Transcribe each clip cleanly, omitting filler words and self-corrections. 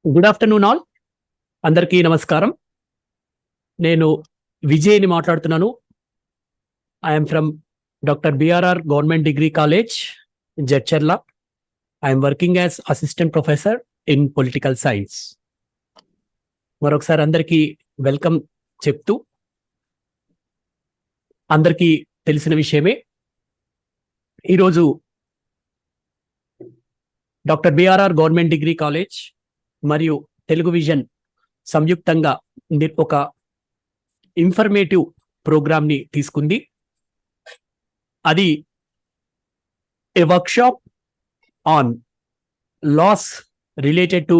Good afternoon all. అందరికీ నమస్కారం. నేను విజయ్ని మాట్లాడుతున్నాను. I'm from doctor BRR government degree college, Jadcherla. I'm working as assistant professor in political science. మరొకసారి అందరికీ వెల్కమ్ చెప్తూ, అందరికీ తెలిసిన విషయమే, ఈరోజు doctor BRR government degree college మరియు తెలుగు విజన్ సంయుక్తంగా ఒక ఇన్ఫర్మేటివ్ ప్రోగ్రామ్ని తీసుకుంది. అది a workshop on laws related to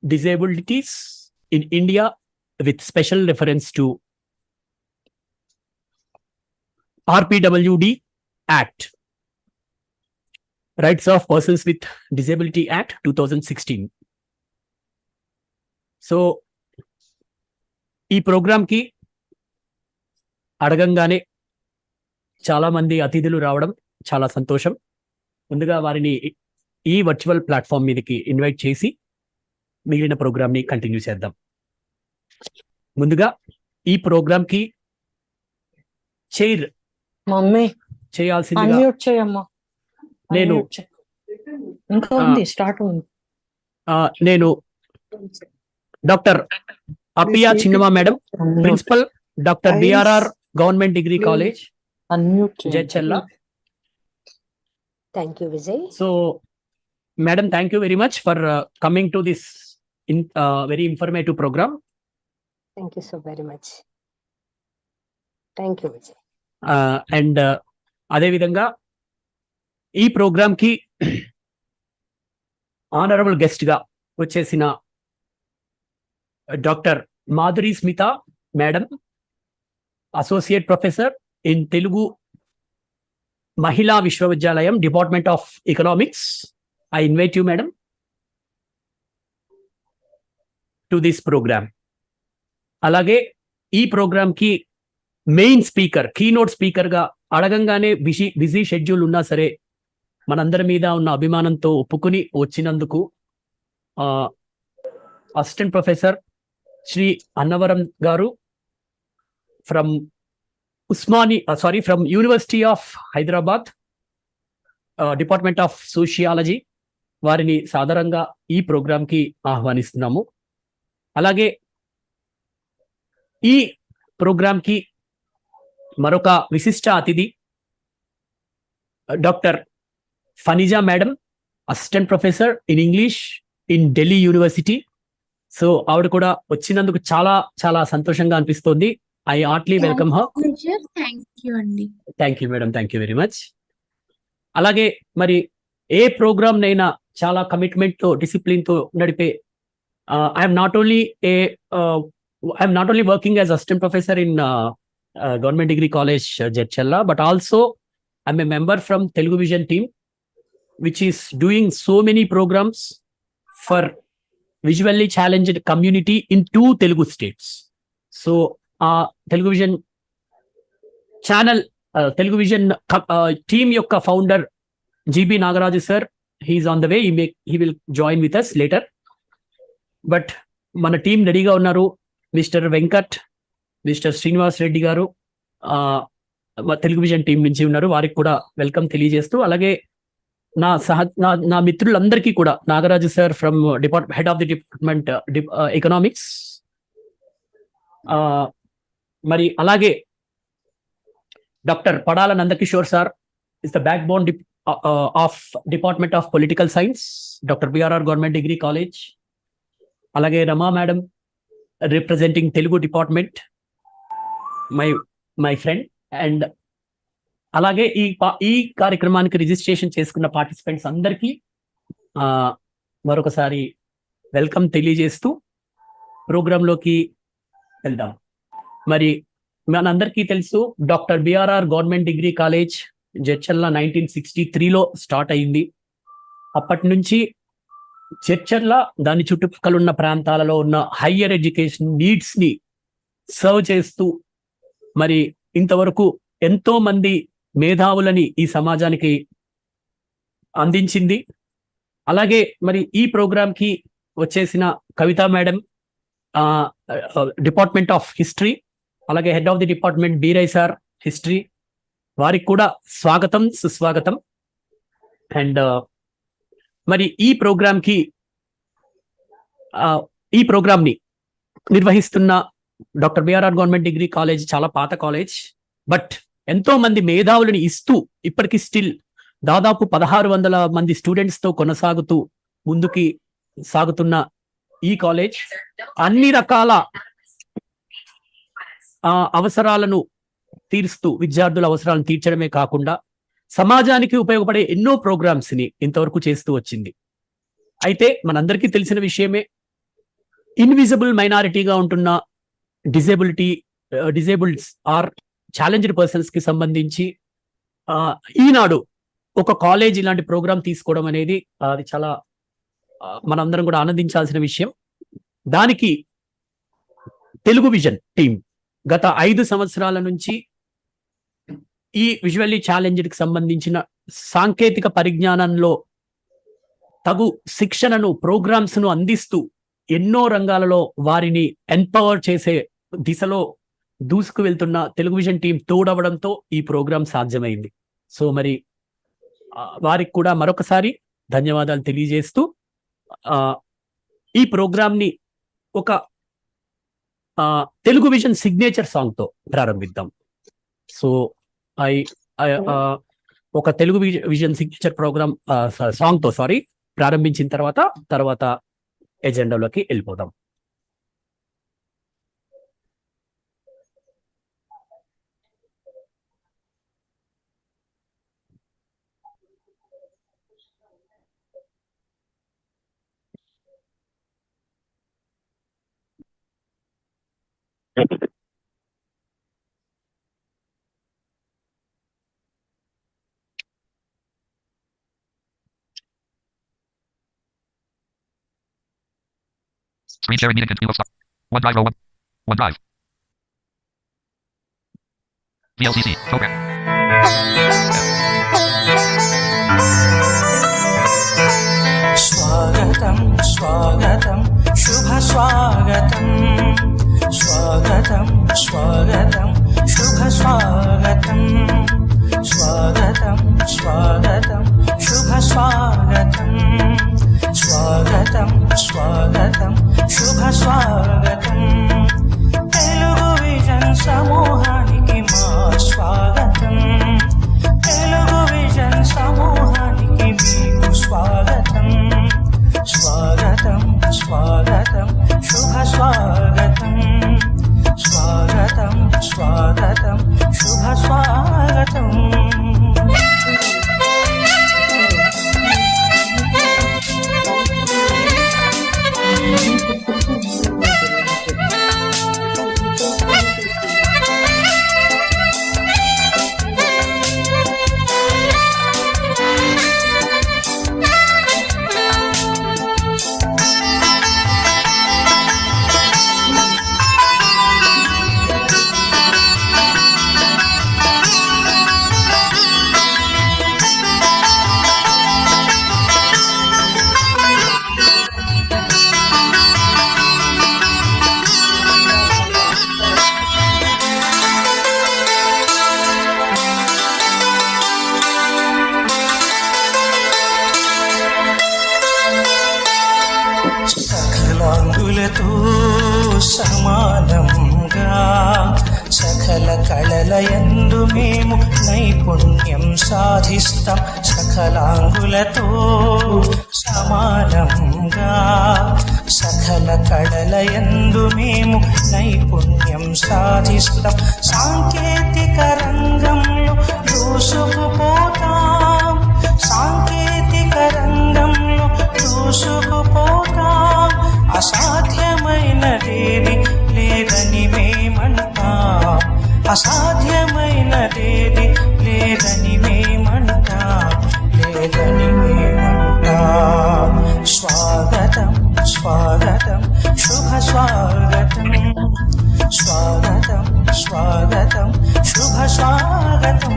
disabilities in India with special reference to Rpwd Act, Rights of Persons with Disability Act 2016. So ఈ ప్రోగ్రామ్కి అడగంగానే చాలామంది అతిథులు రావడం చాలా సంతోషం. ముందుగా వారిని ఈ వర్చువల్ ప్లాట్ఫామ్ మీదకి ఇన్వైట్ చేసి మిగిలిన ప్రోగ్రామ్ని కంటిన్యూ చేద్దాం. ముందుగా ఈ ప్రోగ్రామ్కి చైర్ చేయాల్సిందిగా నేను doctor Appiya Chinnamma madam, principal doctor BRR government degree college, Jadcherla. Thank you, Vijay. So, madam, thank you very much for coming to this very informative program. Thank you so very much. Thank you, Vijay. And అదేవిధంగా ఈ ప్రోగ్రామ్కి honourable గెస్ట్గా వచ్చేసిన doctor Madhuri Smitha madam, associate professor in Telugu మహిళా విశ్వవిద్యాలయం, department of economics. I invite you madam to this programme. అలాగే ఈ ప్రోగ్రామ్కి మెయిన్ స్పీకర్, కీనోట్ స్పీకర్గా అడగంగానే బిజీ షెడ్యూల్ ఉన్నా సరే మనందరి మీద ఉన్న అభిమానంతో ఒప్పుకుని వచ్చినందుకు అసిస్టెంట్ ప్రొఫెసర్ శ్రీ అన్నవరం గారు from from university of Hyderabad, department of sociology, వారిని సాదరంగా ఈ ప్రోగ్రాంకి ఆహ్వానిస్తున్నాము. అలాగే ఈ ప్రోగ్రాంకి మరొక విశిష్ట అతిథి doctor Phanija madam, assistant professor in English in Delhi university. So ఆవిడ కూడా వచ్చినందుకు చాలా చాలా సంతోషంగా అనిపిస్తోంది. I heartily welcome her. Thank you madam, thank you very much. అలాగే మరి ఏ ప్రోగ్రామ్ నైనా చాలా కమిట్మెంట్తో, డిసిప్లిన్తో నడిపే, I'm not only working as assistant professor in Government Degree College, Jadcherla, but also I'm a member from Telugu Vision team, which is doing so many programs for visually challenged community in 2 Telugu states. So Telugu Vision channel, Telugu Vision team yokka founder GB Nagaraju sir, he is on the way. He will join with us later. But mana team ready ga unnaru. Mr. Venkat, mister Srinivas Reddy గారు Telugu vision team నుంచి ఉన్నారు. వారికి కూడా welcome తెలియజేస్తూ, అలాగే నా మిత్రులందరికీ కూడా, Nagaraju sir from head of the department economics, మరి అలాగే doctor Padala Nandakishore sir is the backbone of department of political science, doctor BRR government degree college. అలాగే Rama madam representing Telugu department, my friend. And అలాగే ఈ కార్యక్రమానికి రిజిస్ట్రేషన్ చేసుకున్న పార్టిసిపెంట్స్ అందరికీ మరొకసారి welcome తెలియజేస్తూ ప్రోగ్రాంలోకి వెళ్దాం. మరి మనందరికీ తెలుసు, doctor BRR government degree college Jadcherla 1963లో స్టార్ట్ అయింది. అప్పటి నుంచి జడ్చర్ల దాని చుట్టుపక్కల ఉన్న ప్రాంతాలలో ఉన్న హయ్యర్ ఎడ్యుకేషన్ నీడ్స్ని సర్వ్ చేస్తూ మరి ఇంతవరకు ఎంతో మంది మేధావులని ఈ సమాజానికి అందించింది. అలాగే మరి ఈ ప్రోగ్రాంకి వచ్చేసిన Kavitha madam, department of history, అలాగే హెడ్ ఆఫ్ ది డిపార్ట్మెంట్ బీరై సార్ హిస్టరీ, వారికి కూడా స్వాగతం, సుస్వాగతం. అండ్ మరి ఈ ప్రోగ్రామ్ ని నిర్వహిస్తున్న doctor BRR government degree college చాలా పాత కాలేజ్, బట్ ఎంతో మంది మేధావులను ఇస్తూ ఇప్పటికీ స్టిల్ దాదాపు 1600 మంది స్టూడెంట్స్ తో కొనసాగుతూ ముందుకి సాగుతున్న ఈ కాలేజ్ అన్ని రకాల అవసరాలను తీరుస్తూ, విద్యార్థుల అవసరాలను తీర్చడమే కాకుండా సమాజానికి ఉపయోగపడే ఎన్నో ప్రోగ్రామ్స్ ని ఇంతవరకు చేస్తూ వచ్చింది. అయితే మనందరికీ తెలిసిన విషయమే, ఇన్విజిబుల్ మైనారిటీగా ఉంటున్న డిజేబుల్డ్స్ ఆర్ ఛాలెంజ్డ్ పర్సన్స్ కి సంబంధించి ఈనాడు ఒక కాలేజ్ ఇలాంటి ప్రోగ్రామ్ తీసుకోవడం అనేది అది చాలా మనందరం కూడా ఆనందించాల్సిన విషయం. దానికి తెలుగు విజన్ టీం గత 5 సంవత్సరాల నుంచి ఈ విజువల్లీ ఛాలెంజ్డ్ కి సంబంధించిన సాంకేతిక పరిజ్ఞానంలో తగు శిక్షణను, ప్రోగ్రామ్స్ ను అందిస్తూ ఎన్నో రంగాలలో వారిని ఎంపవర్ చేసే దిశలో దూసుకు వెళ్తున్న తెలుగు విజన్ టీం తోడవడంతో ఈ ప్రోగ్రాం సాధ్యమైంది. సో మరి వారికి కూడా మరొకసారి ధన్యవాదాలు తెలియజేస్తూ ఈ ప్రోగ్రామ్ ని ఒక తెలుగు విజన్ సిగ్నేచర్ సాంగ్ తో ప్రారంభిద్దాం. సో ఒక Telugu vision signature programme song తో ప్రారంభించిన తర్వాత ఎజెండాలోకి వెళ్ళిపోదాం. Screen sharing meeting continue. OneDrive row 1. OneDrive. VLCC program. Swagatam, swagatam, shubha swagatam. Swagatam, swagatam, shubha swagatam. Swagatam, swagatam, shubha swagatam. Swagatam, swagatam, shubha swagatam. Telugu Vision సమూహానికి మా స్వాగతం. Telugu Vision సమూహానికి మీకు స్వాగతం. స్వాగతం, స్వాగతం, శుభ స్వాగతం. స్వాగతం, స్వాగతం, శుభ స్వాగతం. సకలాంగులతో సమానంగా సకల కళలయందు మేము నైపుణ్యం సాధిస్తాం. సకలాంగులతో సమానంగా సకల కళలయందు మేము నైపుణ్యం సాధిస్తాం. సాంకేతిక రంగంలో దూసుకుపోతాం. సాంకేతిక రంగంలో దూసుకుపోతాం. అసాధ్యమైనదేది లేదని మేమంటాం. అసాధ్యమైనదేది లేదని మేమంటాం. లేదని మేమంటాం. స్వాగతం, స్వాగతం, శుభ స్వాగతం. స్వాగతం, స్వాగతం, శుభ స్వాగతం.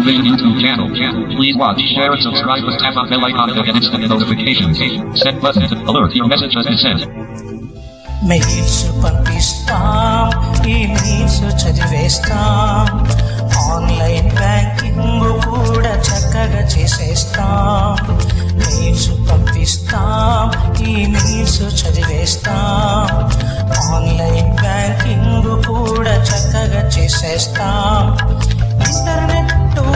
Vision YouTube channel. Please watch, share, and subscribe with tap on bell icon to get instant notifications. Set button to alert your message has been sent. Mails పంపిస్తాం, ఈమెయిల్స్ చదివేస్తాం, ఆన్లైన్ బ్యాంకింగ్ కూడా చక్కగా చేసేస్తాం. మెయిల్స్ పంపిస్తాం, emails చదివేస్తాం, online banking కూడా చక్కగా చేసేస్తాం. ఇంటర్నెట్లో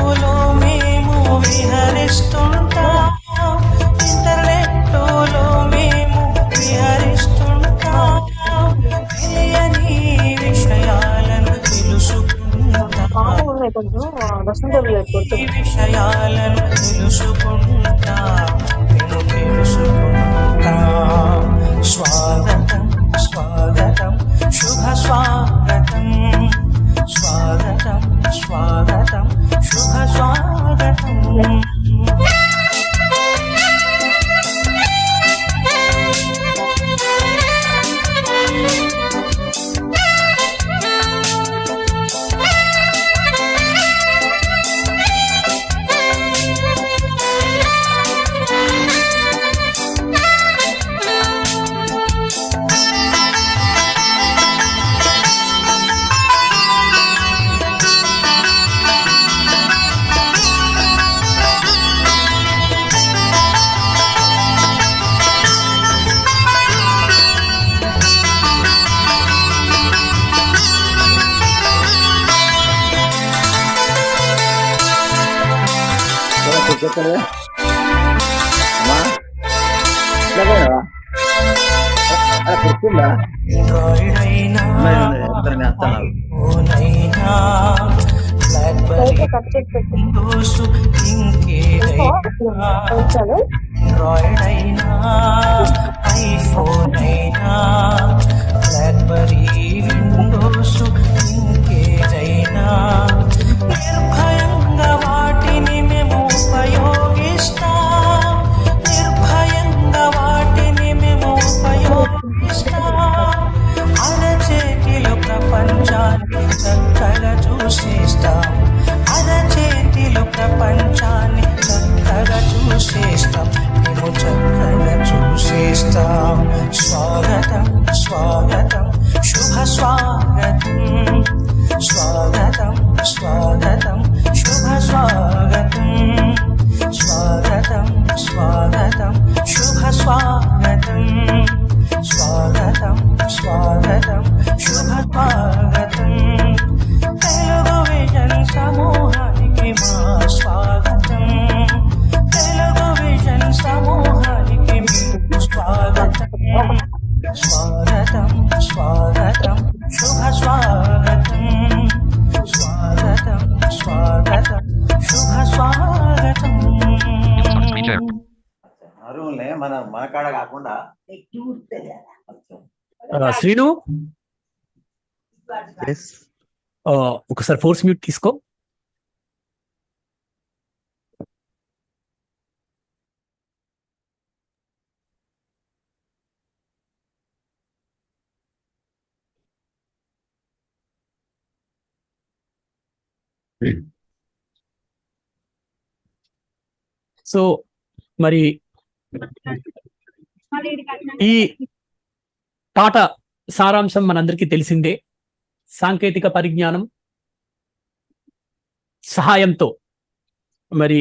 మేము విహరిస్తుంటాం, ఇంటర్నెట్లో మేము విహరిస్తుంటాం, తెలియని విషయాలను తెలుసుకుంటాం, ఈ విషయాలను తెలుసుకుంటాం, మేము తెలుసుకుంటాం. స్వాగతం స్వాగతం శుభ స్వాగతం, స్వాగతం స్వాగతం శుభ స్వాగతం. Android అయినా iPhone అయినా BlackBerry Windows ఇంకేదైనా, Android అయినా iPhone అయినా BlackBerry Windows ఇంకేదైనా, నిర్భయంగా వాటిని మేము ఉపయోగిస్తాం, నిర్భయంగా వాటిని మేము ఉపయోగిస్తాం. అరచేతిలో ప్రపంచాన్ని చక్కగా చూసేస్తాం, అరచేతిలో ప్రపంచాన్ని చక్కగా చూసేస్తాం, మేము చక్కగా చూసేస్తాం. స్వాగతం స్వాగతం శుభ స్వాగతం, స్వాగతం స్వాగతం శుభ స్వాగతం, స్వాగతం స్వాగతం శుభ స్వాగతం, స్వాగతం స్వాగతం శుభ స్వాగతం. తెలుగు విజన్ సమూహానికి మా స్వాగతం, తెలుగు విజన్ సమూహానికి మీకు స్వాగతం, స్వాగతం స్వాగతం శుభ స్వాగతం, స్వాగతం స్వాగతం శుభ స్వాగతం. మన కాడ కాకుండా శ్రీను ఒకసారి ఫోర్స్ మ్యూట్ తీసుకో. సో మరి ఈ పాట సారాంశం మనందరికీ తెలిసిందే. సాంకేతిక పరిజ్ఞానం సహాయంతో మరి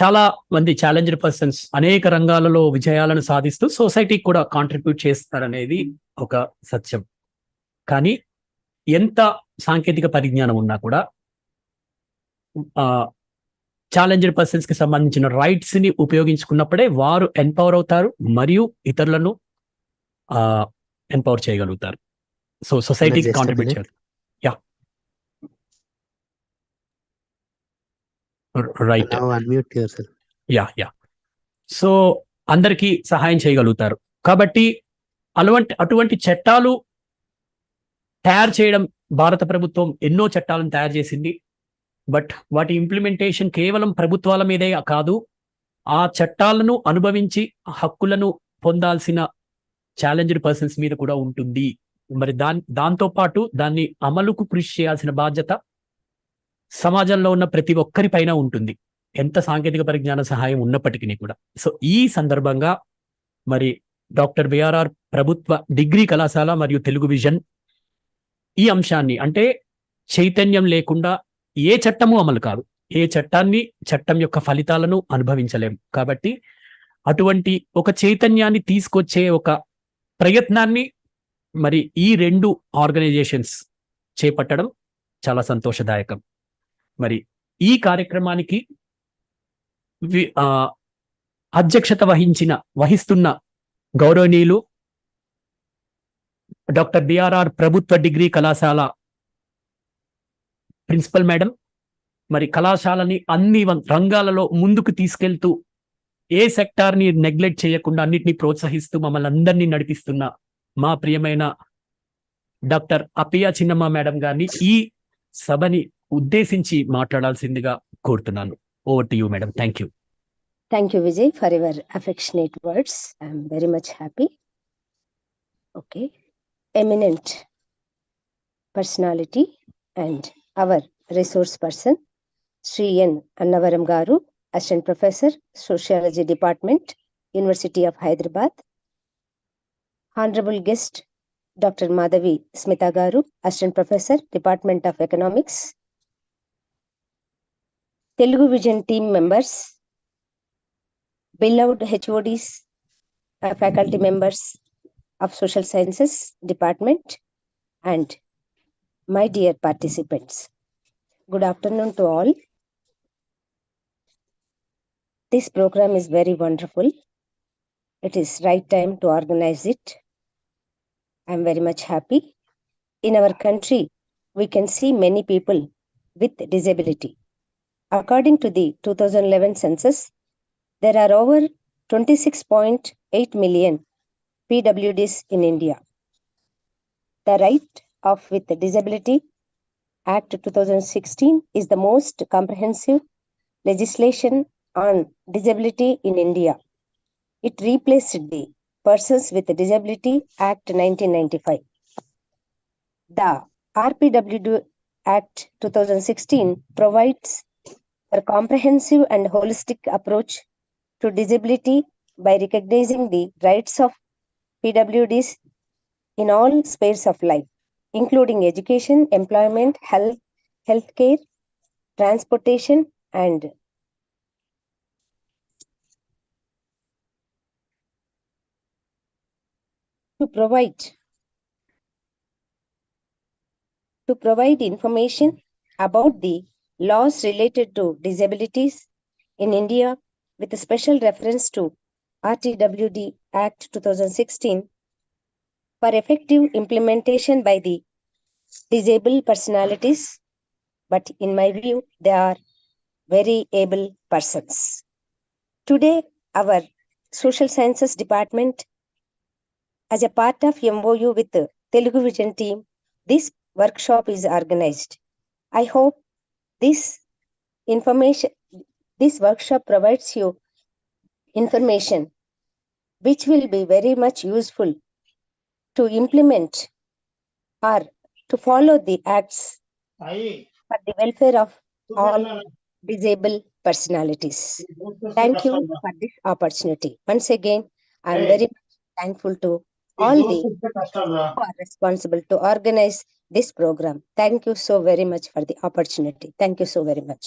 చాలా మంది ఛాలెంజ్డ్ పర్సన్స్ అనేక రంగాలలో విజయాలను సాధిస్తూ సొసైటీకి కూడా కాంట్రిబ్యూట్ చేస్తారనేది ఒక సత్యం. కానీ ఎంత సాంకేతిక పరిజ్ఞానం ఉన్నా కూడా ఛాలెంజ్డ్ పర్సన్స్ కి సంబంధించిన రైట్స్ ని ఉపయోగించుకున్నప్పుడే వారు ఎంపవర్ అవుతారు మరియు ఇతరులను ఎంపవర్ చేయగలుగుతారు. సో సొసైటీకి కాంట్రిబ్యూట్ చేయాలి. రైట్, సో అందరికీ సహాయం చేయగలుగుతారు. కాబట్టి అటువంటి చట్టాలు తయారు చేయడం, భారత ప్రభుత్వం ఎన్నో చట్టాలను తయారు చేసింది. బట్ వాటి ఇంప్లిమెంటేషన్ కేవలం ప్రభుత్వాల మీదే కాదు, ఆ చట్టాలను అనుభవించి హక్కులను పొందాల్సిన ఛాలెంజ్డ్ పర్సన్స్ మీద కూడా ఉంటుంది. మరి దాంతో పాటు దాన్ని అమలుకు కృషి చేయాల్సిన బాధ్యత సమాజంలో ఉన్న ప్రతి ఒక్కరి పైన ఉంటుంది, ఎంత సాంకేతిక పరిజ్ఞాన సహాయం ఉన్నప్పటికీ కూడా. సో ఈ సందర్భంగా మరి డాక్టర్ బిఆర్ఆర్ ప్రభుత్వ డిగ్రీ కళాశాల మరియు తెలుగు విజన్ ఈ అంశాన్ని, అంటే చైతన్యం లేకుండా ఏ చట్టము అమలు కాదు, ఏ చట్టం యొక్క ఫలితాలను అనుభవించలేం. కాబట్టి అటువంటి ఒక చైతన్యాన్ని తీసుకొచ్చే ఒక ప్రయత్నాన్ని మరి ఈ 2 ఆర్గనైజేషన్స్ చేపట్టడం చాలా సంతోషదాయకం. మరి ఈ కార్యక్రమానికి అధ్యక్షత వహిస్తున్న గౌరవనీయులు డాక్టర్ బిఆర్ఆర్ ప్రభుత్వ డిగ్రీ కళాశాల ప్రిన్సిపల్ మేడం, మరి కళాశాలని అన్ని రంగాలలో ముందుకు తీసుకెళ్తూ ఏ సెక్టార్ని నెగ్లెక్ట్ చేయకుండా అన్నిటిని ప్రోత్సహిస్తూ మమ్మల్ని అందరినీ నడిపిస్తున్న మా ప్రియమైన డాక్టర్ అపియా చిన్నమ్మ మేడం గారిని ఈ సభని ఉద్దేశించి మాట్లాడాల్సిందిగా కోరుతున్నాను. Over to you madam. Thank you. Thank you, Vijay, for your affectionate words. I am very much happy. Okay. Eminent personality and our resource person, Sri N. Annavaram Garu, Assistant Professor, Sociology Department, University of Hyderabad. Honorable guest, Dr. Madhavi Smita Garu, Assistant Professor, Department of Economics. Telugu Vision team members, beloved HODs, faculty members of Social Sciences Department, and my dear participants. Good afternoon to all. This program is very wonderful. It is right time to organize it. I am very much happy. In our country, we can see many people with disability. According to the 2011 census, there are over 26.8 million PWDs in India. The Right of with Disability Act 2016 is the most comprehensive legislation on disability in India. It replaced the Persons with Disability Act 1995. The Rpwd Act 2016 provides a comprehensive and holistic approach to disability by recognizing the rights of PWDs in all spheres of life, including education, employment, healthcare, transportation, and to provide information about the laws related to disabilities in India with a special reference to Rpwd Act 2016 for effective implementation by the disabled personalities, but in my view, they are very able persons. Today, our Social Sciences Department, as a part of MOU with the Telugu Vision team, this workshop is organized. I hope this workshop provides you information which will be very much useful to implement or to follow the acts for the welfare of all disabled personalities. Thank you for this opportunity. Once again, I am very thankful to all the who are responsible to organize this program. Thank you so very much for the opportunity. Thank you so very much.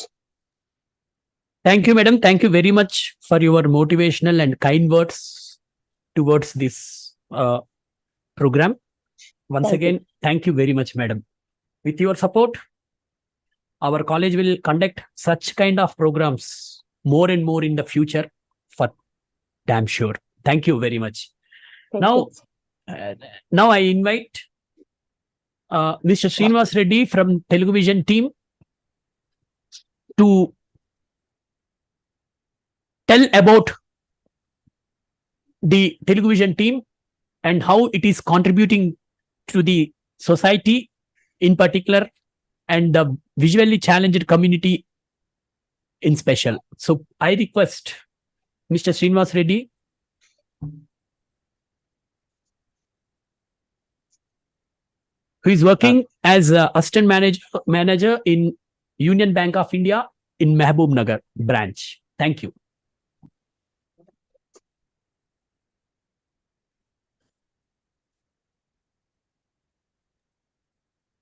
Thank you, madam. Thank you very much for your motivational and kind words towards this program. Once again, thank you very much, madam. With your support, our college will conduct such kind of programs more and more in the future, for damn sure. Thank you very much. Now I invite Mr. Srinivas Reddy from Telugu Vision team to tell about the Telugu Vision team and how it is contributing to the society in particular and the visually challenged community in special. So I request Mr. Srinivas Reddy who is working as assistant manager in Union Bank of India in Mehboob Nagar branch. Thank you.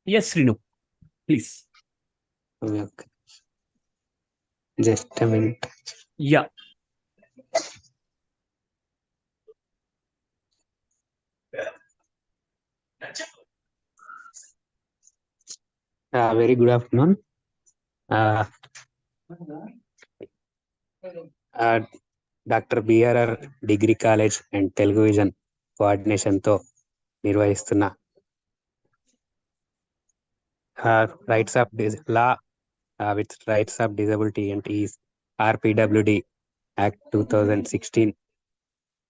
Yes, Srinu, please. Okay. Just a minute. Yeah. Very good afternoon. Doctor BRR degree college and Telugu vision కోఆర్డినేషన్తో నిర్వహిస్తున్న rights of law with rights of disability and is RPWD act 2016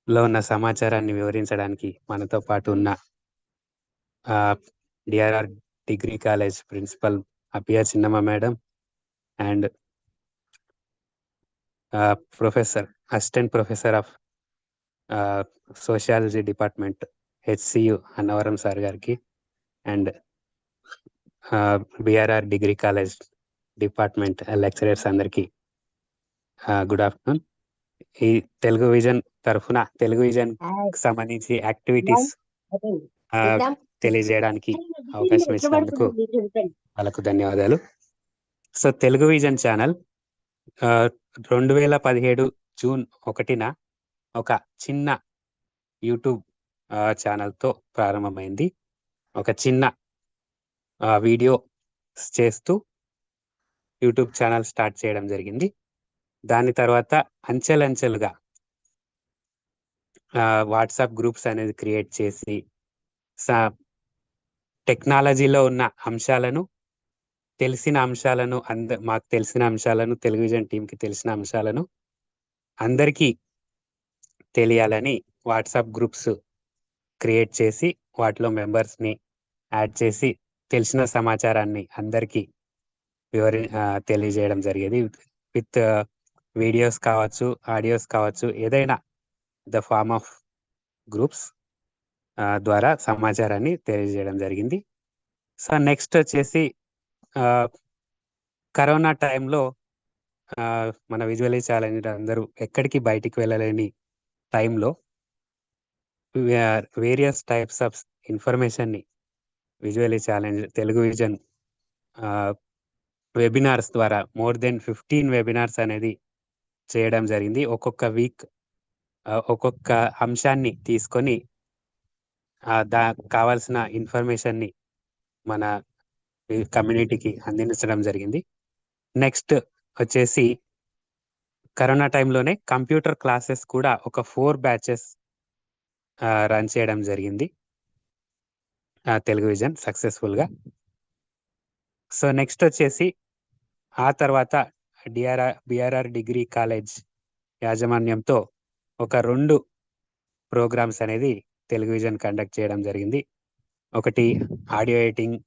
లో ఉన్న సమాచారాన్ని వివరించడానికి మనతో పాటు ఉన్న DRR degree college principal Appiya Chinnamma madam and professor assistant professor of sociology department HCU Annavaram sir గారికి and BRR degree college department lecturers అందరికీ good afternoon. ఈ తెలుగు విజన్ తరఫున తెలుగు విజన్ సంబంధించి యాక్టివిటీస్ తెలియజేయడానికి అవకాశం ఇచ్చినందుకు వాళ్ళకు ధన్యవాదాలు. So Telugu vision channel 2017 June 1న ఒక చిన్న యూట్యూబ్ ఛానల్తో ప్రారంభమైంది. ఒక చిన్న వీడియో చేస్తూ యూట్యూబ్ ఛానల్ స్టార్ట్ చేయడం జరిగింది. దాని తర్వాత అంచెలంచెలుగా వాట్సాప్ గ్రూప్స్ అనేది క్రియేట్ చేసి టెక్నాలజీలో ఉన్న అంశాలను తెలిసిన అంశాలను మాకు తెలిసిన అంశాలను టెలివిజన్ టీంకి తెలిసిన అంశాలను అందరికీ తెలియాలని వాట్సాప్ గ్రూప్స్ క్రియేట్ చేసి వాటిలో మెంబర్స్ని యాడ్ చేసి తెలిసిన సమాచారాన్ని అందరికీ తెలియజేయడం జరిగేది. విత్ వీడియోస్ కావచ్చు, ఆడియోస్ కావచ్చు, ఏదైనా ద ఫార్మ్ ఆఫ్ గ్రూప్స్ ద్వారా సమాచారాన్ని తెలియజేయడం జరిగింది. సో నెక్స్ట్ వచ్చేసి కరోనా టైంలో మన విజువలీ ఛాలెంజ్ అందరూ ఎక్కడికి బయటికి వెళ్ళలేని టైంలో వేరియస్ టైప్స్ ఆఫ్ ఇన్ఫర్మేషన్ని visually challenge Telugu vision webinars ద్వారా మోర్ దెన్ 15 వెబినార్స్ అనేది చేయడం జరిగింది. ఒక్కొక్క వీక్ ఒక్కొక్క అంశాన్ని తీసుకొని కావాల్సిన ఇన్ఫర్మేషన్ని మన కమ్యూనిటీకి అందించడం జరిగింది. నెక్స్ట్ వచ్చేసి కరోనా టైంలోనే కంప్యూటర్ క్లాసెస్ కూడా ఒక 4 బ్యాచెస్ రన్ చేయడం జరిగింది తెలుగు విజన్ సక్సెస్ఫుల్గా. సో నెక్స్ట్ వచ్చేసి ఆ తర్వాత బిఆర్ఆర్ డిగ్రీ కాలేజ్ యాజమాన్యంతో ఒక 2 ప్రోగ్రామ్స్ అనేది తెలుగు విజన్ కండక్ట్ చేయడం జరిగింది. ఒకటి ఆడియో ఎడిటింగ్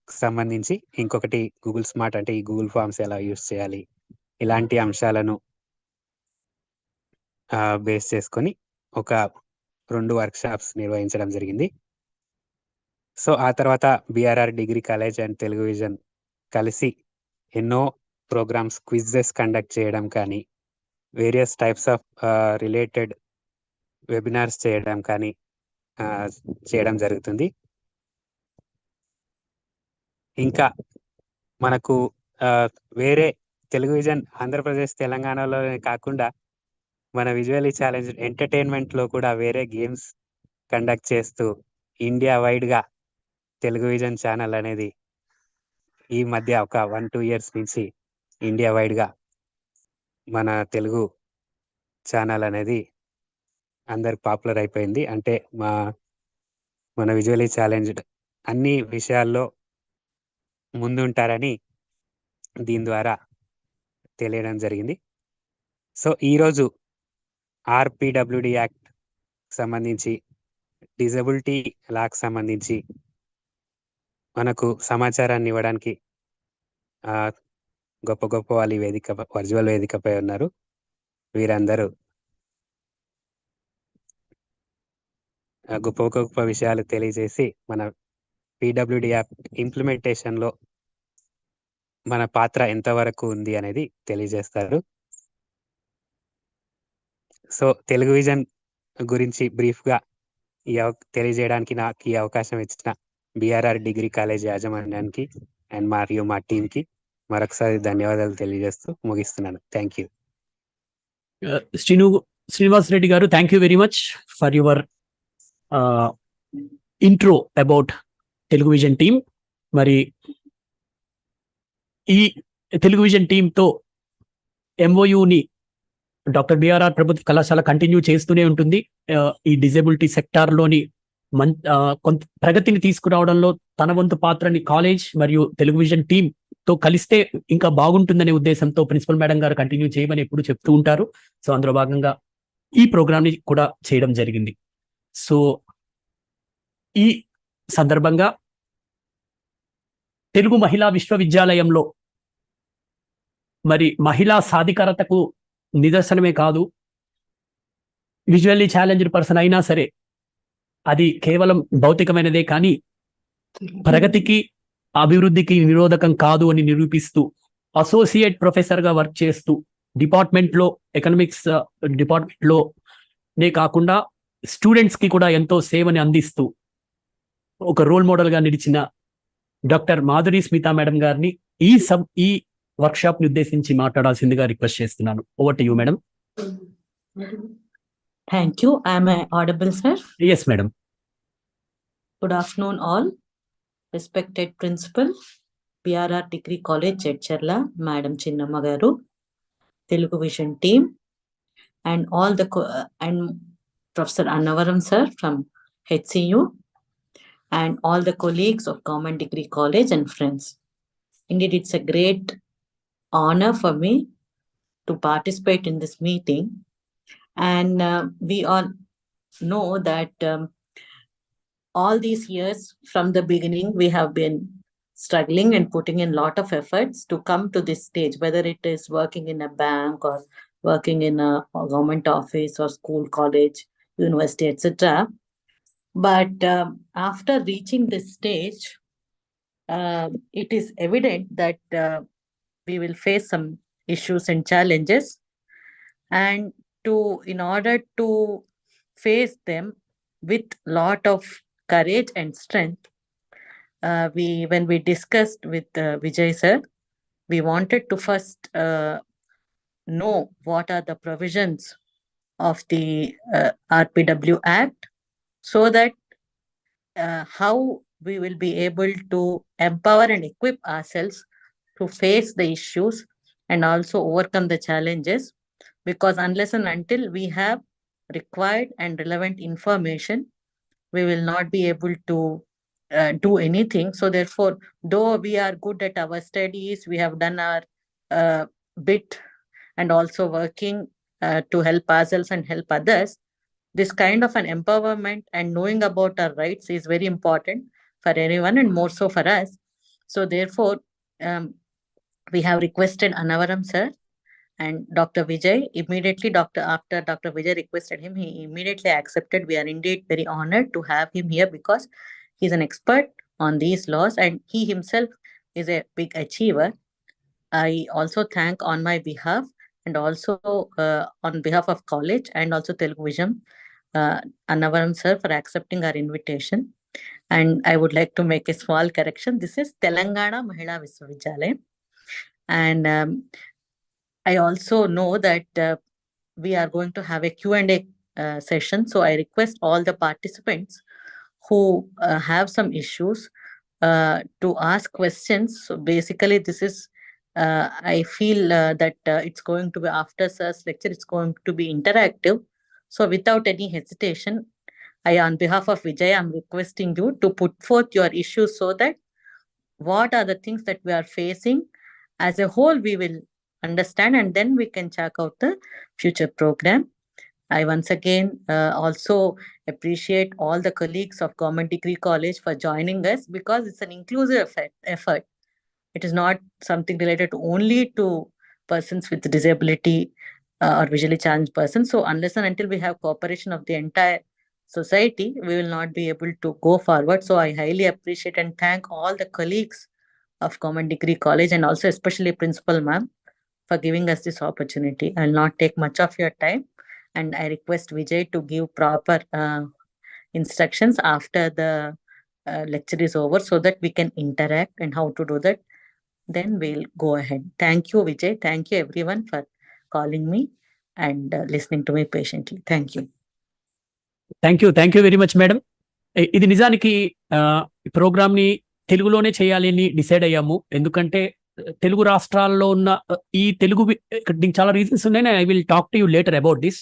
సంబంధించి, ఇంకొకటి గూగుల్ స్మార్ట్ అంటే ఈ గూగుల్ ఫామ్స్ ఎలా యూస్ చేయాలి, ఇలాంటి అంశాలను బేస్ చేసుకొని ఒక 2 వర్క్షాప్స్ నిర్వహించడం జరిగింది. సో ఆ తర్వాత BRR degree college and Telugu vision కలిసి ఎన్నో ప్రోగ్రామ్స్ క్విజెస్ కండక్ట్ చేయడం కానీ, various types of related webinars చేయడం కానీ చేయడం జరుగుతుంది. ఇంకా మనకు వేరే తెలుగు విజన్ ఆంధ్రప్రదేశ్ తెలంగాణలో కాకుండా మన విజువలీ ఛాలెంజ్ ఎంటర్టైన్మెంట్లో కూడా వేరే గేమ్స్ కండక్ట్ చేస్తూ ఇండియా వైడ్గా తెలుగు విజన్ ఛానల్ అనేది ఈ మధ్య ఒక 1-2 ఇయర్స్ నుంచి ఇండియా వైడ్గా మన తెలుగు ఛానల్ అనేది అందరికి పాపులర్ అయిపోయింది. అంటే మన విజువలీ ఛాలెంజ్డ్ అన్ని విషయాల్లో ముందుంటారని దీని ద్వారా తెలియడం జరిగింది. సో ఈరోజు ఆర్పిడబ్ల్యూడి యాక్ట్ సంబంధించి, డిజబిలిటీ లాకి సంబంధించి మనకు సమాచారాన్ని ఇవ్వడానికి గొప్ప గొప్ప వాళ్ళు ఈ వర్చువల్ వేదికపై ఉన్నారు. వీరందరూ గొప్ప గొప్ప విషయాలు తెలియజేసి మన పిడబ్ల్యూడి యాక్ట్ ఇంప్లిమెంటేషన్లో మన పాత్ర ఎంతవరకు ఉంది అనేది తెలియజేస్తారు. సో తెలుగు విజన్ గురించి బ్రీఫ్గా తెలియజేయడానికి నాకు ఈ అవకాశం ఇచ్చిన బిఆర్ఆర్ డిగ్రీ కాలేజ్ యాజమాన్యానికి అండ్ మరియు మా టీంకి మరొకసారి ధన్యవాదాలు తెలియజేస్తూ ముగిస్తున్నాను. Thank you. శ్రీనివాస్ రెడ్డి గారు, thank you very much for your intro about Telugu vision team. మరి ఈ తెలుగు విజన్ టీంతో ఎంఓయుని డాక్టర్ బిఆర్ఆర్ ప్రభుత్వ కళాశాల కంటిన్యూ చేస్తూనే ఉంటుంది. ఈ డిజేబిలిటీ సెక్టార్లోని కొంత ప్రగతిని తీసుకురావడంలో తన వంతు పాత్రని కాలేజ్ మరియు తెలుగు విజన్ టీమ్ తో కలిస్తే ఇంకా బాగుంటుందనే ఉద్దేశంతో ప్రిన్సిపల్ మేడం గారు కంటిన్యూ చేయమని ఎప్పుడు చెప్తూ ఉంటారు. సో అందులో భాగంగా ఈ ప్రోగ్రామ్ ని కూడా చేయడం జరిగింది. సో ఈ సందర్భంగా తెలుగు మహిళా విశ్వవిద్యాలయంలో మరి మహిళా సాధికారతకు నిదర్శనమే కాదు, విజువల్లీ ఛాలెంజ్డ్ పర్సన్ అయినా సరే అది కేవలం భౌతికమైనదే కానీ ప్రగతికి అభివృద్ధికి నిరోధకం కాదు అని నిరూపిస్తూ అసోసియేట్ ప్రొఫెసర్ గా వర్క్ చేస్తూ డిపార్ట్మెంట్లో ఎకనామిక్స్ డిపార్ట్మెంట్లోనే కాకుండా స్టూడెంట్స్ కి కూడా ఎంతో సేవని అందిస్తూ ఒక రోల్ మోడల్ గా నిలిచిన డాక్టర్ మాధురి స్మితా మేడం గారిని ఈ వర్క్షాప్ ని ఉద్దేశించి మాట్లాడాల్సిందిగా రిక్వెస్ట్ చేస్తున్నాను. Over to you madam. Thank you. Am I audible, sir? Yes, madam. Good afternoon, all. Respected Principal, BRR Degree College, Jedcherla, Madam Chinnamma Garu, Telugu Vision team, and all the and Professor Annavaram sir from HCU, and all the colleagues of Government Degree College and friends. Indeed, it's a great honor for me to participate in this meeting. And we all know that all these years from the beginning, we have been struggling and putting in a lot of efforts to come to this stage, whether it is working in a bank or working in a government office or school, college, university, etc. But after reaching this stage, it is evident that we will face some issues and challenges. And in order to face them with lot of courage and strength, when we discussed with Vijay sir, we wanted to first know what are the provisions of the Rpwd Act, so that how we will be able to empower and equip ourselves to face the issues and also overcome the challenges. Because unless and until we have required and relevant information, we will not be able to do anything. So therefore, though we are good at our studies, we have done our bit and also working to help ourselves and help others, this kind of an empowerment and knowing about our rights is very important for anyone, and more so for us. So therefore, we have requested Annavaram sir and Dr. Vijay. Immediately after Dr. Vijay requested him, he immediately accepted. We are indeed very honored to have him here because he's an expert on these laws and he himself is a big achiever. I also thank on my behalf and also on behalf of college and also Telugu Vision, Annavaram sir, for accepting our invitation. And I would like to make a small correction. This is Telangana Mahila Vishwavidyalaya. And I also know that we are going to have a Q&A session. So I request all the participants who have some issues to ask questions. So basically, this is, I feel that it's going to be after sir's lecture, it's going to be interactive. So without any hesitation, on behalf of Vijay, I'm requesting you to put forth your issues so that what are the things that we are facing as a whole, we will understand, and then we can check out the future program. I once again also appreciate all the colleagues of Government Degree College for joining us, because it's an inclusive effort. It is not something related only to persons with disability or visually challenged persons. So unless and until we have cooperation of the entire society, we will not be able to go forward. So I highly appreciate and thank all the colleagues of Government Degree College, and also especially Principal Ma'am for giving us this opportunity. I'll not take much of your time, and I request Vijay to give proper instructions after the lecture is over so that we can interact and how to do that. Then we'll go ahead. Thank you, Vijay. Thank you everyone for calling me and listening to me patiently. Thank you. Thank you very much madam. ఇది నిజానికి programme ని తెలుగులోనే చేయాలి అని decide అయ్యాము. ఎందుకంటే తెలుగు రాష్ట్రాల్లో ఉన్న ఈ తెలుగు దీనికి చాలా రీజన్స్ ఉన్నాయి. I will talk to you later about this.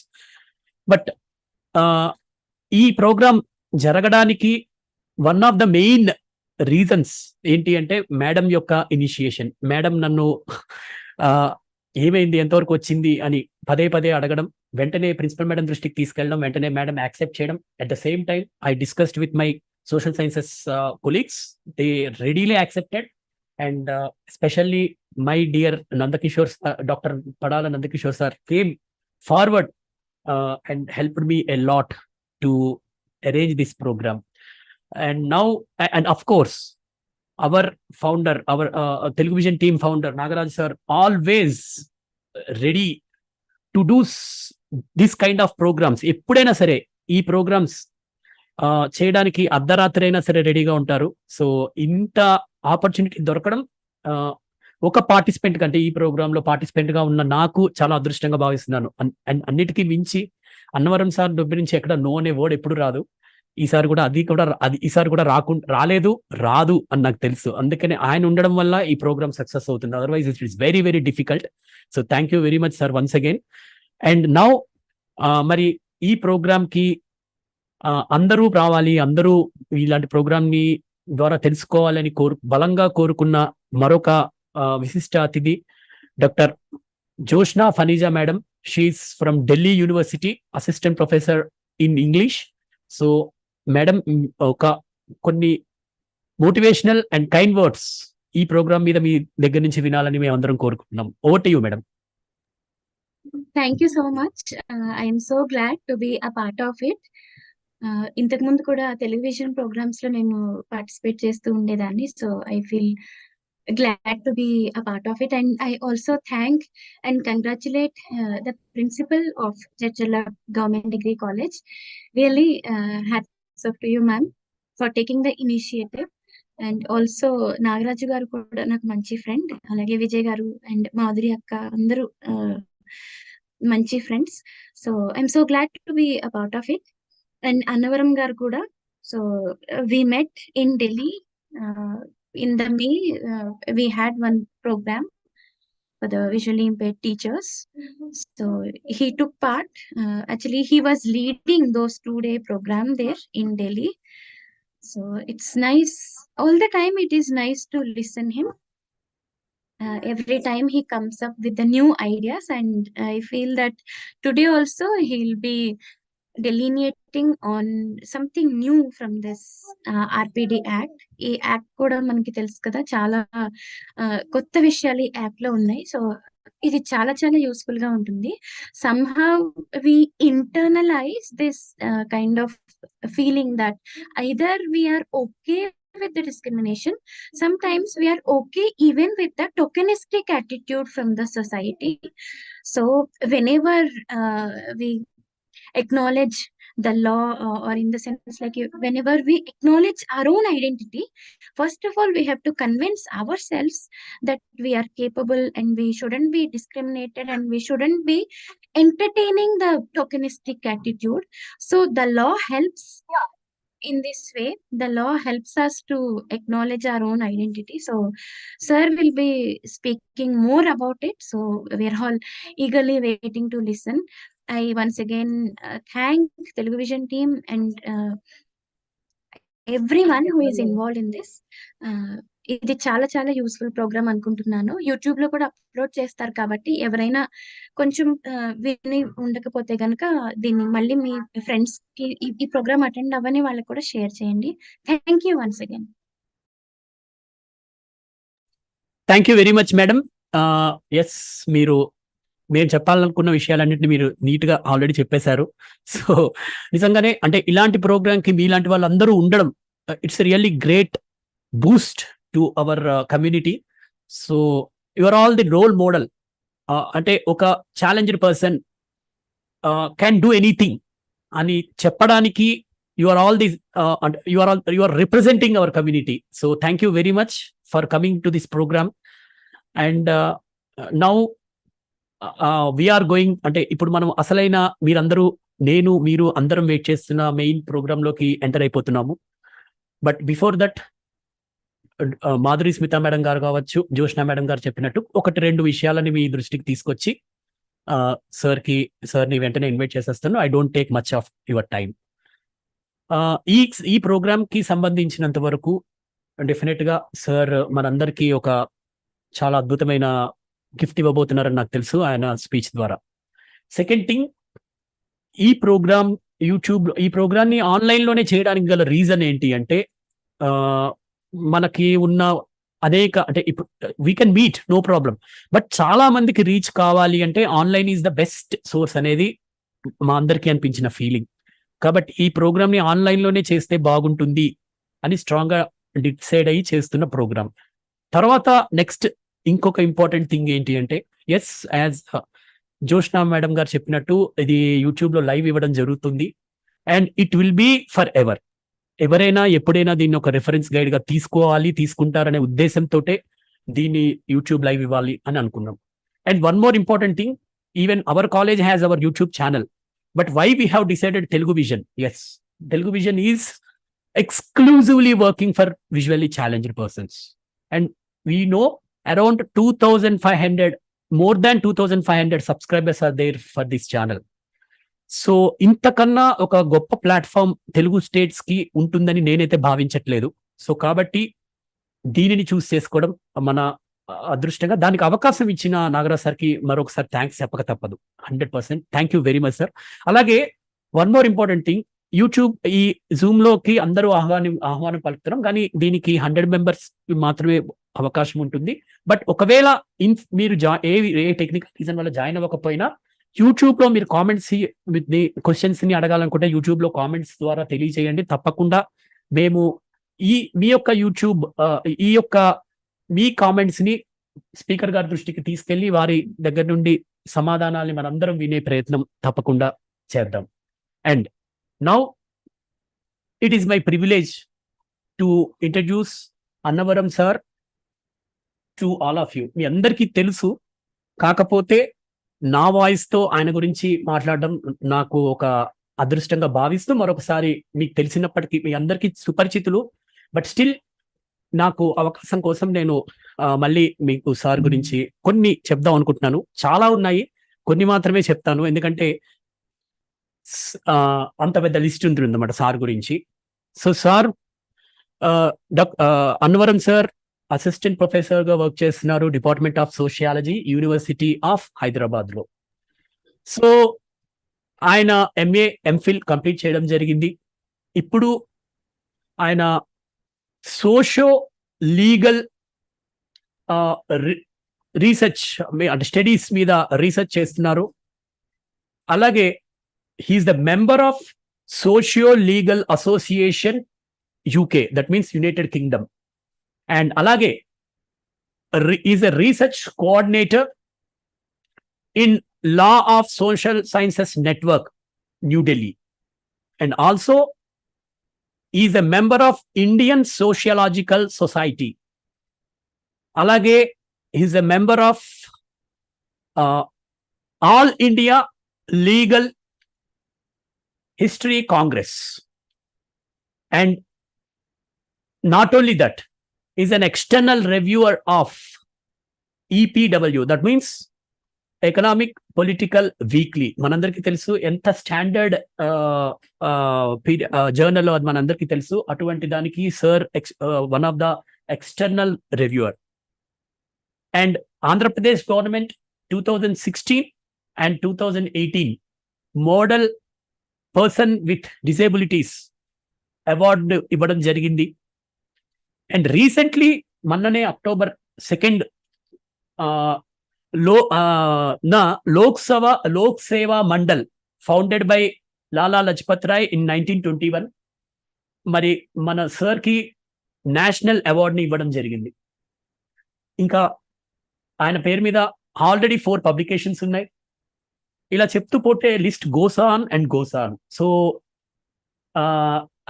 But ఈ ప్రోగ్రామ్ జరగడానికి one of the main reasons ఏంటి అంటే మేడం యొక్క ఇనిషియేషన్. మేడం నన్ను ఏమైంది, ఎంతవరకు వచ్చింది అని పదే పదే అడగడం, వెంటనే ప్రిన్సిపల్ మేడం దృష్టికి తీసుకెళ్ళడం, వెంటనే మేడం యాక్సెప్ట్ చేయడం. At the same time I discussed with my social sciences colleagues. They readily accepted, and especially my dear Nandakishore, doctor Padala Nandakishore sir came forward and helped me a lot to arrange this program. And now, and of course, our founder, our Telugu Vision team founder, Nagaraj sir, always ready to do this kind of programs. ఎప్పుడైనా సరే ఈ programmes చేయడానికి అర్ధరాత్రి అయినా సరే రెడీగా ఉంటారు. So ఇంత ఆపర్చునిటీ దొరకడం ఒక పార్టిసిపెంట్ కంటే ఈ ప్రోగ్రామ్ లో పార్టిసిపెంట్ గా ఉన్న నాకు చాలా అదృష్టంగా భావిస్తున్నాను. అండ్ అన్నిటికీ మించి అన్నవరం సార్ దగ్గర నుంచి ఎక్కడ నో అనే వర్డ్ ఎప్పుడు రాదు. ఈసారి కూడా రాదు అని నాకు తెలుసు. అందుకని ఆయన ఉండడం వల్ల ఈ ప్రోగ్రామ్ సక్సెస్ అవుతుంది. Otherwise it is very very difficult. So thank you very much sir once again. And now మరి ఈ ప్రోగ్రామ్ కి అందరూ రావాలి, అందరూ ఇలాంటి ప్రోగ్రామ్ ని ద్వారా తెలుసుకోవాలని బలంగా కోరుకున్న మరొక విశిష్ట అతిథి doctor Jyoshna ఫనీజా madam. She is from Delhi university, assistant professor in English. So madam కొన్ని మోటివేషనల్ అండ్ కైండ్ వర్డ్స్ ఈ ప్రోగ్రామ్ మీద మీ దగ్గర నుంచి వినాలని మేము అందరం కోరుకుంటున్నాం. Over to you madam. Thank you so much. I am so glad to be a part of it. ఇంతకు ముందు కూడా టెలివిజన్ ప్రోగ్రామ్స్ లో నేను పార్టిసిపేట్ చేస్తూ ఉండేదాన్ని. So I feel glad to be a part of it, and I also thank and congratulate the principal of Jechalla Government Degree College. Really hats off to you, ma'am, for taking the initiative. And also Nagaraju garu kuda నాకు మంచి friend, అలాగే విజయ్ గారు and Madhuri అక్క అందరూ మంచి friends. So I'm so glad to be a part of it. And Annavaram గారు కూడా. So we met in Delhi. In the May, we had one program for the visually impaired teachers. So he took part. Actually, he was leading those 2-day program there in Delhi. So it's nice. All the time it is nice to listen him. Every time he comes up with the new ideas, and I feel that today also he'll be delineating on something new from this RPD Act. ఈ act కూడా మనకి తెలుసు కదా, చాలా కొత్త విషయాలు ఈ act లో ఉన్నాయి. సో ఇది చాలా చాలా యూస్ఫుల్ గా ఉంటుంది. somehow we internalize this kind of feeling that either we are okay with the discrimination, sometimes we are okay even with the tokenistic attitude from the society. So whenever we acknowledge the law, or in the sense like whenever we acknowledge our own identity, first of all we have to convince ourselves that we are capable and we shouldn't be discriminated and we shouldn't be entertaining the tokenistic attitude. So the law helps in this way. The law helps us to acknowledge our own identity. So sir will be speaking more about it, so we are all eagerly waiting to listen. I once again thank Telugu Vision team and everyone who is involved in this. ఇది చాలా చాలా useful programme అనుకుంటున్నాను. YouTube లో కూడా upload చేస్తారు కాబట్టి ఎవరైనా కొంచెం విని ఉండకపోతే గనక దీన్ని మళ్ళీ మీ ఫ్రెండ్స్ కి ఈ ప్రోగ్రామ్ అటెండ్ అవ్వని వాళ్ళకి కూడా షేర్ చేయండి. Thank you once again. Thank you very much madam. Yes, మేము చెప్పాలనుకున్న విషయాలన్నింటినీ మీరు నీట్ గా ఆల్రెడీ చెప్పేశారు. సో నిజంగానే అంటే ఇలాంటి ప్రోగ్రామ్ కి మీలాంటి వాళ్ళందరూ ఉండడం, it's really great Boost to our community. So you are all the role model. Ante oka challenged person can do anything ani cheppadaniki you are all these you are representing our community. So thank you very much for coming to this program. And now we are going అంటే ఇప్పుడు మనం అసలైన మీరందరూ నేను మీరు అందరం wait చేస్తున్న main program లోకి ఎంటర్ అయిపోతున్నాము. But before that Madhuri Smitha madam గారు కావచ్చు, జోష్నా మేడం గారు చెప్పినట్టు 1-2 విషయాలని మీ దృష్టికి తీసుకొచ్చి సార్ని వెంటనే ఇన్వైట్ చేసేస్తాను. I don't take much of your time. ఈ ప్రోగ్రామ్ కి సంబంధించినంత వరకు డెఫినెట్ గా సార్ మనందరికీ ఒక చాలా అద్భుతమైన గిఫ్ట్ ఇవ్వబోతున్నారని నాకు తెలుసు ఆయన స్పీచ్ ద్వారా. సెకండ్ థింగ్, ఈ ప్రోగ్రామ్ ఈ ప్రోగ్రామ్ ని ఆన్లైన్ లోనే చేయడానికి గల రీజన్ ఏంటి అంటే మనకి ఉన్న అనేక అంటే ఇప్పుడు we can meet no problem, but చాలా మందికి రీచ్ కావాలి అంటే online is the best source అనేది మా అందరికీ అనిపించిన ఫీలింగ్. కాబట్టి ఈ ప్రోగ్రామ్ ని ఆన్లైన్ లోనే చేస్తే బాగుంటుంది అని స్ట్రాంగ్ గా డిసైడ్ అయ్యి చేస్తున్న ప్రోగ్రామ్. తర్వాత నెక్స్ట్ ఇంకొక ఇంపార్టెంట్ థింగ్ ఏంటి అంటే ఎస్, యాజ్ జోష్నా మేడం గారు చెప్పినట్టు ఇది యూట్యూబ్ లో లైవ్ ఇవ్వడం జరుగుతుంది and it will be forever. ఎవరైనా ఎప్పుడైనా దీన్ని ఒక రెఫరెన్స్ గైడ్ గా తీసుకుంటారనే ఉద్దేశంతో దీన్ని యూట్యూబ్ లైవ్ ఇవ్వాలి అని అనుకున్నాం. And one more important thing, even our college has our YouTube channel, but why we have decided Telugu vision? Yes, Telugu vision is exclusively working for visually challenged persons, and we know around 2,500, more than 2,500 subscribers are there for this channel. So ఇంతకన్నా ఒక గొప్ప platform Telugu states కి ఉంటుందని నేనైతే భావించట్లేదు. So కాబట్టి దీనిని చూస్ చేసుకోవడం మన అదృష్టంగా, దానికి అవకాశం ఇచ్చిన నాగరాజ్ సార్కి మరొకసారి థ్యాంక్స్ చెప్పక తప్పదు. 100% thank you very much sir. అలాగే one more important thing, YouTube ఈ జూమ్ లోకి అందరూ ఆహ్వానం పలుకుతున్నాం, కానీ దీనికి 100 మెంబర్స్ మాత్రమే అవకాశం ఉంటుంది. బట్ ఒకవేళ మీరు ఏ టెక్నికల్ రీజన్ వల్ల జాయిన్ అవ్వకపోయినా యూట్యూబ్ లో మీరు కామెంట్స్ క్వశ్చన్స్ ని అడగాలనుకుంటే యూట్యూబ్ లో కామెంట్స్ ద్వారా తెలియజేయండి. తప్పకుండా మేము మీ యొక్క మీ కామెంట్స్ ని స్పీకర్ గారి దృష్టికి తీసుకెళ్లి వారి దగ్గర నుండి సమాధానాల్ని మనందరం వినే ప్రయత్నం తప్పకుండా చేద్దాం. And now it is my privilege to introduce Annavaram sir to all of you. మీ అందరికీ తెలుసు, కాకపోతే నా వాయిస్ తో ఆయన గురించి మాట్లాడడం నాకు ఒక అదృష్టంగా భావిస్తూ మరొకసారి మీకు తెలిసినప్పటికీ మీ అందరికీ సుపరిచితులు, బట్ స్టిల్ నాకు అవకాశం కోసం నేను మళ్ళీ మీకు సార్ గురించి కొన్ని చెప్దాం అనుకుంటున్నాను. చాలా ఉన్నాయి, కొన్ని మాత్రమే చెప్తాను, ఎందుకంటే అంత పెద్ద లిస్ట్ ఉంటుంది అన్నమాట సార్ గురించి. So sir Annavaram sir assistant professor గా వర్క్ చేస్తున్నారు department of sociology, university of Hyderabad లో. సో ఆయన ఎంఏ ఎంఫిల్ కంప్లీట్ చేయడం జరిగింది. ఇప్పుడు ఆయన సోషో లీగల్ రీసెర్చ్ అంటే స్టడీస్ మీద రీసెర్చ్ చేస్తున్నారు. అలాగే he is the member of Socio-Legal Association UK, that means United Kingdom, and alage is a research coordinator in Law of Social Sciences Network, New Delhi, and also he is a member of Indian Sociological Society. Alage he is a member of All India Legal History Congress, and not only that, is an external reviewer of EPW, that means Economic Political Weekly. మనందరికీ తెలుసు ఎంత standard journal అది మనందరికీ తెలుసు. అటువంటి దానికి sir one of the external reviewer. And Andhra Pradesh government 2016 and 2018 model person with disabilities award ఇవ్వడం జరిగింది. అండ్ రీసెంట్లీ మొన్ననే October 2 లోక్ సేవా mandal founded by Lala Lajpat Roy in 1921. మరి మన సార్కి నేషనల్ అవార్డుని ఇవ్వడం జరిగింది. ఇంకా ఆయన పేరు మీద ఆల్రెడీ 4 పబ్లికేషన్స్ ఉన్నాయి. ఇలా చెప్తూ పోతే list goes on and goes on. So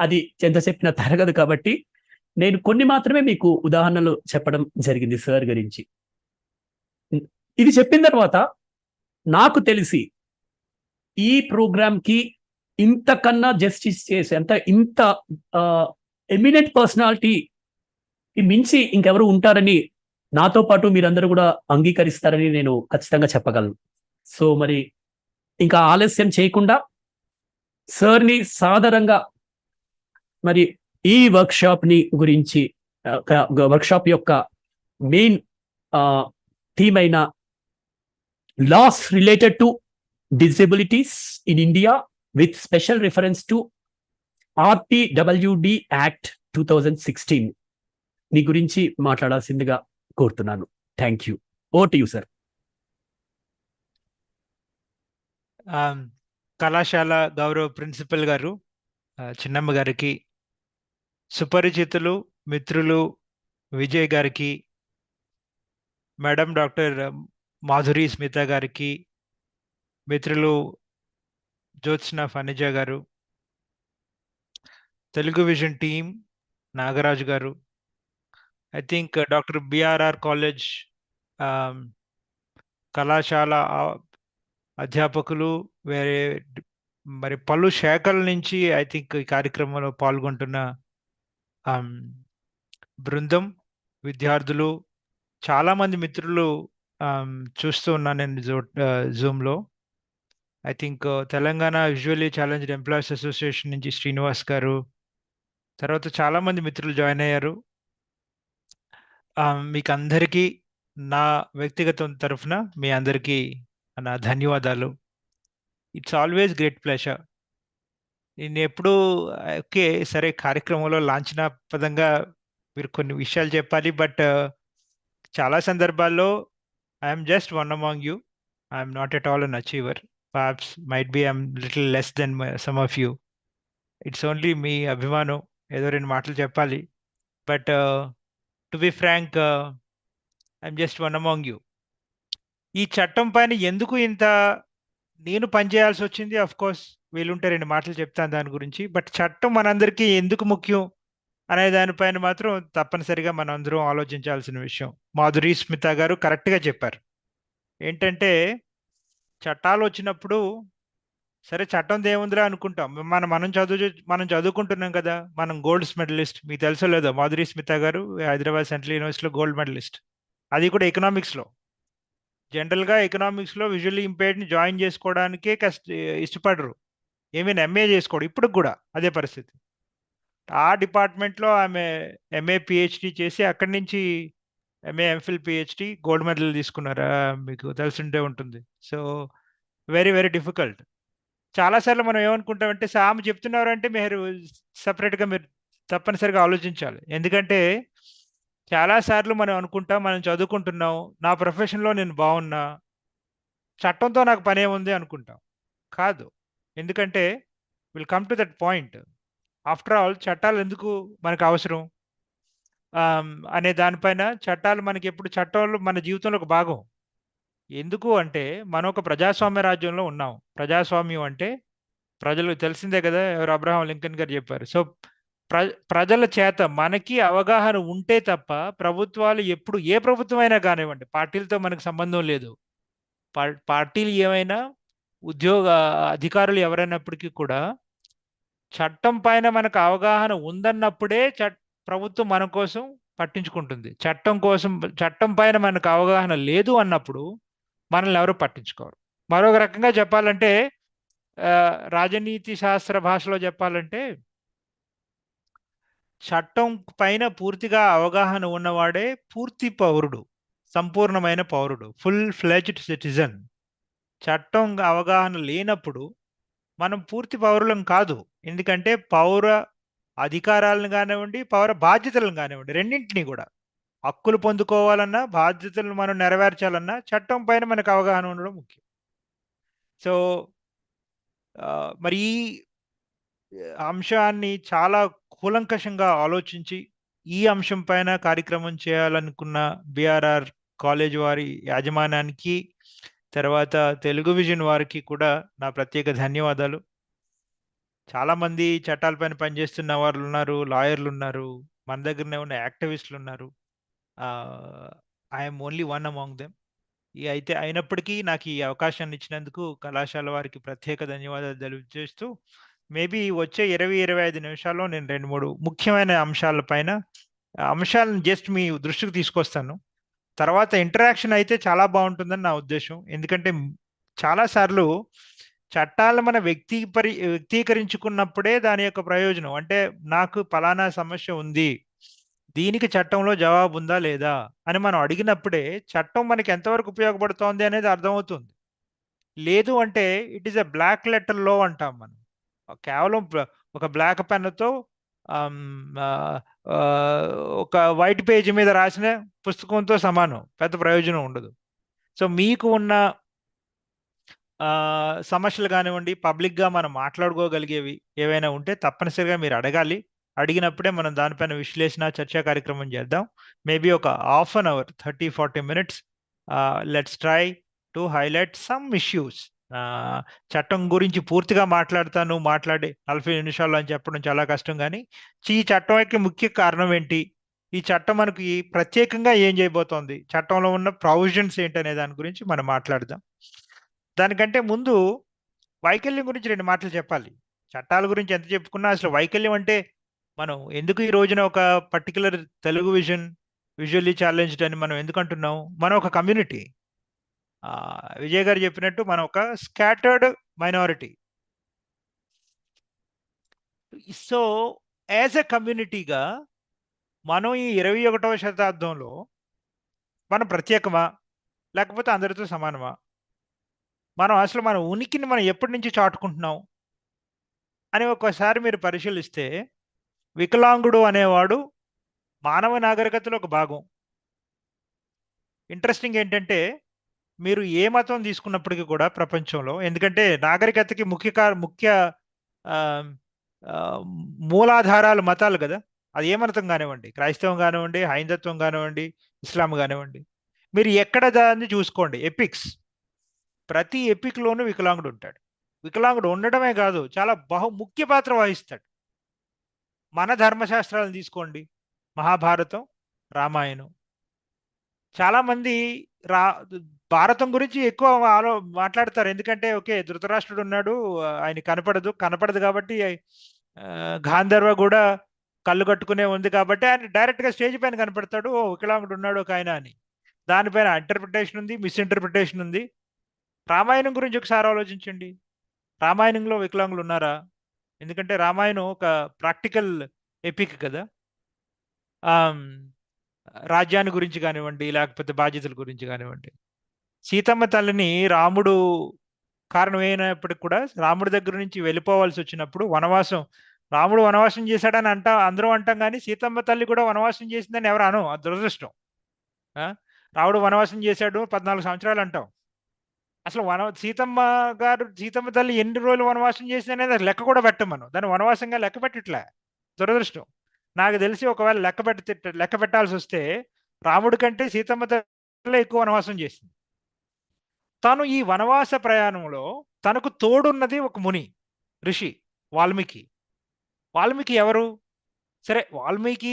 అది ఎంత చెప్పినా తరగదు కాబట్టి నేను కొన్ని మాత్రమే మీకు ఉదాహరణలు చెప్పడం జరిగింది సార్ గురించి. ఇది చెప్పిన తర్వాత నాకు తెలిసి ఈ ప్రోగ్రామ్కి ఇంతకన్నా జస్టిస్ చేసే ఇంత ఎమినెంట్ పర్సనాలిటీ మించి ఇంకెవరు ఉంటారని, నాతో పాటు మీరందరూ కూడా అంగీకరిస్తారని నేను ఖచ్చితంగా చెప్పగలను. సో మరి ఇంకా ఆలస్యం చేయకుండా సార్ని సాదరంగా మరి ఈ వర్క్షాప్ని గురించి వర్క్షాప్ యొక్క మెయిన్ థీమ్ అయిన laws related to disabilities in India with special reference to Rpwd act 2016 నీ గురించి మాట్లాడాల్సిందిగా కోరుతున్నాను. Thank you. Over to you sir. కళాశాల గౌరవ ప్రిన్సిపల్ గారు చిన్నమ్మ గారికి, సుపరిచితులు మిత్రులు విజయ్ గారికి, మేడం డాక్టర్ మాధురి స్మిత గారికి, మిత్రులు జ్యోత్స్న ఫనిజ గారు, తెలుగు విజన్ టీం నాగరాజు గారు, I think doctor BRR college కళాశాల అధ్యాపకులు, వేరే మరి పలు శాఖల నుంచి ఐ థింక్ ఈ కార్యక్రమంలో పాల్గొంటున్న బృందం, విద్యార్థులు, చాలామంది మిత్రులు చూస్తూ ఉన్నాను నేను జూమ్లో. I think Telangana visually challenged employees association నుంచి శ్రీనివాస్ గారు, తర్వాత చాలామంది మిత్రులు జాయిన్ అయ్యారు. మీకు అందరికీ నా వ్యక్తిగత తరఫున మీ అందరికీ నా ధన్యవాదాలు. It's always great pleasure. నేను ఎప్పుడు ఓకే సరే కార్యక్రమంలో లాంఛనాపదంగా మీరు కొన్ని విషయాలు చెప్పాలి, బట్ చాలా సందర్భాల్లో I'm just one among you. I'm not at all an achiever. Perhaps might be I'm little less than some of you. It's only మీ అభిమానం, ఏదో 2 మాటలు చెప్పాలి. But to be frank, I'm just one among you. ఈ చట్టం పైన ఎందుకు ఇంత నేను పనిచేయాల్సి వచ్చింది? అఫ్ కోర్స్ వీలుంటే 2 మాటలు చెప్తాను దాని గురించి. బట్ చట్టం మనందరికీ ఎందుకు ముఖ్యం అనే దానిపైన మాత్రం తప్పనిసరిగా మనం అందరం ఆలోచించాల్సిన విషయం. మాధురి స్మిత గారు కరెక్ట్గా చెప్పారు. ఏంటంటే చట్టాలు వచ్చినప్పుడు సరే చట్టం దేవుందిరా అనుకుంటాం. మనం చదువుకుంటున్నాం కదా. మనం గోల్డ్ మెడలిస్ట్, మీకు తెలుసో లేదో, మాధురి స్మిత గారు హైదరాబాద్ సెంట్రల్ యూనివర్సిటీలో గోల్డ్ మెడలిస్ట్, అది కూడా ఎకనామిక్స్లో. జనరల్గా ఎకనామిక్స్లో విజువల్లీ ఇంపేర్డ్ని జాయిన్ చేసుకోవడానికే ఇష్టపడరు, ఏమైనా ఎంఏ చేసుకోవడం. ఇప్పుడు కూడా అదే పరిస్థితి. ఆ డిపార్ట్మెంట్లో ఆమె ఎంఏ పిహెచ్డి చేసి అక్కడి నుంచి MA MPhil PhD gold medal తీసుకున్నారా, మీకు తెలిసిండే ఉంటుంది. So very very difficult. చాలాసార్లు మనం ఏమనుకుంటామంటే సాము చెప్తున్నారంటే మీరు సపరేట్గా మీరు తప్పనిసరిగా ఆలోచించాలి. ఎందుకంటే చాలాసార్లు మనం అనుకుంటాం మనం చదువుకుంటున్నాం, నా ప్రొఫెషన్లో నేను బాగున్నా, చట్టంతో నాకు పని ఏముంది అనుకుంటాం. కాదు, ఎందుకంటే will come to that point. After all చట్టాలు ఎందుకు మనకు అవసరం అనే దానిపైన, చట్టాలు మనకి ఎప్పుడు, చట్టాలు మన జీవితంలో ఒక భాగం. ఎందుకు అంటే మనం ఒక ప్రజాస్వామ్య రాజ్యంలో ఉన్నాం. ప్రజాస్వామ్యం అంటే ప్రజలకు తెలిసిందే కదా, ఎవరు అబ్రహాం లింకన్ గారు చెప్పారు. సో ప్రజల చేత మనకి అవగాహన ఉంటే తప్ప ప్రభుత్వాలు ఎప్పుడు, ఏ ప్రభుత్వం అయినా కానివ్వండి, పార్టీలతో మనకు సంబంధం లేదు. పార్టీలు ఏమైనా, ఉద్యోగ అధికారులు ఎవరైనప్పటికీ కూడా చట్టం పైన మనకు అవగాహన ఉందన్నప్పుడే ప్రభుత్వం మన కోసం పట్టించుకుంటుంది. చట్టం పైన మనకు అవగాహన లేదు అన్నప్పుడు మనల్ని ఎవరు పట్టించుకోరు. మరొక రకంగా చెప్పాలంటే, రాజనీతి శాస్త్ర భాషలో చెప్పాలంటే, చట్టం పైన పూర్తిగా అవగాహన ఉన్నవాడే పూర్తి పౌరుడు, సంపూర్ణమైన పౌరుడు, ఫుల్ ఫ్లెడ్జ్డ్ సిటిజన్. చట్టం అవగాహన లేనప్పుడు మనం పూర్తి పౌరులం కాదు. ఎందుకంటే పౌర అధికారాలను కానివ్వండి, పౌర బాధ్యతలను కానివ్వండి, రెండింటినీ కూడా, హక్కులు పొందుకోవాలన్నా బాధ్యతలను మనం నెరవేర్చాలన్నా చట్టం పైన మనకు అవగాహన ఉండడం ముఖ్యం. సో మరి ఈ అంశాన్ని చాలా కూలంకషంగా ఆలోచించి ఈ అంశం పైన కార్యక్రమం చేయాలనుకున్న బిఆర్ఆర్ కాలేజ్ వారి యాజమాన్యానికి, తర్వాత తెలుగు విజన్ వారికి కూడా నా ప్రత్యేక ధన్యవాదాలు. చాలా మంది చట్టాలపైన పనిచేస్తున్న వాళ్ళు ఉన్నారు, లాయర్లు ఉన్నారు, మన దగ్గరనే ఉన్న యాక్టివిస్టులు ఉన్నారు. I'm only one among them. అయితే అయినప్పటికీ నాకు ఈ అవకాశాన్ని ఇచ్చినందుకు కళాశాల వారికి ప్రత్యేక ధన్యవాదాలు తెలియజేస్తూ, మేబీ వచ్చే 20-25 నిమిషాల్లో నేను 2-3 ముఖ్యమైన అంశాలను జస్ట్ మీ దృష్టికి తీసుకొస్తాను. తర్వాత ఇంటరాక్షన్ అయితే చాలా బాగుంటుందని నా ఉద్దేశం. ఎందుకంటే చాలాసార్లు చట్టాలు మన వ్యక్తీకరించుకున్నప్పుడే దాని యొక్క ప్రయోజనం. అంటే నాకు పలానా సమస్య ఉంది, దీనికి చట్టంలో జవాబు ఉందా లేదా అని మనం అడిగినప్పుడే చట్టం మనకి ఎంతవరకు ఉపయోగపడుతోంది అనేది అర్థమవుతుంది. లేదు అంటే it is a black letter లో అంటాం మనం. కేవలం ఒక బ్లాక్ పెన్నుతో ఒక వైట్ పేజీ మీద రాసిన పుస్తకంతో సమానం, పెద్ద ప్రయోజనం ఉండదు. సో మీకు ఉన్న సమస్యలు కానివ్వండి, పబ్లిక్గా మనం మాట్లాడుకోగలిగేవి ఏవైనా ఉంటే తప్పనిసరిగా మీరు అడగాలి. అడిగినప్పుడే మనం దానిపైన విశ్లేషణ, చర్చా కార్యక్రమం చేద్దాం. మేబీ ఒక half an hour, 30-40 minutes let's try to highlight some issues. చట్టం గురించి పూర్తిగా మాట్లాడి 40 నిమిషాలు అని చెప్పడం చాలా కష్టం. కానీ ఈ చట్టం యొక్క ముఖ్య కారణం ఏంటి, ఈ చట్టం మనకి ప్రత్యేకంగా ఏం చేయబోతోంది, చట్టంలో ఉన్న ప్రొవిజన్స్ ఏంటి అనే దాని గురించి మనం మాట్లాడదాం. దానికంటే ముందు వైకల్యం గురించి 2 మాటలు చెప్పాలి. చట్టాల గురించి ఎంత చెప్పుకున్నా అసలు వైకల్యం అంటే మనం ఎందుకు ఈ రోజున ఒక పర్టికులర్ తెలుగు విజువల్లీ ఛాలెంజ్డ్ అని మనం ఎందుకు అంటున్నాం? మనం ఒక కమ్యూనిటీ. విజయ్ గారు చెప్పినట్టు మనం ఒక scattered minority. So as a కమ్యూనిటీగా మనం ఈ 21వ శతాబ్దంలో మనం ప్రత్యేకమా లేకపోతే అందరితో సమానమా? అసలు మన ఉనికిని మనం ఎప్పటి నుంచి చాటుకుంటున్నాం అని ఒకసారి మీరు పరిశీలిస్తే, వికలాంగుడు అనేవాడు మానవ నాగరికతలో ఒక భాగం. ఇంట్రెస్టింగ్ ఏంటంటే, మీరు ఏ మతం తీసుకున్నప్పటికీ కూడా ప్రపంచంలో, ఎందుకంటే నాగరికతకి ముఖ్య మూలాధారాలు మతాలు కదా. అది ఏ మతం కానివ్వండి, క్రైస్తవం కానివ్వండి, హైందత్వం కానివ్వండి, ఇస్లాం కానివ్వండి, మీరు ఎక్కడ దాన్ని చూసుకోండి, ఎపిక్స్, ప్రతి ఎపిక్లోనూ వికలాంగుడు ఉంటాడు. వికలాంగుడు ఉండడమే కాదు, చాలా ముఖ్య పాత్ర వహిస్తాడు. మన ధర్మశాస్త్రాలను తీసుకోండి, మహాభారతం, రామాయణం. చాలామంది భారతం గురించి ఎక్కువ మాట్లాడతారు. ఎందుకంటే ఓకే, ధృతరాష్ట్రుడు ఉన్నాడు, ఆయన కనపడదు కాబట్టి గాంధర్వ కూడా కళ్ళు కట్టుకునే ఉంది కాబట్టి ఆయన డైరెక్ట్గా స్టేజ్ పైన కనపడతాడు, ఓ వికలాంగుడు ఉన్నాడు ఒక ఆయన అని. దానిపైన ఇంటర్ప్రిటేషన్ ఉంది, మిస్ఇంటర్ప్రిటేషన్ ఉంది. రామాయణం గురించి ఒకసారి ఆలోచించండి. రామాయణంలో వికలాంగులు ఉన్నారా? ఎందుకంటే రామాయణం ఒక ప్రాక్టికల్ ఎపిక్ కదా. రాజ్యాన్ని గురించి కానివ్వండి, లేకపోతే బాధ్యతల గురించి కానివ్వండి. సీతమ్మ తల్లిని రాముడు కారణం అయినప్పటికి కూడా రాముడి దగ్గర నుంచి వెళ్ళిపోవాల్సి వచ్చినప్పుడు రాముడు వనవాసం చేశాడని అందరూ అంటాం, కానీ సీతమ్మ తల్లి కూడా వనవాసం చేసిందని ఎవరు అను, అది దురదృష్టం. రాముడు వనవాసం చేశాడు 14 సంవత్సరాలు అంటాం. అసలు సీతమ్మ తల్లి ఎన్ని రోజులు వనవాసం చేసింది అనేది లెక్క కూడా పెట్టం మనం. దాన్ని వనవాసంగా లెక్క పెట్టట్లే, దురదృష్టం. నాకు తెలిసి ఒకవేళ లెక్క పెట్టాల్సి వస్తే రాముడి కంటే సీతమ్మ తల్లి ఎక్కువ వనవాసం చేసింది. తను ఈ వనవాస ప్రయాణంలో తనకు తోడున్నది ఒక ముని, ఋషి వాల్మీకి. వాల్మీకి ఎవరు? సరే, వాల్మీకి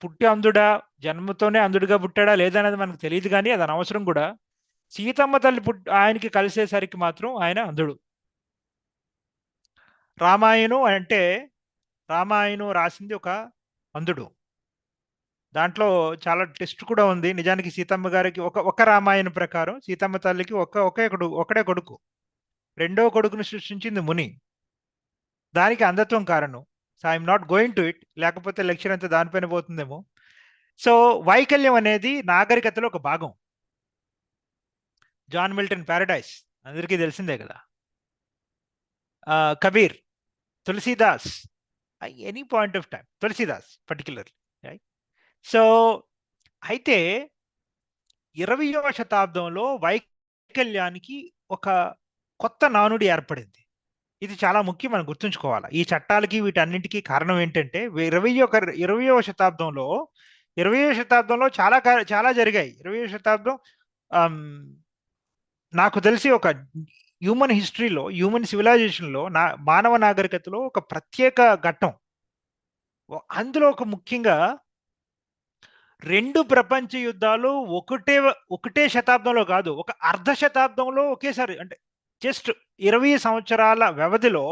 పుట్టి అందుడా, జన్మతోనే అందుడిగా పుట్టాడా లేదనేది మనకు తెలియదు, కానీ అది అనవసరం కూడా. సీతమ్మ తల్లి ఆయనకి కలిసేసరికి మాత్రం ఆయన అంధుడు. రామాయణం రాసింది ఒక అంధుడు. దాంట్లో చాలా టెస్ట్ కూడా ఉంది. నిజానికి సీతమ్మ గారికి ఒక రామాయణం ప్రకారం సీతమ్మ తల్లికి ఒకడే కొడుకు. రెండో కొడుకును సృష్టించింది ముని. దానికి అంధత్వం కారణం. So I'm not going to it, లేకపోతే లెక్చర్ అంతా దానిపైన పోతుందేమో. సో వైకల్యం అనేది నాగరికతలో ఒక భాగం. జాన్ మిల్టన్ ప్యారడైస్ అందరికీ తెలిసిందే కదా. Kabir, Tulsidas, any point of time, Tulsidas particularly. So అయితే 20వ శతాబ్దంలో వైకల్యానికి ఒక కొత్త నానుడి ఏర్పడింది. ఇది చాలా ముఖ్యం, మనం గుర్తుంచుకోవాలి. ఈ చట్టాలకి వీటన్నింటికి కారణం ఏంటంటే 20వ శతాబ్దంలో 20వ శతాబ్దంలో చాలా జరిగాయి. 20వ శతాబ్దం ఆమ్, నాకు తెలిసి ఒక హ్యూమన్ హిస్టరీలో, హ్యూమన్ సివిలైజేషన్లో, మానవ నాగరికతలో ఒక ప్రత్యేక ఘట్టం. అందులో ఒక ముఖ్యంగా 2 ప్రపంచ యుద్ధాలు ఒకటే శతాబ్దంలో కాదు, ఒక అర్ధ శతాబ్దంలో ఒకేసారి, అంటే జస్ట్ 20 సంవత్సరాల వ్యవధిలో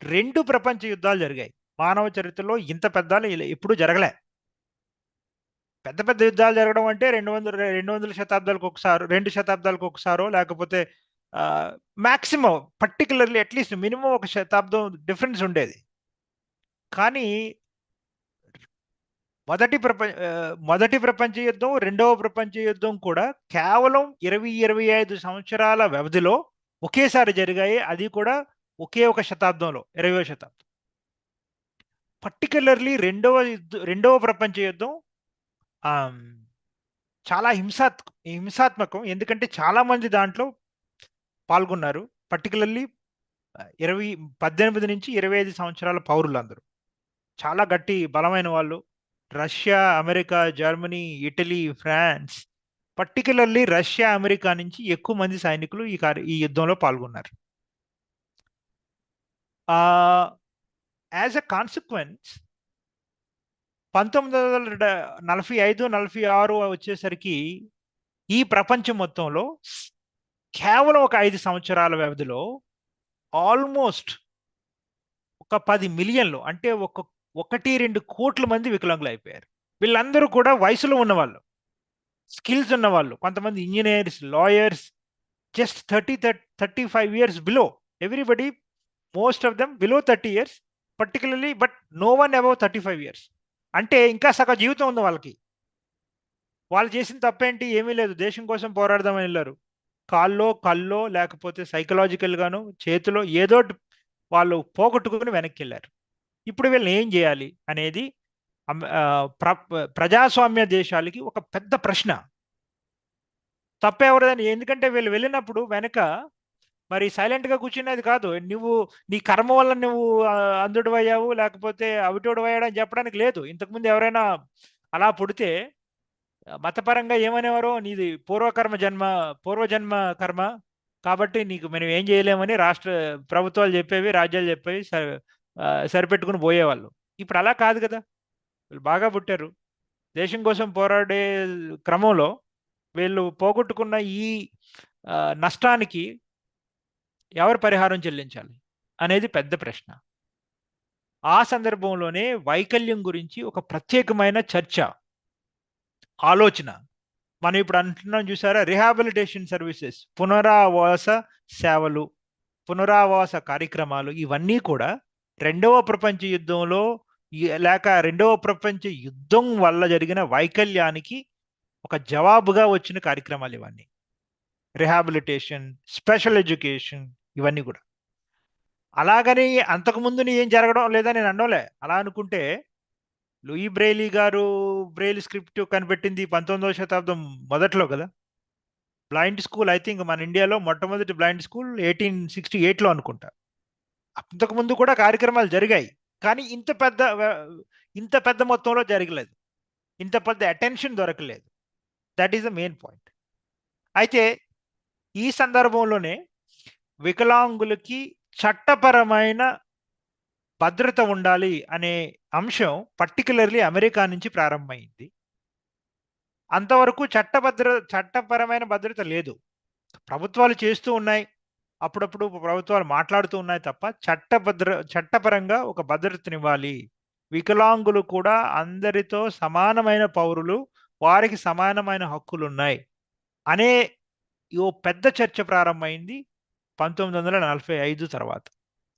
2 ప్రపంచ యుద్ధాలు జరిగాయి. మానవ చరిత్రలో ఇంత పెద్ద ఎప్పుడు జరగలే. పెద్ద పెద్ద యుద్ధాలు జరగడం అంటే 200 శతాబ్దాలకు ఒకసారి, 2 శతాబ్దాలకు ఒకసారో, లేకపోతే మాక్సిమం పర్టికులర్లీ అట్లీస్ట్ మినిమం ఒక శతాబ్దం డిఫరెన్స్ ఉండేది. కానీ మొదటి ప్రపంచ యుద్ధం, రెండవ ప్రపంచ యుద్ధం కూడా కేవలం 25 సంవత్సరాల వ్యవధిలో ఒకేసారి జరిగాయి. అది కూడా ఒకే ఒక శతాబ్దంలో, 20వ శతాబ్దం. పర్టికులర్లీ రెండవ ప్రపంచ యుద్ధం చాలా హింసాత్మకం. ఎందుకంటే చాలా మంది దాంట్లో పాల్గొన్నారు. పర్టికులర్లీ 18 నుంచి 25 సంవత్సరాల పౌరులందరూ చాలా గట్టి బలమైన వాళ్ళు. Russia, America, Germany, Italy, France, particularly Russia, America నుంచి ఎక్కువ మంది సైనికులు ఈ యుద్ధంలో పాల్గొన్నారు. యాజ్ అ కాన్సిక్వెన్స్ 1945-46 వచ్చేసరికి ఈ ప్రపంచం మొత్తంలో కేవలం ఒక 5 సంవత్సరాల వ్యవధిలో ఆల్మోస్ట్ ఒక 10 మిలియన్లు, అంటే 1-2 కోట్ల మంది వికలాంగులు అయిపోయారు. వీళ్ళందరూ కూడా వయసులో ఉన్నవాళ్ళు, స్కిల్స్ ఉన్నవాళ్ళు. కొంతమంది engineers, lawyers, just 35 years below. Everybody, most of them below 30 years particularly, but no one above 35 years. అంటే ఇంకా సగం జీవితం ఉంది వాళ్ళకి. వాళ్ళు చేసిన తప్పేంటి? ఏమీ లేదు, దేశం కోసం పోరాడదామని వెళ్ళారు. కల్లో లేకపోతే సైకలాజికల్ గాను చేతిలో ఏదో వాళ్ళు పోగొట్టుకుని వెనక్కి వెళ్ళారు. ఇప్పుడు వీళ్ళని ఏం చేయాలి అనేది ప్రజాస్వామ్య దేశాలకి ఒక పెద్ద ప్రశ్న. తప్పెవరదని. ఎందుకంటే వీళ్ళు వెళ్ళినప్పుడు వెనక మరి సైలెంట్గా కూర్చునేది కాదు. నీ కర్మ వల్ల నువ్వు అందుడు అయ్యావు, లేకపోతే అవిటోడు అయ్యాడు అని చెప్పడానికి లేదు. ఇంతకుముందు ఎవరైనా అలా పుడితే మతపరంగా ఏమనేవారో, నీది పూర్వజన్మ కర్మ, కాబట్టి నీకు మనం ఏం చేయలేమని రాష్ట్ర ప్రభుత్వాలు చెప్పేవి, రాజ్యాలు చెప్పేవి, సరిపెట్టుకుని పోయేవాళ్ళు. ఇప్పుడు అలా కాదు కదా. వీళ్ళు బాగా పుట్టారు. దేశం కోసం పోరాడే క్రమంలో వీళ్ళు పోగొట్టుకున్న ఈ నష్టానికి ఎవరు పరిహారం చెల్లించాలి అనేది పెద్ద ప్రశ్న. ఆ సందర్భంలోనే వైకల్యం గురించి ఒక ప్రత్యేకమైన చర్చ, ఆలోచన మనం ఇప్పుడు అంటున్నాం చూసారా, రిహాబిలిటేషన్ సర్వీసెస్, పునరావాస సేవలు, పునరావాస కార్యక్రమాలు, ఇవన్నీ కూడా రెండవ ప్రపంచ యుద్ధంలో లేక రెండవ ప్రపంచ యుద్ధం వల్ల జరిగిన వైకల్యానికి ఒక జవాబుగా వచ్చిన కార్యక్రమాలు ఇవన్నీ. రిహాబిలిటేషన్, స్పెషల్ ఎడ్యుకేషన్, ఇవన్నీ కూడా. అలాగని అంతకుముందు ఏం జరగడం లేదా నేను అనడంలే. అలా అనుకుంటే లూయి బ్రెయిలీ గారు బ్రెయిల్ స్క్రిప్ట్ కనిపెట్టింది 19వ శతాబ్దం మొదట్లో కదా. బ్లైండ్ స్కూల్, ఐ థింక్ మన ఇండియాలో మొట్టమొదటి బ్లైండ్ స్కూల్ 1868లో అనుకుంటా. అంతకుముందు కూడా కార్యక్రమాలు జరిగాయి, కానీ ఇంత పెద్ద మొత్తంలో జరగలేదు, ఇంత పెద్ద అటెన్షన్ దొరకలేదు. That is the main point. అయితే ఈ సందర్భంలోనే వికలాంగులకి చట్టపరమైన భద్రత ఉండాలి అనే అంశం పర్టికులర్లీ అమెరికా నుంచి ప్రారంభమైంది. అంతవరకు చట్టపరమైన భద్రత లేదు. ప్రభుత్వాలు చేస్తూ ఉన్నాయి, అప్పుడప్పుడు ప్రభుత్వాలు మాట్లాడుతూ ఉన్నాయి తప్ప చట్టపరంగా ఒక భద్రతనివ్వాలి. వికలాంగులు కూడా అందరితో సమానమైన పౌరులు, వారికి సమానమైన హక్కులు ఉన్నాయి అనే ఓ పెద్ద చర్చ ప్రారంభమైంది 1945 తర్వాత.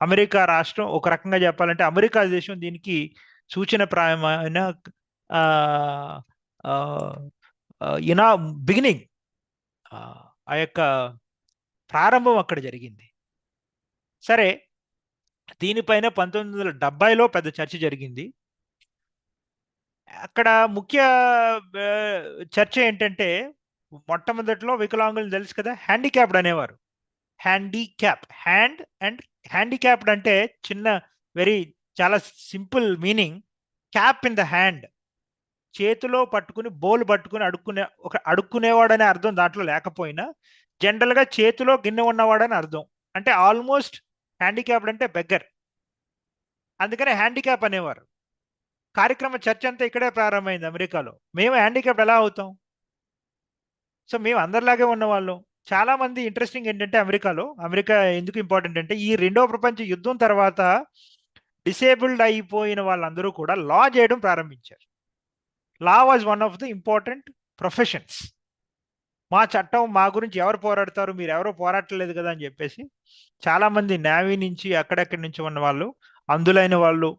అమెరికా రాష్ట్రం, ఒక రకంగా చెప్పాలంటే అమెరికా దేశం దీనికి సూచనప్రాయమైన బిగినింగ్, ఆ యొక్క ప్రారంభం అక్కడ జరిగింది. సరే, దీనిపైన 1970లో పెద్ద చర్చ జరిగింది. అక్కడ ముఖ్య చర్చ ఏంటంటే, మొట్టమొదట్లో వికలాంగులు తెలుసు కదా, హ్యాండిక్యాప్డ్ అనేవారు. హ్యాండిక్యాప్. హ్యాండ్ అండ్ హ్యాండిక్యాప్డ్ అంటే చిన్న చాలా simple meaning. Cap in the hand, చేతిలో పట్టుకుని బోల్ పట్టుకుని అడుక్కునేవాడనే అర్థం దాంట్లో లేకపోయినా జనరల్ గా చేతిలో గిన్నె ఉన్నవాడని అర్థం. అంటే ఆల్మోస్ట్ హ్యాండిక్యాప్డ్ అంటే బెగ్గర్, అందుకనే హ్యాండిక్యాప్ అనేవారు. కార్యక్రమ చర్చ అంతా ఇక్కడే ప్రారంభమైంది అమెరికాలో. మేము హ్యాండిక్యాప్ ఎలా అవుతాం? సో మేము అందరిలాగే ఉన్నవాళ్ళం. చాలా మంది ఇంట్రెస్టింగ్ ఏంటంటే అమెరికా ఎందుకు ఇంపార్టెంట్ అంటే ఈ రెండవ ప్రపంచ యుద్ధం తర్వాత డిసేబుల్డ్ అయిపోయిన వాళ్ళందరూ కూడా లా చేయడం ప్రారంభించారు. లా was one of the important professions. మా చట్టం మా గురించి ఎవరు పోరాడతారు, మీరు ఎవరో పోరాడలేదు కదా అని చెప్పేసి చాలా మంది నేవీ నుంచి అక్కడెక్కడి నుంచి ఉన్న వాళ్ళు, అందులైన వాళ్ళు,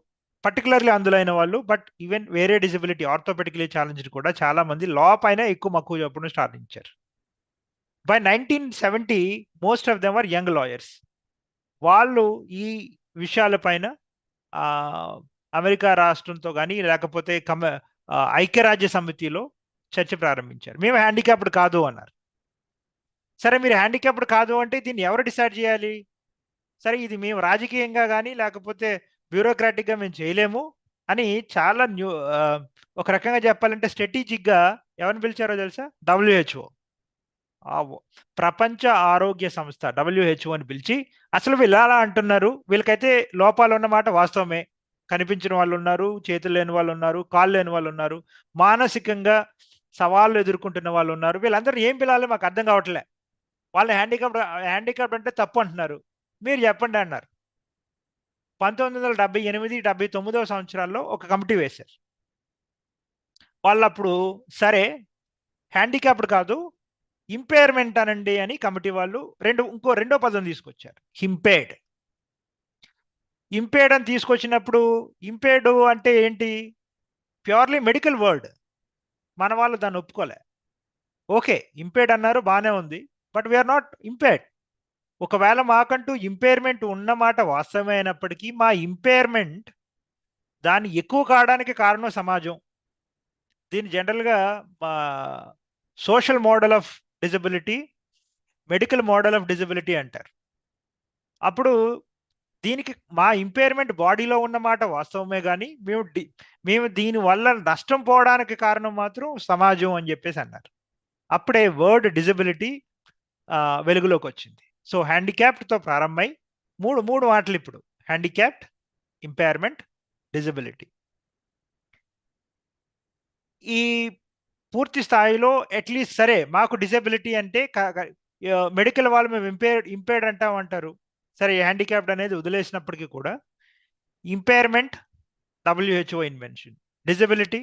పర్టికులర్లీ అందులైన వాళ్ళు, బట్ ఈవెన్ వేరే డిజబిలిటీ ఆర్థోపెడికలీ ఛాలెంజ్డ్ కూడా చాలా మంది లా పైన ఎక్కువ మక్కువ చెప్పడం స్టార్టించారు. By 1970 most of them are young lawyers. వాళ్ళు ఈ విషయాలపైన అమెరికా రాష్ట్రంతో కానీ లేకపోతే ఐక్యరాజ్య సమితిలో చర్చ ప్రారంభించారు. మేము హ్యాండిక్యాప్డ్ కాదు అన్నారు. సరే మీరు హ్యాండిక్యాప్డ్ కాదు అంటే దీన్ని ఎవరు డిసైడ్ చేయాలి? సరే ఇది మేము రాజకీయంగా కానీ లేకపోతే బ్యూరోక్రాటిక్గా మేము చేయలేము అని చాలా ఒక రకంగా చెప్పాలంటే స్ట్రాటజిక్గా ఎవరిని పిలిచారో తెలుసా? WHO, ప్రపంచ ఆరోగ్య సంస్థ WHO అని పిలిచి అసలు వీళ్ళు ఎలా అంటున్నారు, వీళ్ళకైతే లోపాలు ఉన్నమాట వాస్తవమే, కనిపించిన వాళ్ళు ఉన్నారు, చేతులు లేని వాళ్ళు ఉన్నారు, కాళ్ళు లేని వాళ్ళు ఉన్నారు, మానసికంగా సవాళ్ళు ఎదుర్కొంటున్న వాళ్ళు ఉన్నారు, వీళ్ళందరూ ఏం పిలాలి మాకు అర్థం కావట్లే, వాళ్ళని హ్యాండిక్యాప్ అంటే తప్పు అంటున్నారు, మీరు చెప్పండి అన్నారు. 1978-79 సంవత్సరాల్లో ఒక కమిటీ వేశారు. వాళ్ళప్పుడు సరే హ్యాండిక్యాప్డ్ కాదు ఇంపైర్మెంట్ అనండి అని కమిటీ వాళ్ళు రెండో పదం తీసుకొచ్చారు, ఇంపేర్డ్ అని తీసుకొచ్చినప్పుడు ఇంపేర్డ్ అంటే ఏంటి? Purely medical word. మన వాళ్ళు దాన్ని ఒప్పుకోలే. ఓకే ఇంపేర్డ్ అన్నారు, బాగానే ఉంది, బట్ వీఆర్ నాట్ ఇంపేర్డ్. ఒకవేళ మాకంటూ ఇంపైర్మెంట్ ఉన్నమాట వాస్తవమే అయినప్పటికీ మా ఇంపైర్మెంట్ దాన్ని ఎక్కువ కావడానికి కారణం సమాజం. దీన్ని జనరల్గా social model of disability, medical model of disability అంటారు. అప్పుడు దీనికి మా ఇంపైర్మెంట్ బాడీలో ఉన్నమాట వాస్తవమే కానీ మేము దీని వల్ల నష్టం పోవడానికి కారణం మాత్రం సమాజం అని చెప్పేసి అన్నారు. అప్పుడే వర్డ్ డిజబిలిటీ వెలుగులోకి వచ్చింది. సో హ్యాండిక్యాప్డ్తో ప్రారంభమై మూడు మాటలు ఇప్పుడు: హ్యాండిక్యాప్డ్, ఇంపైర్మెంట్, డిజబిలిటీ. ఈ పూర్తి స్థాయిలో అట్లీస్ట్ సరే మాకు డిజబిలిటీ అంటే మెడికల్ వాళ్ళు మేము ఇంపైర్డ్ అంటారు. సరే హ్యాండిక్యాప్డ్ అనేది వదిలేసినప్పటికీ కూడా ఇంపైర్మెంట్ WHO ఇన్వెన్షన్, డిజబిలిటీ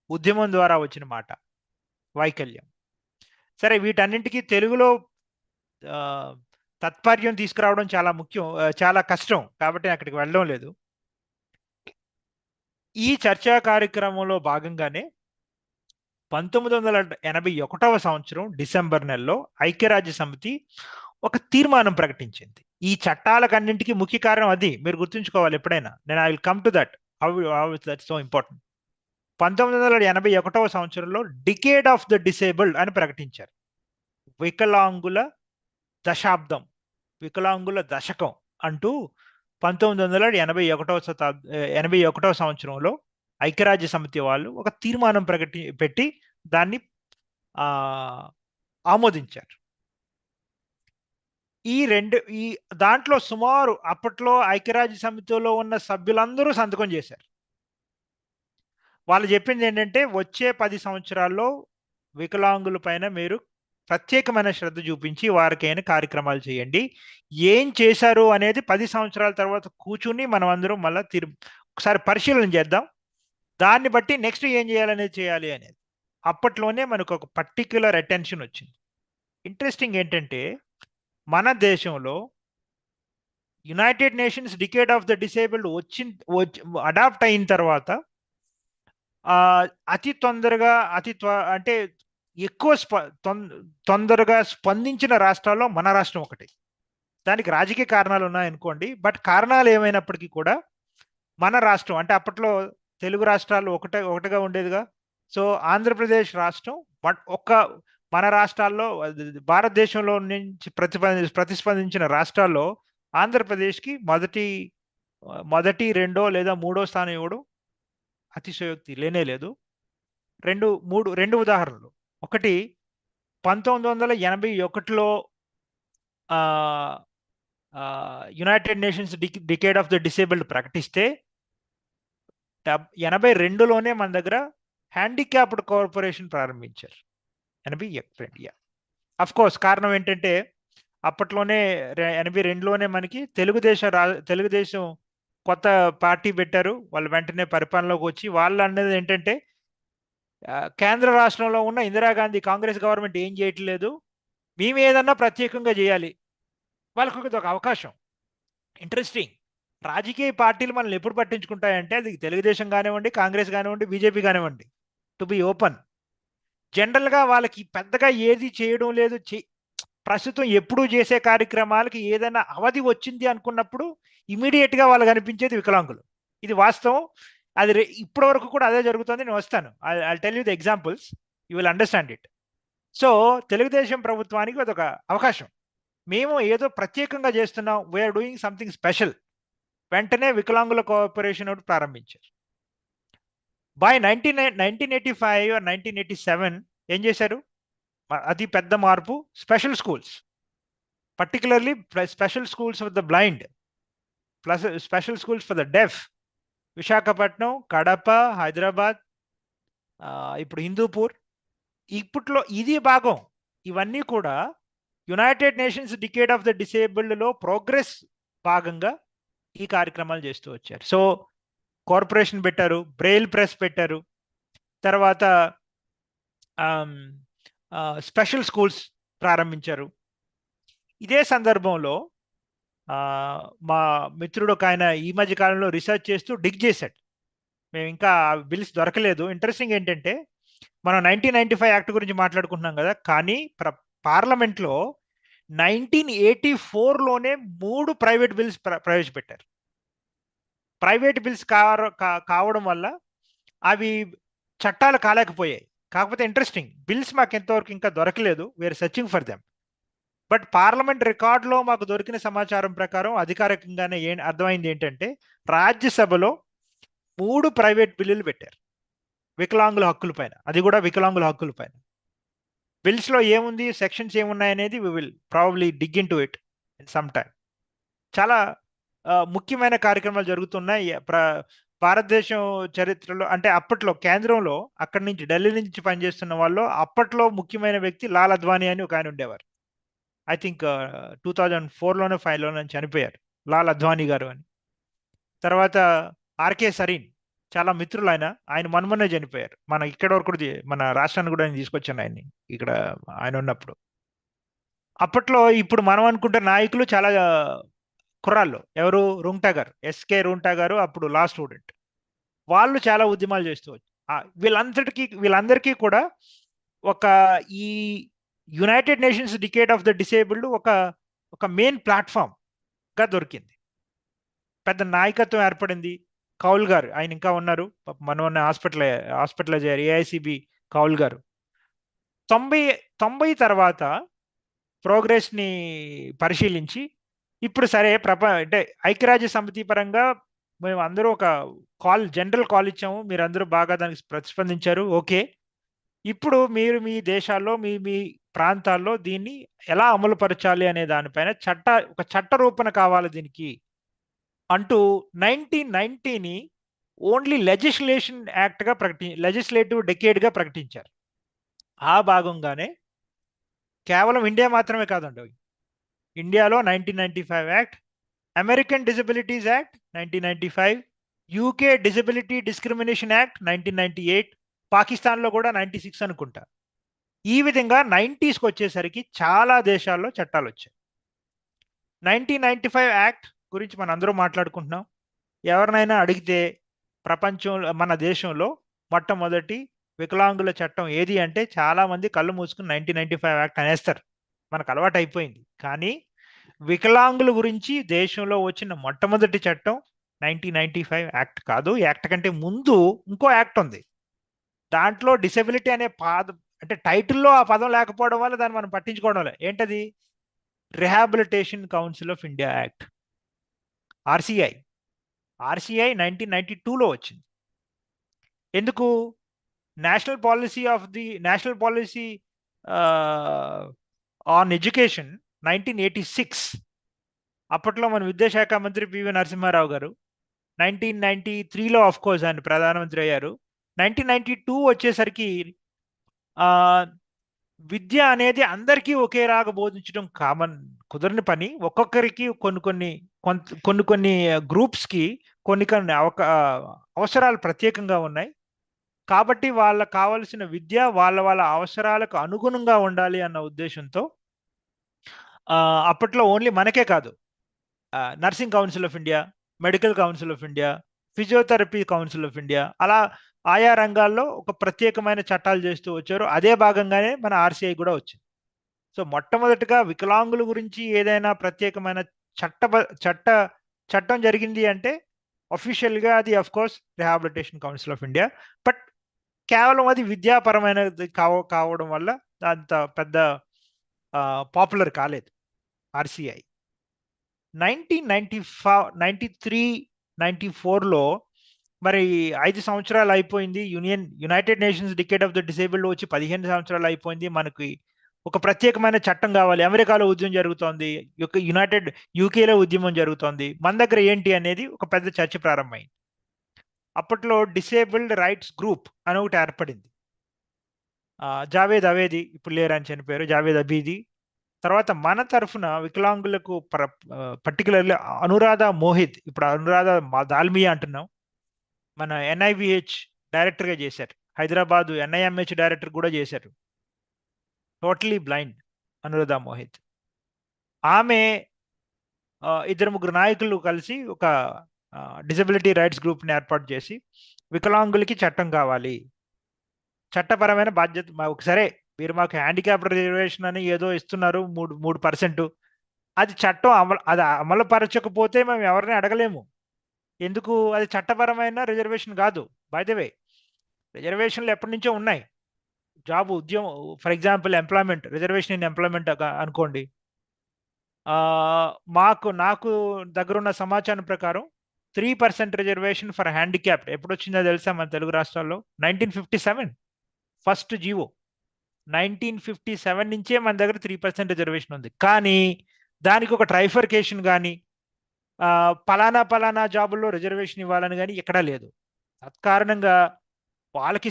ఉద్యమం ద్వారా వచ్చిన మాట, వైకల్యం. సరే వీటన్నింటికి తెలుగులో తత్పర్యం తీసుకురావడం చాలా ముఖ్యం, చాలా కష్టం, కాబట్టి అక్కడికి వెళ్ళడం లేదు. ఈ చర్చా కార్యక్రమంలో భాగంగానే 1981 సంవత్సరం డిసెంబర్ నెలలో ఐక్యరాజ్య సమితి ఒక తీర్మానం ప్రకటించింది. ఈ చట్టాలకన్నింటికి ముఖ్య కారణం అది, మీరు గుర్తుంచుకోవాలి ఎప్పుడైనా. నేను I will come to that, how that so important. 1981 సంవత్సరంలో డికేడ్ ఆఫ్ ద డిసేబుల్డ్ అని ప్రకటించారు. వికలాంగుల దశాబ్దం, వికలాంగుల దశకం అంటూ 1981 సంవత్సరంలో ఐక్యరాజ్య సమితి వాళ్ళు ఒక తీర్మానం పెట్టి దాన్ని ఆమోదించారు. ఈ దాంట్లో సుమారు అప్పట్లో ఐక్యరాజ్య సమితిలో ఉన్న సభ్యులందరూ సంతకం చేశారు. వాళ్ళు చెప్పింది ఏంటంటే వచ్చే 10 సంవత్సరాల్లో వికలాంగుల పైన మీరు ప్రత్యేకమైన శ్రద్ధ చూపించి వారికైనా కార్యక్రమాలు చేయండి. ఏం చేశారు అనేది 10 సంవత్సరాల తర్వాత కూర్చుని మనం అందరం మళ్ళీ ఒకసారి పరిశీలన చేద్దాం, దాన్ని బట్టి నెక్స్ట్ ఏం చేయాలనేది చేయాలి అనేది. అప్పట్లోనే మనకు ఒక పర్టిక్యులర్ అటెన్షన్ వచ్చింది. ఇంట్రెస్టింగ్ ఏంటంటే మన దేశంలో United Nations decade of the disabled adopt అయిన తర్వాత అతి తొందరగా అంటే ఎక్కువ తొందరగా స్పందించిన రాష్ట్రాల్లో మన రాష్ట్రం ఒకటి. దానికి రాజకీయ కారణాలు ఉన్నాయనుకోండి, బట్ కారణాలు ఏమైనప్పటికీ కూడా మన రాష్ట్రం అంటే అప్పట్లో తెలుగు రాష్ట్రాలు ఒకటిగా ఉండేదిగా. సో ఆంధ్రప్రదేశ్ రాష్ట్రం మన రాష్ట్రాల్లో భారతదేశంలో నుంచి ప్రతిస్పందించిన రాష్ట్రాల్లో ఆంధ్రప్రదేశ్కి మొదటి రెండో లేదా మూడో స్థానం ఇవ్వడం అతిశయోక్తి లేనే లేదు. రెండు ఉదాహరణలు. ఒకటి 1981లో United Nations decade of the disabled ప్రకటిస్తే 82లోనే మన దగ్గర హ్యాండిక్యాప్డ్ కార్పొరేషన్ ప్రారంభించారు. 82 అఫ్ కోర్స్ కారణం ఏంటంటే అప్పట్లోనే 82లోనే మనకి తెలుగుదేశం కొత్త పార్టీ పెట్టారు. వాళ్ళు వెంటనే పరిపాలనలోకి వచ్చి వాళ్ళు అన్నది ఏంటంటే కేంద్ర రాష్ట్రంలో ఉన్న ఇందిరాగాంధీ కాంగ్రెస్ గవర్నమెంట్ ఏం చేయట్లేదు, మేము ఏదన్నా ప్రత్యేకంగా చేయాలి. వాళ్ళకి ఒక అవకాశం. ఇంట్రెస్టింగ్. రాజకీయ పార్టీలు మనల్ని ఎప్పుడు పట్టించుకుంటాయంటే అది తెలుగుదేశం కానివ్వండి, కాంగ్రెస్ కానివ్వండి, బీజేపీ కానివ్వండి, టు బి ఓపెన్. జనరల్గా వాళ్ళకి పెద్దగా ఏది చేయడం లేదు. ప్రస్తుతం ఎప్పుడూ చేసే కార్యక్రమాలకి ఏదైనా అవధి వచ్చింది అనుకున్నప్పుడు ఇమీడియట్గా వాళ్ళకి అనిపించేది వికలాంగులు. ఇది వాస్తవం. అది ఇప్పటి వరకు కూడా అదే జరుగుతుంది. నేను వస్తాను. I tell you the examples, you will understand it. So Telugu Desam ప్రభుత్వానికి అదొక అవకాశం. మేము ఏదో ప్రత్యేకంగా చేస్తున్నాం, వీఆర్ డూయింగ్ సంథింగ్ స్పెషల్. వెంటనే వికలాంగుల కోఆపరేషన్ ఒకటి ప్రారంభించారు. బై 1985 or 1987 ఏం చేశారు? అతి పెద్ద మార్పు. Special schools, particularly special schools for the blind, plus special schools for the deaf. Visakhapatnam, Kadapa, Hyderabad, ఇప్పుడు హిందూపూర్. ఇప్పట్లో ఇది భాగం. ఇవన్నీ కూడా United Nations decade of the డిసేబుల్డ్లో ప్రోగ్రెస్ భాగంగా ఈ కార్యక్రమాలు చేస్తూ వచ్చారు. సో కార్పొరేషన్ పెట్టారు, బ్రెయిల్ ప్రెస్ పెట్టారు, తర్వాత స్పెషల్ స్కూల్స్ ప్రారంభించారు. ఇదే సందర్భంలో మా మిత్రుడు ఒక ఆయన ఈ మధ్య కాలంలో రీసెర్చ్ చేస్తూ డిగ్ చేశాడు. మేము ఇంకా బిల్స్ దొరకలేదు. ఇంట్రెస్టింగ్ ఏంటంటే మనం 1995 యాక్ట్ గురించి మాట్లాడుకుంటున్నాం కదా, కానీ పార్లమెంట్లో 1984లోనే 3 ప్రైవేట్ బిల్స్ ప్రవేశపెట్టారు. ప్రైవేట్ బిల్స్ కావడం వల్ల అవి చట్టాలు కాలేకపోయాయి. కాకపోతే ఇంట్రెస్టింగ్, బిల్స్ మాకు ఎంతవరకు ఇంకా దొరకలేదు. We are searching for them. But parliament రికార్డులో మాకు దొరికిన సమాచారం ప్రకారం అధికారికంగానే అర్థమైంది ఏంటంటే రాజ్యసభలో 3 ప్రైవేట్ బిల్లులు పెట్టారు వికలాంగుల హక్కుల పైన. అది కూడా వికలాంగుల హక్కుల పైన. బిల్స్లో ఏముంది, సెక్షన్స్ ఏమున్నాయనేది we will probably dig into it in some time. చాలా ముఖ్యమైన కార్యక్రమాలు జరుగుతున్నాయి భారతదేశం చరిత్రలో. అంటే అప్పట్లో కేంద్రంలో అక్కడి నుంచి ఢిల్లీ నుంచి పనిచేస్తున్న వాళ్ళు అప్పట్లో ముఖ్యమైన వ్యక్తి లాల్ అద్వానీ అని ఒక ఆయన ఉండేవారు. ఐ థింక్ 2004లోనే 5లోనే చనిపోయారు లాల్ అద్వానీ గారు అని. తర్వాత ఆర్కే సరీన్, చాలా మిత్రులు ఆయన మొన్నే చనిపోయారు. ఇక్కడ వరకు మన రాష్ట్రాన్ని కూడా ఆయన తీసుకొచ్చాను ఆయన్ని ఇక్కడ ఆయన ఉన్నప్పుడు. అప్పట్లో ఇప్పుడు మనం అనుకుంటే నాయకులు చాలా కుర్రాళ్ళు. ఎవరు? రూంగ్టా గారు, ఎస్కే రూంగ్టా గారు, అప్పుడు లా స్టూడెంట్. వాళ్ళు చాలా ఉద్యమాలు చేస్తూ వీళ్ళందరికీ కూడా ఈ United Nations decade of the disabled ఒక మెయిన్ ప్లాట్ఫామ్ గా దొరికింది. పెద్ద నాయకత్వం ఏర్పడింది. కౌల్ గారు, ఆయన ఇంకా ఉన్నారు, మన హాస్పిటలైజ్ అయ్యారు, ఏఐసిబి కౌల్ గారు. 90 తర్వాత ప్రోగ్రెస్ ని పరిశీలించి ఇప్పుడు సరే అంటే ఐక్యరాజ్య సమితి పరంగా మేము అందరూ ఒక జనరల్ కాల్ ఇచ్చాము, మీరందరూ బాగా దానికి ప్రతిస్పందించారు. ఓకే, ఇప్పుడు మీరు మీ దేశాల్లో మీ ప్రాంతాల్లో దీన్ని ఎలా అమలు పరచాలి అనే దానిపైన ఒక చట్ట రూపణ కావాలి దీనికి అంటూ 1990ని ఓన్లీ లెజిస్లేషన్ యాక్ట్ గా లెజిస్లేటివ్ డెకేడ్ గా ప్రకటించారు. ఆ భాగంగానే కేవలం ఇండియా మాత్రమే కాదండి, ఇండియాలో 1995 act, American disabilities act 1995, UK disability discrimination act 1998, పాకిస్తాన్లో కూడా 96 అనుకుంటా. ఈ విధంగా 90స్కి వచ్చేసరికి చాలా దేశాల్లో చట్టాలు వచ్చాయి. 1995 యాక్ట్ గురించి మనం అందరూ మాట్లాడుకుంటున్నాం. ఎవరినైనా అడిగితే ప్రపంచంలో మన దేశంలో మొట్టమొదటి వికలాంగుల చట్టం ఏది అంటే చాలా మంది కళ్ళు మూసుకుని 1995 యాక్ట్ అనేస్తారు. మనకు అలవాటు అయిపోయింది. కానీ వికలాంగుల గురించి దేశంలో వచ్చిన మొట్టమొదటి చట్టం 1995 యాక్ట్ కాదు. యాక్ట్ కంటే ముందు ఇంకో యాక్ట్ ఉంది. దాంట్లో డిసెబిలిటీ అనే అంటే టైటిల్లో ఆ పదం లేకపోవడం వల్ల దాన్ని మనం పట్టించుకోవడం లే. ఏంటది? Rehabilitation council of India act, RCI. RCI 1992లో వచ్చింది. ఎందుకు? National policy on education 1986. అప్పట్లో మన విద్యాశాఖ మంత్రి పివి నరసింహారావు గారు 1993లో ఆఫ్ కోర్స్ ఆయన ప్రధానమంత్రి అయ్యారు. 1992 వచ్చేసరికి ఆ విద్య అనేది అందరికీ ఒకేలాగా బోధించడం కుదరని పని. ఒక్కొక్కరికి కొన్ని గ్రూప్స్కి కొన్ని కొన్ని అవసరాలు ప్రత్యేకంగా ఉన్నాయి. కాబట్టి వాళ్ళకు కావలసిన విద్య వాళ్ళ వాళ్ళ అవసరాలకు అనుగుణంగా ఉండాలి అన్న ఉద్దేశంతో అప్పట్లో ఓన్లీ మనకే కాదు, nursing council of India, medical council of India, physiotherapy council of India, అలా ఆయా రంగాల్లో ఒక ప్రత్యేకమైన చట్టాలు చేస్తూ వచ్చారు. అదే భాగంగానే మన ఆర్సిఐ కూడా వచ్చింది. సో మొట్టమొదటిగా వికలాంగుల గురించి ఏదైనా ప్రత్యేకమైన చట్టం జరిగింది అంటే అఫీషియల్గా అది of course rehabilitation council of India. But కేవలం అది విద్యాపరమైనది కావడం వల్ల అంత పెద్ద పాపులర్ కాలేదు ఆర్సిఐ. 1993-94లో మరి 5 సంవత్సరాలు అయిపోయింది. United Nations decade of the disabled వచ్చి 15 సంవత్సరాలు అయిపోయింది. మనకి ఒక ప్రత్యేకమైన చట్టం కావాలి. అమెరికాలో ఉద్యమం జరుగుతోంది, యూకేలో ఉద్యమం జరుగుతోంది. మన దగ్గర ఏంటి అనేది ఒక పెద్ద చర్చ ప్రారంభమైంది. అప్పట్లో డిసేబుల్డ్ రైట్స్ గ్రూప్ అని ఒకటి ఏర్పడింది. జావేద్ అవేది, ఇప్పుడు లేరని చనిపోయారు, జావేద్ అబీది. తర్వాత మన తరఫున వికలాంగులకు పర్టికులర్లీ అనురాధ మోహిత్, ఇప్పుడు అనురాధ దాల్మియా అంటున్నాం, మన ఎన్ఐవిహెచ్ డైరెక్టర్గా చేశారు. హైదరాబాద్ ఎన్ఐఎంహెచ్ డైరెక్టర్ కూడా చేశారు. Totally blind Anuradha Mohit. ఆమె 2-3 నాయకులు కలిసి ఒక డిజబిలిటీ రైట్స్ గ్రూప్ని ఏర్పాటు చేసి వికలాంగులకి చట్టం కావాలి, చట్టపరమైన బాధ్యత సరే మీరు మాకు హ్యాండిక్యాప్ రిజర్వేషన్ అని ఏదో ఇస్తున్నారు 3%, అది చట్టం అది అమలుపరచకపోతే మేము ఎవరిని అడగలేము. ఎందుకు? అది చట్టపరమైన రిజర్వేషన్ కాదు. బై ద వే రిజర్వేషన్లు ఎప్పటి నుంచో ఉన్నాయి. ఉద్యోగం, for example employment, reservation in employment అనుకోండి. నాకు దగ్గరున్న సమాచారం ప్రకారం 3% రిజర్వేషన్ ఫర్ హ్యాండిక్యాప్డ్ ఎప్పుడు వచ్చిందో తెలుసా మన తెలుగు రాష్ట్రాల్లో? 1957 ఫస్ట్ జీవో. 1957 నుంచే మన దగ్గర 3% రిజర్వేషన్ ఉంది. కానీ దానికి ఒక ట్రైఫర్కేషన్ కానీ పలానా జాబుల్లో రిజర్వేషన్ ఇవ్వాలని కానీ ఎక్కడా లేదు. తత్కారణంగా వాళ్ళకి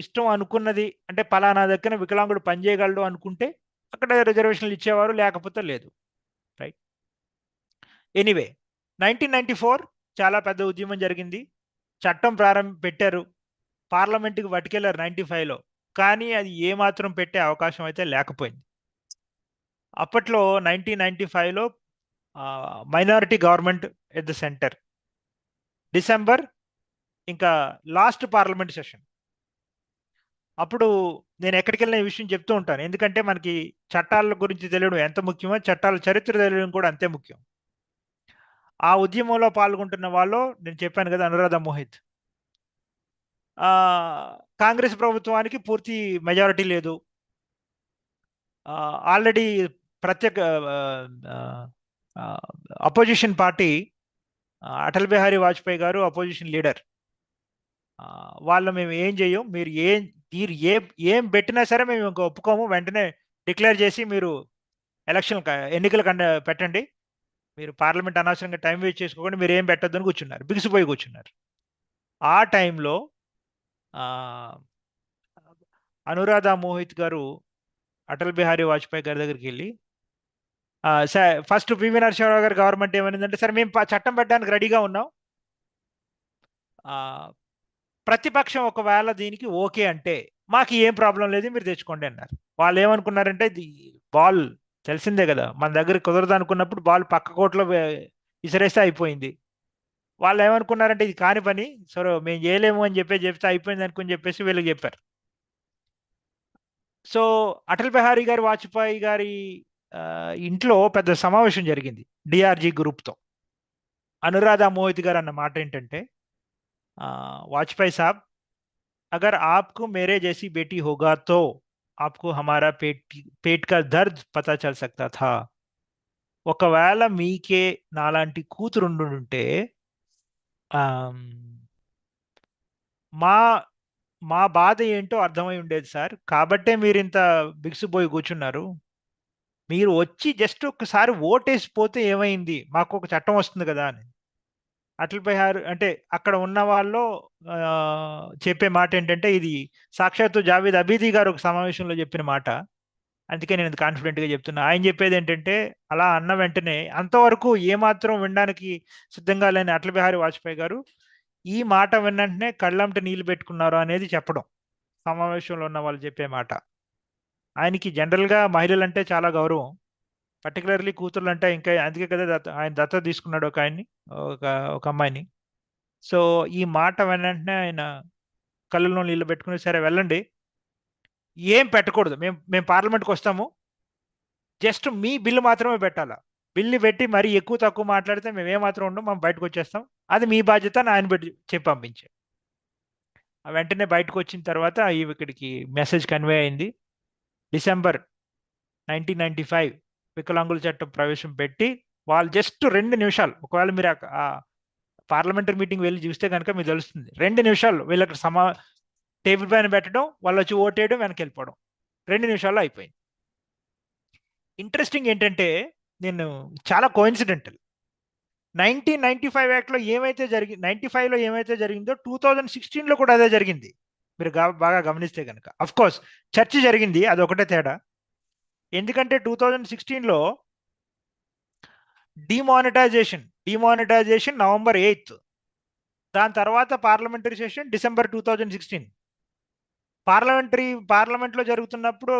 ఇష్టం అనుకున్నది, అంటే పలానా దగ్గర వికలాంగుడు పనిచేయగలడు అనుకుంటే అక్కడ రిజర్వేషన్లు ఇచ్చేవారు, లేకపోతే లేదు. రైట్. ఎనీవే 1994 చాలా పెద్ద ఉద్యమం జరిగింది. చట్టం పెట్టారు, పార్లమెంట్కి పట్టుకెళ్లారు 95లో. కానీ అది ఏమాత్రం పెట్టే అవకాశం అయితే లేకపోయింది. అప్పట్లో 1995లో minority government at the centre, December ఇంకా లాస్ట్ పార్లమెంట్ సెషన్. అప్పుడు నేను ఎక్కడికి వెళ్ళిన ఈ విషయం చెప్తూ ఉంటాను, ఎందుకంటే మనకి చట్టాల గురించి తెలియడం ఎంత ముఖ్యమో చట్టాల చరిత్ర తెలియడం కూడా అంతే ముఖ్యం. ఆ ఉద్యమంలో పాల్గొంటున్న వాళ్ళు నేను చెప్పాను కదా, అనురాధ మోహిత్. కాంగ్రెస్ ప్రభుత్వానికి పూర్తి మెజారిటీ లేదు. ఆల్రెడీ ప్రత్యేక అపోజిషన్ పార్టీ అటల్ బిహారీ వాజ్పేయి గారు అపోజిషన్ లీడర్. వాళ్ళు మేము ఏం చేయం, మీరు ఏం పెట్టినా సరే మేము ఇంకా ఒప్పుకోము, వెంటనే డిక్లేర్ చేసి మీరు ఎన్నికలు పెట్టండి, మీరు పార్లమెంట్ అనవసరంగా టైం వేస్ట్ చేసుకోకుండా మీరు ఏం పెట్టొద్దని కూర్చున్నారు, బిగిసిపోయి కూర్చున్నారు. ఆ టైంలో అనురాధ మోహిత్ గారు అటల్ బిహారీ వాజ్పేయి గారి దగ్గరికి వెళ్ళి, ఫస్ట్ పివి నరసింహారావు గారి గవర్నమెంట్ ఏమైందంటే, సరే మేము చట్టం పెట్టడానికి రెడీగా ఉన్నాం, ప్రతిపక్షం ఒకవేళ దీనికి ఓకే అంటే మాకు ఏం ప్రాబ్లం లేదు, మీరు తెచ్చుకోండి అన్నారు. వాళ్ళు ఏమనుకున్నారంటే, బాల్ తెలిసిందే కదా, మన దగ్గర కుదరదు అనుకున్నప్పుడు బాల్ పక్క కోర్టులో విసిరేస్తే అయిపోయింది. వాళ్ళు ఏమనుకున్నారంటే ఇది కాని పని, సరే మేము చేయలేము అని చెప్తే అయిపోయింది అనుకుని చెప్పేసి వీళ్ళకి చెప్పారు. సో అటల్ బిహారీ గారి వాజ్పేయి గారి ఇంట్లో పెద్ద సమావేశం జరిగింది డిఆర్జీ గ్రూప్తో. అనురాధ మోహిత్ గారు అన్న మాట ఏంటంటే, वाजपेयी साहब, अगर आपको मेरे जैसी बेटी होगा तो आपको हमारा पेट का दर्द पता चल सकता था. ఒకవేళ మీకే నాలాంటి కూతురు ఉండుంటే ఆమ్, మా మా బాధ ఏంటో అర్థమై ఉండేది సార్. కాబట్టే మీరు ఇంత బిగుసుపోయి కూర్చున్నారు. మీరు వచ్చి జస్ట్ ఒకసారి ఓటేసి పోతే ఏమైంది, మాకు ఒక చట్టం వస్తుంది కదా అని. అటల్ బిహారీ అంటే అక్కడ ఉన్న వాళ్ళు చెప్పే మాట ఏంటంటే, ఇది సాక్షాత్తు జావేద్ అబీదీ గారు ఒక సమావేశంలో చెప్పిన మాట. అందుకే నేను కాన్ఫిడెంట్ గా చెప్తున్నా. ఆయన చెప్పేది ఏంటంటే, అలా అన్న వెంటనే అంతవరకు ఏమాత్రం వినడానికి సిద్ధంగా లేని అటల్ బిహారీ వాజ్పేయి గారు ఈ మాట విన్న వెంటనే కళ్ళంట నీళ్లు పెట్టుకున్నారు అనేది చెప్పడం సమావేశంలో ఉన్న వాళ్ళు చెప్పే మాట. ఆయనకి జనరల్ గా మహిళలు అంటే చాలా గౌరవం, పర్టికులర్లీ కూతుర్లు అంటే ఇంకా. అందుకే కదా ఆయన దత్తత తీసుకున్నాడు ఒక ఆయన్ని, ఒక ఒక అమ్మాయిని. సో ఈ మాట విన్న వెంటనే ఆయన కళ్ళలో నీళ్లు పెట్టుకుని, సరే వెళ్ళండి, ఏం పెట్టకూడదు, మేము పార్లమెంట్కి వస్తాము, జస్ట్ మీ బిల్లు మాత్రమే పెట్టాలా. బిల్లు పెట్టి మరీ ఎక్కువ తక్కువ మాట్లాడితే మేము ఏమాత్రం ఉండం, మేము బయటకు వచ్చేస్తాం, అది మీ బాధ్యత అని ఆయన పెట్టి చెప్పి పంపించాం. వెంటనే బయటకు వచ్చిన తర్వాత ఇక్కడికి మెసేజ్ కన్వే అయింది. డిసెంబర్ 1995 వికలాంగుల చట్టం ప్రవేశం పెట్టి వాళ్ళు జస్ట్ 2 నిమిషాలు, ఒకవేళ మీరు ఆ పార్లమెంటరీ మీటింగ్ వెళ్ళి చూస్తే కనుక మీకు తెలుస్తుంది, 2 నిమిషాలు వీళ్ళకి టేబుల్ పైన పెట్టడం, వాళ్ళు వచ్చి ఓటేయడం, వెనక్కి వెళ్ళిపోవడం, 2 నిమిషాల్లో అయిపోయింది. ఇంట్రెస్టింగ్ ఏంటంటే, నేను చాలా కోఇన్సిడెంటల్, 1995 యాక్ట్లో ఏమైతే 95లో ఏమైతే జరిగిందో 2016లో కూడా అదే జరిగింది. మీరు బాగా గమనిస్తే కనుక అఫ్ కోర్స్ చర్చ జరిగింది, అదొకటే తేడా. ఎందుకంటే 2016లో డిమానిటైజేషన్ నవంబర్ 8, దాని తర్వాత పార్లమెంటరీ సెషన్ డిసెంబర్ 2016. పార్లమెంట్లో జరుగుతున్నప్పుడు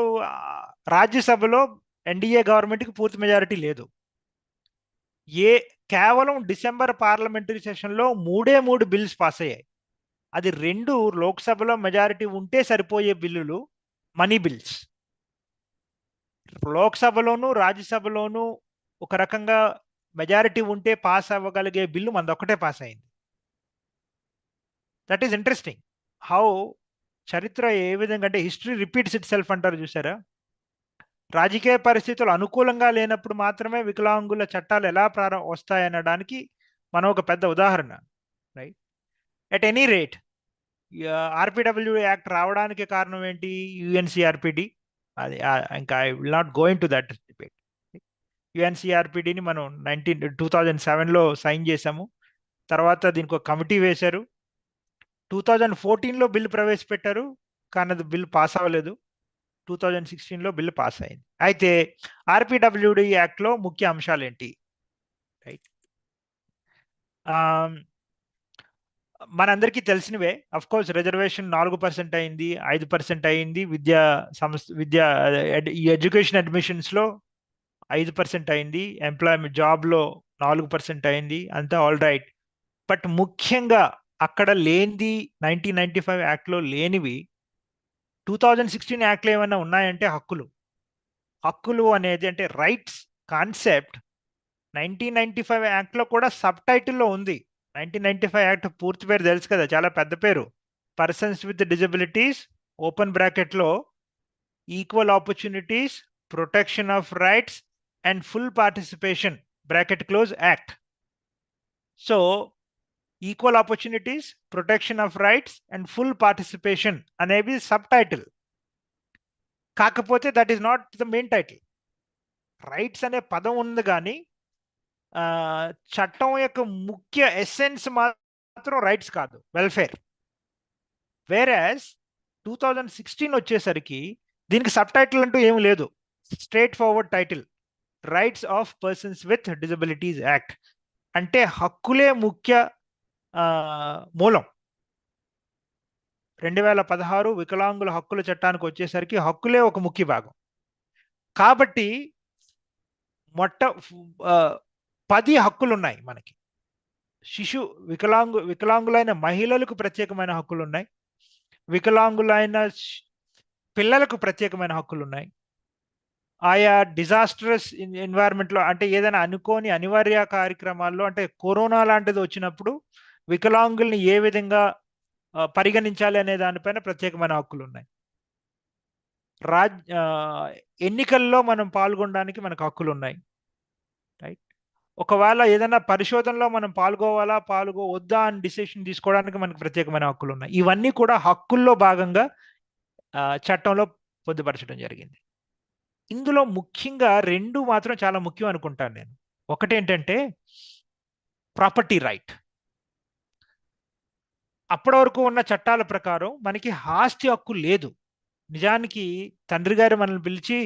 రాజ్యసభలో ఎన్డీఏ గవర్నమెంట్కి పూర్తి మెజారిటీ లేదు. కేవలం డిసెంబర్ పార్లమెంటరీ సెషన్లో 3 బిల్స్ పాస్ అయ్యాయి. అది 2 లోక్సభలో మెజారిటీ ఉంటే సరిపోయే బిల్లులు, మనీ బిల్స్. లోక్సభలోను రాజ్యసభలోను ఒక రకంగా మెజారిటీ ఉంటే పాస్ అవ్వగలిగే బిల్లు మనదొక్కటే పాస్ అయింది. దట్ ఈస్ ఇంట్రెస్టింగ్ హౌ చరిత్ర ఏ విధంగా అంటే హిస్టరీ రిపీట్స్ ఇట్ సెల్ఫ్ అంటారు చూసారా. రాజకీయ పరిస్థితులు అనుకూలంగా లేనప్పుడు మాత్రమే వికలాంగుల చట్టాలు ఎలా వస్తాయనడానికి మనం ఒక పెద్ద ఉదాహరణ, right. At any rate RPWD act రావడానికి కారణం ఏంటి? యుఎన్సిఆర్పిడి. అది ఇంకా I will not go into that debate. యుఎన్సిఆర్పిడిని మనం 2007లో సైన్ చేశాము. తర్వాత దీనికి ఒక కమిటీ వేశారు. 2014లో బిల్లు ప్రవేశపెట్టారు, కానీ అది బిల్లు పాస్ అవ్వలేదు. 2016లో బిల్లు పాస్ అయింది. అయితే ఆర్పిడబ్ల్యూడి యాక్ట్లో ముఖ్య అంశాలు ఏంటి, రైట్? మనందరికీ తెలిసినవే. అఫ్ కోర్స్ రిజర్వేషన్ 4% అయింది, 5% అయింది. ఈ ఎడ్యుకేషన్ అడ్మిషన్స్లో 5% అయింది. ఎంప్లాయ్మెంట్ జాబ్లో 4% అయింది. అంతా ఆల్ రైట్. బట్ ముఖ్యంగా అక్కడ లేనిది 1995 యాక్ట్లో లేనివి 2016 యాక్ట్లో ఏమైనా ఉన్నాయంటే హక్కులు అనేది అంటే రైట్స్ కాన్సెప్ట్ 1995 యాక్ట్లో కూడా సబ్ టైటిల్లో ఉంది. 1995 యాక్ట్ పూర్తి పేరు తెలుసు కదా, చాలా పెద్ద పేరు, పర్సన్స్ విత్ డిజబిలిటీస్ ఓపెన్ బ్రాకెట్లో equal opportunities, protection of rights and full participation bracket close act. So equal opportunities, protection of rights and full participation అనేవి సబ్ టైటిల్. కాకపోతే that is not the main title. Rights అనే పదం ఉంది, కానీ చట్టం యొక్క ముఖ్య ఎసెన్స్ మాత్రం రైట్స్ కాదు, వెల్ఫేర్. వేరాస్ 2016 వచ్చేసరికి దీనికి సబ్ టైటిల్ అంటూ ఏమి లేదు, straight forward title, rights of persons with disabilities act. అంటే హక్కులే ముఖ్య మూలం. 2016 వికలాంగుల హక్కుల చట్టానికి వచ్చేసరికి హక్కులే ఒక ముఖ్య భాగం. కాబట్టి 10 హక్కులు ఉన్నాయి మనకి. వికలాంగులైన మహిళలకు ప్రత్యేకమైన హక్కులు ఉన్నాయి, వికలాంగులైన పిల్లలకు ప్రత్యేకమైన హక్కులు ఉన్నాయి. ఆయా డిజాస్టరస్ ఎన్వైరన్మెంట్లో అంటే ఏదైనా అనుకోని అనివార్య కార్యక్రమాల్లో అంటే కరోనా లాంటిది వచ్చినప్పుడు వికలాంగుల్ని ఏ విధంగా పరిగణించాలి అనే దానిపైన ప్రత్యేకమైన హక్కులు ఉన్నాయి. ఎన్నికల్లో మనం పాల్గొనడానికి మనకు హక్కులు ఉన్నాయి, రైట్? ఒకవేళ ఏదైనా పరిశోధనలో మనం పాల్గొవద్దా అని డిసిషన్ తీసుకోవడానికి మనకు ప్రత్యేకమైన హక్కులు ఉన్నాయి. ఇవన్నీ కూడా హక్కుల్లో భాగంగా చట్టంలో పొందుపరచడం జరిగింది. ఇందులో ముఖ్యంగా 2 మాత్రం చాలా ముఖ్యం అనుకుంటాను నేను. ఒకటేంటంటే ప్రాపర్టీ రైట్. అప్పటి వరకు ఉన్న చట్టాల ప్రకారం మనకి ఆస్తి హక్కు లేదు. నిజానికి తండ్రి గారు మనల్ని పిలిచి,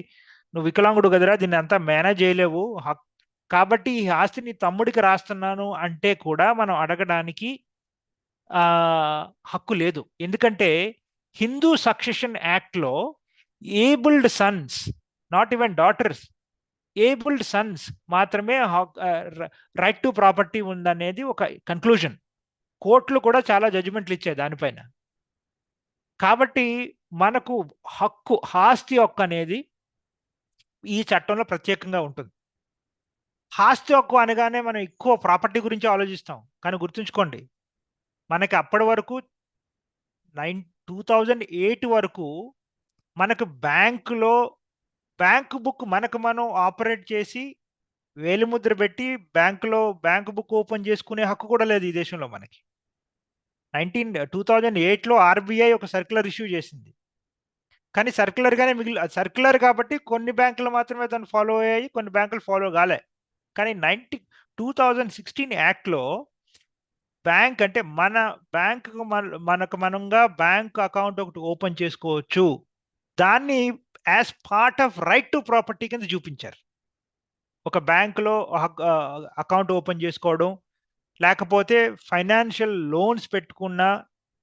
నువ్వు వికలాంగుడు కదరా, దీన్ని అంతా మేనేజ్ చేయలేవు, కాబట్టి ఈ ఆస్తి నీ తమ్ముడికి రాస్తున్నాను అంటే కూడా మనం అడగడానికి హక్కు లేదు. ఎందుకంటే హిందూ సక్సెషన్ యాక్ట్లో abled Sons, not even daughters, abled Sons మాత్రమే రైట్ టు ప్రాపర్టీ ఉందనేది ఒక కన్క్లూజన్. కోర్టులు కూడా చాలా జడ్జిమెంట్లు ఇచ్చాయి దానిపైన. కాబట్టి మనకు ఆస్తి హక్కు అనేది ఈ చట్టంలో ప్రత్యేకంగా ఉంటుంది. ఆస్తి హక్కు అనగానే మనం ఎక్కువ ప్రాపర్టీ గురించి ఆలోచిస్తాం. కానీ గుర్తుంచుకోండి, మనకి అప్పటి వరకు 2008 వరకు మనకు బ్యాంకు బుక్ మనకు మనం ఆపరేట్ చేసి వేలిముద్ర పెట్టి బ్యాంకు బుక్ ఓపెన్ చేసుకునే హక్కు కూడా లేదు ఈ దేశంలో మనకి. 2008లో ఆర్బీఐ ఒక సర్క్యులర్ ఇష్యూ చేసింది. కానీ సర్క్యులర్ కాబట్టి కొన్ని బ్యాంకులు మాత్రమే దాన్ని ఫాలో అయ్యాయి, కొన్ని బ్యాంకులు ఫాలో కాలే. కానీ 2016 యాక్ట్లో బ్యాంక్ అంటే మనకు మనంగా బ్యాంక్ అకౌంట్ ఒకటి ఓపెన్ చేసుకోవచ్చు. దాన్ని as part of right to property కింద చూపించారు. ఒక బ్యాంకులో అకౌంట్ ఓపెన్ చేసుకోవడం, లేకపోతే ఫైనాన్షియల్ లోన్స్ పెట్టుకున్నా,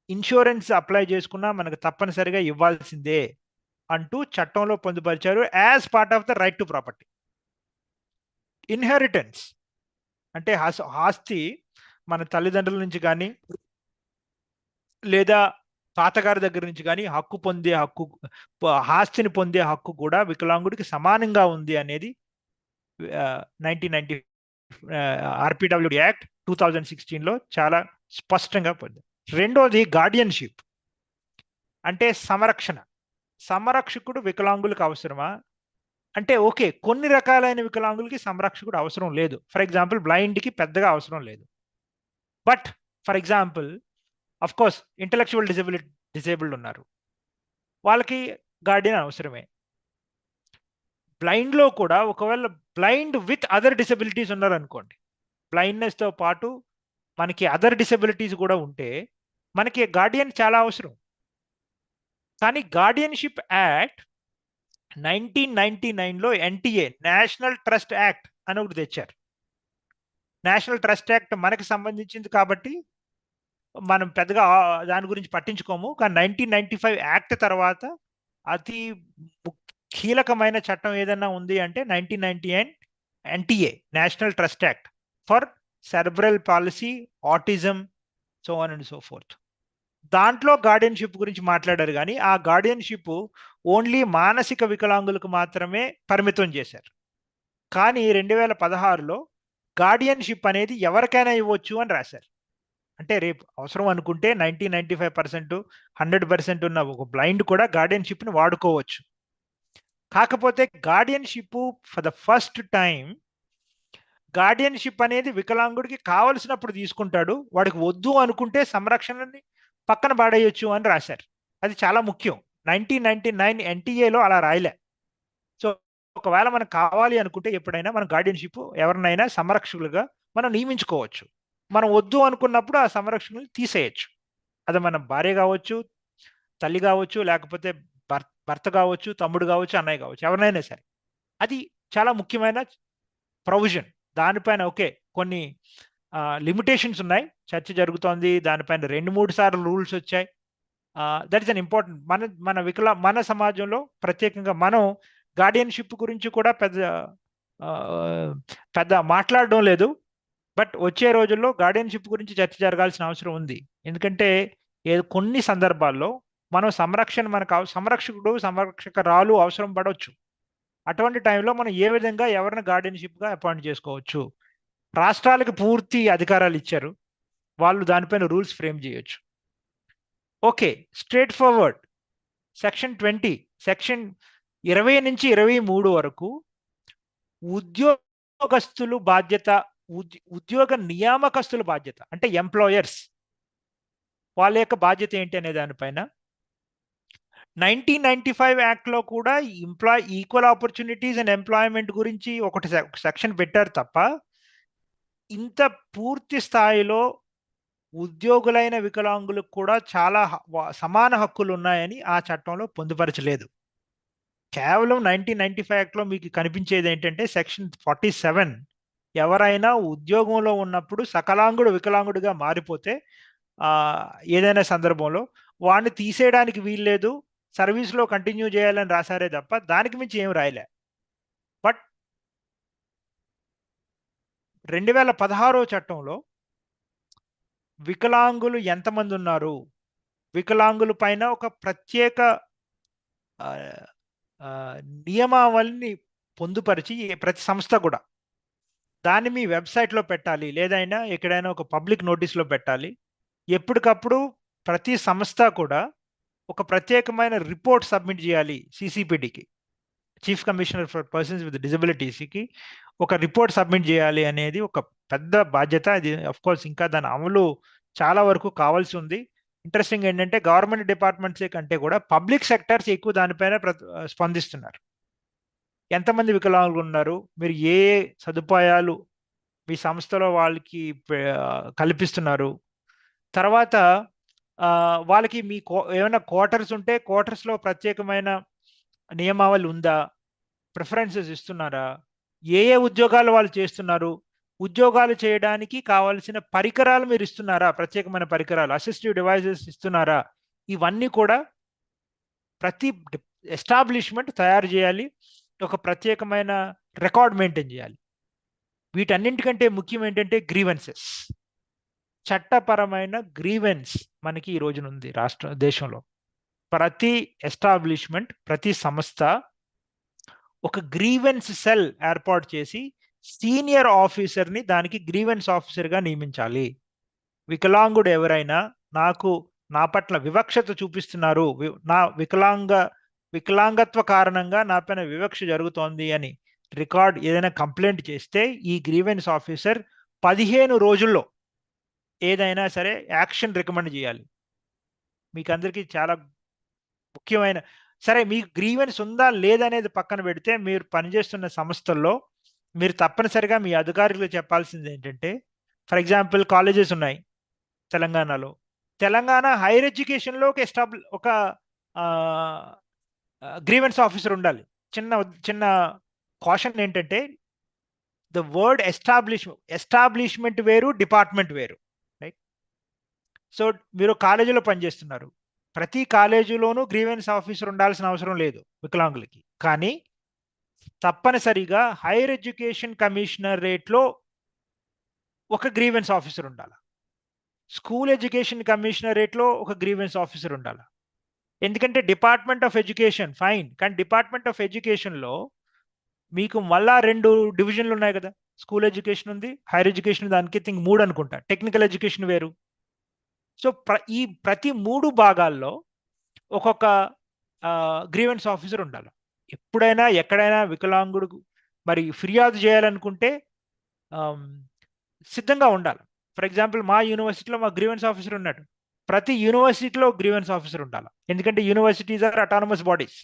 ఇన్సూరెన్స్ అప్లై చేసుకున్నా మనకు తప్పనిసరిగా ఇవ్వాల్సిందే అంటూ చట్టంలో పొందుపరిచారు as part of the right to property. Inheritance అంటే ఆస్తి మన తల్లిదండ్రుల నుంచి కానీ లేదా తాతగారి దగ్గర నుంచి కానీ ఆస్తిని పొందే హక్కు కూడా వికలాంగుడికి సమానంగా ఉంది అనేది 1990 ఆర్పిడబ్ల్యూడి యాక్ట్ 2016లో చాలా స్పష్టంగా పొందారు. రెండోది గార్డియన్షిప్ అంటే సంరక్షకుడు వికలాంగులకు అవసరమా అంటే ఓకే, కొన్ని రకాలైన వికలాంగులకి సంరక్షకుడు అవసరం లేదు. ఫర్ ఎగ్జాంపుల్ బ్లైండ్కి పెద్దగా అవసరం లేదు. But for example of course intellectual disabled ఉన్నారు, వాళ్ళకి గార్డియన్ అవసరమే. బ్లైండ్లో కూడా ఒకవేళ బ్లైండ్ విత్ అదర్ డిసెబిలిటీస్ ఉన్నారనుకోండి, బ్లైండ్నెస్తో పాటు మనకి అదర్ డిసెబిలిటీస్ కూడా ఉంటే మనకి గార్డియన్ చాలా అవసరం. కానీ గార్డియన్షిప్ యాక్ట్ 1999లో ఎన్టీఏ నేషనల్ ట్రస్ట్ యాక్ట్ అని ఒకటి తెచ్చారు. నేషనల్ ట్రస్ట్ యాక్ట్ మనకి సంబంధించింది కాబట్టి మనం పెద్దగా దాని గురించి పట్టించుకోము. కానీ 1995 యాక్ట్ తర్వాత అతి కీలకమైన చట్టం ఏదన్నా ఉంది అంటే 1999 NTA national trust act for cerebral policy, autism, so on and so fourth. దాంట్లో గార్డియన్షిప్ గురించి మాట్లాడారు. కానీ ఆ గార్డియన్షిప్ ఓన్లీ మానసిక వికలాంగులకు మాత్రమే పరిమితం చేశారు. కానీ 2016లో గార్డియన్షిప్ అనేది ఎవరికైనా ఇవ్వచ్చు అని రాశారు. అంటే రేపు అవసరం అనుకుంటే 95% 100% ఉన్న ఒక బ్లైండ్ కూడా గార్డియన్షిప్ని వాడుకోవచ్చు. కాకపోతే guardianship for the first time guardianship అనేది వికలాంగుడికి కావలసినప్పుడు తీసుకుంటాడు, వాడికి వద్దు అనుకుంటే సంరక్షణని పక్కన పాడేయచ్చు అని రాశారు. అది చాలా ముఖ్యం. 1999 ఎన్టీఏలో అలా రాయలే. సో ఒకవేళ మనకు కావాలి అనుకుంటే ఎప్పుడైనా మనం గార్డియన్షిప్ ఎవరినైనా సంరక్షకులుగా మనం నియమించుకోవచ్చు. మనం వద్దు అనుకున్నప్పుడు ఆ సంరక్షకులు తీసేయచ్చు. అది మన భార్య కావచ్చు, తల్లి కావచ్చు, లేకపోతే భర్త కావచ్చు, తమ్ముడు కావచ్చు, అన్నయ్య కావచ్చు, ఎవరినైనా సరే. అది చాలా ముఖ్యమైన ప్రొవిజన్. దానిపైన ఓకే కొన్ని లిమిటేషన్స్ ఉన్నాయి, చర్చ జరుగుతోంది దానిపైన 2-3 సార్లు రూల్స్ వచ్చాయి. That is an important. మన సమాజంలో ప్రత్యేకంగా మనం గార్డియన్షిప్ గురించి కూడా పెద్ద మాట్లాడడం లేదు. బట్ వచ్చే రోజుల్లో గార్డియన్షిప్ గురించి చర్చ జరగాల్సిన అవసరం ఉంది. ఎందుకంటే కొన్ని సందర్భాల్లో మనం సంరక్షకురాలు అవసరం పడవచ్చు. అటువంటి టైంలో మనం ఏ విధంగా ఎవరిని గార్డియన్షిప్గా అపాయింట్ చేసుకోవచ్చు. రాష్ట్రాలకు పూర్తి అధికారాలు ఇచ్చారు, వాళ్ళు దానిపైన రూల్స్ ఫ్రేమ్ చేయొచ్చు. Okay, straight forward. Section 20 section 20 నుంచి 23 వరకు ఉద్యోగస్తులు బాధ్యత, ఉద్యోగ నియామకస్తుల బాధ్యత అంటే ఎంప్లాయర్స్ వాళ్ళ యొక్క బాధ్యత ఏంటి అనే దానిపైన 1995 యాక్ట్లో కూడా ఈక్వల్ ఆపర్చునిటీస్ అండ్ ఎంప్లాయ్మెంట్ గురించి ఒకటి సెక్షన్ పెట్టారు తప్ప ఇంత పూర్తి స్థాయిలో ఉద్యోగులైన వికలాంగులకు కూడా చాలా సమాన హక్కులు ఉన్నాయని ఆ చట్టంలో పొందుపరచలేదు. కేవలం 1995 యాక్ట్లో మీకు కనిపించేది ఏంటంటే సెక్షన్ 47 ఎవరైనా ఉద్యోగంలో ఉన్నప్పుడు సకలాంగుడు వికలాంగుడిగా మారిపోతే ఏదైనా సందర్భంలో వాడిని తీసేయడానికి వీల్లేదు, సర్వీస్లో కంటిన్యూ చేయాలని రాశారే తప్ప దానికి మించి ఏం రాయలే. బట్ 2016 చట్టంలో వికలాంగులు ఎంతమంది ఉన్నారు, వికలాంగుల పైన ఒక ప్రత్యేక నియమావళిని పొందుపరిచి ప్రతి సంస్థ కూడా దాన్ని మీ వెబ్సైట్లో పెట్టాలి, లేదైనా ఎక్కడైనా ఒక పబ్లిక్ నోటీస్లో పెట్టాలి. ఎప్పటికప్పుడు ప్రతి సంస్థ కూడా ఒక ప్రత్యేకమైన రిపోర్ట్ సబ్మిట్ చేయాలి సిసిపిడికి, chief commissioner for persons with డిజబిలిటీస్కి ఒక రిపోర్ట్ సబ్మిట్ చేయాలి అనేది ఒక పెద్ద బాధ్యత. అది కోర్స్ ఇంకా దాని అమలు చాలా వరకు కావాల్సి ఉంది. ఇంట్రెస్టింగ్ ఏంటంటే గవర్నమెంట్ డిపార్ట్మెంట్స్ కంటే కూడా పబ్లిక్ సెక్టర్స్ ఎక్కువ దానిపైన స్పందిస్తున్నారు. ఎంతమంది వికలాంగులు ఉన్నారు, మీరు ఏ సదుపాయాలు మీ సంస్థలో వాళ్ళకి కల్పిస్తున్నారు, తర్వాత వాళ్ళకి మీ ఏమైనా క్వార్టర్స్ ఉంటే క్వార్టర్స్లో ప్రత్యేకమైన నియమావళి ఉందా, ప్రిఫరెన్సెస్ ఇస్తున్నారా, ఏ ఉద్యోగాలు వాళ్ళు చేస్తున్నారు, ఉద్యోగాలు చేయడానికి కావాల్సిన పరికరాలు మీరు ఇస్తున్నారా, ప్రత్యేకమైన పరికరాలు అసిస్టివ్ డివైజెస్ ఇస్తున్నారా, ఇవన్నీ కూడా ప్రతి ఎస్టాబ్లిష్మెంట్ తయారు చేయాలి, ఒక ప్రత్యేకమైన రికార్డ్ మెయింటైన్ చేయాలి. వీటన్నింటికంటే ముఖ్యం ఏంటంటే గ్రీవెన్సెస్, చట్టపరమైన గ్రీవెన్స్ మనకి ఈ రోజున ఉంది దేశంలో. ప్రతి ఎస్టాబ్లిష్మెంట్, ప్రతి సంస్థ ఒక గ్రీవెన్స్ సెల్ ఏర్పాటు చేసి సీనియర్ ఆఫీసర్ని దానికి గ్రీవెన్స్ ఆఫీసర్గా నియమించాలి. వికలాంగుడు ఎవరైనా నా పట్ల వివక్షత చూపిస్తున్నారు, నా వికలాంగత్వ కారణంగా నా పైన వివక్ష జరుగుతోంది అని రికార్డ్ ఏదైనా కంప్లైంట్ చేస్తే ఈ గ్రీవెన్స్ ఆఫీసర్ 15 రోజుల్లో ఏదైనా సరే యాక్షన్ రికమెండ్ చేయాలి. మీకు అందరికీ చాలా ముఖ్యమైన, సరే మీకు గ్రీవెన్స్ ఉందా లేదనేది పక్కన పెడితే మీరు పనిచేస్తున్న సంస్థల్లో మీరు తప్పనిసరిగా మీ అధికారులకు చెప్పాల్సింది ఏంటంటే, ఫర్ ఎగ్జాంపుల్ కాలేజెస్ ఉన్నాయి తెలంగాణలో, తెలంగాణ హైయర్ ఎడ్యుకేషన్లో ఒక గ్రీవెన్స్ ఆఫీసర్ ఉండాలి. చిన్న కాషన్ ఏంటంటే ద వర్డ్ ఎస్టాబ్లిష్మెంట్ వేరు, డిపార్ట్మెంట్ వేరు, రైట్? సో మీరు కాలేజీలో పనిచేస్తున్నారు, ప్రతి కాలేజీలోనూ గ్రీవెన్స్ ఆఫీసర్ ఉండాల్సిన అవసరం లేదు వికలాంగులకి, కానీ తప్పనిసరిగా హైయర్ ఎడ్యుకేషన్ కమిషనరేట్లో ఒక గ్రీవెన్స్ ఆఫీసర్ ఉండాలి, స్కూల్ ఎడ్యుకేషన్ కమిషనరేట్లో ఒక గ్రీవెన్స్ ఆఫీసర్ ఉండాలి. ఎందుకంటే డిపార్ట్మెంట్ ఆఫ్ ఎడ్యుకేషన్ ఫైన్, కానీ డిపార్ట్మెంట్ ఆఫ్ ఎడ్యుకేషన్లో మీకు మళ్ళా 2 డివిజన్లు ఉన్నాయి కదా, స్కూల్ ఎడ్యుకేషన్ ఉంది, హైయర్ ఎడ్యుకేషన్, దానికి థింక్ 3 అనుకుంటా, టెక్నికల్ ఎడ్యుకేషన్ వేరు. సో ఈ ప్రతి 3 భాగాల్లో ఒక్కొక్క గ్రీవెన్స్ ఆఫీసర్ ఉండాలి. ఎప్పుడైనా ఎక్కడైనా వికలాంగుడు మరి ఫిర్యాదు చేయాలనుకుంటే సిద్ధంగా ఉండాలి. ఫర్ ఎగ్జాంపుల్ మా యూనివర్సిటీలో మా గ్రీవెన్స్ ఆఫీసర్ ఉన్నాడు, ప్రతి యూనివర్సిటీలో గ్రీవెన్స్ ఆఫీసర్ ఉండాలి, ఎందుకంటే universities are autonomous bodies.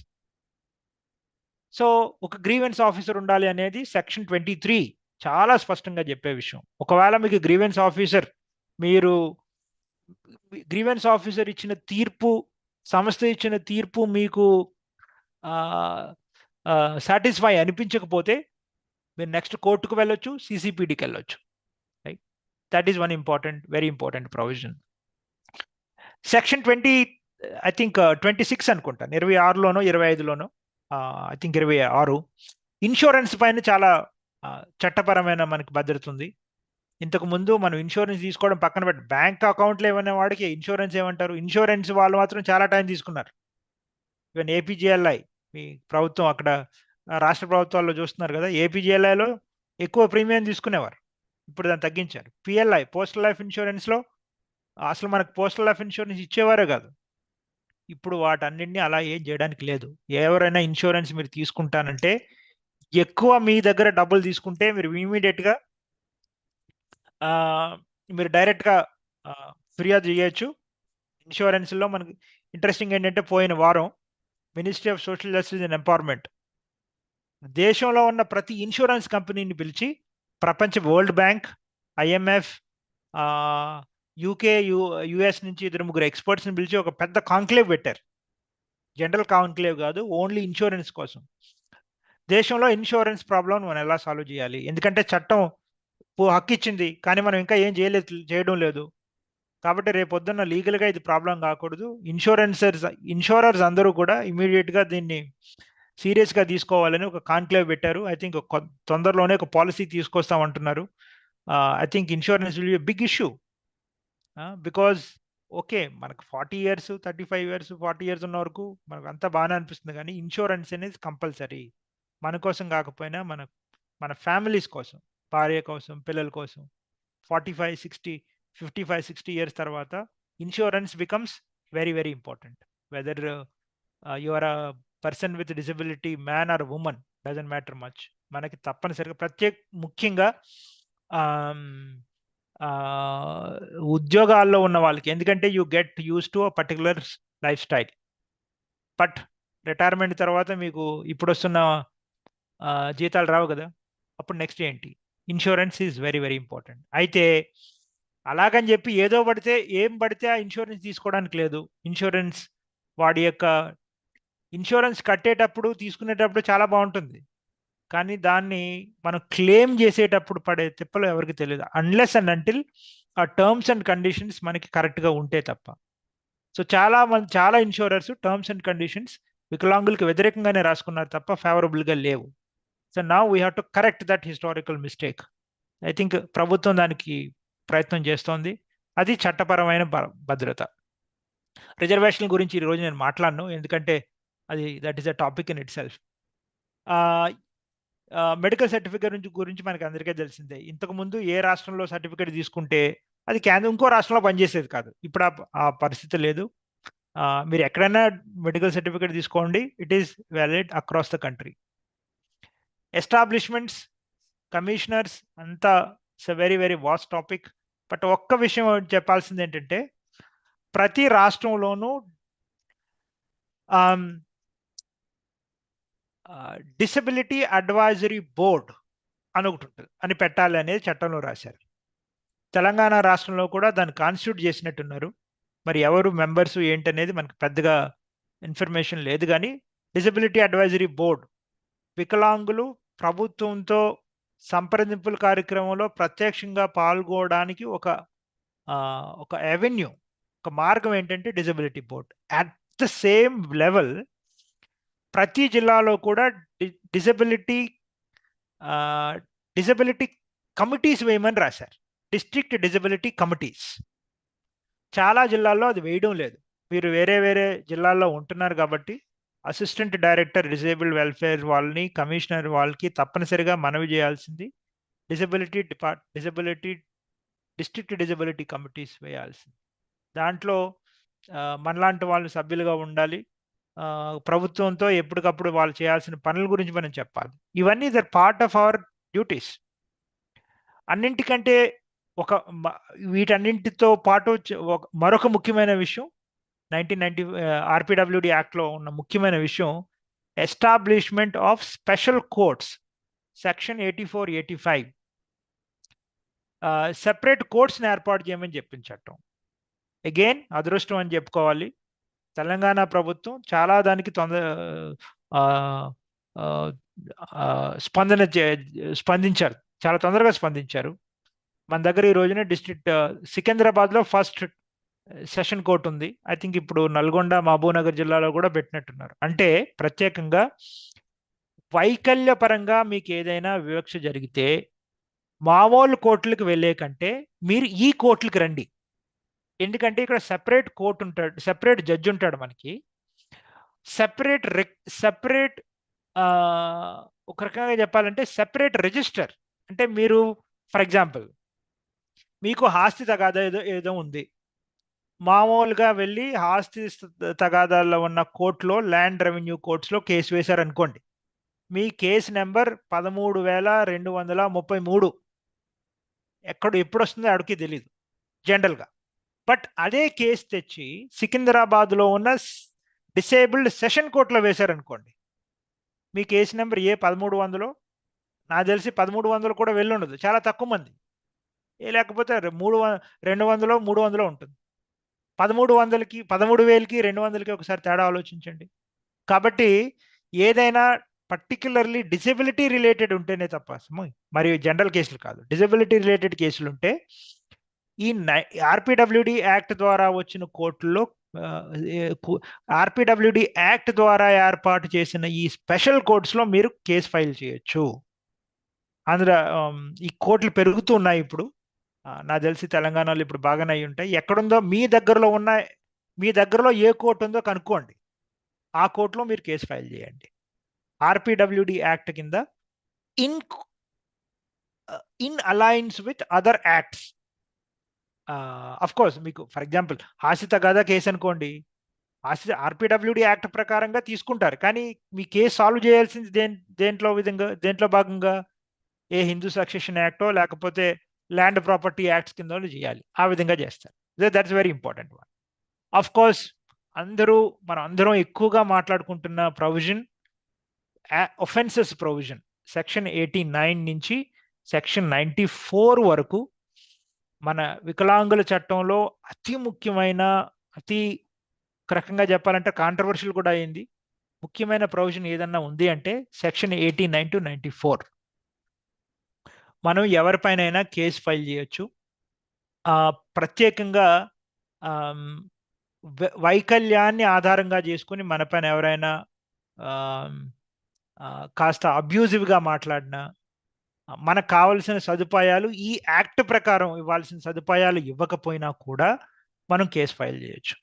So ఒక గ్రీవెన్స్ ఆఫీసర్ ఉండాలి అనేది సెక్షన్ 23 చాలా స్పష్టంగా చెప్పే విషయం. ఒకవేళ మీకు గ్రీవెన్స్ ఆఫీసర్ ఇచ్చిన తీర్పు, సంస్థ ఇచ్చిన తీర్పు మీకు సాటిస్ఫై అనిపించకపోతే మీరు నెక్స్ట్ కోర్టుకు వెళ్ళొచ్చు, సిసిపిడికి వెళ్ళొచ్చు, right? That is one very important provision. Section 20 I think 26 అనుకుంటాను, 26లోనో 25లోనో, ఐ థింక్ 26 ఇన్సూరెన్స్ పైన చాలా చట్టపరమైన మనకి భద్రత ఉంది. ఇంతకు ముందు మనం ఇన్సూరెన్స్ తీసుకోవడం పక్కన పెట్టి బ్యాంక్ అకౌంట్లో ఏమైనా వాడికి ఇన్సూరెన్స్ ఏమంటారు, ఇన్సూరెన్స్ వాళ్ళు మాత్రం చాలా టైం తీసుకున్నారు. ఈవెన్ ఏపీజీఎల్ఐ, మీ ప్రభుత్వం అక్కడ రాష్ట్ర ప్రభుత్వాల్లో చూస్తున్నారు కదా, ఏపీజీఎల్ఐలో ఎక్కువ ప్రీమియం తీసుకునేవారు, ఇప్పుడు దాన్ని తగ్గించారు. పిఎల్ఐ, పోస్టల్ లైఫ్ ఇన్సూరెన్స్లో అసలు మనకు పోస్టల్ లైఫ్ ఇన్సూరెన్స్ ఇచ్చేవారే కాదు. ఇప్పుడు వాటన్నిటిని అలా ఏం చేయడానికి లేదు. ఎవరైనా ఇన్సూరెన్స్ మీరు తీసుకుంటానంటే ఎక్కువ మీ దగ్గర డబ్బులు తీసుకుంటే మీరు ఇమీడియట్గా మీరు డైరెక్ట్గా ఫిర్యాదు చేయొచ్చు. ఇన్సూరెన్స్లో మనకి ఇంట్రెస్టింగ్ ఏంటంటే పోయిన వారం ministry of social justice and empowerment దేశంలో ఉన్న ప్రతి ఇన్సూరెన్స్ కంపెనీని పిలిచి ప్రపంచ world bank, IMF, UK, US నుంచి 2-3 ఎక్స్పర్ట్స్ని పిలిచి ఒక పెద్ద కాంక్లేవ్ పెట్టారు. జనరల్ కాంక్లేవ్ కాదు, ఓన్లీ ఇన్సూరెన్స్ కోసం. దేశంలో ఇన్సూరెన్స్ ప్రాబ్లం మనం ఎలా సాల్వ్ చేయాలి, ఎందుకంటే చట్టం హక్కు ఇచ్చింది కానీ మనం ఇంకా ఏం చేయడం లేదు. కాబట్టి రేపొద్దున్న లీగల్గా ఇది ప్రాబ్లం కాకూడదు. ఇన్సూరర్స్ అందరూ కూడా ఇమీడియట్గా దీన్ని సీరియస్గా తీసుకోవాలని ఒక కాన్క్లేవ్ పెట్టారు. ఐ థింక్ తొందరలోనే ఒక పాలసీ తీసుకొస్తామంటున్నారు. I think insurance will be big issue because okay మనకు 40 years 35 years 40 years ఉన్న వరకు మనకు అంతా బాగానే అనిపిస్తుంది, కానీ ఇన్సూరెన్స్ అనేది కంపల్సరీ. మన కోసం కాకపోయినా మన ఫ్యామిలీస్ కోసం, భార్య కోసం, పిల్లల కోసం 55-60 years తర్వాత insurance becomes very very important. Whether you are a person with disability, man or women, doesn't matter much. మనకి తప్పనిసరిగా ముఖ్యంగా ఉద్యోగాల్లో ఉన్న వాళ్ళకి, ఎందుకంటే you get used to a particular life style. But retirement తర్వాత మీకు ఇప్పుడు వస్తున్న జీతాలు రావు కదా, అప్పుడు నెక్స్ట్ ఏంటి? Insurance is very very important. అయితే అలాగని చెప్పి ఏం పడితే ఆ ఇన్సూరెన్స్ తీసుకోవడానికి లేదు. వాడి యొక్క ఇన్సూరెన్స్ కట్టేటప్పుడు తీసుకునేటప్పుడు చాలా బాగుంటుంది, కానీ దాన్ని మనం క్లెయిమ్ చేసేటప్పుడు పడే తిప్పలు ఎవరికి తెలియదు, అన్లెస్ అండ్ అంటిల్ ఆ టర్మ్స్ అండ్ కండిషన్స్ మనకి కరెక్ట్గా ఉంటే తప్ప. సో చాలా ఇన్సూరర్స్ టర్మ్స్ అండ్ కండిషన్స్ వికలాంగులకు వ్యతిరేకంగానే రాసుకున్నారు తప్ప ఫేవరబుల్గా లేవు. So now we have to correct that historical mistake. I think ప్రభుత్వం దానికి ప్రయత్నం చేస్తోంది. అది చట్టపరమైన భద్రత. రిజర్వేషన్ల గురించి ఈరోజు నేను మాట్లాడను, ఎందుకంటే that is a topic in it self. Medical certificate గురించి మనకి అందరికీ తెలిసిందే. ఇంతకుముందు ఏ రాష్ట్రంలో సర్టిఫికేట్ తీసుకుంటే అది ఇంకో రాష్ట్రంలో పనిచేసేది కాదు. ఇప్పుడు ఆ పరిస్థితి లేదు. మీరు ఎక్కడైనా మెడికల్ సర్టిఫికేట్ తీసుకోండి, it is valid across the country. Establishments, commissioners అంతా it's a very very vast topic. But ఒక్క విషయం చెప్పాల్సింది ఏంటంటే ప్రతి రాష్ట్రంలోనూ డిసబిలిటీ అడ్వైజరీ బోర్డ్ అని ఒకటి ఉంటుంది, అని పెట్టాలి అనేది చట్టంలో రాశారు. తెలంగాణ రాష్ట్రంలో కూడా దాన్ని కాన్స్టిట్యూట్ చేసినట్టున్నారు. మరి ఎవరు మెంబర్స్ ఏంటనేది మనకు పెద్దగా ఇన్ఫర్మేషన్ లేదు, కానీ డిసబిలిటీ అడ్వైజరీ బోర్డ్ వికలాంగులు ప్రభుత్వంతో సంప్రదింపుల కార్యక్రమంలో ప్రత్యక్షంగా పాల్గొనడానికి ఒక అవెన్యూ, ఒక మార్గం ఏంటంటే disability board. At the same level ప్రతి జిల్లాలో కూడా డిసబిలిటీ కమిటీస్ వేయమని రాశారు. District disability committees. చాలా జిల్లాల్లో అది వేయడం లేదు. మీరు వేరే వేరే జిల్లాల్లో ఉంటున్నారు కాబట్టి అసిస్టెంట్ డైరెక్టర్ డిసేబుల్డ్ వెల్ఫేర్ వాళ్ళని, కమిషనర్ వాళ్ళకి తప్పనిసరిగా మనవి చేయాల్సింది డిస్ట్రిక్ట్ డిసబిలిటీ కమిటీస్ వేయాల్సింది. దాంట్లో మనలాంటి వాళ్ళు సభ్యులుగా ఉండాలి. ప్రభుత్వంతో ఎప్పటికప్పుడు వాళ్ళు చేయాల్సిన పనుల గురించి మనం చెప్పాలి. ఇవన్నీ there part of our duties. అన్నింటికంటే వీటన్నింటితో పాటు మరొక ముఖ్యమైన విషయం 1990 RPWD యాక్ట్లో ఉన్న ముఖ్యమైన విషయం establishment of special courts. Section 84-85 separate కోర్ట్స్ని ఏర్పాటు చేయమని చెప్పింది చట్టం. అగైన్ అదృష్టం అని చెప్పుకోవాలి, తెలంగాణ ప్రభుత్వం చాలా దానికి స్పందించారు, చాలా తొందరగా స్పందించారు. మన దగ్గర ఈ రోజున సికింద్రాబాద్లో ఫస్ట్ సెషన్ కోర్ట్ ఉంది. ఐ థింక్ ఇప్పుడు నల్గొండ, మహబూబ్నగర్ జిల్లాలో కూడా పెట్టినట్టున్నారు. అంటే ప్రత్యేకంగా వైకల్య పరంగా మీకు ఏదైనా వివక్ష జరిగితే మామూలు కోర్టులకు వెళ్ళే కంటే మీరు ఈ కోర్టులకు రండి. ఎందుకంటే ఇక్కడ సెపరేట్ కోర్టు ఉంటాడు, సెపరేట్ జడ్జి ఉంటాడు, మనకి సెపరేట్ ఒక రకంగా చెప్పాలంటే సెపరేట్ రిజిస్టర్. అంటే మీరు ఫర్ ఎగ్జాంపుల్ మీకు ఆస్తి తగాదా ఏదో ఉంది, మామూలుగా వెళ్ళి ఆస్తి తగాదాల్లో ఉన్న కోర్టులో, ల్యాండ్ రెవెన్యూ కోర్ట్స్లో కేసు వేశారు అనుకోండి. మీ కేసు నెంబర్ 13,233. ఎప్పుడు వస్తుందో ఆడికి తెలియదు జనరల్గా. బట్ అదే కేసు తెచ్చి సికింద్రాబాద్లో ఉన్న డిసేబుల్డ్ సెషన్ కోర్టులో వేశారనుకోండి, మీ కేసు నెంబర్ 1300, నాకు తెలిసి 1300 కూడా వెళ్ళి ఉండదు, చాలా తక్కువ మంది. లేకపోతే 200, 300 ఉంటుంది. 1300కి 13,000కి 200కి ఒకసారి తేడా ఆలోచించండి. కాబట్టి ఏదైనా పర్టికులర్లీ డిజబిలిటీ రిలేటెడ్ ఉంటేనే తప్ప, మరియు జనరల్ కేసులు కాదు, డిజబిలిటీ రిలేటెడ్ కేసులు ఉంటే ఈ ఆర్పిడబ్ల్యూడి యాక్ట్ ద్వారా వచ్చిన కోర్టుల్లో, ఆర్పిడబ్ల్యూడి యాక్ట్ ద్వారా ఏర్పాటు చేసిన ఈ స్పెషల్ కోర్ట్స్లో మీరు కేసు ఫైల్ చేయొచ్చు. అందులో ఈ కోర్టులు పెరుగుతూ ఉన్నాయి ఇప్పుడు. నాకు తెలిసి తెలంగాణలో ఇప్పుడు బాగానే అయి ఉంటాయి. ఎక్కడుందో మీ దగ్గరలో ఏ కోర్టు ఉందో కనుక్కోండి, ఆ కోర్టులో మీరు కేసు ఫైల్ చేయండి. ఆర్పిడబ్ల్యూడి యాక్ట్ కింద in alliance with other acts. Of course మీకు ఫర్ ఎగ్జాంపుల్ ఆశ్రిత గదా కేసు అనుకోండి, ఆర్పిడబ్ల్యూడి యాక్ట్ ప్రకారంగా తీసుకుంటారు, కానీ మీ కేసు సాల్వ్ చేయాల్సింది దేంట్లో భాగంగా ఏ హిందూ సక్సెషన్ యాక్టో లేకపోతే ల్యాండ్ ప్రాపర్టీ యాక్ట్స్ కింద చేయాలి. ఆ విధంగా చేస్తారు. That's very important one. Of course మనం అందరం ఎక్కువగా మాట్లాడుకుంటున్న ప్రొవిజన్, ఒఫెన్సెస్ ప్రొవిజన్, సెక్షన్ 89 నుంచి సెక్షన్ 94 వరకు మన వికలాంగుల చట్టంలో అతి ముఖ్యమైన, అతి రకంగా చెప్పాలంటే కాంట్రవర్షియల్ కూడా అయింది, ముఖ్యమైన ప్రొవిజన్ ఏదన్నా ఉంది అంటే సెక్షన్ 89 to 94. మనం ఎవరిపైనైనా కేసు ఫైల్ చేయొచ్చు. ప్రత్యేకంగా వైకల్యాన్ని ఆధారంగా చేసుకుని మన పైన ఎవరైనా కాస్త అబ్యూజివ్గా మాట్లాడినా, మనకు కావలసిన సదుపాయాలు ఈ యాక్ట్ ప్రకారం ఇవ్వాల్సిన సదుపాయాలు ఇవ్వకపోయినా కూడా మనం కేసు ఫైల్ చేయొచ్చు.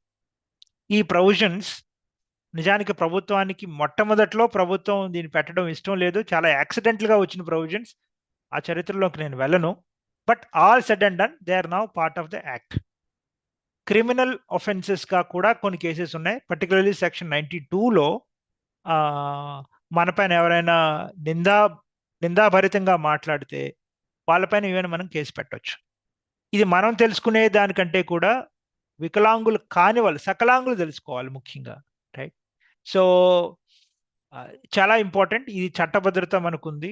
ఈ ప్రొవిజన్స్ నిజానికి ప్రభుత్వానికి మొట్టమొదట్లో ప్రభుత్వం దీన్ని పెట్టడం ఇష్టం లేదు, చాలా యాక్సిడెంటల్గా వచ్చిన ప్రొవిజన్స్. ఆ చరిత్రలోకి నేను వెళ్ళను. But all said and done, they are now part of the act. Criminal ఒఫెన్సెస్గా కూడా కొన్ని కేసెస్ ఉన్నాయి. పర్టికులర్లీ సెక్షన్ 92లో మన పైన ఎవరైనా నిందాభరితంగా మాట్లాడితే వాళ్ళపైన ఏమైనా మనం కేసు పెట్టవచ్చు. ఇది మనం తెలుసుకునే దానికంటే కూడా వికలాంగులు కాని వాళ్ళు, సకలాంగులు తెలుసుకోవాలి ముఖ్యంగా, రైట్? సో చాలా ఇంపార్టెంట్. ఇది చట్టభద్రత మనకుంది.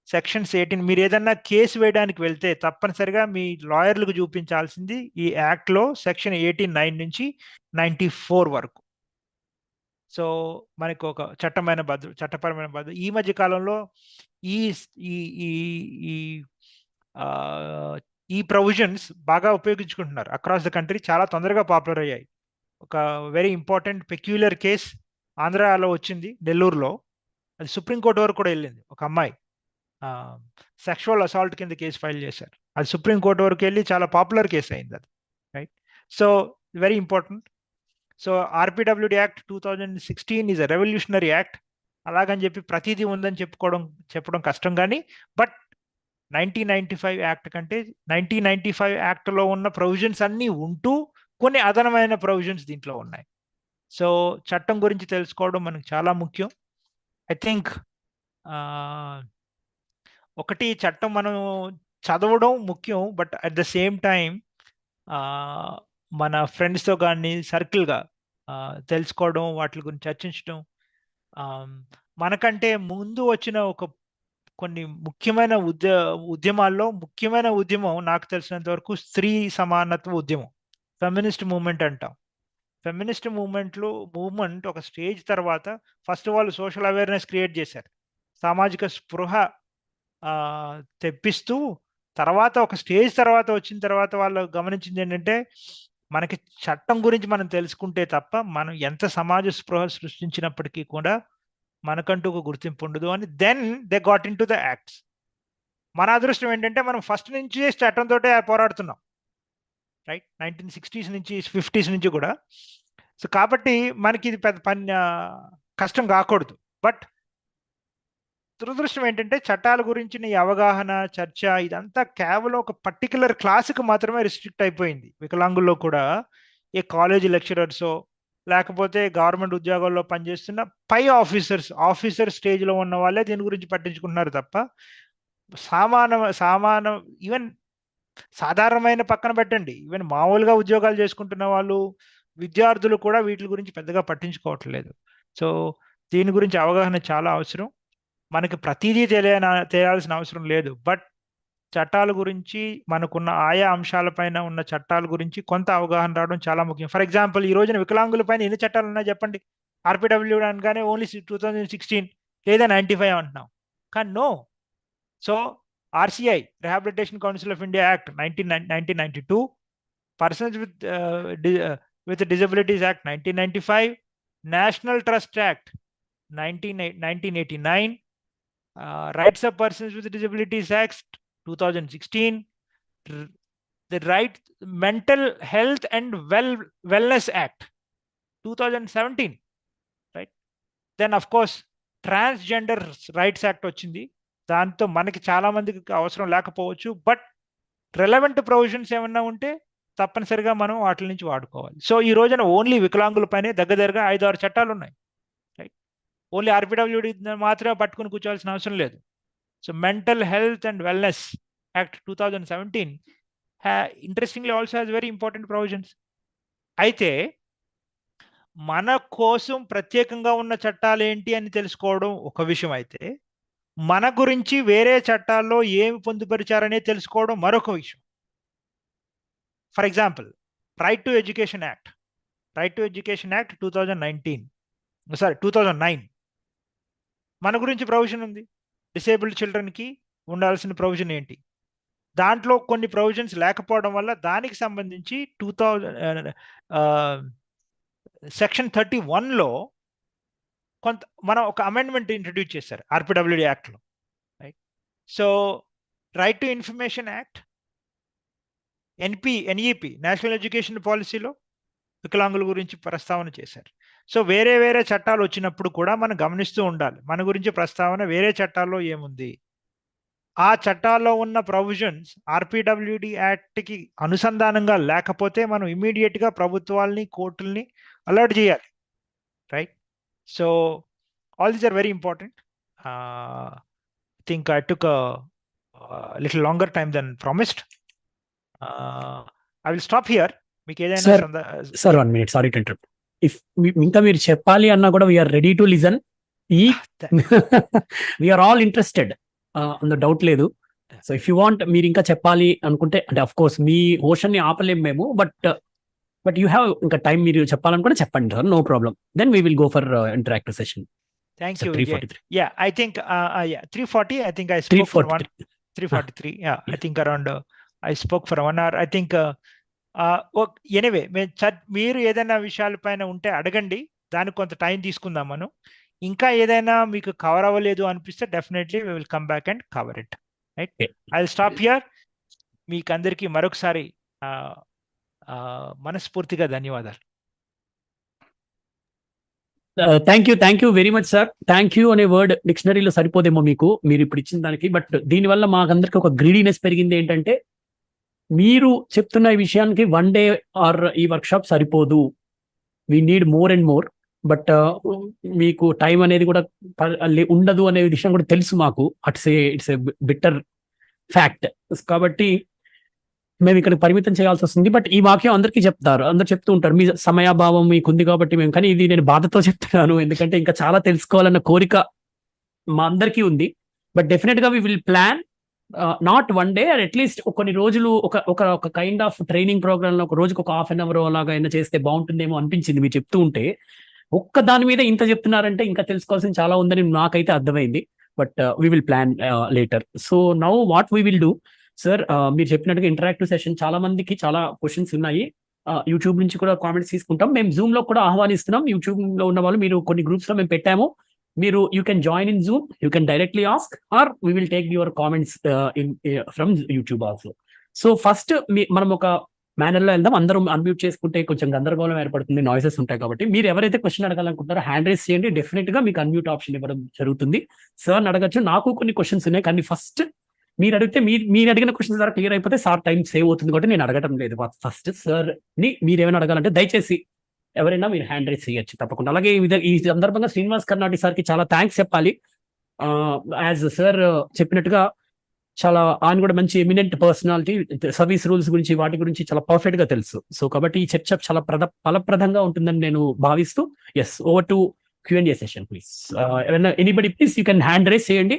సెక్షన్స్ 18, మీరు ఏదన్నా కేసు వేయడానికి వెళ్తే తప్పనిసరిగా మీ లాయర్లకు చూపించాల్సింది ఈ యాక్ట్లో సెక్షన్ 89 నుంచి 94 వరకు. సో మనకు ఒక చట్టపరమైన భద్రత. ఈ మధ్య కాలంలో ఈ ప్రొవిజన్స్ బాగా ఉపయోగించుకుంటున్నారు అక్రాస్ ద కంట్రీ, చాలా తొందరగా పాపులర్ అయ్యాయి. ఒక వెరీ ఇంపార్టెంట్ పెక్యులర్ కేస్ ఆంధ్రాలో వచ్చింది, నెల్లూరులో. అది సుప్రీంకోర్టు వరకు కూడా వెళ్ళింది. ఒక అమ్మాయి సెక్షువల్ అసాల్ట్ కింద కేసు ఫైల్ చేశారు. అది సుప్రీంకోర్టు వరకు వెళ్ళి చాలా పాపులర్ కేసు అయింది అది, right? So very important. So RPWD act 2016 is a revolutionary act. అలాగని చెప్పి ప్రతిదీ ఉందని చెప్పడం కష్టం, కానీ బట్ 1995 యాక్ట్ కంటే 1995 యాక్ట్లో ఉన్న ప్రొవిజన్స్ అన్నీ ఉంటూ కొన్ని అదనమైన ప్రొవిజన్స్ దీంట్లో ఉన్నాయి. సో చట్టం గురించి తెలుసుకోవడం మనకు చాలా ముఖ్యం. ఐ థింక్ ఒకటి చట్టం మనం చదవడం ముఖ్యం, but at the same time మన ఫ్రెండ్స్తో కానీ సర్కిల్గా తెలుసుకోవడం, వాటి గురించి చర్చించడం. మనకంటే ముందు వచ్చిన కొన్ని ముఖ్యమైన ఉద్యమాల్లో ముఖ్యమైన ఉద్యమం నాకు తెలిసినంత వరకు స్త్రీ సమానత్వ ఉద్యమం, ఫెమినిస్ట్ మూవ్మెంట్ అంటాం. ఫెమినిస్ట్ మూవ్మెంట్ ఒక స్టేజ్ తర్వాత ఫస్ట్ వాళ్ళు సోషల్ అవేర్నెస్ క్రియేట్ చేశారు, సామాజిక స్పృహ తెప్పిస్తూ, తర్వాత ఒక స్టేజ్ తర్వాత వచ్చిన తర్వాత వాళ్ళు గమనించింది ఏంటంటే మనకి చట్టం గురించి మనం తెలుసుకుంటే తప్ప మనం ఎంత సమాజ స్పృహ సృష్టించినప్పటికీ కూడా మనకంటూ ఒక గుర్తింపు ఉండదు అని. Then they got in to the acts. మన అదృష్టం ఏంటంటే మనం ఫస్ట్ నుంచి చట్టంతో పోరాడుతున్నాం, రైట్? 1960s నుంచి 50s నుంచి కూడా. సో కాబట్టి మనకి ఇది పెద్ద కష్టం కాకూడదు. బట్ దురదృష్టం ఏంటంటే చట్టాల గురించిన ఈ అవగాహన, చర్చ ఇదంతా కేవలం ఒక పర్టికులర్ క్లాసుకు మాత్రమే రిస్ట్రిక్ట్ అయిపోయింది. వికలాంగుల్లో కూడా ఏ కాలేజ్ లెక్చరర్సో లేకపోతే గవర్నమెంట్ ఉద్యోగాల్లో పనిచేస్తున్న పై ఆఫీసర్ స్టేజ్లో ఉన్న వాళ్ళే దీని గురించి పట్టించుకుంటున్నారు తప్ప ఈవెన్ సాధారణమైన పక్కన పెట్టండి, ఈవెన్ మామూలుగా ఉద్యోగాలు చేసుకుంటున్న వాళ్ళు, విద్యార్థులు కూడా వీటి గురించి పెద్దగా పట్టించుకోవట్లేదు. సో దీని గురించి అవగాహన చాలా అవసరం. మనకి ప్రతిదీ తెలియాల్సిన అవసరం లేదు, బట్ చట్టాల గురించి మనకున్న ఆయా అంశాలపైన ఉన్న చట్టాల గురించి కొంత అవగాహన రావడం చాలా ముఖ్యం. ఫర్ ఎగ్జాంపుల్, ఈ రోజున వికలాంగుల పైన ఎన్ని చట్టాలు ఉన్నాయి చెప్పండి? ఆర్పిడబ్ల్యూడి అనగానే ఓన్లీ 2016 లేదా 95 అంటున్నాం, కానీ no. So RCI, rehabilitation council of India act 1992, persons with disabilities act 1995, national trust act 1989, rights of persons with disabilities act 2016, the right mental health and wellness act 2017, right? Then of course transgender rights act వచ్చింది. దాంతో మనకి చాలా మందికి అవసరం లేకపోవచ్చు, but relevant provisions ఏమన్నా ఉంటే తప్పనిసరిగా మనం వాటి నుంచి వాడుకోవాలి. సో ఈ రోజున ఓన్లీ వికలాంగుల పైనే దగ్గరగా 5-6 చట్టాలు ఉన్నాయి, రైట్? ఓన్లీ ఆర్పిడబ్ల్యూడి మాత్రమే పట్టుకుని కూర్చోవాల్సిన అవసరం లేదు. So mental health and wellness act 2017 interestingly also has very important provisions. అయితే మన కోసం ప్రత్యేకంగా ఉన్న చట్టాలు ఏంటి అని తెలుసుకోవడం ఒక విషయం అయితే, మన గురించి వేరే చట్టాల్లో ఏమి పొందుపరిచారనే తెలుసుకోవడం మరొక విషయం. For example, right to education act 2009 మన గురించి ప్రొవిజన్ ఉంది. డిసేబుల్డ్ చిల్డ్రన్కి ఉండాల్సిన ప్రొవిజన్ ఏంటి? దాంట్లో కొన్ని ప్రొవిజన్స్ లేకపోవడం వల్ల దానికి సంబంధించి సెక్షన్ 31లో కొంత మనం ఒక అమెండ్మెంట్ ఇంట్రడ్యూస్ చేశారు ఆర్పిడబ్ల్యూడి యాక్ట్లో, right? So right to information act, NEP national education పాలసీలో వికలాంగుల గురించి ప్రస్తావన చేశారు. సో వేరే వేరే చట్టాలు వచ్చినప్పుడు కూడా మనం గమనిస్తూ ఉండాలి, మన గురించి ప్రస్తావన వేరే చట్టాల్లో ఏముంది, ఆ చట్టాల్లో ఉన్న ప్రొవిజన్స్ ఆర్పిడబ్ల్యూడి యాక్ట్కి అనుసంధానంగా లేకపోతే మనం ఇమీడియట్గా ప్రభుత్వాల్ని, కోర్టుల్ని అలర్ట్ చేయాలి, right? So all these are very important. I think I took a little longer time than promised. I will stop here. మీకు ఏదైనా sir 1 minute, sorry to interrupt. If ఇంకా మీరు చెప్పాలి అన్నా కూడా we are ready to listen. We are all interested, అందులో doubt లేదు. So if you want, మీరు ఇంకా చెప్పాలి అనుకుంటే, అంటే అఫ్ కోర్స్ మీ ఓషన్ ని ఆపలేము మేము, బట్ యూ హ్యావ్ ఇంకా టైం, మీరు చెప్పాలనుకుంటే చెప్పండి sir, no problem. Then we will go for interactive session. Thank you. 343. Yeah, I think 340. I think I spoke for 343. Yeah, I think around I spoke for 1 hour. I think anyway మీరు ఏదైనా విషయాలపైన ఉంటే అడగండి, దానికి కొంత time తీసుకుందాం మనం. ఇంకా ఏదైనా మీకు కవర్ అవ్వలేదు అనిపిస్తే definitely we will come back and cover it, right? I will stop here. మీకు అందరికీ మరొకసారి మనస్ఫూర్తిగా ధన్యవాదాలు. Thank you very much sir. Thank you అనే వర్డ్ డిక్షనరీలో సరిపోదేమో మీరు ఇప్పుడు ఇచ్చిన దానికి, బట్ దీనివల్ల మాకందరికి ఒక గ్రీడీనెస్ పెరిగింది. ఏంటంటే, మీరు చెప్తున్న ఈ విషయానికి 1 day ఆర్ ఈ వర్క్షాప్ సరిపోదు, we need more and more. But మీకు టైం అనేది కూడా ఉండదు అనే విషయం కూడా తెలుసు మాకు. It's a bitter fact. కాబట్టి మేము ఇక్కడ పరిమితం చేయాల్సి వస్తుంది. బట్ ఈ వాక్యం అందరికీ చెప్తారు, అందరు చెప్తూ ఉంటారు, మీ సమయాభావం మీకుంది కాబట్టి మేము. కానీ ఇది నేను బాధతో చెప్తున్నాను, ఎందుకంటే ఇంకా చాలా తెలుసుకోవాలన్న కోరిక మా అందరికీ ఉంది. బట్ డెఫినెట్ గా we will plan not 1 day, at least కొన్ని రోజులు ఒక కైండ్ ఆఫ్ ట్రైనింగ్ ప్రోగ్రామ్ లో ఒక రోజుకి ఒక 1/2 hour అలాగా అయినా చేస్తే బాగుంటుందేమో అనిపించింది మీరు చెప్తూ ఉంటే. ఒక్క దాని మీద ఇంత చెప్తున్నారంటే ఇంకా తెలుసుకోవాల్సింది చాలా ఉందని నాకైతే అర్థమైంది. But we will plan later. So now what we will do sir, మీరు చెప్పినట్టుగా ఇంటరాక్టివ్ సెషన్, చాలా మందికి చాలా క్వశ్చన్స్ ఉన్నాయి. యూట్యూబ్ నుంచి కూడా కామెంట్స్ తీసుకుంటాం, మేము జూమ్ లో కూడా ఆహ్వానిస్తున్నాం. యూట్యూబ్ లో ఉన్న వాళ్ళు, మీరు కొన్ని గ్రూప్స్ లో మేము పెట్టాము, మీరు you can join in zoom, you can directly ask, or we will take your comments from YouTube also. So first మనం ఒక మేనర్ లో వెళ్దాం. అందరం అన్మ్యూట్ చేసుకుంటే కొంచెం గందరగోళం ఏర్పడుతుంది, నాయిసెస్ ఉంటాయి. కాబట్టి మీరు ఎవరైతే క్వశ్చన్ అడగాలనుకుంటారో హ్యాండ్ రైస్ చేయండి, డెఫినెట్ గా మీకు అన్మ్యూట్ ఆప్షన్ ఇవ్వడం జరుగుతుంది. సార్ అడగచ్చు, నాకు కొన్ని క్వశ్చన్స్ ఉన్నాయి, కానీ ఫస్ట్ మీరు అడిగితే మీరు అడిగిన క్వశ్చన్ ద్వారా క్లియర్ అయిపోతే సార్ టైం సేవ్ అవుతుంది కాబట్టి నేను అడగటం లేదు. ఫస్ట్ సార్ ని మీరు ఏమైనా అడగాలంటే దయచేసి ఎవరైనా మీరు హ్యాండ్ రైజ్ చేయొచ్చు తప్పకుండా. అలాగే ఈ సందర్భంగా శ్రీనివాస్ కర్ణాటి సార్కి చాలా థ్యాంక్స్ చెప్పాలి. యాజ్ సార్ చెప్పినట్టుగా చాలా ఆయన కూడా మంచి ఎమినెంట్ పర్సనాలిటీ, సర్వీస్ రూల్స్ గురించి వాటి గురించి చాలా పర్ఫెక్ట్ గా తెలుసు. సో కాబట్టి ఈ చర్చ చాలా ఫలప్రదంగా ఉంటుందని నేను భావిస్తూ, yes, over to Q&A session please. Anybody please you can hand raise చేయండి,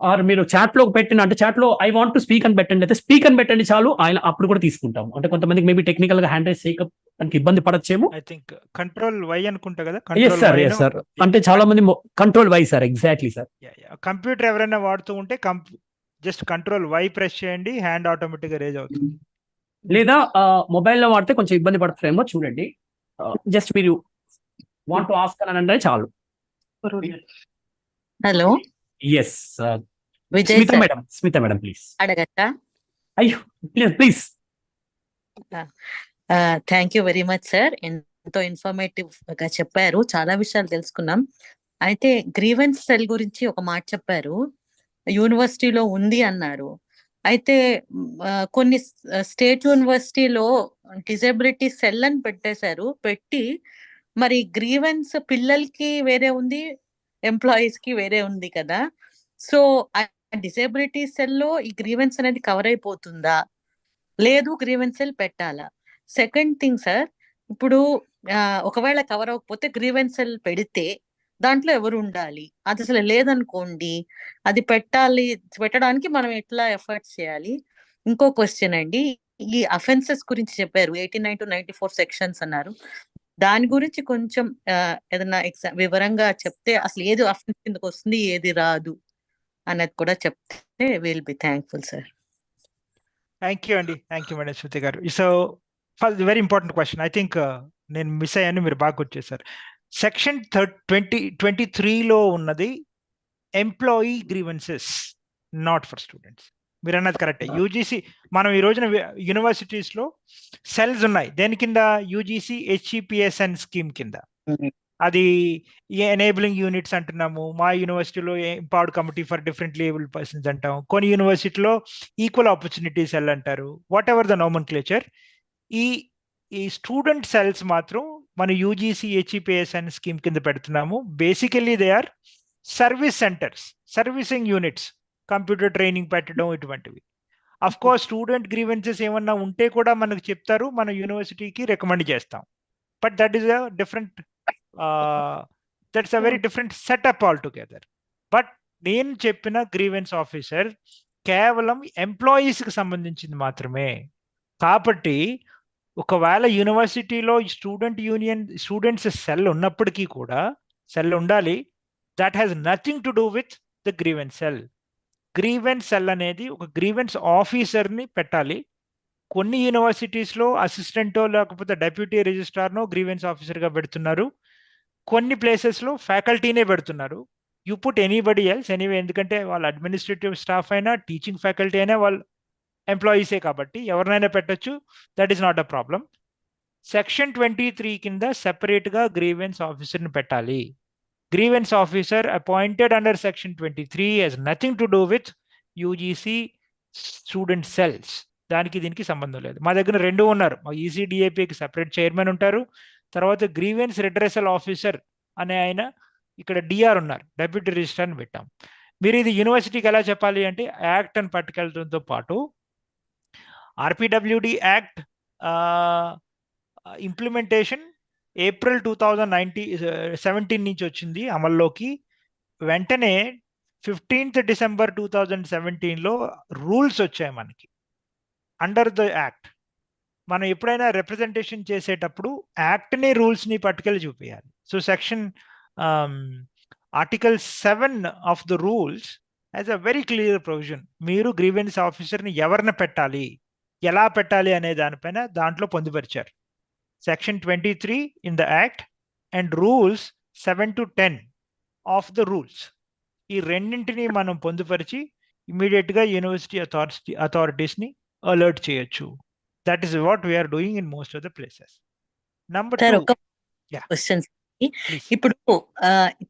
ఆర్ మీరు చాట్ లో పెట్టిన అంటే చాట్ లో ఐ వాంట్ టు స్పీక్ అని పెట్టండి, అయితే స్పీక్ అని పెట్టండి చాలు, ఆయన అప్పుడు కూడా తీసుకుంటాం. అంటే కొంతమందికి మేబీ టెక్నికల్ గా హ్యాండ్ రైజ్ చేయడానికి ఇబ్బంది పడచ్చేమో. ఐ థింక్ కంట్రోల్ వై అనుకుంటా కదా. ఎస్ సార్, ఎస్ సార్, అంటే చాలా మంది control why sir, exactly sir. Computer ఎవరైనా వాడుతూ ఉంటే జస్ట్ కంట్రోల్ వై ప్రెస్ చేయండి, హ్యాండ్ ఆటోమేటిక్ గా రేజ్ అవుతుంది. లేదా మొబైల్లో వాడితే కొంచెం ఇబ్బంది పడతారేమో చూడండి. జస్ట్ మీరు వాంట్ టు ఆస్క్ అని అంటే చాలు. Hello, yes Vijay Smita sir madam, Smita madam please. అడగచ్చా? అయ్యో please. Thank you very much sir, ఎంతో ఇన్ఫర్మేటివ్ గా చెప్పారు, చాలా విషయాలు తెలుసుకున్నాం. అయితే గ్రీవెన్స్ సెల్ గురించి ఒక మాట చెప్పారు, యూనివర్సిటీలో ఉంది అన్నారు. అయితే కొన్ని స్టేట్ యూనివర్సిటీలో డిజబిలిటీ సెల్ అని పెట్టేశారు, పెట్టి మరి గ్రీవెన్స్ పిల్లలకి వేరే ఉంది, ఎంప్లాయీస్ కి వేరే ఉంది కదా. సో ఆ డిజబిలిటీ సెల్లో ఈ గ్రీవెన్స్ అనేది కవర్ అయిపోతుందా, లేదు గ్రీవెన్స్ సెల్ పెట్టాలా? సెకండ్ థింగ్ సార్, ఇప్పుడు ఒకవేళ కవర్ అవ్వకపోతే గ్రీవెన్స్ సెల్ పెడితే దాంట్లో ఎవరు ఉండాలి? అది అసలు లేదనుకోండి, అది పెట్టడానికి మనం ఎట్లా ఎఫర్ట్స్ చేయాలి? ఇంకో క్వశ్చన్ అండి, ఈ అఫెన్సెస్ గురించి చెప్పారు, 89 to 94 సెక్షన్స్ అన్నారు. దాని గురించి కొంచెం ఏదైనా వివరంగా చెప్తే, అసలు ఏది అఫెన్స్ కిందకి వస్తుంది, ఏది రాదు అన్నది కూడా చెప్తే will be thankful sir. Thank you అండి, థ్యాంక్ యూ మేడం శృతి గారు. So first very important question, I think నేను మిస్ అయ్యాను, మీరు బాగా వచ్చేసారు. సెక్షన్ 23లో ఉన్నది employee grievances, not for students. మీరు అన్నది కరెక్టే. యూజీసీ మనం ఈ రోజున యూనివర్సిటీస్లో సెల్స్ ఉన్నాయి, దేని కింద? యూజీసీ HEPSN స్కీమ్ కింద. అది ఎనేబులింగ్ యూనిట్స్ అంటున్నాము. మా యూనివర్సిటీలో empowered committee for differently abled persons అంటాం, కొన్ని యూనివర్సిటీలో ఈక్వల్ ఆపర్చునిటీ సెల్ అంటారు, వాట్ ఎవర్ ద నామన్క్లేచర్. ఈ స్టూడెంట్ సెల్స్ మాత్రం మన యూజీసీ HEPSN స్కీమ్ కింద పెడుతున్నాము. Basically they or service centres, servicing units, computer training పెట్టడం ఇటువంటివి. అఫ్ కోర్స్ స్టూడెంట్ గ్రీవెన్సెస్ ఏమన్నా ఉంటే కూడా మనకు చెప్తారు, మన యూనివర్సిటీకి రికమెండ్ చేస్తాం. But that is a different, that's a very different setup all together. But నేను చెప్పిన గ్రీవెన్స్ ఆఫీసర్ కేవలం ఎంప్లాయీస్కి సంబంధించింది మాత్రమే. కాబట్టి ఒకవేళ యూనివర్సిటీలో స్టూడెంట్స్ సెల్ ఉన్నప్పటికీ కూడా, సెల్ ఉండాలి, that has nothing to do with the grievance cell. Grievance cell అనేది ఒక గ్రీవెన్స్ ఆఫీసర్ని పెట్టాలి. కొన్ని యూనివర్సిటీస్లో అసిస్టెంటో లేకపోతే డెప్యూటీ రిజిస్ట్రార్నో గ్రీవెన్స్ ఆఫీసర్గా పెడుతున్నారు, కొన్ని ప్లేసెస్లో ఫ్యాకల్టీనే పెడుతున్నారు. You put anybody else anyway, ఎందుకంటే వాళ్ళ అడ్మినిస్ట్రేటివ్ స్టాఫ్ అయినా టీచింగ్ ఫ్యాకల్టీ అయినా వాళ్ళు ఎంప్లాయీసే కాబట్టి ఎవరినైనా పెట్టచ్చు, that is not a problem. Section 23 కింద సెపరేట్గా గ్రీవెన్స్ ఆఫీసర్ని పెట్టాలి. Grievance officer appointed under section 23 has nothing to do with UGC student cells. దానికి దీనికి సంబంధం లేదు. మా దగ్గర రెండు ఉన్నారు, మా ECDAPకి సెపరేట్ చైర్మన్ ఉంటారు, తర్వాత గ్రీవెన్స్ రిడ్రెసల్ ఆఫీసర్ అనే ఆయన ఇక్కడ DR ఉన్నారు, డెప్యూటీ రిజిస్ట్రార్ని పెట్టాం. మీరు ఇది యూనివర్సిటీకి ఎలా చెప్పాలి అంటే, యాక్ట్ అని పట్టుకెళ్ళడంతో పాటు Rpwd యాక్ట్ ఇంప్లిమెంటేషన్ ఏప్రిల్ 2017 నుంచి వచ్చింది అమల్లోకి. వెంటనే 15th December 2017లో రూల్స్ వచ్చాయి మనకి అండర్ ద యాక్ట్. మనం ఎప్పుడైనా రిప్రజెంటేషన్ చేసేటప్పుడు యాక్ట్ని రూల్స్ని పట్టుకెళ్ళి చూపించాలి. So section article 7 of the rules has a very clear provision. మీరు గ్రీవెన్స్ ఆఫీసర్ని ఎవరిని పెట్టాలి, ఎలా పెట్టాలి అనే దానిపైన దాంట్లో పొందుపరిచారు. Section 23 in the act and rules 7 to 10 of the rules, ఈ రెండింటిని మనం పొందుపరిచి ఇమీడియట్గా యూనివర్సిటీ అథారిటీస్ని అలర్ట్ చేయొచ్చు. That is what we are doing in most of the places. Number 2, question please. ఇప్పుడు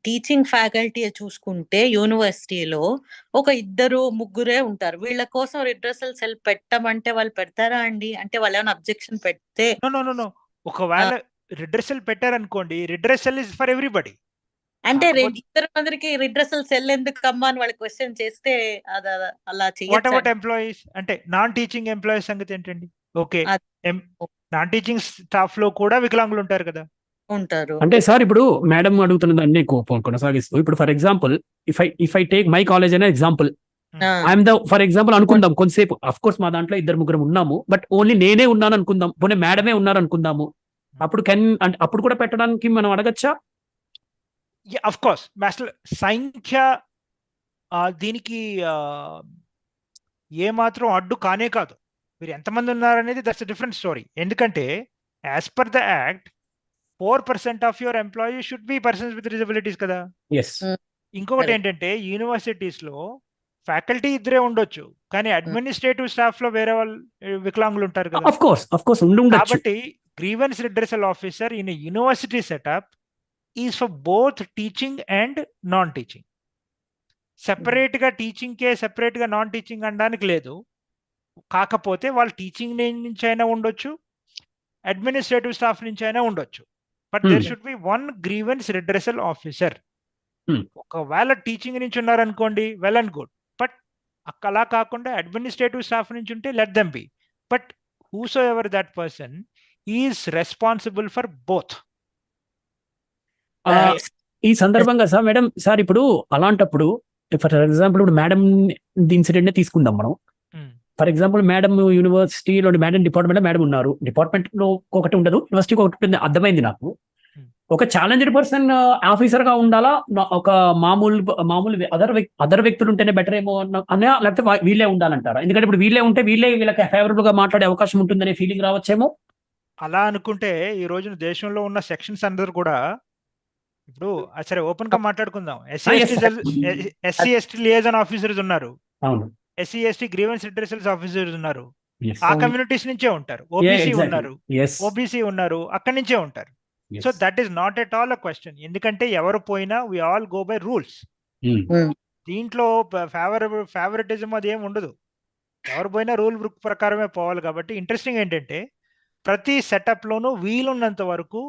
టీచింగ్ ఫ్యాకల్టీ చూసుకుంటే యూనివర్సిటీలో ఒక 2-3 ఉంటారు. వీళ్ళ కోసం రిడ్రెసల్ సెల్ పెట్టమంటే వాళ్ళు పెడతారా అండి? అంటే వాళ్ళు ఏమైనా అబ్జెక్షన్ పెడితే నో ఒకవేళ రిడ్రెసల్ పెట్టారనుకోండి, రిడ్రెసల్ ఇస్ ఫర్ ఎవ్రీబడి. అంటే కాకపోతే ఇద్దరు మందికి రిడ్రెసల్ సెల్ ఎందుకమ్మా అని వాళ్ళు క్వశ్చన్ చేస్తే అలా వాట్ చేయొచ్చా? అబౌట్ ఎంప్లాయీస్, అంటే నాన్ టీచింగ్ ఎంప్లాయీస్ సంగతి ఏంటండి? ఓకే, నాన్ టీచింగ్ స్టాఫ్ లో కూడా వికలాంగులు ఉంటారు కదా. ఉంటారు. అంటే సార్ ఇప్పుడు మేడం అడుగుతున్న దాన్ని కొనసాగిస్తూ, ఇప్పుడు for example if I take my college అనే ఎగ్జాంపుల్, ఐఎమ్ ఫర్ ఎగ్జాంపుల్ అనుకుందాం కొంతసేపు, అఫ్ కోర్స్ మా దాంట్లో 2-3 ఉన్నాము, బట్ ఓన్లీ నేనే ఉన్నాను అనుకుందాం, పోనీ మేడమే ఉన్నారు అనుకుందాము, అప్పుడు అంటే అప్పుడు కూడా పెట్టడానికి మనం అడగచ్చా? అఫ్ కోర్స్ అసలు సంఖ్య దీనికి ఏ మాత్రం అడ్డు కానే కాదు. మీరు ఎంతమంది ఉన్నారనేది దట్స్ డిఫరెంట్ స్టోరీ. ఎందుకంటే as per the act 4% of your employee should be persons with disabilities కదా. ఎస్. ఇంకొకటి ఏంటంటే యూనివర్సిటీస్ లో ఫ్యాకల్టీ ఇద్దరే ఉండొచ్చు, కానీ అడ్మినిస్ట్రేటివ్ స్టాఫ్ లో వేరే వాళ్ళు వికలాంగులు ఉంటారు కదా. ఆఫ్ కోర్స్ ఉండొచ్చు. కాబట్టి grievance redressal officer in university setup is for both teaching and non teaching. Separate గా టీచింగ్ కే సెపరేట్ గా నాన్ టీచింగ్ అనడానికి లేదు. కాకపోతే వాళ్ళు టీచింగ్ నుంచి అయినా ఉండొచ్చు, అడ్మినిస్ట్రేటివ్ స్టాఫ్ నుంచి అయినా ఉండొచ్చు, but there should be one grievance redressal officer. ఒకవేళ టీచింగ్ నుంచి ఉన్నారనుకోండి, వెల్ అండ్ గుడ్, బట్ అలా కాకుండా అడ్మినిస్ట్రేటివ్ స్టాఫ్ నుంచి ఉంటే let them be, but whoso ever that person is responsible for both. ఈ సందర్భంగా సార్ మేడం సార్ ఇప్పుడు అలాంటప్పుడు ఫర్ ఎగ్జాంపుల్ ఇప్పుడు మేడం ఇన్సిడెంట్ తీసుకుందాం మనం. ఫర్ ఎగ్జాంపుల్ మేడం యూనివర్సిటీలో మేడం డిపార్ట్మెంట్ మేడం ఉన్నారు, డిపార్ట్మెంట్ లో ఒకటి ఉండదు, యూనివర్సిటీకి ఒకటి ఉంటుంది, అర్థమైంది నాకు. ఒక ఛాలెంజ్డ్ పర్సన్ ఆఫీసర్ గా ఉండాలా, ఒక మామూలు అదర్ వ్యక్తులు ఉంటేనే బెటర్ ఏమో అన్నా, లేకపోతే వీళ్ళే ఉండాలంటారా? ఎందుకంటే ఇప్పుడు వీళ్ళే ఉంటే వీళ్ళకి ఫేవరబుల్ గా మాట్లాడే అవకాశం ఉంటుందనే ఫీలింగ్ రావచ్చేమో. అలా అనుకుంటే ఈ రోజున దేశంలో ఉన్న సెక్షన్స్ అందరూ కూడా, ఇప్పుడు సరే ఓపెన్ గా మాట్లాడుకుందాం, ఎస్సీ ఎస్టీ లియాజన్ ఆఫీసర్స్ ఉన్నారు, ఎస్సీ ఎస్టీ గ్రీవెన్స్ రిడ్రెసల్స్ ఆఫీసర్స్ ఉన్నారు, ఆ కమ్యూనిటీస్ నుంచే ఉంటారు, ఓబీసీ ఉన్నారు, ఓబీసీ ఉన్నారు, అక్కడి నుంచే ఉంటారు. So that is not at all a question. ఎందుకంటే ఎవరు పోయినా we all go by rules. దీంట్లో ఫేవరెటిజం అది ఏమి ఉండదు, ఎవరు పోయినా రూల్ బుక్ ప్రకారమే పోవాలి. కాబట్టి ఇంట్రెస్టింగ్ ఏంటంటే ప్రతి సెటప్ లోనూ వీలున్నంత వరకు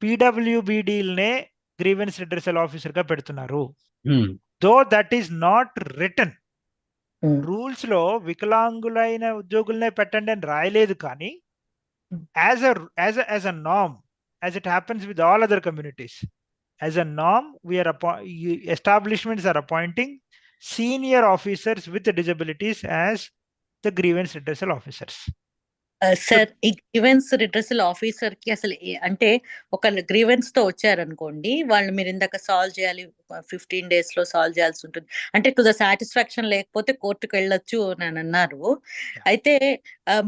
పీడబ్ల్యూబీడీలనే గ్రీవెన్స్ రిడ్రెసల్ ఆఫీసర్ గా పెడుతున్నారు. Though that is not written rules లో వికలాంగులైన ఉద్యోగులనే పెట్టండి అని రాయలేదు, కానీ as a norm, as it happens with all other communities, as a norm, establishments are appointing senior officers with disabilities as the grievance redressal officers. Sir, ఈ grievance redressal officer కి అసలు అంటే ఒక గ్రీవెన్స్ తో వచ్చారనుకోండి, వాళ్ళు మీరు ఇందాక సాల్వ్ చేయాలి, 15 days లో సాల్వ్ చేయాల్సి ఉంటుంది, అంటే టు ద సాటిస్ఫాక్షన్ లేకపోతే కోర్టుకు వెళ్ళొచ్చు అని అన్నారు. అయితే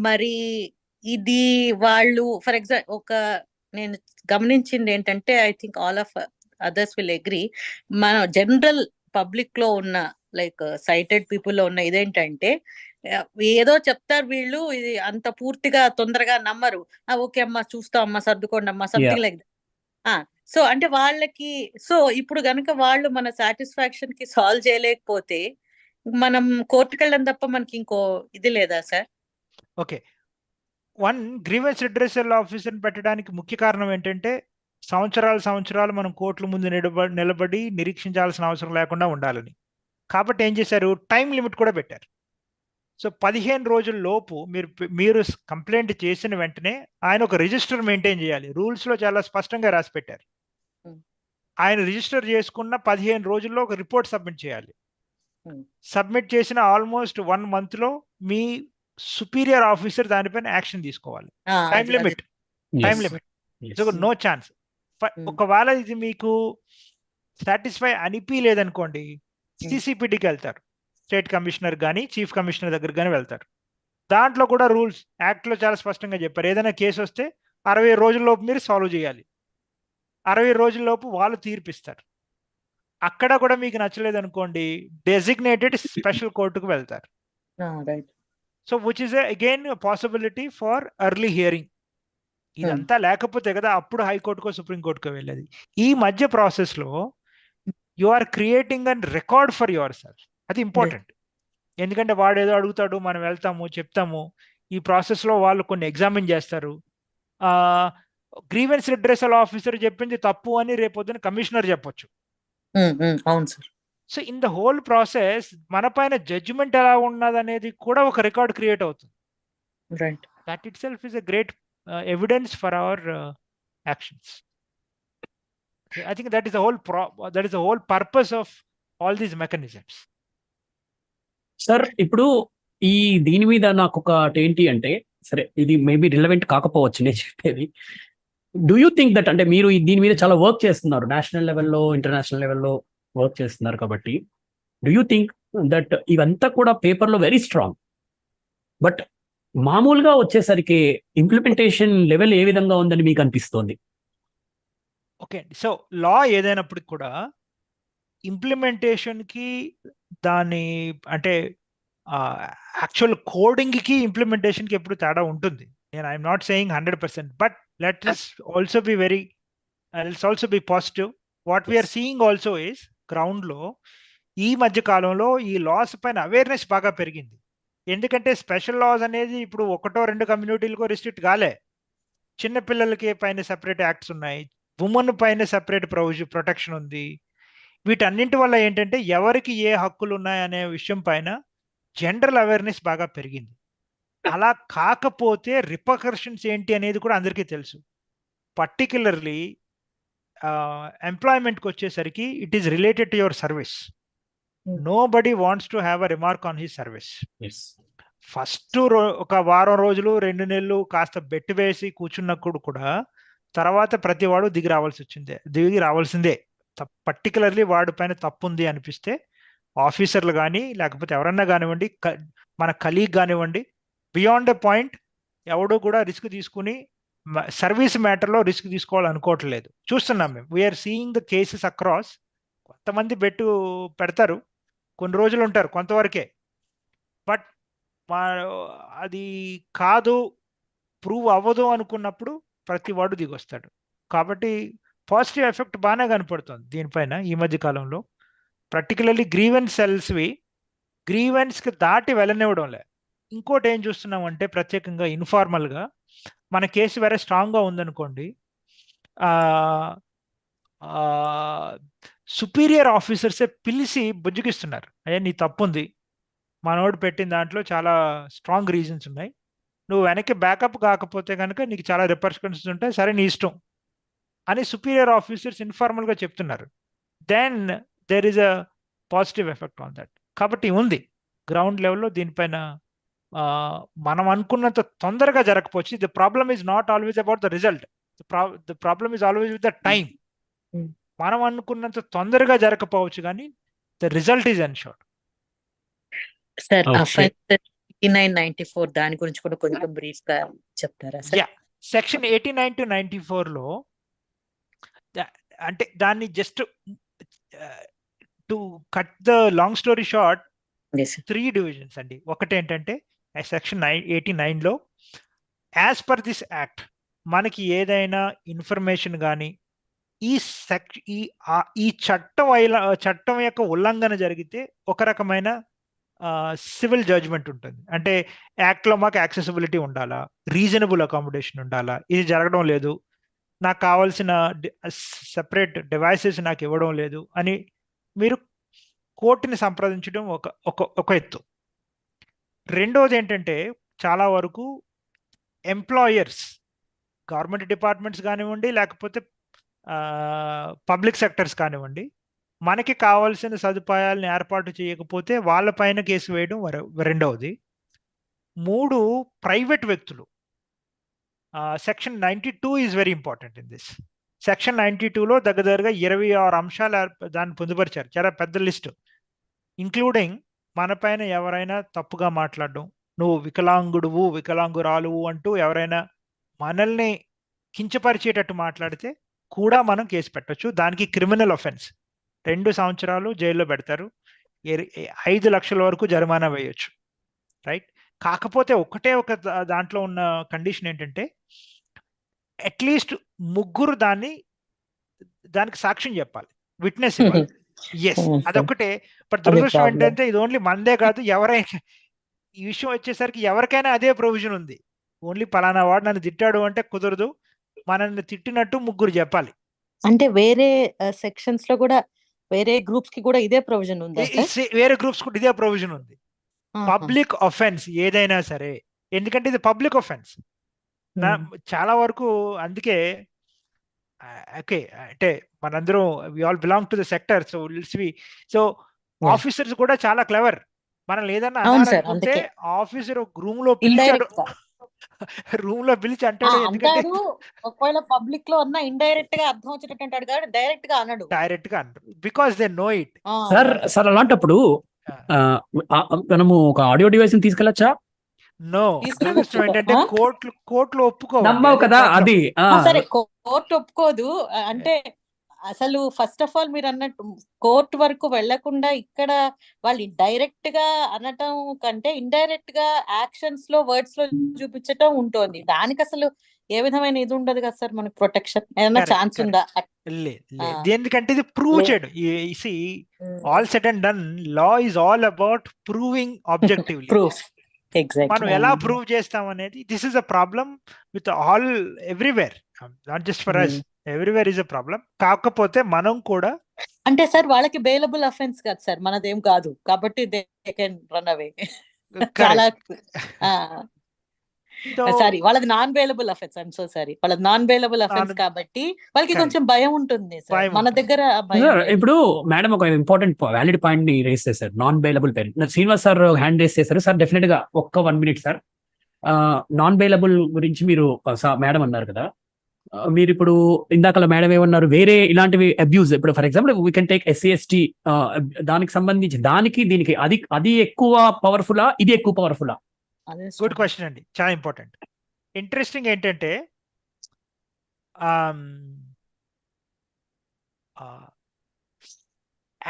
మరి ఇది వాళ్ళు ఫర్ ఎగ్జాంపుల్ నేను గమనించింది ఏంటంటే, I think all of others will agree, మన జనరల్ పబ్లిక్ లో ఉన్న లైక్ సైటెడ్ పీపుల్ లో ఉన్న ఇదేంటంటే, ఏదో చెప్తారు వీళ్ళు, ఇది అంత పూర్తిగా తొందరగా నమ్మరు. ఓకే అమ్మా, చూస్తాం అమ్మా, సర్దుకోండి అమ్మా, సంథింగ్ లైక్ దట్. సో అంటే వాళ్ళకి, సో ఇప్పుడు గనక వాళ్ళు మన సాటిస్ఫాక్షన్ కి సాల్వ్ చేయలేకపోతే మనం కోర్టుకు వెళ్ళడం తప్ప మనకి ఇంకో ఇది లేదా sir? Okay, one grievance redressal officer పెట్టడానికి ముఖ్య కారణం ఏంటంటే, సంవత్సరాలు మనం కోర్టుల ముందు నిలబడి నిరీక్షించాల్సిన అవసరం లేకుండా ఉండాలని. కాబట్టి ఏం చేశారు, టైం లిమిట్ కూడా పెట్టారు. సో 15 రోజుల లోపు మీరు కంప్లైంట్ చేసిన వెంటనే ఆయన ఒక రిజిస్టర్ మెయింటైన్ చేయాలి. రూల్స్ లో చాలా స్పష్టంగా రాసి పెట్టారు. ఆయన రిజిస్టర్ చేసుకున్న 15 రోజుల్లో ఒక రిపోర్ట్ సబ్మిట్ చేయాలి. సబ్మిట్ చేసిన ఆల్మోస్ట్ 1 month లో మీ సుపీరియర్ ఆఫీసర్ దానిపైన యాక్షన్ తీసుకోవాలి. Time limit. So no chance. ఒకవేళ ఇది మీకు సాటిస్ఫై అనిపించలేదనుకోండి, సిసిపిడికి వెళ్తారు, స్టేట్ కమిషనర్ కానీ చీఫ్ కమిషనర్ దగ్గర కానీ వెళ్తారు. దాంట్లో కూడా రూల్స్ యాక్ట్ లో చాలా స్పష్టంగా చెప్పారు, ఏదైనా కేసు వస్తే 60 రోజుల్లోపు మీరు సాల్వ్ చేయాలి. 60 రోజుల్లోపు వాళ్ళు తీర్పిస్తారు. అక్కడ కూడా మీకు నచ్చలేదు అనుకోండి, డెసిగ్నేటెడ్ స్పెషల్ కోర్టుకు వెళ్తారు. So which is again possibility for early hearing. ఇదంతా లేకపోతే కదా అప్పుడు హైకోర్టుకో సుప్రీంకోర్టుకో వెళ్ళేది. ఈ మధ్య ప్రాసెస్లో you are creating an record for yourself. అది ఇంపార్టెంట్. ఎందుకంటే వాడు ఏదో అడుగుతాడు, మనం వెళ్తాము, చెప్తాము. ఈ ప్రాసెస్లో వాళ్ళు కొన్ని ఎగ్జామిన్ చేస్తారు. గ్రీవెన్స్ రిడ్రెసల్ ఆఫీసర్ చెప్పింది తప్పు అని రేపొద్దున కమిషనర్ చెప్పొచ్చు. అవును sir. So in the whole process మన పైన జడ్జిమెంట్ ఎలా ఉన్నది అనేది కూడా ఒక రికార్డ్ క్రియేట్ అవుతుంది. Right. That it self is a great evidence for hour actions. I think that is the whole purpose of all these mechanisms. Sir ఇప్పుడు ఈ దీని మీద నాకు ఒకటి ఏంటి అంటే, సరే ఇది మేబీ రిలవెంట్ కాకపోవచ్చు నేను చెప్పేది. డూ యూ థింక్ దట్, అంటే మీరు దీని మీద చాలా వర్క్ చేస్తున్నారు, నేషనల్ లెవెల్లో ఇంటర్నేషనల్ లెవెల్లో వర్క్ చేస్తున్నారు కాబట్టి, డూ యూ థింక్ దట్ ఇవంతా కూడా పేపర్లో వెరీ స్ట్రాంగ్, బట్ మామూలుగా వచ్చేసరికి ఇంప్లిమెంటేషన్ లెవెల్ ఏ విధంగా ఉందని మీకు అనిపిస్తోంది? ఓకే, సో లా ఏదైనప్పటికి కూడా ఇంప్లిమెంటేషన్కి దాని అంటే యాక్చువల్ కోడింగ్కి ఇంప్లిమెంటేషన్కి ఎప్పుడు తేడా ఉంటుంది. నేను I'm not saying 100%, but let's also be very let's also be positive. What we are seeing also is గ్రౌండ్లో ఈ మధ్య కాలంలో ఈ లాస్ పైన అవేర్నెస్ బాగా పెరిగింది. ఎందుకంటే స్పెషల్ లాస్ అనేది ఇప్పుడు 1-2 కమ్యూనిటీలకు రిస్ట్రిక్ట్ కాలే. చిన్నపిల్లలకి పైన సెపరేట్ యాక్ట్స్ ఉన్నాయి, ఉమెన్ పైన సెపరేట్ ప్రొటెక్షన్ ఉంది. వీటన్నింటి వల్ల ఏంటంటే ఎవరికి ఏ హక్కులు ఉన్నాయనే విషయం పైన జనరల్ అవేర్నెస్ బాగా పెరిగింది. అలా కాకపోతే రిపర్కషన్స్ ఏంటి అనేది కూడా అందరికీ తెలుసు. పర్టిక్యులర్లీ ఎంప్లాయ్మెంట్కి వచ్చేసరికి it is related to your service. Nobody wants to have a remark on his service. First ఒక వారం రోజులు 2 నెలలు కాస్త బెట్టు వేసి కూర్చున్నప్పుడు కూడా తర్వాత ప్రతి వాడు దిగి రావాల్సిందే. పర్టికులర్లీ వాడి పైన తప్పు ఉంది అనిపిస్తే ఆఫీసర్లు కానీ లేకపోతే ఎవరన్నా కానివ్వండి, మన కలీగ్ కానివ్వండి, బియాండ్ ఎ పాయింట్ ఎవడు కూడా రిస్క్ తీసుకుని సర్వీస్ మ్యాటర్లో రిస్క్ తీసుకోవాలనుకోవట్లేదు. చూస్తున్నాం మేము, we're seeing the cases across. కొంతమంది బెట్టు పెడతారు, కొన్ని రోజులు ఉంటారు, కొంతవరకే. బట్ అది కాదు, ప్రూవ్ అవ్వదు అనుకున్నప్పుడు ప్రతి వాడు దిగొస్తాడు. కాబట్టి పాజిటివ్ ఎఫెక్ట్ బాగానే కనపడుతుంది దీనిపైన ఈ మధ్య కాలంలో. పర్టికులర్లీ గ్రీవెన్స్కి దాటి వెళ్ళనివ్వడంలే. ఇంకోటి ఏం చూస్తున్నామంటే ప్రత్యేకంగా ఇన్ఫార్మల్గా మన కేసు వేరే స్ట్రాంగ్గా ఉందనుకోండి, సుపీరియర్ ఆఫీసర్సే పిలిచి బుజ్జగిస్తున్నారు. అయ్యా నీ తప్పుంది, మనోడు పెట్టిన దాంట్లో చాలా స్ట్రాంగ్ రీజన్స్ ఉన్నాయి, నువ్వు వెనక్కి బ్యాకప్ కాకపోతే కనుక నీకు చాలా రిపర్కషన్స్ ఉంటాయి, సరే నీ ఇష్టం అని సుపీరియర్ ఆఫీసర్స్ ఇన్ఫార్మల్గా చెప్తున్నారు. Then there is a positive effect on that. కాబట్టి ఉంది గ్రౌండ్ లెవెల్లో దీనిపైన మనం అనుకున్నంత తొందరగా జరగకపోవచ్చు. The problem is not always about the result, the problem is always with the time. మనం అనుకున్నంత తొందరగా జరగకపోవచ్చు కానీ the result is ensured. Sir, 89-94 దాని గురించి కూడా కొంచెం బ్రీఫ్ గా చెప్తారా సార్? సెక్షన్ 89 to 94లో అంటే దాన్ని just to cut the long story short, 3 divisions అండి. ఒకటి ఏంటంటే సెక్షన్ 89లో యాజ్ పర్ దిస్ యాక్ట్ మనకి ఏదైనా ఇన్ఫర్మేషన్ కానీ ఈ చట్టం యొక్క ఉల్లంఘన జరిగితే ఒక రకమైన సివిల్ జడ్జ్మెంట్ ఉంటుంది. అంటే యాక్ట్లో మాకు యాక్సెసిబిలిటీ ఉండాలా, రీజనబుల్ అకామిడేషన్ ఉండాలా, ఇది జరగడం లేదు, నాకు కావాల్సిన సెపరేట్ డివైసెస్ నాకు ఇవ్వడం లేదు అని మీరు కోర్టుని సంప్రదించడం ఒక ఎత్తు. రెండోది ఏంటంటే చాలా వరకు ఎంప్లాయర్స్, గవర్నమెంట్ డిపార్ట్మెంట్స్ కానివ్వండి లేకపోతే పబ్లిక్ సెక్టర్స్ కానివ్వండి, మనకి కావాల్సిన సదుపాయాలను ఏర్పాటు చేయకపోతే వాళ్ళపైన కేసు వేయడం రెండవది. 3 ప్రైవేట్ వ్యక్తులు. Section 92 is very important in this. Section 92లో దగ్గరగా 26 అంశాలు దాన్ని పొందుపరిచారు, చాలా పెద్ద లిస్టు. ఇంక్లూడింగ్ మన పైన ఎవరైనా తప్పుగా మాట్లాడడం, నువ్వు వికలాంగుడువు వికలాంగురాలువు అంటూ ఎవరైనా మనల్ని కించపరిచేటట్టు మాట్లాడితే కూడా మనం కేసు పెట్టచ్చు. దానికి క్రిమినల్ అఫెన్స్, 2 సంవత్సరాలు జైల్లో పెడతారు, 5 లక్షల వరకు జరిమానా వేయొచ్చు. రైట్. కాకపోతే ఒక దాంట్లో ఉన్న కండిషన్ ఏంటంటే అట్లీస్ట్ ముగ్గురు దానికి సాక్ష్యం చెప్పాలి, విట్నెస్ ఇవ్వాలి. ఎస్, అదొకటే. బట్ దురదృష్టం ఏంటంటే ఇది ఓన్లీ మనదే కాదు, ఎవరైనా ఈ విషయం వచ్చేసరికి ఎవరికైనా అదే ప్రొవిజన్ ఉంది. ఓన్లీ పలానా వాడు నన్ను తిట్టాడు అంటే కుదరదు, మనల్ని తిట్టినట్టు ముగ్గురు చెప్పాలి. అంటే వేరే సెక్షన్స్ లో కూడా వేరే గ్రూప్స్ కి కూడా ఇదే ప్రొవిజన్ ఉందా సార్? వేరే గ్రూప్స్ కూడా ఇదే ప్రొవిజన్ ఉంది. పబ్లిక్ అఫెన్స్ ఏదైనా సరే, ఎందుకంటే ఇది పబ్లిక్ అఫెన్స్. చాలా వరకు అందుకే ఓకే అంటే మనందరం we all belong to the sector, so so officers కూడా చాలా క్లెవర్. మనం ఏదన్నా అనాలనుకుంటే ఆఫీసర్ ఒక రూమ్ లో పిలిచాడు, రూమ్ లో పిలిచి అంటాడు. ఎందుకంటే ఒకవేళ పబ్లిక్ లో ఉన్న ఇండైరెక్ట్ గా అర్థం వచ్చేటట్టు అంటాడు కాబట్టి డైరెక్ట్ గా అనడు, because they know it. Sir అలాంటప్పుడు మనము ఒక ఆడియో డివైస్ తీసుకెళ్ళచ్చా? నో, దురదృష్టం ఏంటంటే కోర్టులో ఒప్పుకోవాలి. నమ్మవు కదా అది. సరే, కోర్టు ఒప్పుకోదు అంటే అసలు ఫస్ట్ ఆఫ్ ఆల్ మీరు అన్నట్టు కోర్టు వరకు వెళ్లకుండా ఇక్కడ వాళ్ళు డైరెక్ట్ గా అనటం కంటే ఇండైరెక్ట్ గా యాక్షన్స్ లో వర్డ్స్ లో చూపించటం ఉంటుంది. దానికి అసలు ఏ విధమైన ఇది ఉండదు కదా సార్, మనకు ప్రొటెక్షన్ ఏదైనా ఛాన్స్ ఉందా? ఎందుకంటే ఇది ప్రూవ్ చేయడం. All set and done, law is all about proving objectively. మనం ఎలా ప్రూవ్ చేస్తాం అనేది, this is a problem with all everywhere, not just for us, everywhere is a problem. కాకపోతే మనం కూడా అంటే సార్ వాళ్ళకి బెయిలబుల్ అఫెన్స్ కాదు సార్, మనదేం కాదు కాబట్టి దే కెన్ రన్ అవే. చాలా సారీ, వాళ్ళది non bailable offence. I'm so sorry, వాళ్ళది నాన్ బెయిలబుల్ అఫెన్స్ కాబట్టి వాళ్ళకి కొంచెం భయం ఉంటుంది సార్. మన దగ్గర ఇప్పుడు మేడం ఒక ఇంపార్టెంట్ వ్యాలిడ్ పాయింట్ ని రేస్ చేశారు, non bailable pain. Srinivas sir hand race చేశారు. సార్ డెఫినెట్ గా ఒక్క 1 minute సార్. నాన్ బెయిలబుల్ గురించి మీరు మేడం అన్నారు కదా, మీరు ఇప్పుడు ఇందాక మేడం ఏమన్నారు, వేరే ఇలాంటివి అబ్యూజ్, ఇప్పుడు for example we can take SC/ST, దానికి సంబంధించి దానికి దీనికి అది ఎక్కువ పవర్ఫుల్లా, ఇది ఎక్కువ పవర్ఫుల్లా? గుడ్ క్వశ్చన్ అండి, చాలా ఇంపార్టెంట్. ఇంట్రెస్టింగ్ ఏంటంటే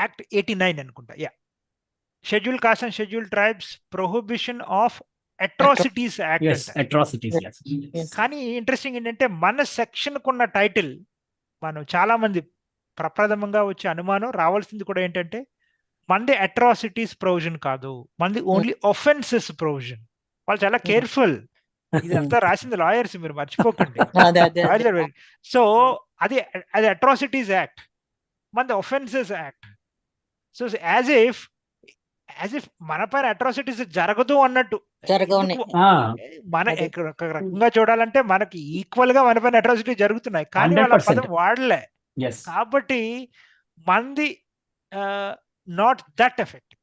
యాక్ట్ 89 అనుకుంటా, schedule caste and schedule tribes prohibition of atrocities act. కానీ ఇంట్రెస్టింగ్ ఏంటంటే మన సెక్షన్ కున్న టైటిల్, మనం చాలా మంది ప్రప్రథమంగా వచ్చే అనుమానం రావాల్సింది కూడా ఏంటంటే మనది అట్రాసిటీస్ ప్రొవిజన్ కాదు, మనది ఓన్లీ ఒఫెన్సెస్ ప్రొవిజన్. వాళ్ళు చాలా కేర్ఫుల్, ఇదంతా రాసింది లాయర్స్, మీరు మర్చిపోకండి. సో అది అట్రాసిటీస్ యాక్ట్, మనది offences act. So as if మన పైన అట్రాసిటీస్ జరగదు అన్నట్టు. మన ఒక రకంగా చూడాలంటే మనకి ఈక్వల్ గా మన పైన అట్రాసిటీ జరుగుతున్నాయి, కానీ వాళ్ళ పదం వాడలే కాబట్టి మంది not that effect.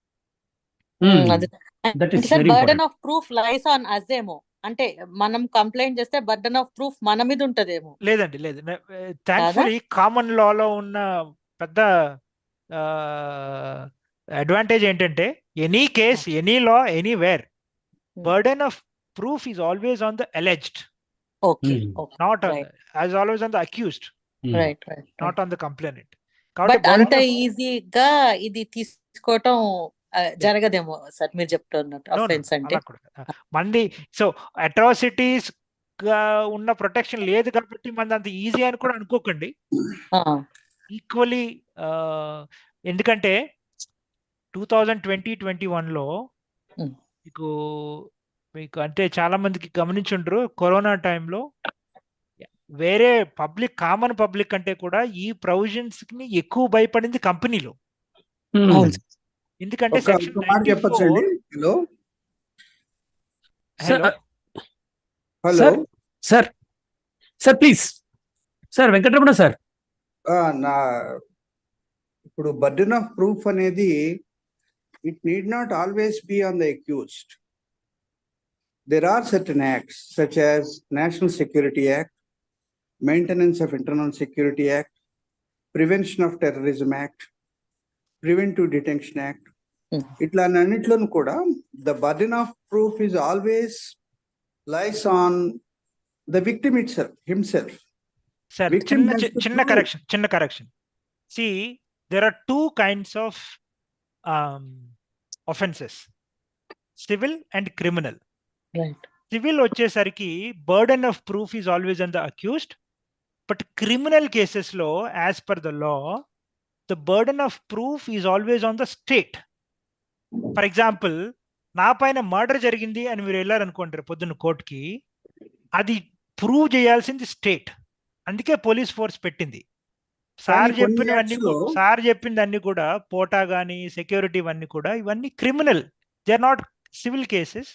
Burden of proof lies on us ఏమో, అంటే మనం కంప్లైంట్ చేస్తే బర్డెన్ ఆఫ్ ప్రూఫ్ మన మీద ఉంటదేమో. లేదండి, లేదు. థాంక్ఫుల్లీ కామన్ లాలో ఉన్న పెద్ద అడ్వాంటేజ్ ఏంటంటే any case, any law, anywhere, burden of proof is always on the alleged, not as always on the accused, not on the complainant. But అంత ఈజీగా ఇది తీసుకోవటం జరగదేమో సార్ మీరు చెప్తున్నట్టు అఫెన్స్ అంటే. మంది సో అట్రాసిటీస్ ఉన్న ప్రొటెక్షన్ లేదు కాబట్టి మంది అంత ఈజీ అని కూడా అనుకోకండి. ఈక్వలీ ఎందుకంటే 2020-21లో మీకు అంటే చాలా మందికి గమనించుండ్రు, కరోనా టైంలో వేరే పబ్లిక్, కామన్ పబ్లిక్ అంటే కూడా ఈ ప్రొవిజన్స్ కి ఎక్కువ భయపడింది కంపెనీలు. ఎందుకంటే section 94. Hello sir, sir please sir, Venkataramana sir. ఇప్పుడు బర్డెన్ ఆఫ్ ప్రూఫ్ అనేది it need not always be on the accused. There are certain acts such as National Security Act, Maintenance of Internal Security Act, Prevention of Terrorism Act, Preventive Detention Act. Itla annitloonu kuda the burden of proof is always lies on the victim himself. Sir, chinna correction. See, there are two kinds of offenses, civil and criminal. Right. Civil వచ్చేసరికి burden of proof is always on the accused, but criminal కేసెస్లో as per the law the burden of proof is always on the state. For example, నా పైన murder జరిగింది అని మీరు వెళ్ళారనుకోండి పొద్దున్న కోర్టుకి, అది ప్రూవ్ చేయాల్సింది స్టేట్. అందుకే పోలీస్ ఫోర్స్ పెట్టింది. సార్ చెప్పిందన్నీ కూడా పోటా కానీ సెక్యూరిటీ ఇవన్నీ కూడా ఇవన్నీ criminal, they are not civil cases.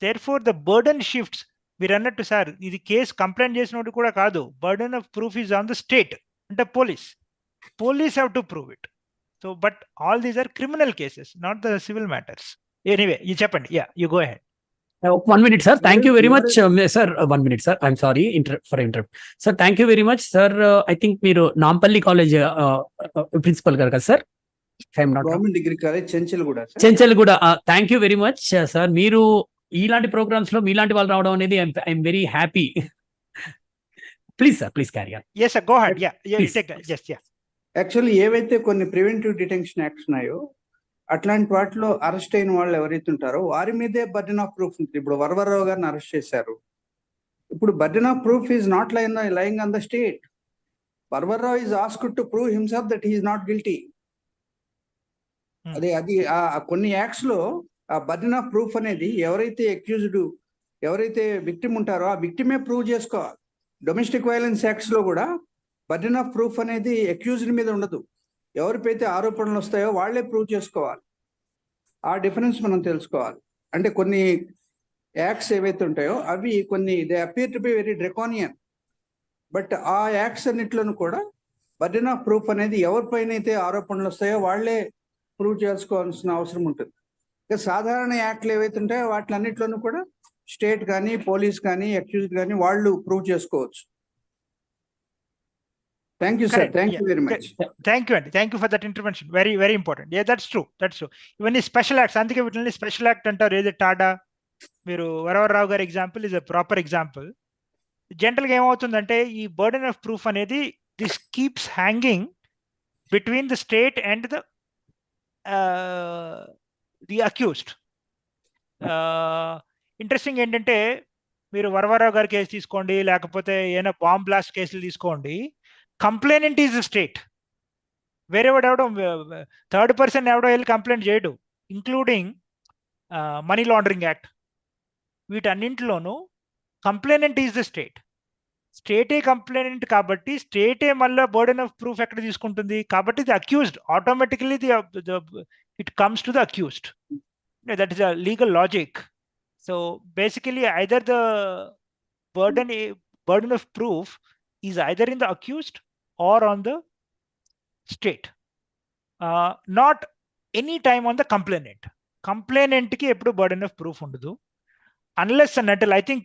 Therefore the burden shifts. మీరు అన్నట్టు సార్ ఇది కేసు కంప్లైంట్ చేసినట్టు కూడా కాదు, burden of proof is on the state, అంటే police have to prove it. So but all these are criminal cases, not the civil matters. Anyway ఇది చెప్పండి. You go ahead. 1 minute, sir. Thank you very much, sir. 1 minute, sir. I'm sorry for interrupt. Sir, thank you very much, sir. I think మీరు Nampally college principal గారు కదా sir? Government degree college Chanchalguda. Thank you very much sir. మీరు ఇలాంటి programmes లో మీలాంటి వాళ్ళు రావడం అనేది I'm very happy. Please sir, please carry on. yes sir, go ahead. Yeah. Actually ఏవైతే కొన్ని ప్రివెంటివ్ డిటెన్షన్ యాక్ట్స్ ఉన్నాయో అట్లాంటి వాటిలో అరెస్ట్ అయిన వాళ్ళు ఎవరైతే ఉంటారో వారి మీదే బర్డెన్ ఆఫ్ ప్రూఫ్ ఉంటుంది. ఇప్పుడు వరవరరావు గారిని అరెస్ట్ చేశారు. ఇప్పుడు burden of proof is not lying on the state. Varavara Rao is asked to prove himself that he is not guilty. అది కొన్ని యాక్ట్స్ లో ఆ బర్డెన్ ఆఫ్ ప్రూఫ్ అనేది ఎవరైతే విక్టిమ్ ఉంటారో ఆ విక్టిమే ప్రూవ్ చేసుకోవాలి. డొమెస్టిక్ వైలెన్స్ యాక్ట్స్ లో కూడా బర్డెన్ ఆఫ్ ప్రూఫ్ అనేది అక్యూజ్డ్ మీద ఉండదు. ఎవరిపైతే ఆరోపణలు వస్తాయో వాళ్లే ప్రూవ్ చేసుకోవాలి. ఆ డిఫరెన్స్ మనం తెలుసుకోవాలి. అంటే కొన్ని యాక్ట్స్ ఏవైతే ఉంటాయో అవి కొన్ని they appear to be very draconian, but ఆ యాక్ట్స్ అన్నిట్లోనూ కూడా బర్డెన్ ఆఫ్ ప్రూఫ్ అనేది ఎవరిపైన అయితే ఆరోపణలు వస్తాయో వాళ్లే ప్రూవ్ చేసుకోవాల్సిన అవసరం ఉంటుంది. ఇక సాధారణ యాక్ట్లు ఏవైతే ఉంటాయో వాటిలన్నిట్లోనూ కూడా స్టేట్ కానీ పోలీస్ కానీ అక్యూజ్డ్ కానీ వాళ్ళు ప్రూవ్ చేసుకోవచ్చు. Thank you, sir. Thank you very much. Thank you, Andy. Thank you for that intervention. Very, very important. Yeah, that's true. Even the special acts, అందుకే వీటిని స్పెషల్ యాక్ట్ అంటారు. ఏది టాటా, మీరు వరవరరావు గారి example is a proper example. జనరల్గా ఏమవుతుందంటే ఈ burden of proof అనేది this keeps hanging between the state and the accused. Interesting ఏంటంటే మీరు వరవరరావు గారి కేసు తీసుకోండి, లేకపోతే ఏమైనా బాంబ్ బ్లాస్ట్ కేసులు తీసుకోండి, కంప్లైనెంట్ ఈజ్ ద స్టేట్. వేరేవాడు థర్డ్ పర్సన్ ఎవడో వెళ్ళి కంప్లైంట్ చేయడు. ఇంక్లూడింగ్ మనీ లాండరింగ్ యాక్ట్, వీటన్నింటిలోనూ కంప్లైనెంట్ ఈజ్ ద స్టేటే కంప్లైనెంట్. కాబట్టి స్టేటే మళ్ళీ బర్డెన్ ఆఫ్ ప్రూఫ్ ఎక్కడ తీసుకుంటుంది? కాబట్టి the accused automatically it comes to the accused. That is a legal logic. So basically either the burden of proof is either in the accused or on the state, not any time on the complainant. Complainant ki eppudu burden of proof undadu unless and until, I think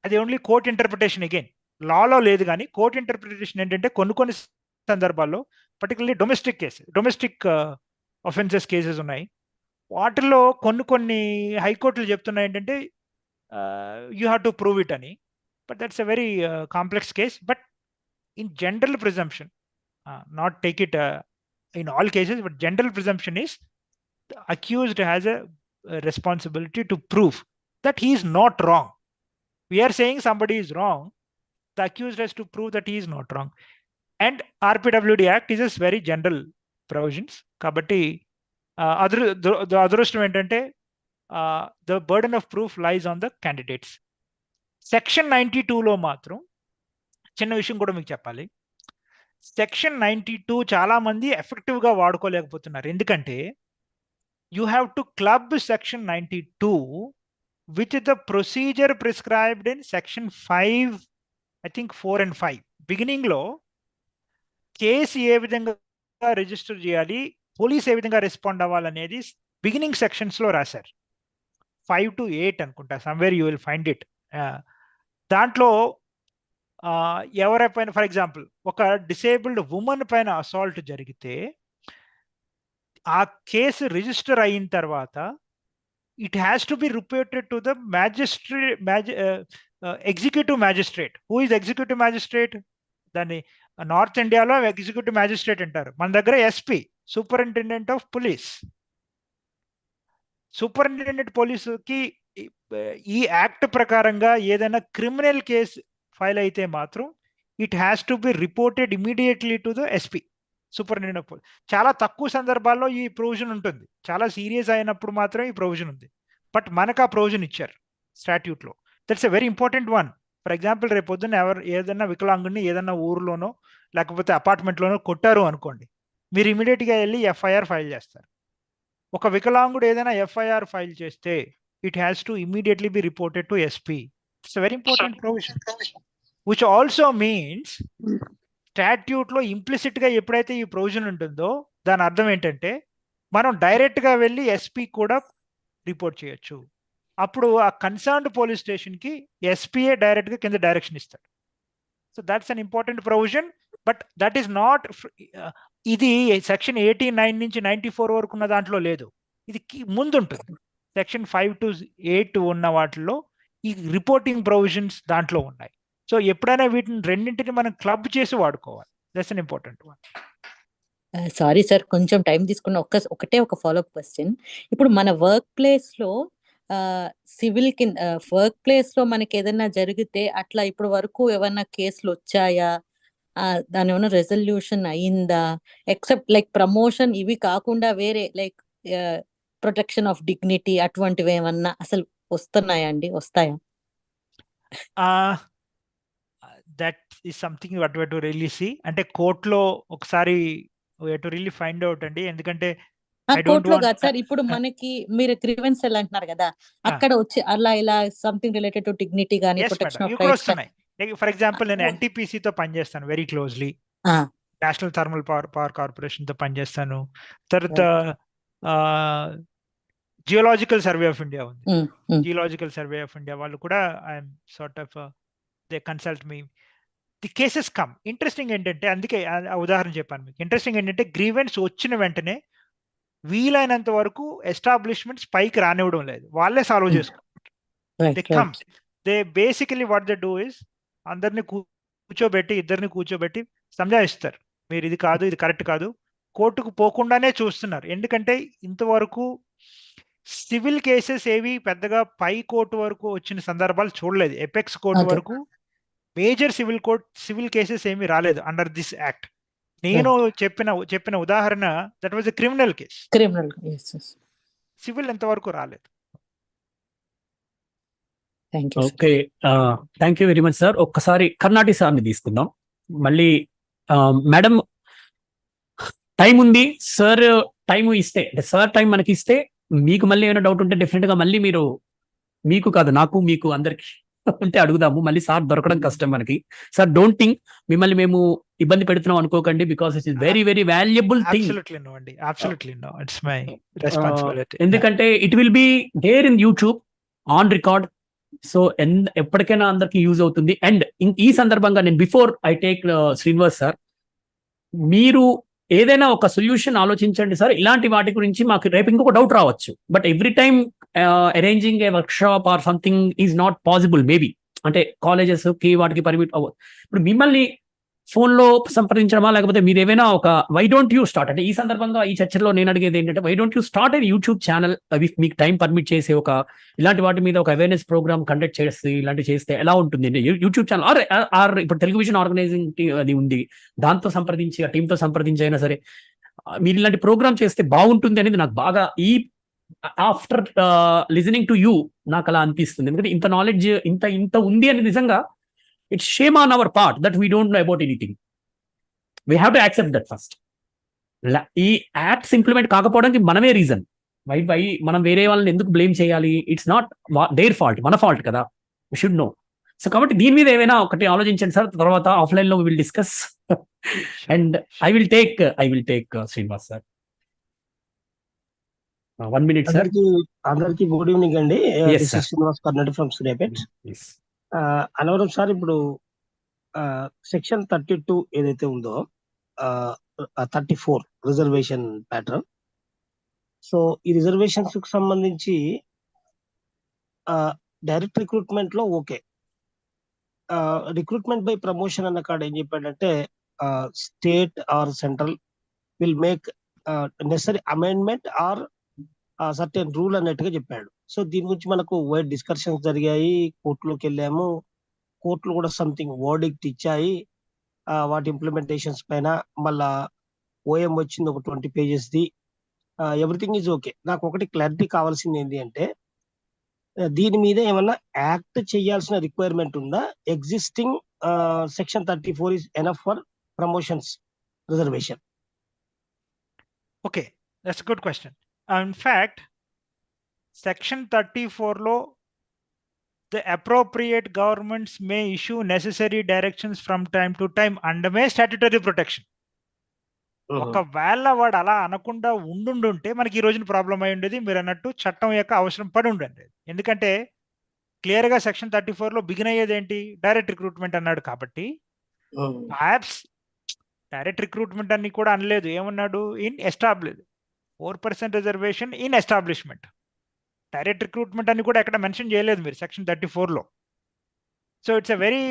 అది only court interpretation. Again లాలో లేదు, కానీ court interpretation ఏంటంటే కొన్ని సందర్భాల్లో particularly domestic offences cases ఉన్నాయి. వాటిల్లో కొన్ని హైకోర్టులు చెప్తున్నాయి ఏంటంటే you have to prove it అని. But that's a very complex case. But in general presumption, not take it in all cases, but general presumption is the accused has a responsibility to prove that he is not wrong. We are saying somebody is wrong. The accused has to prove that he is not wrong. And Rpwd Act is a very general provisions. Kabatti the adrustam entante the burden of proof lies on the candidates. Section 92లో మాత్రం చిన్న విషయం కూడా మీకు చెప్పాలి. Section 92 చాలా మంది ఎఫెక్టివ్గా వాడుకోలేకపోతున్నారు. ఎందుకంటే you have to club section 92 with the procedure prescribed in section 5, I think 4 and 5. బిగినింగ్లో కేసు ఏ విధంగా రిజిస్టర్ చేయాలి, పోలీస్ ఏ విధంగా రెస్పాండ్ అవ్వాలనేది బిగినింగ్ సెక్షన్స్లో రాశారు. 5 to 8 అనుకుంటా, somewhere you will find it. దాంట్లో ఎవరైపైన, ఫర్ ఎగ్జాంపుల్ ఒక డిసేబుల్డ్ ఉమెన్ పైన అసాల్ట్ జరిగితే ఆ కేసు రిజిస్టర్ అయిన తర్వాత it has to be reported to the executive magistrate. Who is executive magistrate? దాన్ని నార్త్ ఇండియాలో ఎగ్జిక్యూటివ్ మ్యాజిస్ట్రేట్ అంటారు. మన దగ్గర SP, superintendent of police. Superintendent పోలీసుకి ఈ యాక్ట్ ప్రకారంగా ఏదైనా క్రిమినల్ కేసు ఫైల్ అయితే మాత్రం it has to be reported immediately to the SP, superintendent of police. చాలా తక్కువ సందర్భాల్లో ఈ ప్రొవిజన్ ఉంటుంది, చాలా సీరియస్ అయినప్పుడు మాత్రం ఈ ప్రొవిజన్ ఉంది. బట్ మనకు ఆ ప్రొవిజన్ ఇచ్చారు స్టాట్యూట్లో. That's a very important one. For example రేపు పొద్దున్న ఏదైనా వికలాంగుడిని ఏదైనా ఊర్లోనో లేకపోతే అపార్ట్మెంట్లోనో కొట్టారు అనుకోండి, మీరు ఇమీడియట్గా వెళ్ళి ఎఫ్ఐఆర్ ఫైల్ చేస్తారు. ఒక వికలాంగుడు ఏదైనా ఎఫ్ఐఆర్ ఫైల్ చేస్తే it has to immediately be reported to SP. It's a very important provision, which also means statute లో implicit గా ఎప్పుడైతే ఈ ప్రొవిజన్ ఉంటుందో దాని అర్థం ఏంటంటే మనం డైరెక్ట్ గా వెళ్ళి ఎస్పీ కూడా రిపోర్ట్ చేయొచ్చు. అప్పుడు ఆ కన్సర్న్డ్ పోలీస్ స్టేషన్ కి ఎస్పీఏ డైరెక్ట్ గా కింద డైరెక్షన్ ఇస్తాడు. So that's an important provision. But that is not, ఇది సెక్షన్ 89 నుంచి 94 వరకు ఉన్న దాంట్లో లేదు, ఇది ముందు ఉంటుంది. సెక్షన్ 5 to 8 ఉన్న వాటిలో ఈ రిపోర్టింగ్ ప్రొవిజన్స్ దాంట్లో ఉన్నాయి. సో ఎప్పుడైనా వీటిని రెండింటిని మనం క్లబ్ చేసి వాడుకోవాలి. That's an important one. Sorry sir, కొంచెం టైం తీసుకున్న ఒకటే ఒక ఫాలోఅప్ క్వశ్చన్. ఇప్పుడు మన వర్క్ ప్లేస్ లో సివిల్ కింద వర్క్ ప్లేస్ లో మనకి ఏదైనా జరిగితే అట్లా ఇప్పుడు వరకు ఏమైనా కేసులు వచ్చాయా, దాని ఏమైనా రెజల్యూషన్ అయిందా? ఎక్సెప్ట్ లైక్ ప్రమోషన్ ఇవి కాకుండా వేరే లైక్ ప్రొటెక్షన్ ఆఫ్ డిగ్నిటీ అటువంటివి ఏమన్నా అసలు వస్తున్నాయా అండి? వస్తాయా? That is something what to really see. అంటే కోర్టులో ఒకసారి టు రియల్లీ ఫైండ్ అవుట్ అండి. ఎందుకంటే కోర్టులో కాదు సార్, ఇప్పుడు మనకి మీరు గ్రీవెన్స్ ఎలా అంటున్నారు కదా, అక్కడ వచ్చి అలా ఇలా సంథింగ్ రిలేటెడ్ టు డిగ్నిటీ గానీ protection of rights. For example నేను NTPC తో పనిచేస్తాను very closely, national thermal power corporation తో పనిచేస్తాను. తర్వాత జియోలాజికల్ సర్వే ఆఫ్ ఇండియా ఉంది, జియోలాజికల్ సర్వే ఆఫ్ ఇండియా వాళ్ళు కూడా I'm sort of they consult me. The cases come. Interesting ఏంటంటే, అందుకే ఆ ఉదాహరణ చెప్పాను మీకు. ఇంట్రెస్టింగ్ ఏంటంటే గ్రీవెన్స్ వచ్చిన వెంటనే వీలైనంత వరకు ఎస్టాబ్లిష్మెంట్స్ పైకి రానివ్వడం లేదు, వాళ్ళే సాల్వ్ చేసుకుంటారు. They come, they basically what they do is అందరిని ఇద్దరిని కూర్చోబెట్టి సంజాయిస్తారు, మీరు ఇది కాదు, ఇది కరెక్ట్ కాదు. కోర్టుకు పోకుండానే చూస్తున్నారు. ఎందుకంటే ఇంతవరకు సివిల్ కేసెస్ ఏవి పెద్దగా పై కోర్టు వరకు వచ్చిన సందర్భాలు చూడలేదు. ఎపెక్స్ కోర్టు వరకు మేజర్ సివిల్ కేసెస్ ఏమి రాలేదు అండర్ దిస్ యాక్ట్. నేను చెప్పిన ఉదాహరణ that was a criminal case, civil ఎంతవరకు రాలేదు. Okay, thank you very much sir. ఒక్కసారి కర్ణాటి సార్ని తీసుకుందాం మళ్ళీ. మేడం టైం ఉంది సార్, టైం ఇస్తే అంటే సార్ టైం మనకి ఇస్తే మీకు మళ్ళీ ఏమైనా డౌట్ ఉంటే డెఫినెట్ గా మళ్ళీ మీరు, మీకు కాదు నాకు మీకు అందరికి ఉంటే అడుగుదాము. మళ్ళీ సార్ దొరకడం కష్టం మనకి. సార్ డోంట్ థింక్ మిమ్మల్ని మేము ఇబ్బంది పెడుతున్నాం అనుకోకండి, because it is very very valuable thing. ఎందుకంటే it will be there in YouTube on record. So ఎప్పటికైనా అందరికి యూజ్ అవుతుంది. అండ్ ఈ సందర్భంగా నేను before I take Srinivas sir, మీరు ఏదైనా ఒక సొల్యూషన్ ఆలోచించండి సార్. ఇలాంటి వాటి గురించి మాకు రేపు ఇంకొక డౌట్ రావచ్చు, but every time arranging A work shop or something is not possible. Maybe అంటే కాలేజెస్ కి వాటికి పర్మిట్ అవ్వదు. ఇప్పుడు మిమ్మల్ని ఫోన్ లో సంప్రదించడమా, లేకపోతే మీరు ఏమైనా ఒక వై డోంట్ యూ స్టార్ట్, అంటే ఈ సందర్భంగా ఈ చర్చలో నేను అడిగేది ఏంటంటే why don't you start a YouTube channel, అవి మీకు టైం పర్మిట్ చేసి ఒక ఇలాంటి వాటి మీద ఒక అవేర్నెస్ ప్రోగ్రామ్ కండక్ట్ చేసి ఇలాంటి చేస్తే ఎలా ఉంటుంది? యూట్యూబ్ ఛానల్ ఆర్ ఇప్పుడు టెలివిజన్ ఆర్గనైజింగ్ అది ఉంది, దాంతో సంప్రదించి ఆ టీంతో సంప్రదించి అయినా సరే మీరు ఇలాంటి ప్రోగ్రామ్ చేస్తే బాగుంటుంది అనేది నాకు బాగా ఈ ఆఫ్టర్ లిజనింగ్ టు యూ నాకు అలా అనిపిస్తుంది. ఎందుకంటే ఇంత నాలెడ్జ్ ఇంత ఉంది అని నిజంగా it's shame on our part that we don't know about anything. We have to accept that first. ఈ యాక్ట్స్ ఇంప్లిమెంట్ కాకపోవడానికి మనమే రీజన్. వై మనం వేరే వాళ్ళని ఎందుకు బ్లేమ్ చేయాలి? ఇట్స్ నాట్ దేర్ ఫాల్ట్, మన ఫాల్ట్ కదా. We should know. సో కాబట్టి దీని మీద ఏమైనా ఒకటి ఆలోచించండి సార్. తర్వాత ఆఫ్లైన్ లో will discuss and I will take Srinivas sir. 1 minute sir. అందరికి గుడ్ ఈవినింగ్ అండి. శ్రీనివాస్ కర్ణాటక ఫ్రమ్ సూర్యాపేట్. అనవరం సార్, ఇప్పుడు సెక్షన్ 32 ఏదైతే ఉందో 34 రిజర్వేషన్ ప్యాటర్న్. సో ఈ రిజర్వేషన్స్ కు సంబంధించి డైరెక్ట్ రిక్రూట్మెంట్ లో ఓకే, రిక్రూట్మెంట్ బై ప్రమోషన్ అన్న కాడ ఏం చెప్పాడంటే state or central will make necessary amendment or certain rule అన్నట్టుగా చెప్పాడు. సో దీని గురించి మనకు వైడ్ డిస్కషన్స్ జరిగాయి, కోర్టులోకి వెళ్ళాము, కోర్టులు కూడా సంథింగ్ వర్డిక్ట్ ఇచ్చాయి వాటి ఇంప్లిమెంటేషన్స్ పైన. మళ్ళా ఓఎం వచ్చింది ఒక 20 pagesది. Everything is okay. నాకు ఒకటి క్లారిటీ కావాల్సింది ఏంటి అంటే దీని మీద ఏమన్నా యాక్ట్ చేయాల్సిన రిక్వైర్మెంట్ ఉందా? Existing section 34 is enough for promotions reservation. Okay, that's a good question. In fact, section 34 లో the appropriate governments may issue necessary directions from time to time under may statutory protection. ఒకవేళ వాడు అలా అనకుండా ఉండుంటే మనకి ఈ రోజున ప్రాబ్లం అయి ఉండేది. మీరు అన్నట్టు చట్టం యొక్క అవసరం పడి ఉండేది. ఎందుకంటే క్లియర్ గా సెక్షన్ 34 లో బిగిన్ అయ్యేది ఏంటి? డైరెక్ట్ రిక్రూట్మెంట్ అన్నాడు. కాబట్టి పర్హాప్స్ డైరెక్ట్ రిక్రూట్మెంట్ అని కూడా అనలేదు. ఏమన్నాడు? In establish 4% reservation in establishment. Direct recruitment అని కూడా ఎక్కడ మెన్షన్ చేయలేదు మీరు సెక్షన్ 34 లో. So it's a very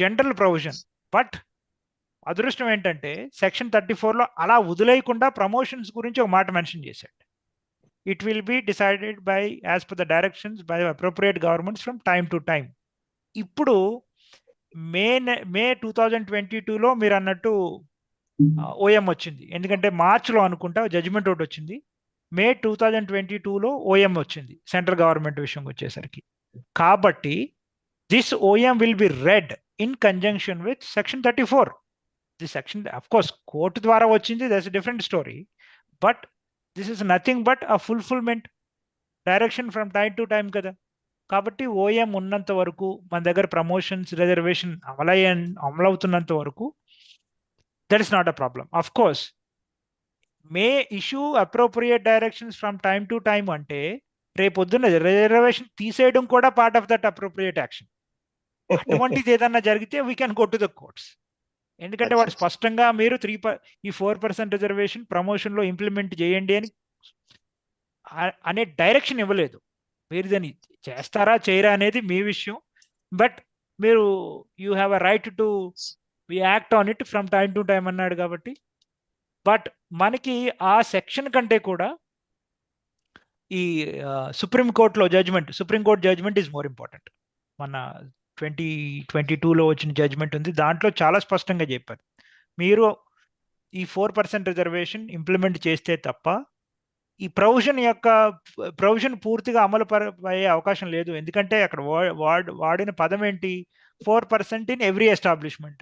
general provision. But అదృష్టం ఏంటంటే సెక్షన్ 34 లో అలా వదిలేయకుండా ప్రమోషన్స్ గురించి ఒక మాట మెన్షన్ చేశాడు. It will be decided by as per the directions by appropriate governments from time to time. ఇప్పుడు మే 2022లో మీరు అన్నట్టు ఓఎం వచ్చింది. ఎందుకంటే మార్చిలో అనుకుంటా జడ్జిమెంట్ ఒకటి వచ్చింది. మే 2022లో ఓఎం వచ్చింది సెంట్రల్ గవర్నమెంట్ విషయం వచ్చేసరికి. కాబట్టి this OM will be red in conjunction with section 34. The section of course court ద్వారా వచ్చింది, that's different story. But this is nothing but a fulfilment direction from time to time కదా. కాబట్టి OM ఉన్నంత వరకు మన దగ్గర ప్రమోషన్స్ రిజర్వేషన్ అమలవుతున్నంత వరకు that is not a problem. Of course May issue appropriate directions from time to time అంటే రేపొద్దున reservation తీసేయడం కూడా part of that appropriate action. అటువంటిది ఏదన్నా జరిగితే we can go to the courts. ఎందుకంటే వాడు స్పష్టంగా మీరు 4% రిజర్వేషన్ ప్రమోషన్ లో ఇంప్లిమెంట్ చేయండి అని అనే డైరెక్షన్ ఇవ్వలేదు. మీరు దాన్ని చేస్తారా చేయరా అనేది మీ విషయం. బట్ మీరు you have a right to act on it from time to time అన్నాడు. కాబట్టి బట్ మనకి ఆ సెక్షన్ కంటే కూడా ఈ సుప్రీంకోర్టులో supreme court judgement is more important. మన 2022లో వచ్చిన జడ్జ్మెంట్ ఉంది. దాంట్లో చాలా స్పష్టంగా చెప్పారు, మీరు ఈ 4% రిజర్వేషన్ ఇంప్లిమెంట్ చేస్తే తప్ప ఈ ప్రొవిజన్ పూర్తిగా అమలు అయ్యే అవకాశం లేదు. ఎందుకంటే అక్కడ వాడిన పదం ఏంటి? 4% in every establishment.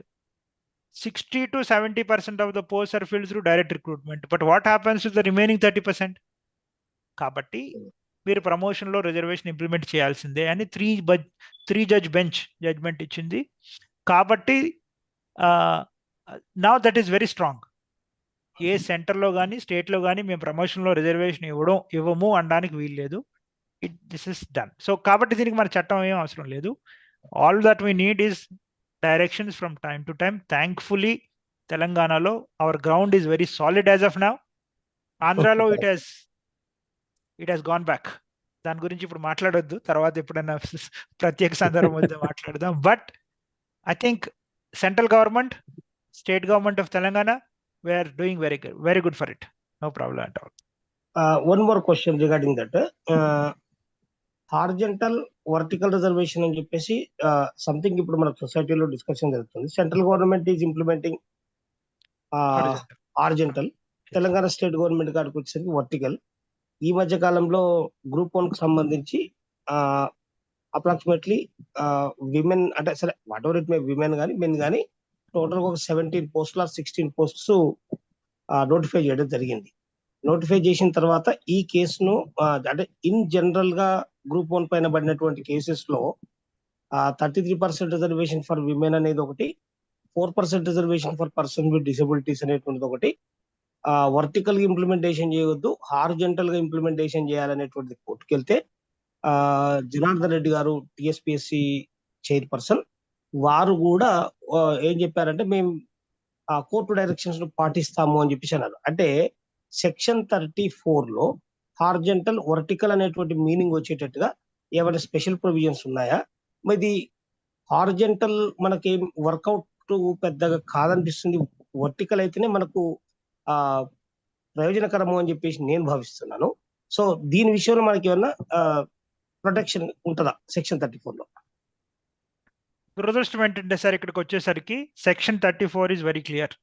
60 to 70% of the post are filled through direct recruitment. But what happens to the remaining 30%? కాబట్టి మీరు ప్రమోషన్లో రిజర్వేషన్ ఇంప్లిమెంట్ చేయాల్సిందే అని 3 జడ్జ్ బెంచ్ జడ్జ్మెంట్ ఇచ్చింది. కాబట్టి now that is very strong. ఏ సెంటర్లో కానీ స్టేట్లో కానీ మేము ప్రమోషన్లో రిజర్వేషన్ ఇవ్వము అనడానికి వీల్లేదు. This is done. సో కాబట్టి దీనికి మన చట్టం ఏం అవసరం లేదు. All that we need is directions from time to time. Thankfully తెలంగాణలో our ground is very solid as of now. ఆంధ్రాలో ఇట్ హెస్ గాన్ బ్యాక్. దాని గురించి ఇప్పుడు మాట్లాడొద్దు, తర్వాత ఎప్పుడైనా ప్రత్యేక సందర్భం వద్ద మాట్లాడదాం. But I think central government, state government of Telangana, we are doing very good for it. No problem at all. One more question regarding that. Horizontal vertical reservation అని చెప్పేసి సంథింగ్ ఇప్పుడు మన సొసైటీలో డిస్కషన్ జరుగుతుంది. Central government is implementing horizontal, Telangana state government కాడికి వచ్చేసరికి vertical. ఈ మధ్య కాలంలో గ్రూప్ 1 కు సంబంధించి అప్రాక్సిమేట్లీ విమెన్ అంటే సరే what ever it may, women కానీ మెన్ కానీ టోటల్ ఒక 17 పోస్టులు 16 పోస్ట్స్ నోటిఫై చేయడం జరిగింది. నోటిఫై చేసిన తర్వాత ఈ కేసును అంటే ఇన్ జనరల్ గా గ్రూప్ 1 పైన పడినటువంటి కేసెస్ లో 33% రిజర్వేషన్ ఫర్ విమెన్ అనేది ఒకటి, 4% reservation for person with disabilities అనేటువంటిది ఒకటి, వర్టికల్ గా ఇంప్లిమెంటేషన్ చేయవద్దు, హార్జెంటల్ గా ఇంప్లిమెంటేషన్ చేయాలనేటువంటిది కోర్టుకెళ్తే జనార్దన్ రెడ్డి గారు టిఎస్పిఎస్సి చైర్పర్సన్ వారు కూడా ఏం చెప్పారంటే మేము కోర్టు డైరెక్షన్స్ పాటిస్తాము అని చెప్పేసి అన్నారు. అంటే సెక్షన్ 34 లో హార్జెంటల్ వర్టికల్ అనేటువంటి మీనింగ్ వచ్చేటట్టుగా ఏమైనా స్పెషల్ ప్రొవిజన్స్ ఉన్నాయా? మరి హార్జెంటల్ మనకి వర్కౌట్ పెద్దగా కాదనిపిస్తుంది, వర్టికల్ అయితేనే మనకు ప్రయోజనకరము అని చెప్పేసి నేను భావిస్తున్నాను. సో దీని విషయంలో మనకి ఏమన్నా ప్రొటెక్షన్ ఉంటుందా సెక్షన్ 34 లో? దురదృష్టం ఏంటంటే సార్ ఇక్కడికి వచ్చేసరికి section 34 is very clear.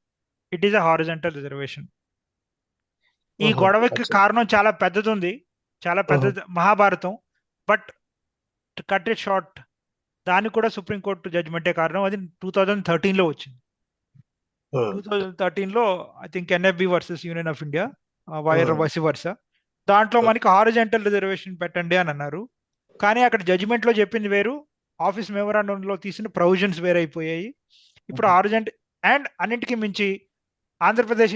It is a horizontal reservation. ఈ గొడవకి కారణం చాలా పెద్దది ఉంది, చాలా పెద్దది, Mahabharatam. But to cut it short, దానికి కూడా సుప్రీంకోర్టు జడ్జిమెంటే కారణం. అది 2013లో వచ్చింది. 2013లో I think NFB versus union of India, vice versa, దాంట్లో మనకి హారిజంటల్ రిజర్వేషన్ పెట్టండి అని అన్నారు. కానీ అక్కడ జడ్జిమెంట్ లో చెప్పింది వేరు, ఆఫీస్ మెమోరాండంలో తీసిన ప్రొవిజన్స్ వేరైపోయాయి. ఇప్పుడు హారిజంటల్ అండ్ అన్నింటికి మించి ఆంధ్రప్రదేశ్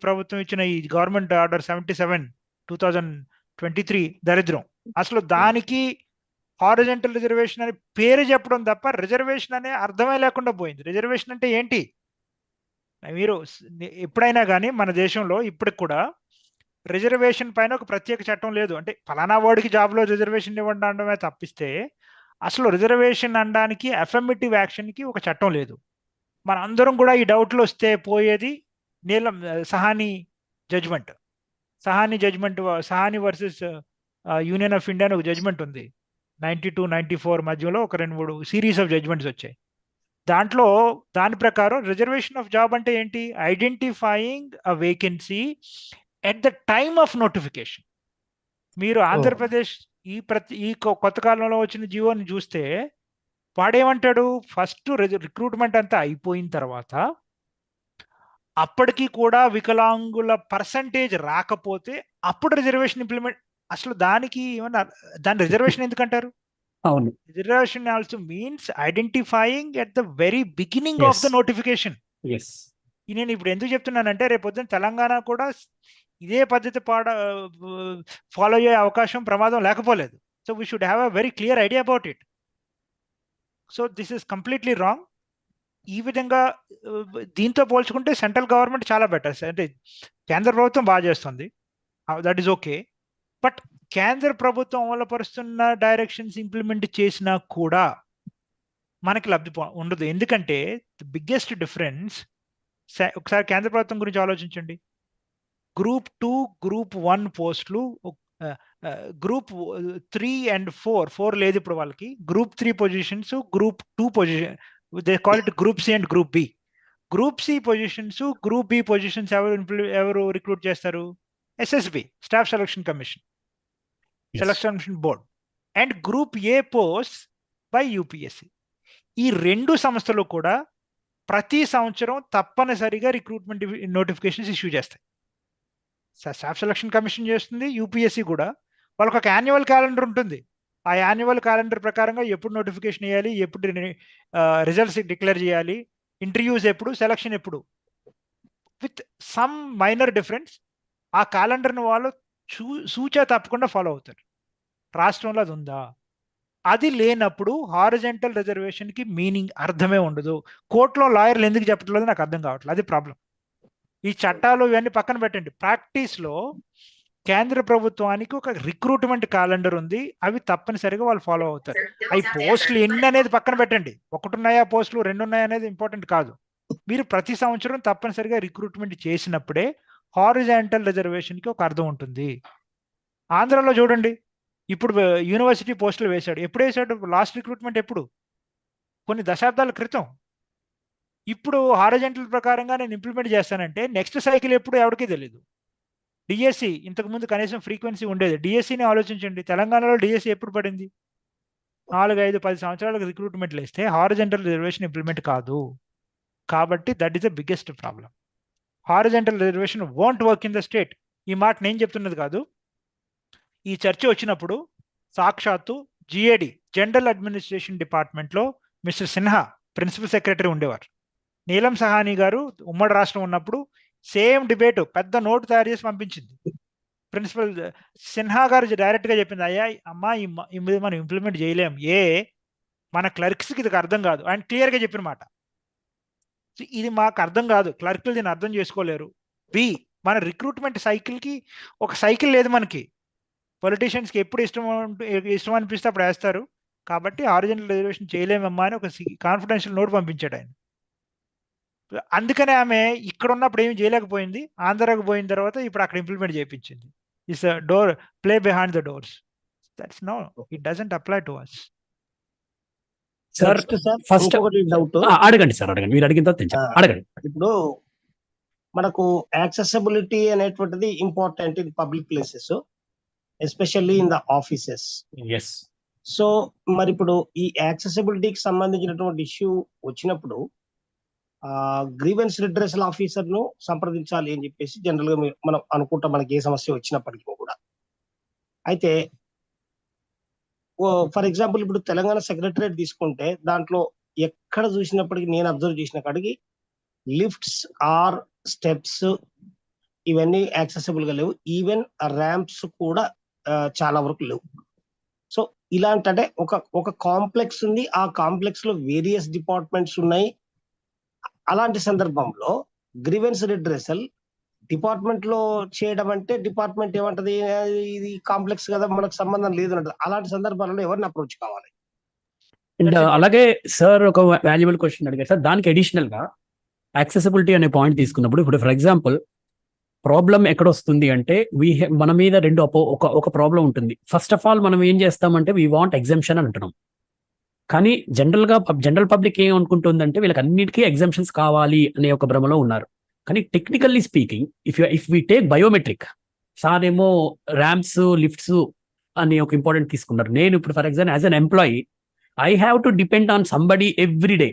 ప్రభుత్వం ఇచ్చిన ఈ గవర్నమెంట్ ఆర్డర్ 77 2023 దరిద్రం. అసలు దానికి హారిజంటల్ రిజర్వేషన్ అని పేరు చెప్పడం తప్ప రిజర్వేషన్ అనే అర్థమే లేకుండా పోయింది. రిజర్వేషన్ అంటే ఏంటి? మీరు ఎప్పుడైనా కానీ మన దేశంలో ఇప్పటికి కూడా రిజర్వేషన్ పైన ఒక ప్రత్యేక చట్టం లేదు. అంటే ఫలానా వాడికి జాబ్లో రిజర్వేషన్ ఇవ్వండి అనడమే తప్పిస్తే అసలు రిజర్వేషన్ అనడానికి అఫర్మేటివ్ యాక్షన్కి ఒక చట్టం లేదు. మన అందరం కూడా ఈ డౌట్లో వస్తే పోయేది Neelam Sahani judgement. Sahani versus union of India అని ఒక జడ్జ్మెంట్ ఉంది. 92-94 మధ్యలో ఒక 2-3 సిరీస్ ఆఫ్ జడ్జ్మెంట్స్ వచ్చాయి. దాంట్లో దాని ప్రకారం రిజర్వేషన్ ఆఫ్ జాబ్ అంటే ఏంటి? Identifying a vacancy at the time of notification. మీరు ఆంధ్రప్రదేశ్ ఈ కొత్త కాలంలో వచ్చిన జీవోని చూస్తే వాడేమంటాడు, ఫస్ట్ రిక్రూట్మెంట్ అంతా అయిపోయిన తర్వాత అప్పటికి కూడా వికలాంగుల పర్సంటేజ్ రాకపోతే అప్పుడు రిజర్వేషన్ ఇంప్లిమెంట్. అసలు దానికి ఏమన్నా దాని రిజర్వేషన్ ఎందుకంటారు? అవును, reservation also means identifying at the very beginning of the notification. నేను ఇప్పుడు ఎందుకు చెప్తున్నానంటే రేపు పొద్దున తెలంగాణ కూడా ఇదే పద్ధతి ఫాలో అయ్యే అవకాశం, ప్రమాదం లేకపోలేదు. So we should have a very clear idea about it. So this is completely wrong. ఈ విధంగా దీంతో పోల్చుకుంటే సెంట్రల్ గవర్నమెంట్ చాలా బెటర్. అంటే కేంద్ర ప్రభుత్వం బాగా చేస్తుంది, దట్ ఈస్ ఓకే. బట్ కేంద్ర ప్రభుత్వం అమలుపరుస్తున్న డైరెక్షన్స్ ఇంప్లిమెంట్ చేసినా కూడా మనకి లబ్ధి ఉండదు. ఎందుకంటే ది బిగ్గెస్ట్ డిఫరెన్స్, ఒకసారి కేంద్ర ప్రభుత్వం గురించి ఆలోచించండి. గ్రూప్ 2, గ్రూప్ 1 పోస్టులు, గ్రూప్ 3 and 4 లేదు ఇప్పుడు వాళ్ళకి. Group 3 positions, group 2 position, they call it group C and group B. Group C positions, group B positions ఎవరు రిక్రూట్ చేస్తారు? SSB, staff selection commission, selection board. And group A post by UPSC. ఈ రెండు సంస్థలు కూడా ప్రతి సంవత్సరం తప్పనిసరిగా recruitment notifications issue చేస్తాయి. స్టాఫ్ సెలక్షన్ కమిషన్ చేస్తుంది, యూపీఎస్సి కూడా. వాళ్ళకి ఒక యాన్యువల్ క్యాలెండర్ ఉంటుంది. ఆ యాన్యువల్ క్యాలెండర్ ప్రకారంగా ఎప్పుడు నోటిఫికేషన్ వేయాలి, ఎప్పుడు రిజల్ట్స్ డిక్లేర్ చేయాలి, ఇంటర్వ్యూస్ ఎప్పుడు, సెలక్షన్ ఎప్పుడు, విత్ సమ్ మైనర్ డిఫరెన్స్. ఆ క్యాలెండర్ని వాళ్ళు సూచా తప్పకుండా ఫాలో అవుతారు. రాష్ట్రంలో అది ఉందా? అది లేనప్పుడు హారిజంటల్ రిజర్వేషన్కి మీనింగ్, అర్థమే ఉండదు. కోర్టులో లాయర్లు ఎందుకు చెప్పట్లేదు నాకు అర్థం కావట్లేదు. అది ప్రాబ్లం. ఈ చట్టాలు ఇవన్నీ పక్కన పెట్టండి. ప్రాక్టీస్లో కేంద్ర ప్రభుత్వానికి ఒక రిక్రూట్మెంట్ క్యాలెండర్ ఉంది, అవి తప్పనిసరిగా వాళ్ళు ఫాలో అవుతారు. అవి పోస్టులు ఎన్ని అనేది పక్కన పెట్టండి. 1 ఉన్నాయా పోస్టులు, 2 ఉన్నాయా అనేది ఇంపార్టెంట్ కాదు. మీరు ప్రతి సంవత్సరం తప్పనిసరిగా రిక్రూట్మెంట్ చేసినప్పుడే హారిజంటల్ రిజర్వేషన్కి ఒక అర్థం ఉంటుంది. ఆంధ్రాలో చూడండి, ఇప్పుడు యూనివర్సిటీ పోస్టులు వేశాడు. ఎప్పుడు వేశాడు? లాస్ట్ రిక్రూట్మెంట్ ఎప్పుడు? కొన్ని దశాబ్దాల క్రితం. ఇప్పుడు హారిజంటల్ ప్రకారంగా నేను ఇంప్లిమెంట్ చేస్తానంటే నెక్స్ట్ సైకిల్ ఎప్పుడు ఎవరికీ తెలియదు. డిఎస్సి ఇంతకుముందు కనీసం ఫ్రీక్వెన్సీ ఉండేది. డిఎస్సిని ఆలోచించండి, తెలంగాణలో డిఎస్సి ఎప్పుడు పడింది? 4, 5, 10 సంవత్సరాలకు రిక్రూట్మెంట్లు వేస్తే హారిజంటల్ రిజర్వేషన్ ఇంప్లిమెంట్ కాదు. కాబట్టి that is the biggest problem. Horizontal reservation won't work in the state. ఈ మాట నేను చెప్తున్నది కాదు. ఈ చర్చ వచ్చినప్పుడు సాక్షాత్తు జిఏడి, జనరల్ అడ్మినిస్ట్రేషన్ డిపార్ట్మెంట్లో మిస్టర్ సిన్హా ప్రిన్సిపల్ సెక్రటరీ ఉండేవారు. నీలం సహాని గారు ఉమ్మడి రాష్ట్రం ఉన్నప్పుడు సేమ్ డిబేట్, పెద్ద నోటు తయారు చేసి పంపించింది. ప్రిన్సిపల్ సిన్హా గారు డైరెక్ట్గా చెప్పింది, అయ్యా అమ్మా ఇది మనం ఇంప్లిమెంట్ చేయలేం, మన క్లర్క్స్కి ఇది అర్థం కాదు. ఆయన క్లియర్గా చెప్పిన మాట, ఇది మాకు అర్థం కాదు, క్లర్క్లు దీన్ని అర్థం చేసుకోలేరు. మన రిక్రూట్మెంట్ సైకిల్కి ఒక సైకిల్ లేదు మనకి. పొలిటీషియన్స్కి ఎప్పుడు ఇష్టం అనిపిస్తే అప్పుడు వేస్తారు. కాబట్టి హారిజంటల్ రిజర్వేషన్ చేయలేమమ్మా అని ఒక కాన్ఫిడెన్షియల్ నోట్ పంపించాడు ఆయన. అందుకనే ఆమె ఇక్కడ ఉన్నప్పుడు ఏమి చేయలేకపోయింది. ఆంధ్రాకు పోయిన తర్వాత ఇప్పుడు అక్కడ ఇంప్లిమెంట్ చేయించింది. is a door play behind the doors. That's no, it doesn't apply to us. Sir next sir first ఇంకొకటి డౌట్. అడగండి సార్, అడగండి, మీరు అడిగిన తర్వాత నేను చెప్తాను. అడగండి. ఇప్పుడు మనకు యాక్సెసిబిలిటీ అనేటువంటిది important in public places, especially in the offices. Yes. So మరి ఇప్పుడు ఈ యాక్సెసిబిలిటీకి సంబంధించినటువంటి ఇష్యూ వచ్చినప్పుడు గ్రీవెన్స్ రిడ్రెసల్ ఆఫీసర్ ను సంప్రదించాలి అని చెప్పేసి జనరల్ గా మనం అనుకుంటాం, మనకి ఏ సమస్య వచ్చినప్పటికీ కూడా. అయితే ఫర్ ఎగ్జాంపుల్ ఇప్పుడు తెలంగాణ సెక్రటరేట్ తీసుకుంటే దాంట్లో ఎక్కడ చూసినప్పటికీ నేను అబ్జర్వ్ చేసిన కాడికి లిఫ్ట్స్ ఆర్ స్టెప్స్ ఇవన్నీ యాక్సెసిబుల్ గా లేవు. ఈవెన్ ర్యాంప్స్ కూడా చాలా వరకు లేవు. సో ఇలాంటి అంటే ఒక కాంప్లెక్స్ ఉంది, ఆ కాంప్లెక్స్ లో వేరియస్ డిపార్ట్మెంట్స్ ఉన్నాయి. అలాంటి సందర్భంలో గ్రీవెన్స్ రిడ్రెసల్ డిపార్ట్మెంట్ లో చేయడం అంటే డిపార్ట్మెంట్ ఏమంటది, ఇది కాంప్లెక్స్ కదా మనకు సంబంధం లేదు అంటది. అలాంటి సందర్భాలలో ఎవరిని అప్రోచ్ కావాలి? అండ్ అలాగే సార్ ఒక వాల్యుబుల్ క్వశ్చన్ అడిగారు సార్. దానికి అడిషనల్ గా యాక్సెసిబిలిటీ అనే పాయింట్ తీసుకున్నప్పుడు, ఇప్పుడు ఫర్ ఎగ్జాంపుల్ ప్రాబ్లం ఎక్కడ వస్తుంది అంటే మన మీద రెండు ఒక ప్రాబ్లం ఉంటుంది. ఫస్ట్ ఆఫ్ ఆల్ మనం ఏం చేస్తామంటే వీ వాంట్ ఎగ్జామ్షన్ అని అంటున్నాం. కానీ జనరల్ పబ్లిక్ ఏం అనుకుంటుందంటే వీళ్ళకి అన్నిటికీ ఎగ్జామ్షన్స్ కావాలి అనే ఒక భ్రమలో ఉన్నారు. కానీ technically speaking if we take biometric, sir ఏమో ర్యాంప్స్ లిఫ్ట్స్ అని ఒక ఇంపార్టెంట్ తీసుకున్నారు. నేను ఇప్పుడు for example as an employee I have to depend on somebody every day.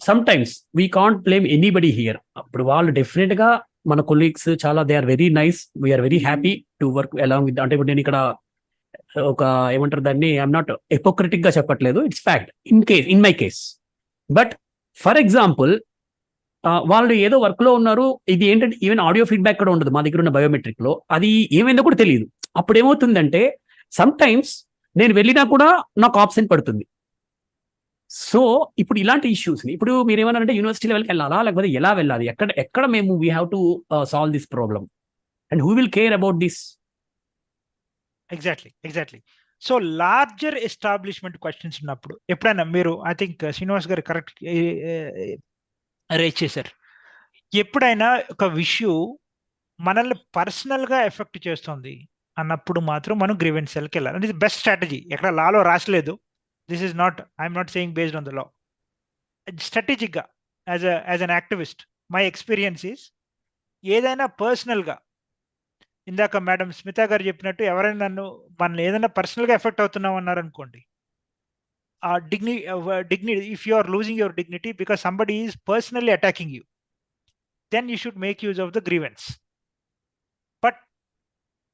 Sometimes we can't blame anybody here. అప్పుడు వాళ్ళు డెఫినెట్ గా మన కొలీగ్స్ చాలా they are very nice, we're very happy to work along with. అంటే ఇప్పుడు నేను ఇక్కడ ఒక ఏమంటారు దాన్ని, ఐఎమ్ నాట్ ఎపోక్రిటిక్ గా చెప్పట్లేదు, it's fact in my case. But for example వాళ్ళు ఏదో వర్క్ లో ఉన్నారు, ఇది ఏంటంటే ఈవెన్ ఆడియో ఫీడ్బ్యాక్ కూడా ఉండదు మా దగ్గర ఉన్న బయోమెట్రిక్ లో, అది ఏమైందో కూడా తెలియదు. అప్పుడు ఏమవుతుందంటే సమ్ టైమ్స్ నేను వెళ్ళినా కూడా నాకు ఆప్షన్ పడుతుంది. సో ఇప్పుడు ఇలాంటి ఇష్యూస్ ఇప్పుడు మీరు ఏమన్నారంటే యూనివర్సిటీ లెవెల్కి వెళ్ళాలా లేకపోతే ఎలా వెళ్ళాలి, ఎక్కడ మేము we have to solve this problem and who will care about this? Exactly. So larger establishment questions ఉన్నప్పుడు ఎప్పుడైనా మీరు, ఐ థింక్ శ్రీనివాస్ గారు కరెక్ట్ రేజ్ చేశారు, ఎప్పుడైనా ఒక ఇష్యూ మనల్ని పర్సనల్ గా ఎఫెక్ట్ చేస్తుంది అన్నప్పుడు మాత్రం మనం గ్రీవెన్స్ సెల్కి వెళ్ళాలి. అంటే ఇది బెస్ట్ స్ట్రాటజీ. ఎక్కడ లాలో రాసలేదు, this is not, I'm not saying based on the law. Strategic గా as an activist my experience is, ఏదైనా పర్సనల్ గా ఇందాక మేడం స్మిత గారు చెప్పినట్టు ఎవరైనా మనల్ని ఏదైనా పర్సనల్ గా ఎఫెక్ట్ అవుతున్నాం అన్నారు అనుకోండి, ఆ dignity, if you are losing your dignity because somebody is personally attacking you, then you should make use of the grievance. But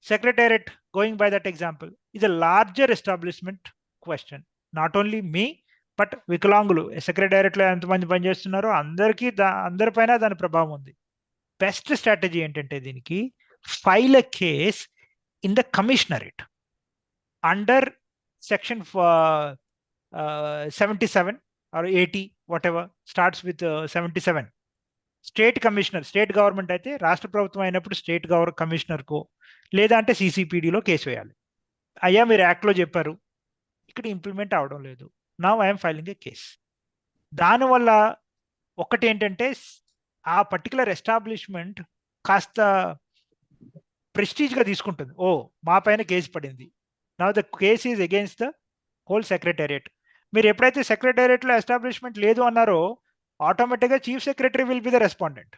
secretariat, going by that example, is a larger establishment question. Not only me, but వికలాంగులు సెక్రటేరియట్లో ఎంతమంది పనిచేస్తున్నారో అందరిపైన దాని ప్రభావం ఉంది. Best strategy ఏంటంటే దీనికి, file a case in the commissionerate under section 77 or 80, whatever starts with 77. State commissioner, state government అయితే రాష్ట్ర ప్రభుత్వం అయినప్పుడు స్టేట్ కమిషనర్కో లేదా అంటే సిసిపిడిలో కేసు వేయాలి. అయ్యా మీరు యాక్ట్లో చెప్పారు, ఇక్కడ ఇంప్లిమెంట్ అవడం లేదు, now I'm filing A case. దానివల్ల ఒకటి ఏంటంటే ఆ పర్టికులర్ ఎస్టాబ్లిష్మెంట్ కాస్త ప్రెస్టీజ్గా తీసుకుంటుంది. ఓ మా పైన కేసు పడింది, now the case is against the whole secretariat. మీరు ఎప్పుడైతే సెక్రటేరియట్లో ఎస్టాబ్లిష్మెంట్ లేదు అన్నారో ఆటోమేటిక్గా chief secretary will be the respondent,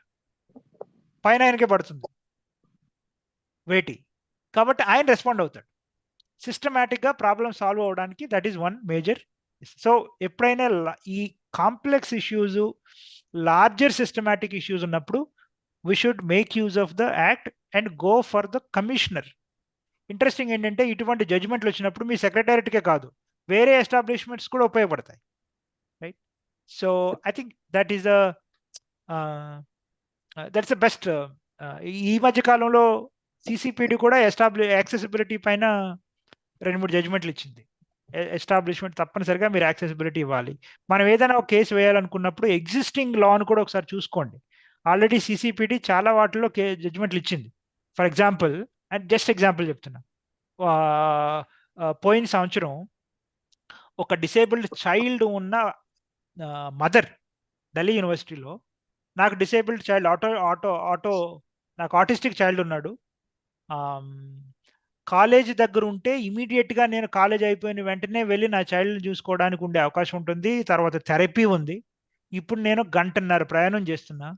పైన ఆయనకే పడుతుంది వేటి, కాబట్టి ఆయన రెస్పాండ్ అవుతాడు. సిస్టమేటిక్గా ప్రాబ్లమ్ సాల్వ్ అవడానికి that is one major. So ఎప్పుడైనా ఈ complex issues, larger systematic issues ఉన్నప్పుడు we should make use of the act and go for the commissioner. Interesting ఏంటంటే ఇటువంటి జడ్జిమెంట్లు వచ్చినప్పుడు మీ సెక్రటేరియట్కే కాదు వేరే ఎస్టాబ్లిష్మెంట్స్ కూడా ఉపయోగపడతాయి, right? So I think that's the best. ఈ మధ్య కాలంలో సిసిపిడి కూడా యాక్సెసిబిలిటీ పైన 2-3 జడ్జిమెంట్లు ఇచ్చింది. ఎస్టాబ్లిష్మెంట్ తప్పనిసరిగా మీరు యాక్సెసిబిలిటీ ఇవ్వాలి. మనం ఏదైనా ఒక కేసు వేయాలనుకున్నప్పుడు ఎగ్జిస్టింగ్ లాను కూడా ఒకసారి చూసుకోండి. ఆల్రెడీ సిసిపిడి చాలా వాటిలో జడ్జిమెంట్లు ఇచ్చింది. ఫర్ ఎగ్జాంపుల్, జస్ట్ ఎగ్జాంపుల్ చెప్తున్నా, పోయిన సంవత్సరం ఒక డిసేబుల్డ్ చైల్డ్ ఉన్న మదర్ ఢిల్లీ యూనివర్సిటీలో, నాకు డిసేబుల్డ్ చైల్డ్ నాకు ఆటిస్టిక్ చైల్డ్ ఉన్నాడు, కాలేజ్ దగ్గర ఉంటే ఇమీడియట్గా నేను కాలేజ్ అయిపోయిన వెంటనే వెళ్ళి నా చైల్డ్ని చూసుకోవడానికి ఉండే అవకాశం ఉంటుంది. తర్వాత థెరపీ ఉంది. ఇప్పుడు నేను 1.5 గంట ప్రయాణం చేస్తున్నా.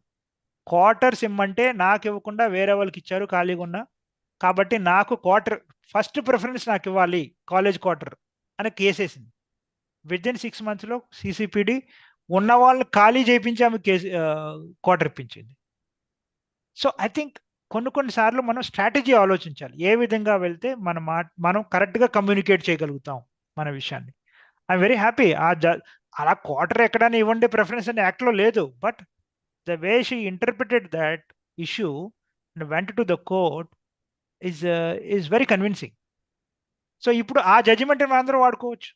క్వార్టర్స్ ఇమ్మంటే నాకు ఇవ్వకుండా వేరే వాళ్ళకి ఇచ్చారు ఖాళీగా ఉన్నా. కాబట్టి నాకు క్వార్టర్ ఫస్ట్ ప్రిఫరెన్స్ నాకు ఇవ్వాలి, కాలేజ్ క్వార్టర్ అని కేసేసింది. విదిన్ 6 monthsలో CCPD ఉన్న వాళ్ళని ఖాళీ చేయించి ఆమె క్వార్టర్ ఇప్పించింది. సో ఐ థింక్ కొన్ని సార్లు మనం స్ట్రాటజీ ఆలోచించాలి. ఏ విధంగా వెళ్తే మనం కరెక్ట్గా కమ్యూనికేట్ చేయగలుగుతాం మన విషయాన్ని. I'm very happy. అలా క్వార్టర్ ఎక్కడైనా ఇవ్వండి ప్రిఫరెన్స్ అని యాక్ట్లో లేదు. But the way she interpreted that issue and went to the court is very convincing. So ఇప్పుడు ఆ జడ్జిమెంట్ మనందరూ వాడుకోవచ్చు.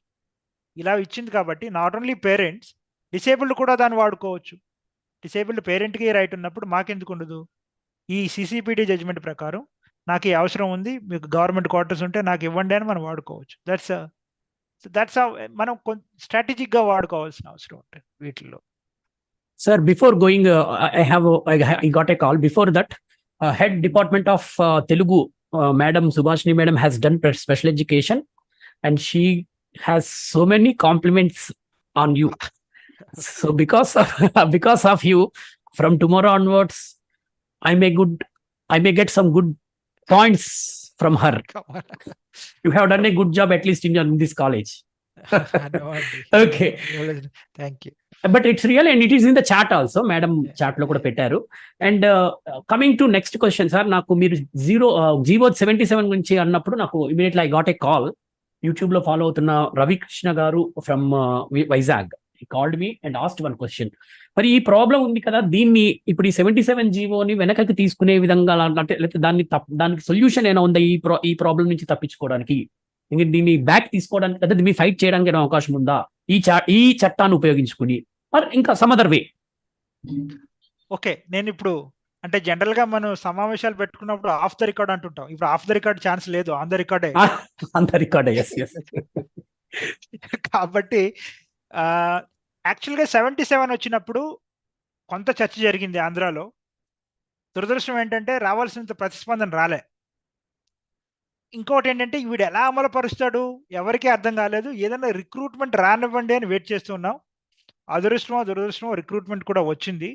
ఇలా ఇచ్చింది కాబట్టి నాట్ ఓన్లీ పేరెంట్స్, డిసేబుల్డ్ కూడా దాన్ని వాడుకోవచ్చు. డిసేబుల్డ్ పేరెంట్కి రైట్ ఉన్నప్పుడు మాకెందుకు ఉండదు? ఈ CCPD జడ్జిమెంట్ ప్రకారం నాకు ఈ అవసరం ఉంది, మీకు గవర్నమెంట్ క్వార్టర్స్ ఉంటే నాకు ఇవ్వండి అని మనం వాడుకోవచ్చు. దట్స్ మనం స్ట్రాటజిక్గా వాడుకోవాల్సిన అవసరం ఉంటుంది వీటిల్లో. Sir, before going, I got a call. Before that, head department of Telugu, Madam Subhashini Madam has done special education, and she has so many compliments on you. So because of you, from tomorrow onwards, I may get some good points from her. You have done a good job, at least in this college. Okay. Thank you. But it's real, and it is in the chat also. Madam chat lo kuda pettaru. And coming to next question, sir, naku meer 077 గురించి అన్నప్పుడు నాకు immediately I got a call. YouTube లో follow అవుతున్న రవి కృష్ణ గారు from Vizag. He called me and asked one question. మరి ఈ problem ఉంది కదా, దీన్ని ఇప్పుడు ఈ 77 జీవోని వెనకకి తీసుకునే విధంగా అంటే లేకపోతే దానికి సొల్యూషన్ ఏమైనా ఉందా ఈ ప్రాబ్లం నుంచి తప్పించుకోవడానికి? దీన్ని బ్యాక్ తీసుకోవడానికి లేదా దీన్ని ఫైట్ చేయడానికి ఏమైనా అవకాశం ఉందా ఈ చట్టాన్ని ఉపయోగించుకుని, ఇంకా సమ్ అదర్ వే? ఓకే, నేను ఇప్పుడు అంటే జనరల్ గా మనం సమావేశాలు పెట్టుకున్నప్పుడు ఆఫ్ ద రికార్డ్ అంటుంటాం. ఇప్పుడు ఆఫ్ ద రికార్డ్ ఛాన్స్ లేదు, ఆన్ ద రికార్డే. కాబట్టి యాక్చువల్గా 77 వచ్చినప్పుడు కొంత చర్చ జరిగింది ఆంధ్రాలో. దురదృష్టం ఏంటంటే రావాల్సినంత ప్రతిస్పందన రాలే. ఇంకోటి ఏంటంటే వీడు ఎలా అమలుపరుస్తాడు ఎవరికీ అర్థం కాలేదు. ఏదైనా రిక్రూట్మెంట్ రానివ్వండి అని వెయిట్ చేస్తున్నాం. అదృష్టమో దురదృష్టమో రిక్రూట్మెంట్ కూడా వచ్చింది.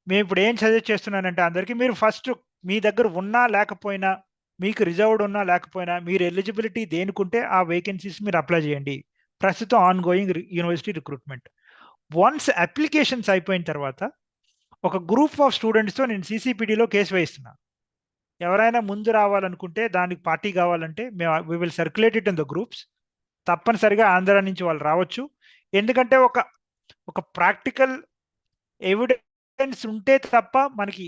మేము ఇప్పుడు ఏం సజెస్ట్ చేస్తున్నానంటే అందరికీ, మీరు ఫస్ట్ మీ దగ్గర ఉన్నా లేకపోయినా, మీకు రిజర్వ్డ్ ఉన్నా లేకపోయినా, మీరు ఎలిజిబిలిటీ దేనికుంటే ఆ వేకెన్సీస్ మీరు అప్లై చేయండి. ప్రస్తుతం on going university recruitment. Once applications అయిపోయిన తర్వాత ఒక గ్రూప్ ఆఫ్ స్టూడెంట్స్తో నేను CCPDలో కేసు వేయిస్తున్నా. ఎవరైనా ముందు రావాలనుకుంటే, దానికి పార్టీ కావాలంటే we will circulate it in the groups. తప్పనిసరిగా ఆంధ్ర నుంచి వాళ్ళు రావచ్చు. ఎందుకంటే ఒక ప్రాక్టికల్ ఎవిడెన్స్ ఉంటే తప్ప మనకి,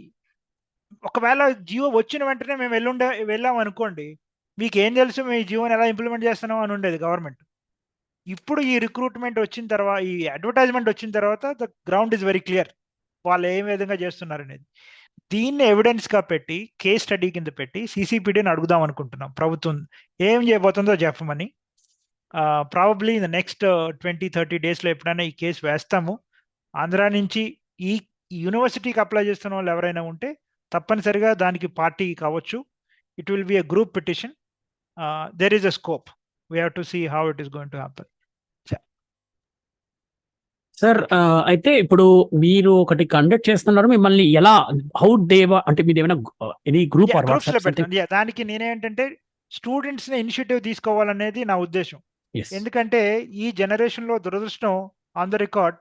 ఒకవేళ జియో వచ్చిన వెంటనే మేము వెళ్ళాం అనుకోండి, మీకు ఏం తెలుసు మేము ఈ జియోని ఎలా ఇంప్లిమెంట్ చేస్తున్నాం అని ఉండేది గవర్నమెంట్. ఇప్పుడు ఈ రిక్రూట్మెంట్ వచ్చిన తర్వాత, ఈ అడ్వర్టైజ్మెంట్ వచ్చిన తర్వాత the ground is very clear వాళ్ళు ఏ విధంగా చేస్తున్నారు అనేది. దీన్ని ఎవిడెన్స్గా పెట్టి కేస్ స్టడీ కింద పెట్టి CCPDని అడుగుదాం అనుకుంటున్నాం. ప్రభుత్వం ఏం చేయబోతుందో చెప్పమని. ప్రాబబ్లీ ఇన్ ద నెక్స్ట్ 20-30 డేస్లో ఎప్పుడైనా ఈ కేసు వేస్తాము. ఆంధ్ర నుంచి ఈ యూనివర్సిటీకి అప్లై చేస్తున్న వాళ్ళు ఎవరైనా ఉంటే తప్పనిసరిగా దానికి పార్టీ కావచ్చు. It will be a group petition. There is a scope. We have to see how it is going to happen. Sir, అయితే ఇప్పుడు మీరు ఒకటి కండక్ట్ చేస్తున్నారు, మిమ్మల్ని ఎలా అంటే మీరు ఏమైనా ఎనీ గ్రూప్ గ్రూప్స్ లో పెట్టండి. దానికి నేనేంటంటే స్టూడెంట్స్ ని ఇనిషియేటివ్ తీసుకోవాలనేది నా ఉద్దేశం. ఎందుకంటే ఈ జనరేషన్ లో దురదృష్టం, ఆన్ ద రికార్డ్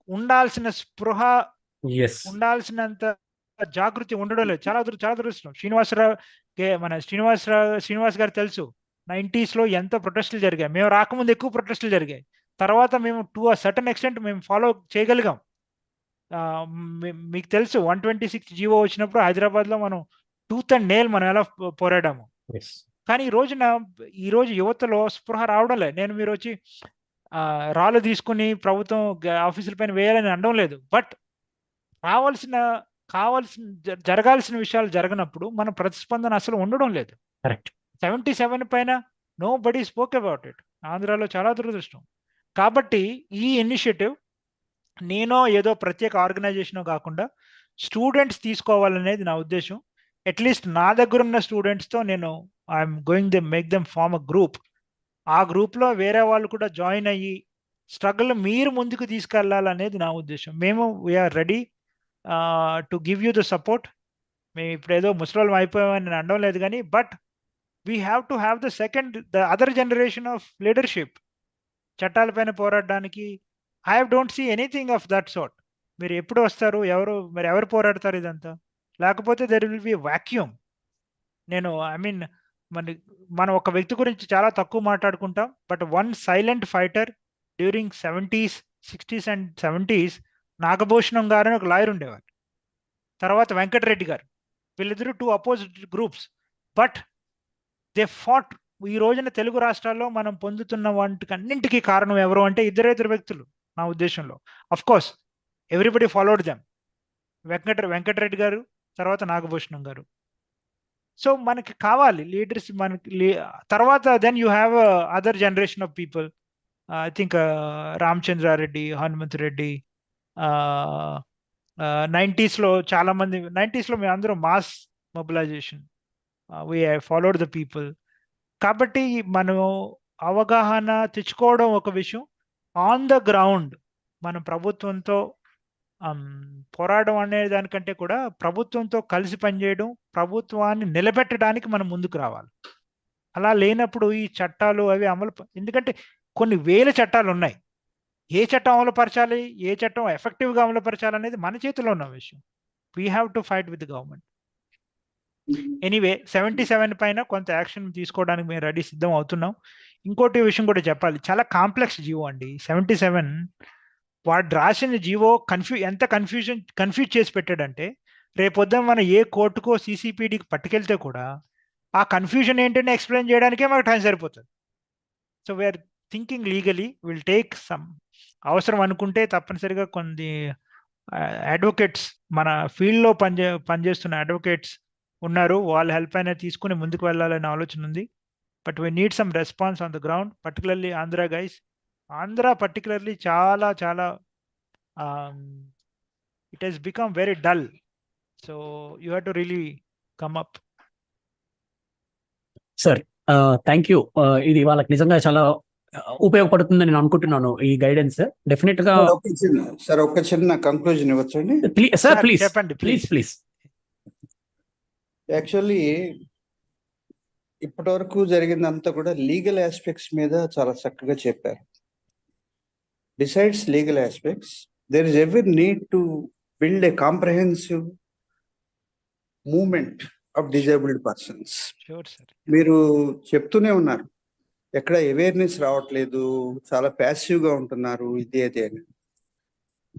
ఉండాల్సిన స్పృహ, ఉండాల్సినంత జాగృతి ఉండడం లేదు. చాలా దురదృష్టం. శ్రీనివాస్ గారు తెలుసు 90s లో ఎంత ప్రొటెస్టులు జరిగాయి. మేము రాకముందు ఎక్కువ ప్రొటెస్టులు జరిగాయి. తర్వాత మేము టు అ సర్టన్ ఎక్స్టెంట్ మేము ఫాలో చేయగలిగాం. మీకు తెలుసు 126 జీవో వచ్చినప్పుడు హైదరాబాద్లో మనం టూత్ అండ్ నేల్ మనం ఎలా పోరాడాము. కానీ ఈ రోజు యువతలో స్పృహ రావడం లేదు. నేను మీరు వచ్చి రాళ్ళు తీసుకుని ప్రభుత్వం ఆఫీసుల పైన వేయాలని అనడం లేదు. బట్ జరగాల్సిన విషయాలు జరగనప్పుడు మన ప్రతిస్పందన అసలు ఉండడం లేదు. 77 పైన nobody spoke about it. ఆంధ్రాలో చాలా దురదృష్టం. కాబట్టి ఈ ఇనిషియేటివ్ నేనో ఏదో ప్రత్యేక ఆర్గనైజేషన్ కాకుండా స్టూడెంట్స్ తీసుకోవాలనేది నా ఉద్దేశం. అట్లీస్ట్ నా దగ్గర ఉన్న స్టూడెంట్స్తో నేను I'm going they make them form a group. ఆ గ్రూప్లో వేరే వాళ్ళు కూడా జాయిన్ అయ్యి స్ట్రగుల్ మీరు ముందుకు తీసుకెళ్ళాలనేది నా ఉద్దేశం. మేము we are ready to give you the support. మేము ఇప్పుడు ఏదో ముసలోళ్ళం అయిపోయామని నేను అనడం లేదు కానీ, but we have to have the other generation of leadership. చట్టాలపైన పోరాడడానికి I don't see anything of that sort. మీరు ఎప్పుడు వస్తారు, ఎవరు పోరాడతారు ఇదంతా? లేకపోతే దెర్ విల్ బి వాక్యూమ్. నేను ఐ మీన్ మనం ఒక వ్యక్తి గురించి చాలా తక్కువ మాట్లాడుకుంటాం, but one silent fighter during 70s, 60s and 70s Nagabhushanam గారు అని ఒక లాయర్ ఉండేవారు. తర్వాత వెంకటరెడ్డి గారు. వీళ్ళిద్దరూ 2 opposite groups, but they fat. ఈ రోజున తెలుగు రాష్ట్రాల్లో మనం పొందుతున్న వాటికి అన్నింటికీ కారణం ఎవరు అంటే ఇద్దరు వ్యక్తులు నా ఉద్దేశంలో. Of course everybody followed them. Venkatareddy గారు, తర్వాత నాగభూషణం గారు. సో మనకి కావాలి లీడర్స్. తర్వాత then you have other generation of people. I think Ramachandrareddy, Hanumanth Reddy. 90sలో చాలా మంది, 90sలో మేము అందరం mass mobilization, we followed the people. కాబట్టి మనం అవగాహన తెచ్చుకోవడం ఒక విషయం. ఆన్ ద గ్రౌండ్ మనం ప్రభుత్వంతో పోరాడడం అనే దానికంటే కూడా ప్రభుత్వంతో కలిసి పనిచేయడం, ప్రభుత్వాన్ని నిలబెట్టడానికి మనం ముందుకు రావాలి. అలా లేనప్పుడు ఈ చట్టాలు అవి ఎందుకంటే కొన్ని వేల చట్టాలు ఉన్నాయి. ఏ చట్టం అమలుపరచాలి, ఏ చట్టం ఎఫెక్టివ్గా అమలుపరచాలి అనేది మన చేతిలో ఉన్న విషయం. We have to fight with government. Anyway 77 పైన కొంత యాక్షన్ తీసుకోవడానికి మేము రెడీ సిద్ధం అవుతున్నాం. ఇంకోటి విషయం కూడా చెప్పాలి, చాలా కాంప్లెక్స్ జీవో అండి 77. వాడు రాసిన జీవో ఎంత కన్ఫ్యూజ్ చేసి పెట్టాడంటే, రేపొద్దున మనం ఏ కోర్టుకో CCPDకి పట్టుకెళ్తే కూడా ఆ కన్ఫ్యూజన్ ఏంటంటే ఎక్స్ప్లెయిన్ చేయడానికే మాకు టైం సరిపోతుంది. So we're thinking legally will take some. అవసరం అనుకుంటే తప్పనిసరిగా కొన్ని అడ్వకేట్స్, మన ఫీల్డ్లో పనిచేస్తున్న అడ్వకేట్స్ ఉన్నారు, వాళ్ళ హెల్ప్ అయినా తీసుకుని ముందుకు వెళ్ళాలనే ఆలోచన ఉంది. But we need some response on the ground, particularly Andhra guys. Andhra particularly చాలా it has become very dull. So you have to really come up. Sir thank you. ఇది వాళ్ళకి నిజంగా చాలా ఉపయోగపడుతుందని నేను అనుకుంటున్నాను ఈ గైడెన్స్. డెఫినెట్ గా సార్ ఒక చిన్న కంక్లూజన్ ఇవ్వచ్చండి సార్? ప్లీజ్ చెప్పండి, ప్లీజ్. యాక్చువల్లీ ఇప్పటి వరకు జరిగిందంతా కూడా లీగల్ ఆస్పెక్ట్స్ మీద చాలా చక్కగా చెప్పారు. Besides legal aspects, there is every need to build a comprehensive movement of disabled persons. Sure, sir. మీరు చెప్తూనే ఉన్నారు, ఎక్కడ అవేర్నెస్ రావట్లేదు, చాలా ప్యాసివ్గా ఉంటున్నారు, ఇదే అని.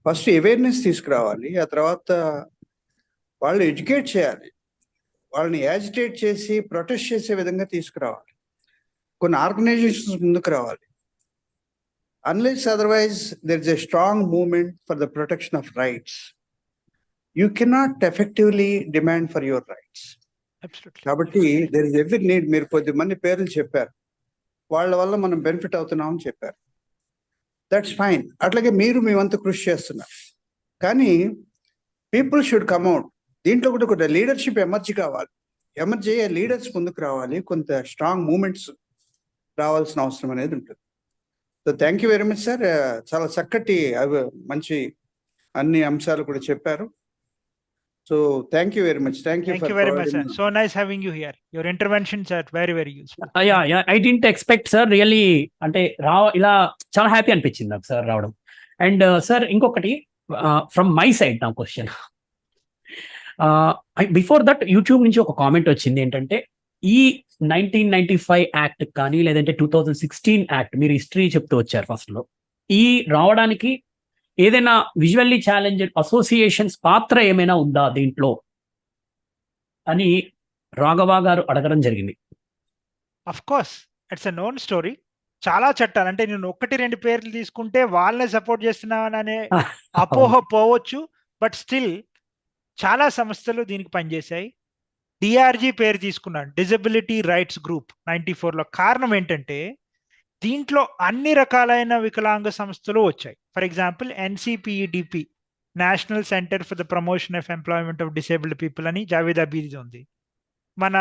ఫస్ట్ అవేర్నెస్ తీసుకురావాలి, ఆ తర్వాత వాళ్ళు ఎడ్యుకేట్ చేయాలి, వాళ్ళని యాజిటేట్ చేసి ప్రొటెస్ట్ చేసే విధంగా తీసుకురావాలి, కొన్ని ఆర్గనైజేషన్స్ ముందుకు రావాలి. Unless otherwise there is a strong movement for the protection of rights, you cannot effectively demand for your rights. Absolutely. కాబట్టి there is every need. మీరు కొద్దిమంది పేర్లు చెప్పారు, వాళ్ళ వల్ల మనం బెనిఫిట్ అవుతున్నామని చెప్పారు, దట్స్ ఫైన్. అట్లాగే మీరు మేమంతా కృషి చేస్తున్నారు, కానీ పీపుల్ షుడ్ కమ్ అవుట్. దీంట్లో కూడా కొంత లీడర్షిప్ ఎమర్జీ కావాలి, ఎమర్జీ అయ్యే లీడర్స్ ముందుకు రావాలి, కొంత స్ట్రాంగ్ మూమెంట్స్ రావాల్సిన అవసరం అనేది ఉంటుంది. So thank you very much sir. చాలా చక్కటి మంచి అన్ని అంశాలు కూడా చెప్పారు. So thank you very much. Thank you very much sir. So nice having you here. Your interventions are very very useful. I didn't expect sir really, అంటే ఇలా చాలా హ్యాపీ అనిపించింది నాకు సార్ రావడం. అండ్ సార్ ఇంకొకటి ఫ్రమ్ మై సైడ్ నా question. Before that YouTube నుంచి ఒక కామెంట్ వచ్చింది ఏంటంటే, ఈ 1995 యాక్ట్ కానీ లేదంటే 2016 యాక్ట్, మీరు హిస్టరీ చెప్తూ వచ్చారు ఫస్ట్ లో, ఈ రావడానికి ఏదైనా విజువల్లీ ఛాలెంజ్డ్ అసోసియేషన్స్ పాత్ర ఏమైనా ఉందా దీంట్లో అని రాఘవ గారు అడగడం జరిగింది. Of course it's a known story. చాలా చట్టాలు, అంటే నేను 1-2 పేర్లు తీసుకుంటే వాళ్ళనే సపోర్ట్ చేస్తున్నాననే అపోహ పోవచ్చు, బట్ స్టిల్ చాలా సంస్థలు దీనికి పనిచేశాయి. డిఆర్జీ పేరు తీసుకున్నాను, డిజబిలిటీ రైట్స్ గ్రూప్ 94లో. కారణం ఏంటంటే దీంట్లో అన్ని రకాలైన వికలాంగ సంస్థలు వచ్చాయి. For example NCPEDP national centre for the promotion of employment of disabled people అని జావేద్ అబీది ఉంది. మన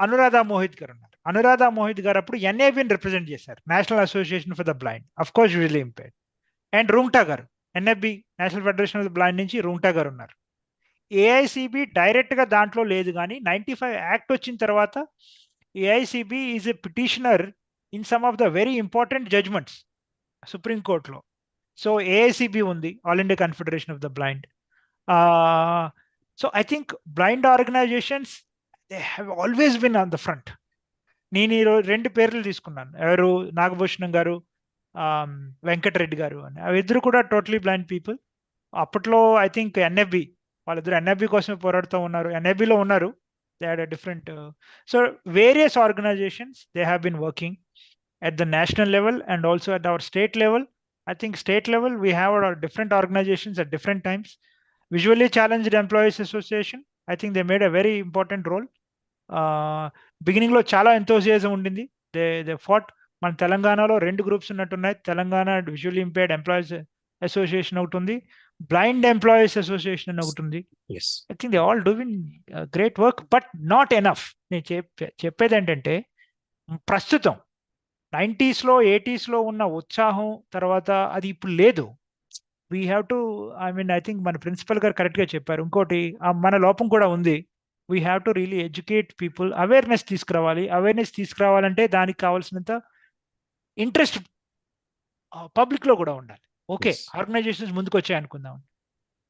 అనురాధ మోహిత్ గారు ఉన్నారు. అనురాధ మోహిత్ గారు అప్పుడు ఎన్ఏబిని రిప్రజెంట్ చేశారు, national association for the blind, of course visually impaired. And Rungta గారు NFB, national federation of the blind నుంచి రూంగ్టా గారు ఉన్నారు. ఏఐసిబి డైరెక్ట్ గా దాంట్లో లేదు, కానీ 95 యాక్ట్ వచ్చిన తర్వాత AICB is a petitioner in some of the very important judgements supreme కోర్టులో. సో ఏఐసిబి ఉంది, all India confederation of the blind. So I think blind organisations they have always been on the front. నేను ఈరోజు 2 పేర్లు తీసుకున్నాను, ఎవరు నాగభూషణం గారు, వెంకటరెడ్డి గారు అని. అవి ఇద్దరు కూడా టోటలీ బ్లైండ్ పీపుల్. అప్పట్లో ఐ థింక్ ఎన్ఎఫ్బి, వాళ్ళిద్దరు ఎన్ఎఫ్బి కోసమే పోరాడుతూ ఉన్నారు, ఎన్ఎఫ్బిలో ఉన్నారు. They had a different. So various organizations they have been working at the national level and also at our state level. I think state level we have our different organizations at different times. Visually Challenged Employees Association, I think they made a very important role. Beginning lo chala enthusiasm undindi. They fought. మన తెలంగాణలో 2 groups ఉన్నట్టున్నాయి. Telangana visually impaired employees association ఒకటి ఉంది, blind employees association అని ఒకటి ఉంది. I think they all doing great work, but not enough. నేను చెప్పేది ఏంటంటే ప్రస్తుతం 90s లో 80s లో ఉన్న ఉత్సాహం తర్వాత అది ఇప్పుడు లేదు. We have to, I think మన ప్రిన్సిపల్ గారు కరెక్ట్ గా చెప్పారు. ఇంకోటి మన లోపం కూడా ఉంది. We have to really educate people, awareness తీసుకురావాలి. అవేర్నెస్ తీసుకురావాలంటే దానికి కావాల్సినంత ఇంట్రెస్ట్ పబ్లిక్ లో కూడా ఉండాలి. ఓకే, ఆర్గనైజేషన్స్ ముందుకు వచ్చాయి అనుకుందాం.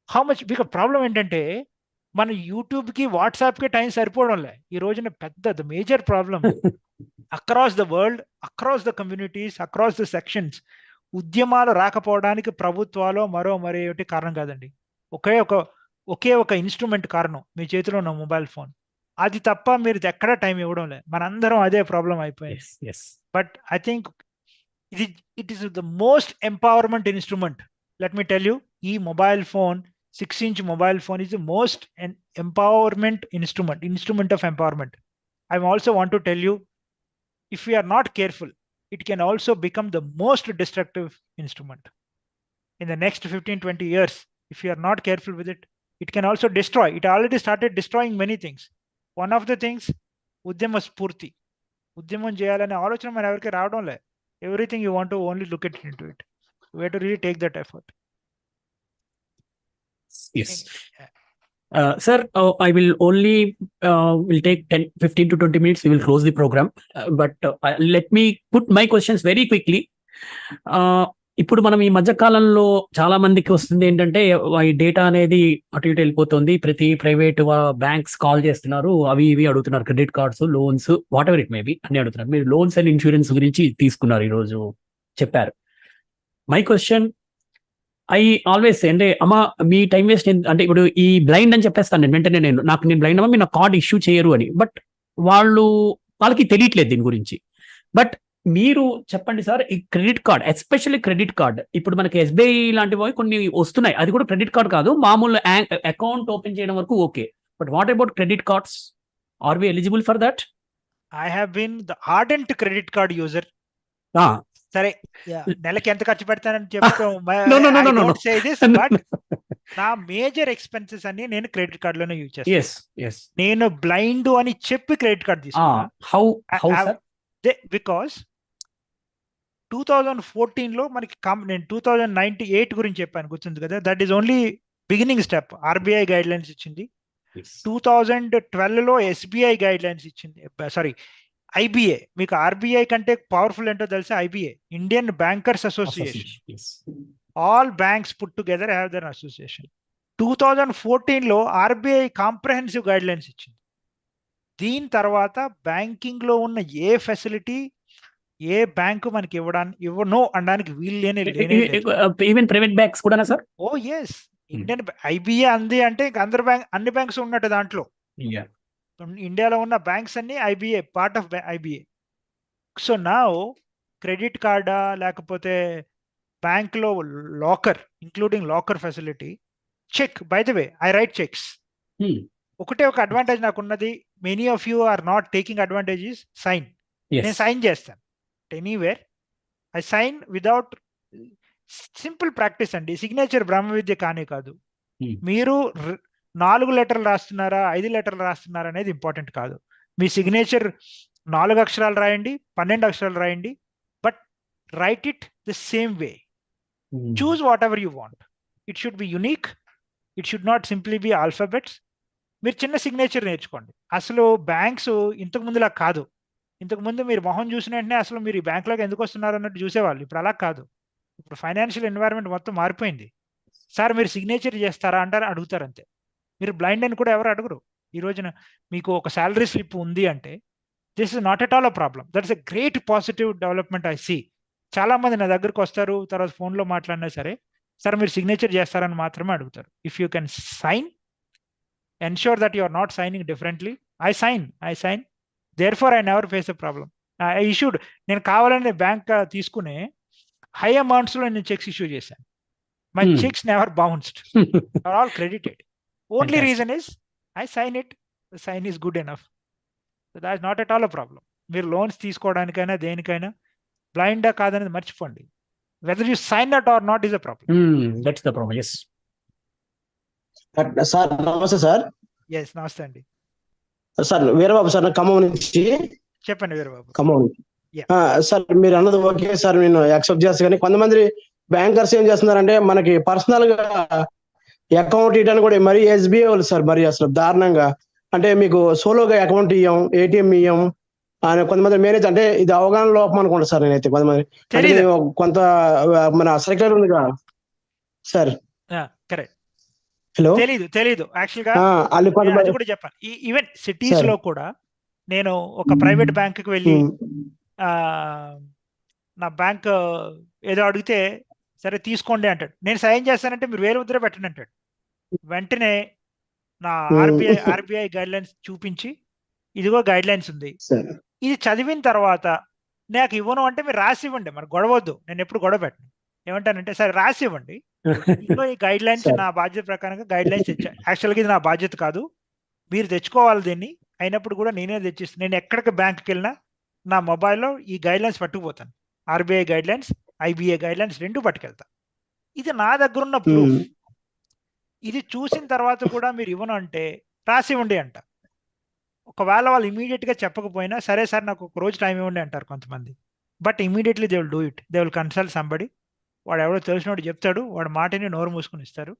హౌ మచ్ బికాజ్ ప్రాబ్లం ఏంటంటే మన యూట్యూబ్ కి వాట్సాప్ కి టైం సరిపోవడంలే. ఈ రోజున పెద్ద major problem across the world, across the communities, across the sections. ఉద్యమాలు రాకపోవడానికి ప్రభుత్వాలు మరేటి కారణం కాదండి. ఒకే ఒక ఇన్స్ట్రుమెంట్ కారణం, మీ చేతిలో ఉన్న మొబైల్ ఫోన్. అది తప్ప మీరు ఎక్కడా టైం ఇవ్వడం లేదు. మనందరం అదే ప్రాబ్లం అయిపోయింది. But I think it is the most empowerment instrument. Let me tell you, ఈ mobile phone 6-inch mobile phone is the most an empowerment instrument of empowerment. I also want to tell you, if we are not careful, it can also become the most destructive instrument in the next 15-20 years. If you are not careful with it, it can also destroy. It already started destroying many things. One of the things, udyama spurti, udyamam cheyalane aalocana mana evariki raavadam le. Everything you want to only look at into it. We have to really take that effort. Yes. Sir, I will only will take 15 to 20 minutes. We will close the program. But let me put my questions very quickly. ఇప్పుడు మనం ఈ మధ్య కాలంలో చాలా మందికి వస్తుంది ఏంటంటే, ఈ డేటా అనేది అటు ఇటు వెళ్ళిపోతుంది. ప్రతి ప్రైవేట్ బ్యాంక్స్ కాల్ చేస్తున్నారు, అవి ఇవి అడుగుతున్నారు, credit cards, loans, what ever it may be అన్ని అడుగుతున్నారు. మీరు లోన్స్ అండ్ ఇన్సూరెన్స్ గురించి తీసుకున్నారు, ఈరోజు చెప్పారు. మై క్వశ్చన్, ఐ ఆల్వేస్ అంటే అమ్మా మీ టైం వేస్ట్ అంటే, ఇప్పుడు ఈ బ్లైండ్ అని చెప్పేస్తాను నేను వెంటనే, నేను బ్లైండ్ అమ్మా, మీరు నా కార్డ్ ఇష్యూ చేయరు అని. బట్ వాళ్ళకి తెలియట్లేదు దీని గురించి. బట్ మీరు చెప్పండి సార్, ఈ credit card, especially credit card, ఇప్పుడు మనకి ఎస్బీఐ లాంటివి కొన్ని వస్తున్నాయి, అది కూడా క్రెడిట్ కార్డ్ కాదు, మామూలు అకౌంట్ ఓపెన్ చేయడం వరకు okay. But what about credit cards? Are we eligible for that? I have been the ardent credit card user. సరే, నెలకి ఎంత ఖర్చు పెడతానని చెప్తాం, బట్ నా మేజర్ ఎక్స్పెన్సెస్ అన్ని నేను క్రెడిట్ కార్డ్ లోనే యూజ్ చేస్తాను. నేను బ్లైండ్ అని చెప్పి క్రెడిట్ కార్డ్ తీసుకున్నాను. బికాస్ 2014 లో మనకి నేను 2098 గురించి చెప్పాను, గుర్తుంది కదా. That is only beginning step. RBI guidelines ఇచ్చింది. 2012 లో ఎస్బీఐ గైడ్ లైన్స్ ఇచ్చింది. Sorry, IBA. మీకు ఆర్బీఐ కంటే పవర్ఫుల్ ఏంటో తెలుసా? IBA, Indian bankers association. All banks put together have their association. 2014 లో ఆర్బీఐ కాంప్రహెన్సివ్ గైడ్ లైన్స్ ఇచ్చింది. దీని తర్వాత బ్యాంకింగ్ లో ఉన్న ఏ ఫెసిలిటీ ఏ బ్యాంకు మనకి ఇవ్వను అనడానికి వీల్లేనే. ఈవెన్ ప్రైవేట్ బ్యాంక్స్ కూడా సార్? ఓ ఎస్, ఇండియన్ ఐబిఏ అంది అంటే అందరు అన్ని బ్యాంక్స్ ఉన్నట్టు దాంట్లో. ఇండియాలో ఉన్న బ్యాంక్స్ అన్ని IBA, part of IBA. So నా క్రెడిట్ కార్డా లేకపోతే బ్యాంక్ లో locker, including locker facility, cheque. By the way, I write cheques. ఒకటే ఒక అడ్వాంటేజ్ నాకున్నది, many of you are not taking advantage, is sign. నేను సైన్ చేస్తాను anywhere. I sign without simple practice అండి. సిగ్నేచర్ బ్రహ్మ విద్య కానే కాదు. Hmm. మీరు 4 లెటర్లు రాస్తున్నారా 5 లెటర్లు రాస్తున్నారా అనేది ఇంపార్టెంట్ కాదు. మీ సిగ్నేచర్ 4 అక్షరాలు రాయండి, 12 అక్షరాలు రాయండి, but right it the same way. Hmm. Choose whatever you want. It should be unique. It should not simply be alphabets. మీరు చిన్న సిగ్నేచర్ నేర్చుకోండి. అసలు బ్యాంక్స్ ఇంతకు ముందులా కాదు. ఇంతకు ముందు మీరు మొహం చూసిన వెంటనే అసలు మీరు ఈ బ్యాంక్లోకి ఎందుకు వస్తున్నారు అన్నట్టు చూసేవాళ్ళు. ఇప్పుడు అలా కాదు. ఇప్పుడు ఫైనాన్షియల్ ఎన్వైరన్మెంట్ మొత్తం మారిపోయింది. సార్ మీరు సిగ్నేచర్ చేస్తారా అంటారు, అడుగుతారు అంతే. మీరు బ్లైండ్ అని కూడా ఎవరు అడగరు. ఈ రోజున మీకు ఒక శాలరీ స్లిప్ ఉంది అంటే this is not at all a problem. That's a great positive development I see. చాలా మంది నా దగ్గరకు వస్తారు, తర్వాత ఫోన్లో మాట్లాడినా సరే సార్ మీరు సిగ్నేచర్ చేస్తారని మాత్రమే అడుగుతారు. If you can sign, ensure that you are not signing differently. I sign there for I never face a problem. I issued, నేను కావాలని బ్యాంక్ తీసుకునే హై అమౌంట్స్లో నేను చెక్స్ ఇష్యూ చేశాను. My cheques never bounced, are all credited. Only reason is I sign it, sign is good enough. That is not at all a problem. మీరు loans తీసుకోవడానికైనా దేనికైనా బ్లైండా కాదనేది మర్చిపోండి. Whether you sign that are not is a problem. That's the problem. Yes sir నమస్తే sir. Yes నమస్తే అండి. Sir Veerababu sir, Khammam నుంచి. చెప్పండి వీరబాబు. ఖమ్మం నుంచి. సార్ మీరు అన్నది ఓకే సార్, నేను యాక్సెప్ట్ చేస్తాను. కానీ కొంతమంది బ్యాంకర్స్ ఏం చేస్తున్నారంటే మనకి పర్సనల్ గా అకౌంట్ ఇవ్వడానికి కూడా మరి ఎస్బీఐ వాళ్ళు సార్ మరి అసలు దారుణంగా, అంటే మీకు సోలోగా అకౌంట్ ఇవ్వం, ఏటీఎం ఇవ్వం అని కొంతమంది మేనేజ్, అంటే ఇది అవగాహన లోపం అనుకుంటా సార్. నేనైతే కొంతమంది కొంత మన సర్క్యులర్ ఉందిగా సార్. కరెక్ట్. హలో, తెలీదు యాక్చువల్ గా. అది కూడా చెప్పాను. ఈవెన్ సిటీస్ లో కూడా నేను ఒక ప్రైవేట్ బ్యాంక్ కి వెళ్ళి నా బ్యాంక్ ఏదో అడిగితే సరే తీసుకోండి అంటాడు. నేను సైన్ చేస్తానంటే మీరు వేరే ముద్ర పెట్టండి అంటాడు. వెంటనే నా ఆర్బీఐ గైడ్ లైన్స్ చూపించి ఇదిగో గైడ్ లైన్స్ ఉంది, ఇది చదివిన తర్వాత నాకు ఇవ్వను అంటే మీరు రాసి ఇవ్వండి, మరి గొడవద్దు. నేను ఎప్పుడు గొడవ పెట్టను. ఏమంటానంటే సరే రాసి ఇవ్వండి, ఇదిగో ఈ గైడ్ లైన్స్ నా బాధ్యత ప్రకారంగా గైడ్ లైన్స్ తెచ్చా. యాక్చువల్గా ఇది నా బాధ్యత కాదు, మీరు తెచ్చుకోవాలి దీన్ని. అయినప్పుడు కూడా నేనే తెచ్చిస్తాను. నేను ఎక్కడికి బ్యాంక్కి వెళ్ళినా నా మొబైల్లో ఈ గైడ్ లైన్స్ పట్టుకుపోతాను. RBI guidelines, IBI guidelines రెండు పట్టుకెళ్తా. ఇది నా దగ్గర ఉన్న ప్రూఫ్. ఇది చూసిన తర్వాత కూడా మీరు ఇవ్వను అంటే రాసి ఇవ్వండి అంట. ఒకవేళ వాళ్ళు ఇమీడియట్ గా చెప్పకపోయినా సరే సార్ నాకు ఒక రోజు టైం ఇవ్వండి అంటారు కొంతమంది. But immediately they will do it. They will consult somebody. వాడు ఎవడో తెలిసినోడు చెప్తాడు, వాడు మాటని నోరు మూసుకుని ఇస్తారు.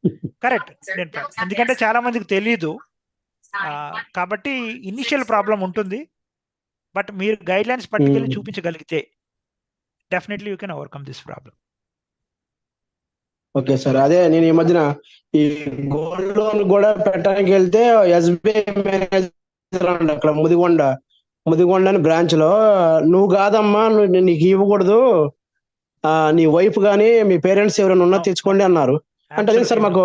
కరెక్ట్. ఎందుకంటే చాలా మందికి తెలియదు కాబట్టి ఇనిషియల్ ప్రాబ్లం ఉంటుంది. బట్ మీరు గైడ్ లైన్స్ పట్టుకెళ్ళి చూపించగలిగితే definitely you can overcome this problem. Okay sir, అదే నేను ఈ మధ్యన ఈ గోల్డ్ లోన్ కూడా పెట్టడానికి వెళ్తే ఎస్బీఐ మేనేజర్ అక్కడ ముదిగొండ అని బ్రాంచ్ లో, నువ్వు కాదమ్మా నీకు ఇవ్వకూడదు, నీ వైఫ్ గానీ మీ పేరెంట్స్ ఎవరైనా ఉన్నా తెచ్చుకోండి అన్నారు. అంటే అదే సార్ మాకు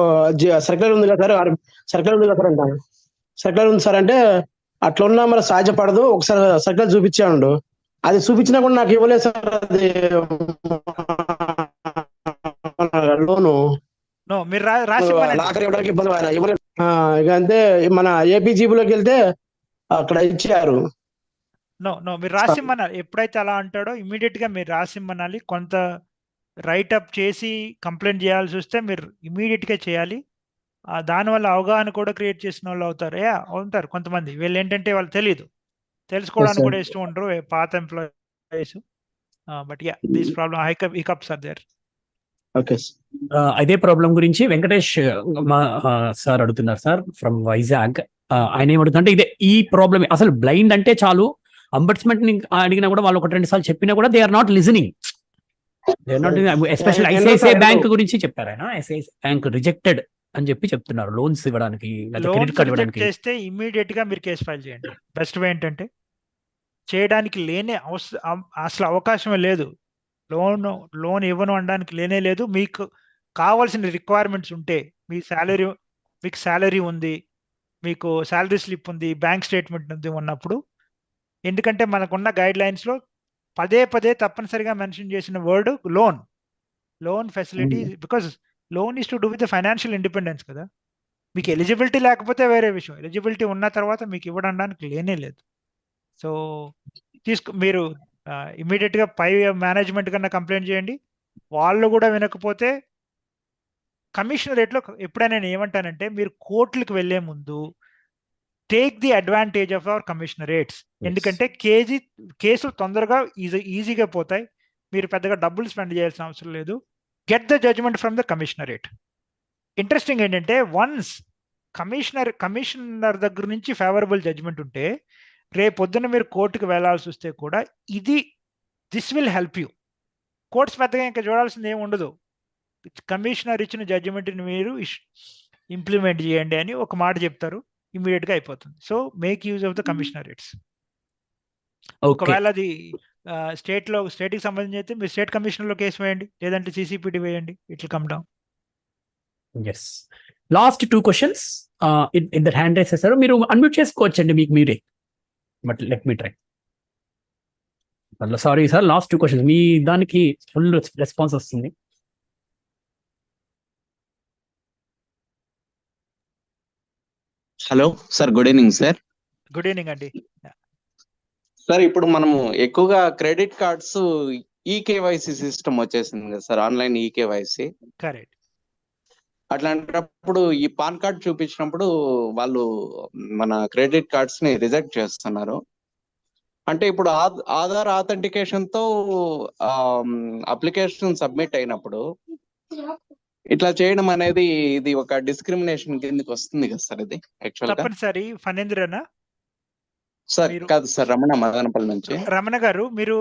సర్క్యులర్ ఉంది కదా సార్, సర్క్యులర్ ఉంది కదా సార్ అంటాను. సర్క్యులర్ ఉంది సార్ అంటే అట్లా ఉన్నా మరి సాధ్యపడదు, ఒకసారి సర్క్యులర్ చూపించాడు. అది చూపించినా కూడా నాకు ఇవ్వలేదు సార్. అది లోను లాకర్ ఇవ్వడానికి ఇబ్బంది ఇవ్వలేదు. ఇక అంతే, మన ఏపీజీబీలోకి వెళ్తే అక్కడ ఇచ్చారు. మీరు రాసిమ్మనాలి. ఎప్పుడైతే అలా అంటాడో ఇమీడియట్ గా మీరు రాసిమ్మనాలి. కొంత రైటప్ చేసి కంప్లైంట్ చేయాల్సి వస్తే మీరు ఇమీడియట్ గా చేయాలి. దానివల్ల అవగాహన కూడా క్రియేట్ చేసిన వాళ్ళు ఉంటారు కొంతమంది. వీళ్ళు ఏంటంటే వాళ్ళు తెలుసుకోవడానికి కూడా ఇష్టం ఉండరు, పాత employees. But ya this problem hiccups are there. అదే ప్రాబ్లం గురించి వెంకటేష్ సార్ అడుగుతున్నారు సార్ ఫ్రమ్ వైజాగ్. ఆయన ఏమడుగుతుంటే ఇదే ఈ ప్రాబ్లమ్. అసలు బ్లైండ్ అంటే చాలు, అంబడ్స్మెంట్ అడిగినా కూడా వాళ్ళు 1-2 సార్లు చెప్పినా కూడా they are not listening. Especially ICICI bank గురించి చెప్పారు ఆయన. ఐసిఐసిఐ బ్యాంక్ రిజెక్టెడ్ అని చెప్తున్నారు లోన్స్ ఇవ్వడానికి, క్రెడిట్ కార్డ్ ఇవ్వడానికి. చేస్తే ఇమీడియట్ గా మీరు కేసు ఫైల్ చేయండి. బెస్ట్ వే ఏంటంటే చేయడానికి అసలు అవకాశమే లేదు. లోన్ ఇవ్వను అనడానికి లేనే లేదు. మీకు కావాల్సిన రిక్వైర్మెంట్స్ ఉంటే మీకు శాలరీ ఉంది, మీకు శాలరీ స్లిప్ ఉంది, బ్యాంక్ స్టేట్మెంట్ ఉంది ఉన్నప్పుడు, ఎందుకంటే మనకున్న గైడ్ లైన్స్ లో పదే తప్పనిసరిగా మెన్షన్ చేసిన word loan facility. Because loan is to do with the financial independence కదా. మీకు ఎలిజిబిలిటీ లేకపోతే వేరే విషయం, ఎలిజిబిలిటీ ఉన్న తర్వాత మీకు ఇవ్వడానికి లేనే లేదు. సో మీరు ఇమీడియట్ గా పై మేనేజ్మెంట్ కన్నా కంప్లైంట్ చేయండి. వాళ్ళు కూడా వినకపోతే కమిషనరేట్లో ఎప్పుడైనా నేను ఏమంటానంటే మీరు కోర్టులకు వెళ్లే ముందు take the advantage of our commissionerates. ఎందుకంటే కేసులు తొందరగా ఈజీగా పోతాయి. మీరు పెద్దగా డబ్బులు స్పెండ్ చేయాల్సిన అవసరం లేదు. Get the judgement from the commissionerate. Interesting ఏంటంటే వన్స్ కమిషనర్ దగ్గర నుంచి ఫేవరబుల్ జడ్జ్మెంట్ ఉంటే రేపొద్దున మీరు కోర్టుకు వెళ్లాల్సి వస్తే కూడా this will help you. Courts పెద్దగా ఇంకా చూడాల్సింది ఏమి ఉండదు. కమిషనర్ ఇచ్చిన జడ్జిమెంట్ని మీరు ఇంప్లిమెంట్ చేయండి అని ఒక మాట చెప్తారు, ఇమీడియట్ గా అయిపోతుంది. So make use of the commissionerates. ఒకవేళ అది స్టేట్ కి సంబంధించి అయితే మీరు స్టేట్ కమిషనర్ లో కేసు వేయండి, లేదంటే సిసిపిడి వేయండి. It will come down. Yes. Last 2 questions ఇద్దరు హ్యాండ్ రైస్ చేశారు, మీరు అన్మ్యూట్ చేసుకోవచ్చండి మీకు మీరే, but let me try. Sorry sir, last 2 questions మీ దానికి ఫుల్ రెస్పాన్స్ వస్తుంది. Hello sir, good evening sir. Good evening అండి. సార్, ఇప్పుడు మనము ఎక్కువగా క్రెడిట్ కార్డ్స్ ఈకేవైసీ సిస్టమ్ వచ్చేసింది కదా సార్, ఆన్లైన్ ఈకేవైసీ. కరెక్ట్. అట్లాంటప్పుడు ఈ పాన్ కార్డ్ చూపించినప్పుడు వాళ్ళు మన క్రెడిట్ కార్డ్స్ ని రిజెక్ట్ చేస్తున్నారు. అంటే ఇప్పుడు ఆధార్ ఆథెంటికేషన్ తో అప్లికేషన్ సబ్మిట్ అయినప్పుడు ఇట్లా చేయడం అనేది ఇది ఒక డిస్క్రిమినేషన్ కిందకి వస్తుంది కదా సార్? ఇది యాక్చువల్ గా తప్పనిసరి. ఫణేంద్రనా సార్? కాదు సార్, రమణ, మదనపల్లి నుంచి. రమణ గారు, మీరు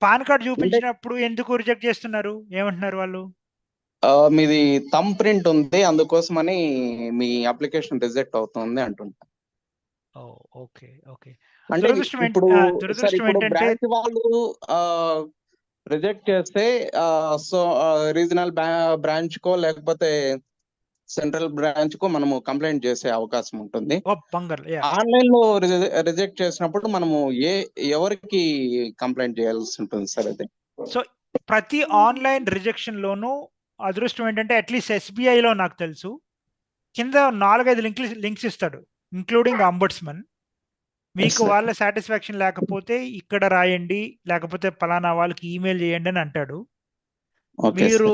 పాన్ కార్డ్ చూపించినప్పుడు ఎందుకు రిజెక్ట్ చేస్తున్నారు? ఏమంటున్నారు వాళ్ళు? మీది థంబ్ ప్రింట్ ఉంది, అందుకోసమని మీ అప్లికేషన్ రిజెక్ట్ అవుతుంది అంటుంటారు. Okay okay. అంటే ఇప్పుడు బ్రాంచ్ వాళ్ళు రిజెక్ట్ చేస్తే సో రీజనల్ బ్రాంచ్ కో లేకపోతే సెంట్రల్ బ్రాంచ్ కో మనము కంప్లైంట్ చేసే అవకాశం ఉంటుంది. ఆన్లైన్ లో రిజెక్ట్ చేసినప్పుడు మనము ఎవరికి కంప్లైంట్ చేయాల్సి ఉంటుంది సార్ అది? సో ప్రతి ఆన్లైన్ రిజెక్షన్ లోను అదృష్టం ఏంటంటే అట్లీస్ట్ ఎస్బీఐలో నాకు తెలుసు కింద 4-5 లింక్స్ ఇస్తాడు, ఇంక్లూడింగ్ అంబడ్స్మన్. మీకు వాళ్ళ సాటిస్ఫాక్షన్ లేకపోతే ఇక్కడ రాయండి, లేకపోతే పలానా వాళ్ళకి ఈమెయిల్ చేయండి అని అంటాడు. మీరు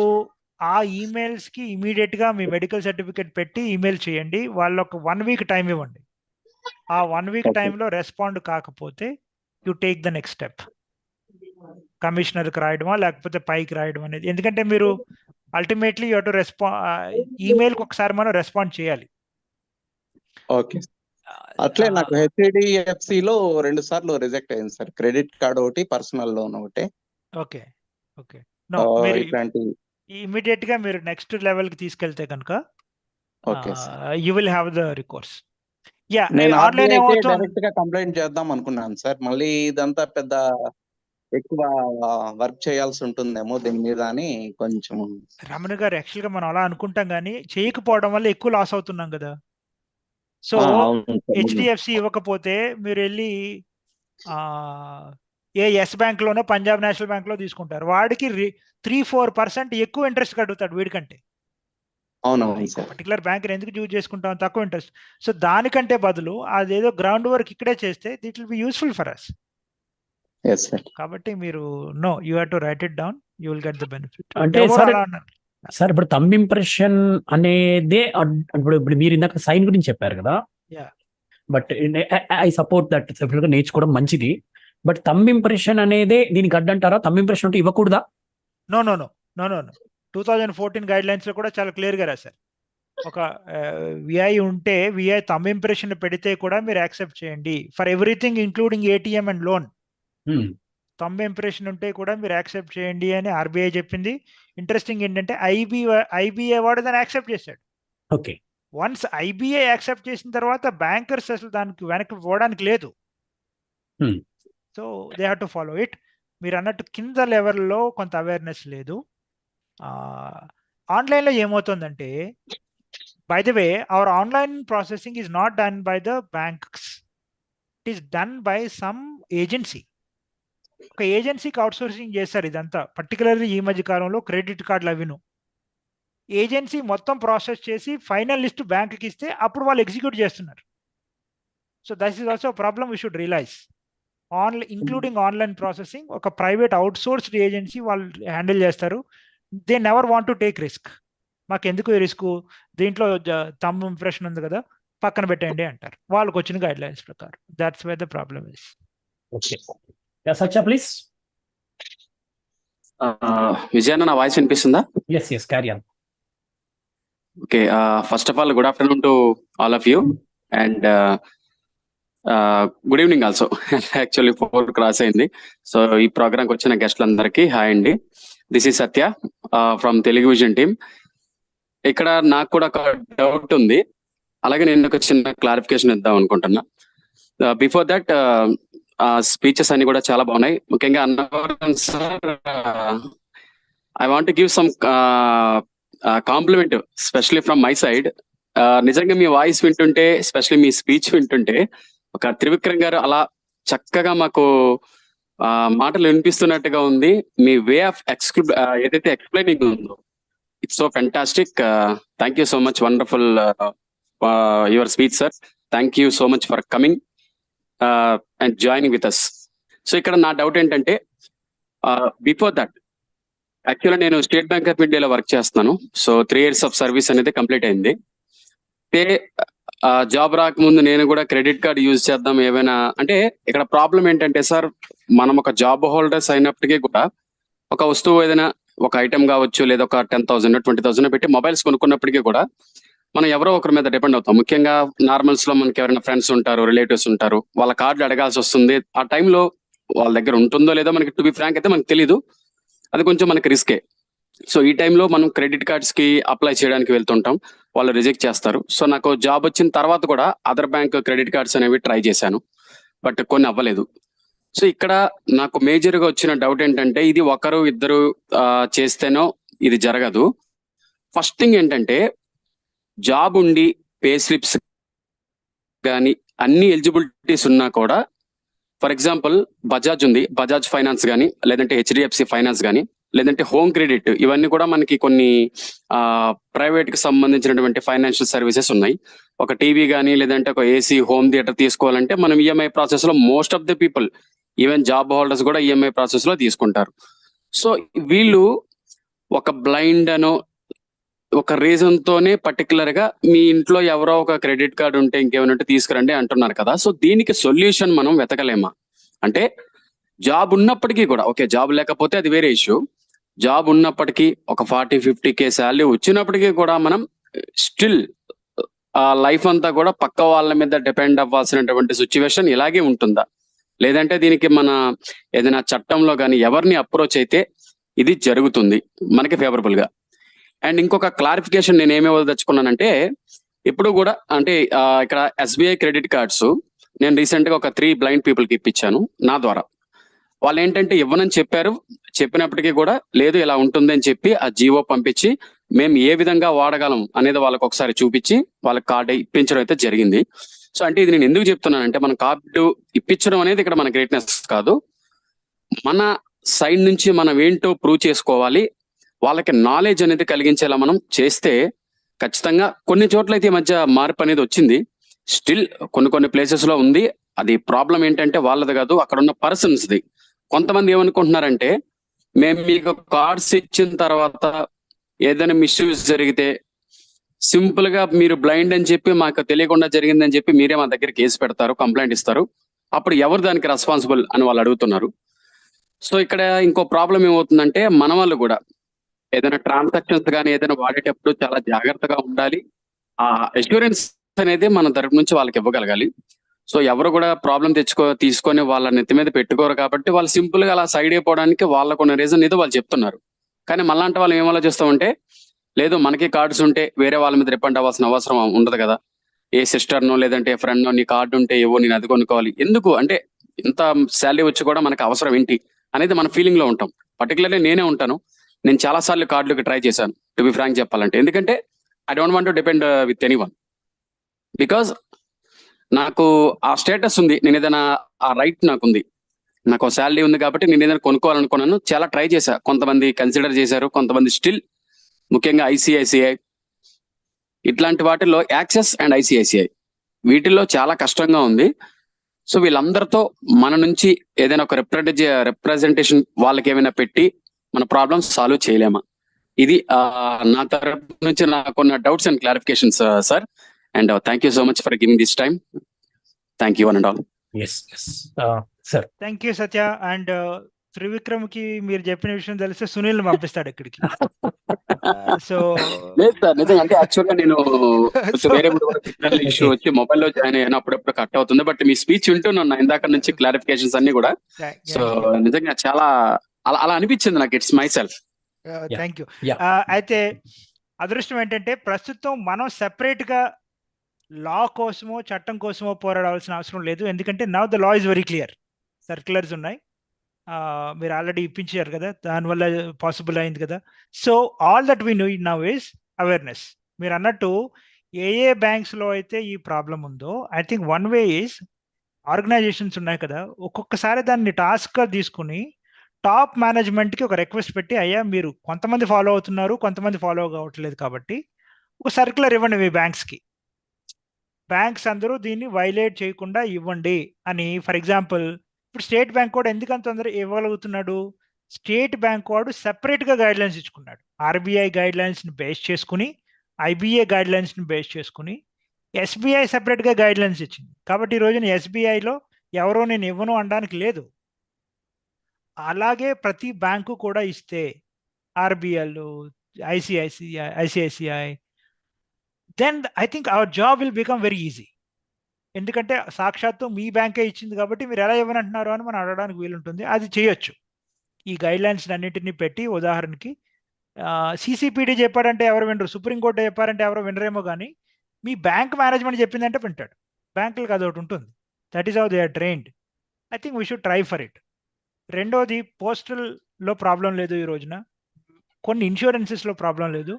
ఆ ఈమెయిల్స్ కి ఇమీడియట్ గా మీ మెడికల్ సర్టిఫికేట్ పెట్టి ఈమెయిల్ చేయండి. వాళ్ళు ఒక 1 వీక్ టైం ఇవ్వండి. ఆ 1 వీక్ టైంలో రెస్పాండ్ కాకపోతే you take the next step. కమిషనర్కి రాయడమా లేకపోతే పైకి రాయడం అనేది. ఎందుకంటే మీరు అల్టిమేట్లీ యూ హావ్ టు ఈమెయిల్కి ఒకసారి మనం రెస్పాండ్ చేయాలి. ఓకే. అట్లే నాకు హెచ్డిఎఫ్సి లో 2 సార్లు రిజెక్ట్ అయింది సార్, క్రెడిట్ కార్డ్ ఒకటి, పర్సనల్ లోన్ ఒకటి. Okay okay. నో, మీరు ఇమీడియట్ గా మీరు నెక్స్ట్ లెవెల్ కి తీసుకెళ్తే కనుక you will have the recourse. నేను ఆన్లైన్ డైరెక్ట్ గా కంప్లైంట్ చేద్దాం అనుకున్నాను సార్, మళ్ళీ ఇదంతా పెద్ద ఎక్కువ వర్క్ చేయాల్సి ఉంటుందేమో దీని మీద అని కొంచెం. రమణ గారు, యాక్చువల్ గా మనం అలా అనుకుంటాం కానీ చేయకపోవడం వల్ల ఎక్కువ లాస్ అవుతున్నాం కదా. సో హెచ్డిఎఫ్సి ఇవ్వకపోతే మీరు వెళ్ళి ఎస్ బ్యాంక్ లోనో పంజాబ్ నేషనల్ బ్యాంక్ లో తీసుకుంటారు, వాడికి 3-4% ఎక్కువ ఇంట్రెస్ట్ కడుగుతాడు వీడికంటే. పర్టికులర్ బ్యాంక్ ఎందుకు యూజ్ చేసుకుంటాం, తక్కువ ఇంట్రెస్ట్. సో దానికంటే బదులు అదేదో గ్రౌండ్ వర్క్ ఇక్కడే చేస్తే it will be useful for us. కాబట్టి మీరు you have to write it down, you will get the benefit. అంటే సార్ ఇప్పుడు థంబ్ ఇంప్రెషన్ అనేదే ఇప్పుడు మీరు ఇందాక సైన్ గురించి చెప్పారు కదా, బట్ ఐ సపోర్ట్ దట్ నేర్చుకోవడం మంచిది. బట్ థంబ్ ఇంప్రెషన్ అనేదే దీనికి అడ్డంటారా? థంబ్ ఇంప్రెషన్ అంటే ఇవ్వకూడదా? నో 2014 గైడ్ లైన్స్ లో కూడా చాలా క్లియర్ గా రాశారు. ఒక విఐ ఉంటే విఐ థంబ్ ఇంప్రెషన్ పెడితే కూడా మీరు యాక్సెప్ట్ చేయండి for everything including ATM and loan. Thumb impression ఉంటే కూడా మీరు యాక్సెప్ట్ చేయండి అని ఆర్బీఐ చెప్పింది. ఇంట్రెస్టింగ్ ఏంటంటే ఐబీఐ వాడు దాన్ని యాక్సెప్ట్ చేశాడు. ఓకే. వన్స్ ఐబీఐ యాక్సెప్ట్ చేసిన తర్వాత బ్యాంకర్స్ అసలు దానికి వెనక్కి పోవడానికి లేదు. So they have to follow it. మీరు అన్నట్టు కింద లెవెల్లో కొంత అవేర్నెస్ లేదు. ఆన్లైన్లో ఏమవుతుందంటే, by the way hour online processing is not done by the banks, it is done by some agency. ఒక ఏజెన్సీకి అవుట్సోర్సింగ్ చేస్తారు ఇదంతా, పర్టికులర్లీ ఈ మధ్య కాలంలో క్రెడిట్ కార్డులు అవిను. ఏజెన్సీ మొత్తం ప్రాసెస్ చేసి ఫైనల్ లిస్ట్ బ్యాంకుకి ఇస్తే అప్పుడు వాళ్ళు ఎగ్జిక్యూట్ చేస్తున్నారు. So that is also problem we should realise. Including online processing ఒక ప్రైవేట్ అవుట్సోర్స్డ్ ఏజెన్సీ వాళ్ళు హ్యాండిల్ చేస్తారు. They never want to take risk. మాకు ఎందుకు ఈ రిస్క్, దీంట్లో థంబ్ ఇంప్రెషన్ ఉంది కదా పక్కన పెట్టండి అంటారు వాళ్ళకి వచ్చిన గైడ్ లైన్స్ ప్రకారం. That's where the problem is. Okay, Satya please. విజయన్న, నా వాయిస్ వినిపిస్తుందా? Yes, carry on. Okay, first of all good afternoon to all of you and good evening also. Actually 4 cross అయింది. సో ఈ ప్రోగ్రామ్కి వచ్చిన గెస్ట్లందరికీ హాయ్ అండి. This is Satya from Telugu vision team. ఇక్కడ నాకు కూడా ఒక డౌట్ ఉంది, అలాగే నేను ఒక చిన్న క్లారిఫికేషన్ ఇద్దాం అనుకుంటున్నా. బిఫోర్ దట్ స్పీచెస్ అన్ని కూడా చాలా బాగున్నాయి. ముఖ్యంగా Annavaram sir, I want give some compliment specially from my side. నిజంగా మీ వాయిస్ వింటుంటే, ఎస్పెషలీ మీ స్పీచ్ వింటుంటే, ఒక త్రివిక్రమ్ గారు అలా చక్కగా మాకు మాటలు వినిపిస్తున్నట్టుగా ఉంది. మీ వే ఆఫ్ ఏదైతే ఎక్స్ప్లెయినింగ్ ఉందో, it's so fantastic. Thank you so much, wonderful your speech sir. Thank you so much for coming and joining with us. So ఇక్కడ నా డౌట్ ఏంటంటే, బిఫోర్ దట్ యాక్చువల్గా నేను స్టేట్ బ్యాంక్ ఆఫ్ ఇండియాలో work చేస్తున్నాను. So 3 years of service అనేది complete అయింది. Job రాకముందు నేను కూడా క్రెడిట్ కార్డ్ యూజ్ చేద్దాం ఏమైనా అంటే, ఇక్కడ ప్రాబ్లం ఏంటంటే సార్, మనం ఒక జాబ్ హోల్డర్స్ అయినప్పటికీ కూడా ఒక వస్తువు ఏదైనా ఒక ఐటమ్ కావచ్చు, లేదా ఒక 10,000 20,000 పెట్టి మొబైల్స్ కొనుక్కున్నప్పటికీ కూడా మనం ఎవరో ఒకరి మీద డిపెండ్ అవుతాం. ముఖ్యంగా నార్మల్స్ లో మనకి ఎవరైనా ఫ్రెండ్స్ ఉంటారు, రిలేటివ్స్ ఉంటారు, వాళ్ళ కార్డులు అడగాల్సి వస్తుంది. ఆ టైంలో వాళ్ళ దగ్గర ఉంటుందో లేదో మనకి, టు బి ఫ్రాంక్ అయితే మనకు తెలీదు, అది కొంచెం మనకి రిస్కే. సో ఈ టైంలో మనం క్రెడిట్ కార్డ్స్ కి అప్లై చేయడానికి వెళ్తుంటాం, వాళ్ళు రిజెక్ట్ చేస్తారు. సో నాకు జాబ్ వచ్చిన తర్వాత కూడా అదర్ బ్యాంక్ క్రెడిట్ కార్డ్స్ అనేవి ట్రై చేశాను, బట్ కొన్ని అవ్వలేదు. సో ఇక్కడ నాకు మేజర్ గా వచ్చిన డౌట్ ఏంటంటే, ఇది ఒకరు ఇద్దరు చేస్తేనో ఇది జరగదు. ఫస్ట్ థింగ్ ఏంటంటే, జాబ్ ఉండి పే స్లిప్స్ కానీ అన్ని ఎలిజిబిలిటీస్ ఉన్నా కూడా, ఫర్ ఎగ్జాంపుల్ బజాజ్ ఉంది, బజాజ్ ఫైనాన్స్ కానీ, లేదంటే HDFC ఫైనాన్స్ కానీ, లేదంటే హోమ్ క్రెడిట్, ఇవన్నీ కూడా మనకి కొన్ని ప్రైవేట్ కి సంబంధించినటువంటి ఫైనాన్షియల్ సర్వీసెస్ ఉన్నాయి. ఒక టీవీ కానీ, లేదంటే ఒక AC హోమ్ థియేటర్ తీసుకోవాలంటే మనం EMI ప్రాసెస్ లో most of the people, even job holders కూడా EMI ప్రాసెస్ లో తీసుకుంటారు. సో వీళ్ళు ఒక బ్లైండ్ అనో ఒక రీజన్ తోనే పర్టికులర్ గా మీ ఇంట్లో ఎవరో ఒక క్రెడిట్ కార్డు ఉంటే ఇంకేమైనా ఉంటే తీసుకురండి అంటున్నారు కదా. సో దీనికి సొల్యూషన్ మనం వెతకలేమా? అంటే జాబ్ ఉన్నప్పటికీ కూడా, ఓకే జాబ్ లేకపోతే అది వేరే ఇష్యూ, జాబ్ ఉన్నప్పటికీ ఒక 40-50K శాలరీ వచ్చినప్పటికీ కూడా మనం స్టిల్ ఆ లైఫ్ అంతా కూడా పక్క వాళ్ళ మీద డిపెండ్ అవ్వాల్సినటువంటి సిచ్యువేషన్ ఇలాగే ఉంటుందా? లేదంటే దీనికి మన ఏదైనా చట్టంలో కానీ ఎవరిని అప్రోచ్ అయితే ఇది జరుగుతుంది మనకి ఫేవరబుల్ గా? అండ్ ఇంకొక క్లారిఫికేషన్ నేను ఏమేవదలుచుకున్నానంటే, ఇప్పుడు కూడా అంటే ఇక్కడ SBI క్రెడిట్ కార్డ్స్ నేను రీసెంట్ గా ఒక 3 బ్లైండ్ పీపుల్ కి ఇప్పించాను నా ద్వారా. వాళ్ళు ఏంటంటే ఇవ్వనని చెప్పారు, చెప్పినప్పటికీ కూడా లేదు ఇలా ఉంటుంది అని చెప్పి ఆ జీవో పంపించి మేము ఏ విధంగా వాడగలం అనేది వాళ్ళకి ఒకసారి చూపించి వాళ్ళకి కార్డు ఇప్పించడం అయితే జరిగింది. సో అంటే ఇది నేను ఎందుకు చెప్తున్నానంటే, మన కార్డు ఇప్పించడం అనేది ఇక్కడ మన గ్రేట్నెస్ కాదు, మన సైడ్ నుంచి మనం ఏంటో ప్రూవ్ చేసుకోవాలి, వాళ్ళకి నాలెడ్జ్ అనేది కలిగించేలా మనం చేస్తే ఖచ్చితంగా కొన్ని చోట్ల అయితే ఈ మధ్య మార్పు అనేది వచ్చింది. స్టిల్ కొన్ని ప్లేసెస్ లో ఉంది. అది ప్రాబ్లం ఏంటంటే వాళ్ళది కాదు, అక్కడ ఉన్న పర్సన్స్ది. కొంతమంది ఏమనుకుంటున్నారంటే, మేము మీకు కార్డ్స్ ఇచ్చిన తర్వాత ఏదైనా మిస్యూజ్ జరిగితే సింపుల్ గా మీరు బ్లైండ్ అని చెప్పి మాకు తెలియకుండా జరిగిందని చెప్పి మీరే మా దగ్గర కేసు పెడతారు, కంప్లైంట్ ఇస్తారు, అప్పుడు ఎవరు దానికి రెస్పాన్సిబుల్ అని వాళ్ళు అడుగుతున్నారు. సో ఇక్కడ ఇంకో ప్రాబ్లం ఏమవుతుందంటే, మన వాళ్ళు కూడా ఏదైనా ట్రాన్సాక్షన్స్ కానీ ఏదైనా వాడేటప్పుడు చాలా జాగ్రత్తగా ఉండాలి. ఆ అష్యూరెన్స్ అనేది మన తరపు నుంచి వాళ్ళకి ఇవ్వగలగాలి. సో ఎవరు కూడా ప్రాబ్లం తీసుకొని వాళ్ళ నెత్తి మీద పెట్టుకోరు కాబట్టి వాళ్ళు సింపుల్ గా అలా సైడ్ అయిపోవడానికి వాళ్ళకు ఉన్న రీజన్ ఏదో వాళ్ళు చెప్తున్నారు. కానీ మళ్ళాంటి వాళ్ళు ఏం ఆలోచిస్తామంటే, లేదు మనకి కార్డ్స్ ఉంటే వేరే వాళ్ళ మీద డిపెండ్ అవ్వాల్సిన అవసరం ఉండదు కదా, ఏ సిస్టర్నో లేదంటే ఫ్రెండ్నో నీ కార్డు ఉంటే ఏవో నేను అది కొనుక్కోవాలి ఎందుకు, అంటే ఇంత శాలరీ వచ్చి కూడా మనకు అవసరం ఏంటి అనేది మన ఫీలింగ్ లో ఉంటాం. పర్టికులర్లీ నేనే ఉంటాను, నేను చాలా సార్లు కార్డులకి ట్రై చేశాను టు బి ఫ్రాంక్ చెప్పాలంటే. ఎందుకంటే I don't want to depend with anyone, because నాకు ఆ స్టేటస్ ఉంది, నేను ఏదైనా ఆ రైట్ నాకుంది, నాకు శాలరీ ఉంది కాబట్టి నేను ఏదైనా కొనుక్కోవాలనుకున్నాను, చాలా ట్రై చేశా, కొంతమంది కన్సిడర్ చేశారు, కొంతమంది స్టిల్, ముఖ్యంగా ICICI ఇట్లాంటి వాటిల్లో యాక్సెస్ అండ్ ICICI వీటిల్లో చాలా కష్టంగా ఉంది. సో వీళ్ళందరితో మన నుంచి ఏదైనా ఒక రిప్రజెంటేషన్ వాళ్ళకి ఏమైనా పెట్టి మన ప్రాబ్లమ్స్ సాల్వ్ చేయలేమా? ఇది నా తరపు నుంచి నాకున్న doubts and clarifications sir. And thank you so much for giving this time. Thank you one and all. Sir thank you Satya. And Trivikram కి మీరు చెప్పిన విషయం తెలిస్తే సునీల్ పంపిస్తాడు ఇక్కడికి. సో లేదు సార్, నిజంగా అంటే యాక్చువల్గా నేను వేరే ఇష్యూ వచ్చి మొబైల్ లో జాయిన్ అయ్యాను, అప్పుడప్పుడు కట్ అవుతుంది. బట్ మీ స్పీచ్ వింటున్నాను ఇందాక నుంచి, క్లారిఫికేషన్స్ అన్ని కూడా. సో నిజంగా చాలా అలా అనిపించింది నాకు. It's my self. Thank you. అయితే అదృష్టం ఏంటంటే ప్రస్తుతం మనం సెపరేట్ గా లా కోసమో చట్టం కోసమో పోరాడాల్సిన అవసరం లేదు. ఎందుకంటే now the law is very clear. Circulars ఉన్నాయి, మీరు ఆల్రెడీ ఇప్పించారు కదా, దానివల్ల పాసిబుల్ అయింది కదా. So all that we need now is awareness. మీరు అన్నట్టు ఏ బ్యాంక్స్లో అయితే ఈ ప్రాబ్లం ఉందో, I think one way is organizations ఉన్నాయి కదా, ఒక్కొక్కసారి దాన్ని టాస్క్గా తీసుకుని టాప్ మేనేజ్మెంట్కి ఒక రిక్వెస్ట్ పెట్టి, అయ్యా మీరు కొంతమంది ఫాలో అవుతున్నారు, కొంతమంది ఫాలో కావట్లేదు, కాబట్టి ఒక సర్క్యులర్ ఇవ్వండి మీ బ్యాంక్స్కి. బ్యాంక్స్ అందరూ దీన్ని వైలేట్ చేయకుండా ఇవ్వండి అని. ఫర్ ఎగ్జాంపుల్ ఇప్పుడు స్టేట్ బ్యాంక్ కూడా ఎందుకంత తొందర ఇవ్వగలుగుతున్నాడు? స్టేట్ బ్యాంక్ వాడు సెపరేట్గా గైడ్ లైన్స్ ఇచ్చుకున్నాడు. ఆర్బీఐ గైడ్ లైన్స్ని బేస్ చేసుకుని, ఐబీఏ గైడ్ లైన్స్ని బేస్ చేసుకుని, ఎస్బీఐ సెపరేట్గా గైడ్ లైన్స్ ఇచ్చింది. కాబట్టి ఈ రోజున ఎస్బీఐలో ఎవరో నేను ఇవ్వను అనడానికి లేదు. అలాగే ప్రతి బ్యాంకు కూడా ఇస్తే, RBL, ICICI, then I think our job will become very easy. ఎందుకంటే సాక్షాత్తు మీ బ్యాంకే ఇచ్చింది కాబట్టి మీరు ఎలా ఇవ్వనంటున్నారు అని మనం అడగడానికి వీలుంటుంది. అది చేయొచ్చు. ఈ గైడ్ లైన్స్ అన్నింటినీ పెట్టి, ఉదాహరణకి సిసిపిడి చెప్పాడంటే ఎవరు వినరు, సుప్రీంకోర్టు చెప్పారంటే ఎవరు వినరేమో, కానీ మీ బ్యాంక్ మేనేజ్మెంట్ చెప్పిందంటే వింటాడు. బ్యాంకులకు అదొకటి ఉంటుంది. That is how they are trained. I think we should try for it. రెండోది, పోస్టల్లో ప్రాబ్లం లేదు ఈ రోజున, కొన్ని ఇన్సూరెన్సెస్లో ప్రాబ్లం లేదు.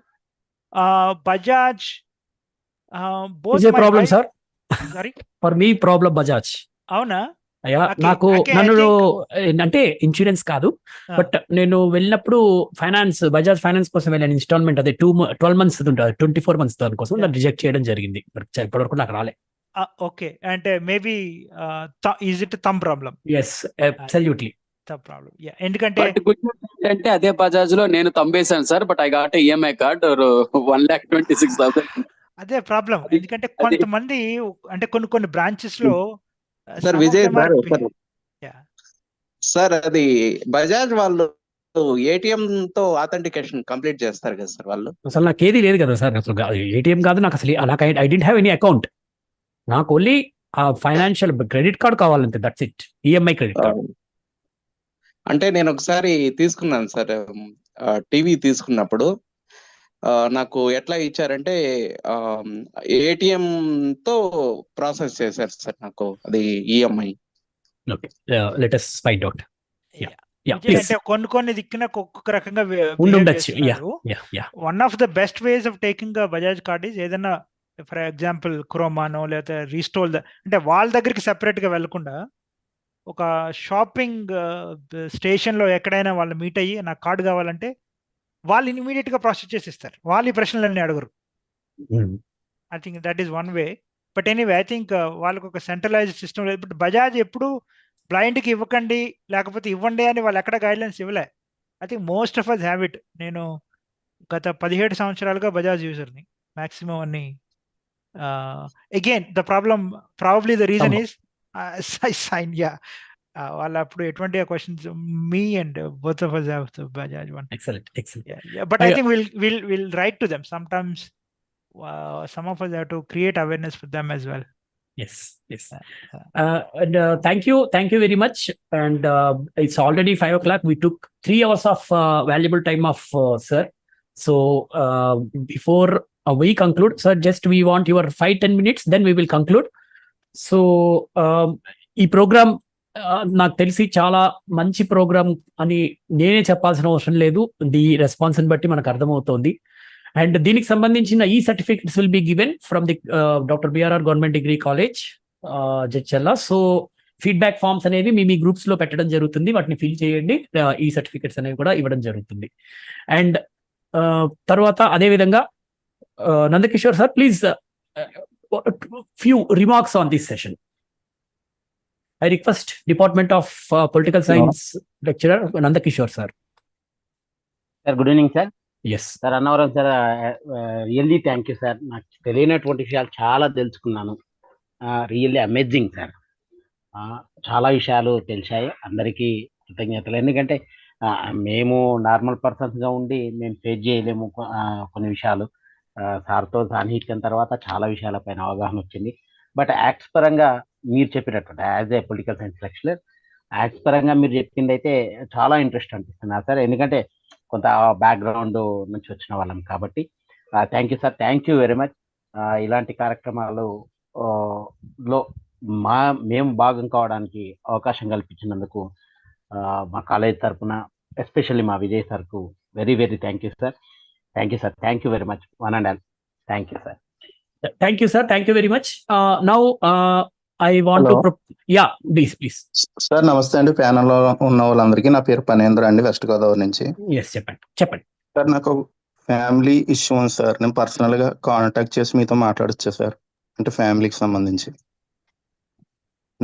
Bajaj both problem sir. Sorry for me problem Bajaj. అవునా? నాకు నన్ను అంటే ఇన్సూరెన్స్ కాదు, బట్ నేను వెళ్ళినప్పుడు బజాజ్ ఫైనాన్స్ కోసం వెళ్ళాను. ఇన్స్టాల్మెంట్ అదే 12 months ఉంటుంది, 24 months దానికోసం నన్ను రిజెక్ట్ చేయడం జరిగింది. ఇప్పటివరకు నాకు రాలే. ఓకే, అంటే maybe is it thumb problem? Yes, absolutely thumb problem. ఎందుకంటే అంటే అదే బజాజ్ లో నేను తంబేశాను sir, but I got EMI card 1,26,000. అదే ప్రాబ్లం. ఎందుకంటే కొంతమంది అంటే కొన్ని బ్రాంచెస్ లో సార్ విజయ్ సార్ అది బజాజ్ వాళ్ళు ఏటీఎం తో ఆథెంటికేషన్ కంప్లీట్ చేస్తారు కదా సార్ వాళ్ళు. అసలు నాకు ఏది లేదు కదా సార్, అసలు ఏటీఎం కాదు నాకు అసలు. నాకు I didn't have any account. నాకు ఓన్లీ ఫైనాన్షియల్ క్రెడిట్ కార్డ్ కావాలంతే, that's it. EMI credit card. అంటే నేను ఒకసారి తీసుకున్నాను సార్, టీవీ తీసుకున్నప్పుడు నాకు ఎట్లా ఇచ్చారంటే ఏటీఎం తో ప్రాసెస్ చేశారు సార్ నాకు అది EMI. Okay, let us find out. అంటే కొన్ని దిక్కున ఒక్కొక్క రకంగా ఉండొచ్చు. One of the best ways of taking Bajaj card is ఏదైనా, ఫర్ ఎగ్జాంపుల్ క్రోమానో లేకపోతే రీస్టోల్, అంటే వాళ్ళ దగ్గరికి సెపరేట్ గా వెళ్లకుండా ఒక షాపింగ్ స్టేషన్ లో ఎక్కడైనా వాళ్ళు మీట్ అయ్యి నాకు కార్డు కావాలంటే వాళ్ళు ఇమీడియట్ గా ప్రాసెస్ చేసి ఇస్తారు. వాళ్ళు ఈ ప్రశ్నలన్నీ అడగరు. I think that is one way. But anyway, I think వాళ్ళకి ఒక సెంట్రలైజ్డ్ సిస్టమ్ లేదు. బట్ బజాజ్ ఎప్పుడు బ్లైండ్కి ఇవ్వకండి లేకపోతే ఇవ్వండి అని వాళ్ళు ఎక్కడ గైడ్లైన్స్ ఇవ్వలే. I think most of us have it. నేను గత 17 సంవత్సరాలుగా బజాజ్ యూజర్ని, మాక్సిమం అన్ని. Again the problem probably the reason is sign. వాళ్ళు అప్పుడు ఎటువంటి క్వశ్చన్స్, మీ and both of us have the Bajaj one. Excellent. But I think we'll write to them sometimes. Some of us have to create awareness for them as well. Yes. And thank you very much. And it's already 5 o'clock. We took 3 hours of valuable time of sir. So before we conclude, sir, just we want your 5-10 minutes, then we will conclude. So ఈ programme నాకు తెలిసి చాలా మంచి programme అని నేనే చెప్పాల్సిన అవసరం లేదు. ది రెస్పాన్స్ బట్టి మనకు అర్థమవుతోంది. అండ్ దీనికి సంబంధించిన ఈ certificates will be given from the doctor BRR government degree college Jadcherla. So feedback forms అనేవి మీ గ్రూప్స్ లో పెట్టడం జరుగుతుంది, వాటిని ఫిల్ చేయండి. ఈ సర్టిఫికెట్స్ అనేవి కూడా ఇవ్వడం జరుగుతుంది. అండ్ తర్వాత అదేవిధంగా Nandakishore sir, please few remarks on this session. I request Department of Political Science lecturer Nanda Kishore sir. Sir, good evening, sir. Yes. Sir, Annavaram sir, really thank you, sir. నాకు తెలియనటువంటి విషయాలు చాలా తెలుసుకున్నాను. Really amazing sir. చాలా విషయాలు తెలిసాయి. అందరికీ కృతజ్ఞతలు. ఎందుకంటే మేము నార్మల్ పర్సన్స్గా ఉండి మేము ఫేస్ చేయలేము కొన్ని విషయాలు. సార్తో సాన్నిహిత్యం తర్వాత చాలా విషయాలపైన అవగాహన వచ్చింది. బట్ యాక్ట్స్ పరంగా మీరు చెప్పినటువంటి as a political science lecturer acts పరంగా మీరు చెప్పింది అయితే చాలా ఇంట్రెస్ట్ అనిపిస్తుంది సార్. ఎందుకంటే కొంత బ్యాక్గ్రౌండ్ నుంచి వచ్చిన వాళ్ళం కాబట్టి thank you sir, thank you very much. ఇలాంటి కార్యక్రమాలు లో మేము భాగం కావడానికి అవకాశం కల్పించినందుకు మా కాలేజ్ తరఫున ఎస్పెషల్లీ మా విజయ్ సార్కు very very thank you sir. Thank you sir, thank you very much. One and all thank you sir. Thank you sir, thank you very much. Now I want to please sir. నమస్తే అండి, panel లో ఉన్న వాళ్ళందరికీ. నా పేరు పనేంద్ర అండి, west Godavari నుంచి. చెప్పండి సార్. నాకు ఫ్యామిలీ ఇష్యూ ఉంది సార్. నేను పర్సనల్ గా కాంటాక్ట్ చేసి మీతో మాట్లాడొచ్చా సార్? అంటే ఫ్యామిలీకి సంబంధించి.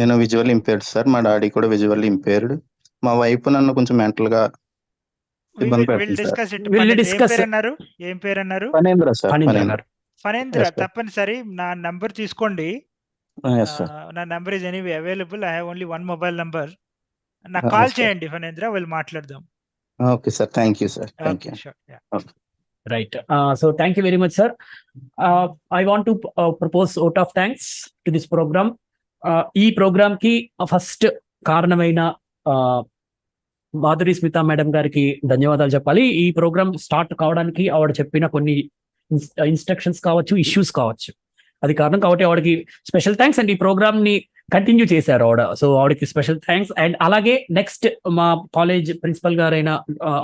నేను విజువల్ ఇంపేర్డ్ సార్, మా డాడీ కూడా విజువల్ ఇంపేర్డ్. మా వైఫ్ నన్ను కొంచెం మెంటల్ గా ఇబ్బంది పెడుతుంది సార్. ఏం పేరు అన్నారు? పనేంద్ర సార్. ఫణేంద్ర, తప్పనిసరి నా నంబర్ తీసుకోండి. నా number is anyway available. I have only one mobile number. నాకు కాల్ చేయండి ఫణేంద్ర, we'll మాట్లాడదాం. Okay sir, thank you sir. Thank you. Right. So thank you very much, sir. I want to propose vote of thanks to this program. ఈ programme కి first కారణమైన Madhuri Smitha madam గారికి ధన్యవాదాలు చెప్పాలి. ఈ ప్రోగ్రామ్ స్టార్ట్ కావడానికి ఆవిడ చెప్పిన కొన్ని ఇన్స్ట్రక్షన్స్ కావచ్చు, ఇష్యూస్ కావచ్చు, అది కారణం కాబట్టి ఆవిడకి స్పెషల్ థ్యాంక్స్. అండ్ ఈ ప్రోగ్రామ్ ని కంటిన్యూ చేశారు ఆవిడ, సో ఆవిడకి స్పెషల్ థ్యాంక్స్. అండ్ అలాగే నెక్స్ట్ మా కాలేజ్ ప్రిన్సిపల్ గారైన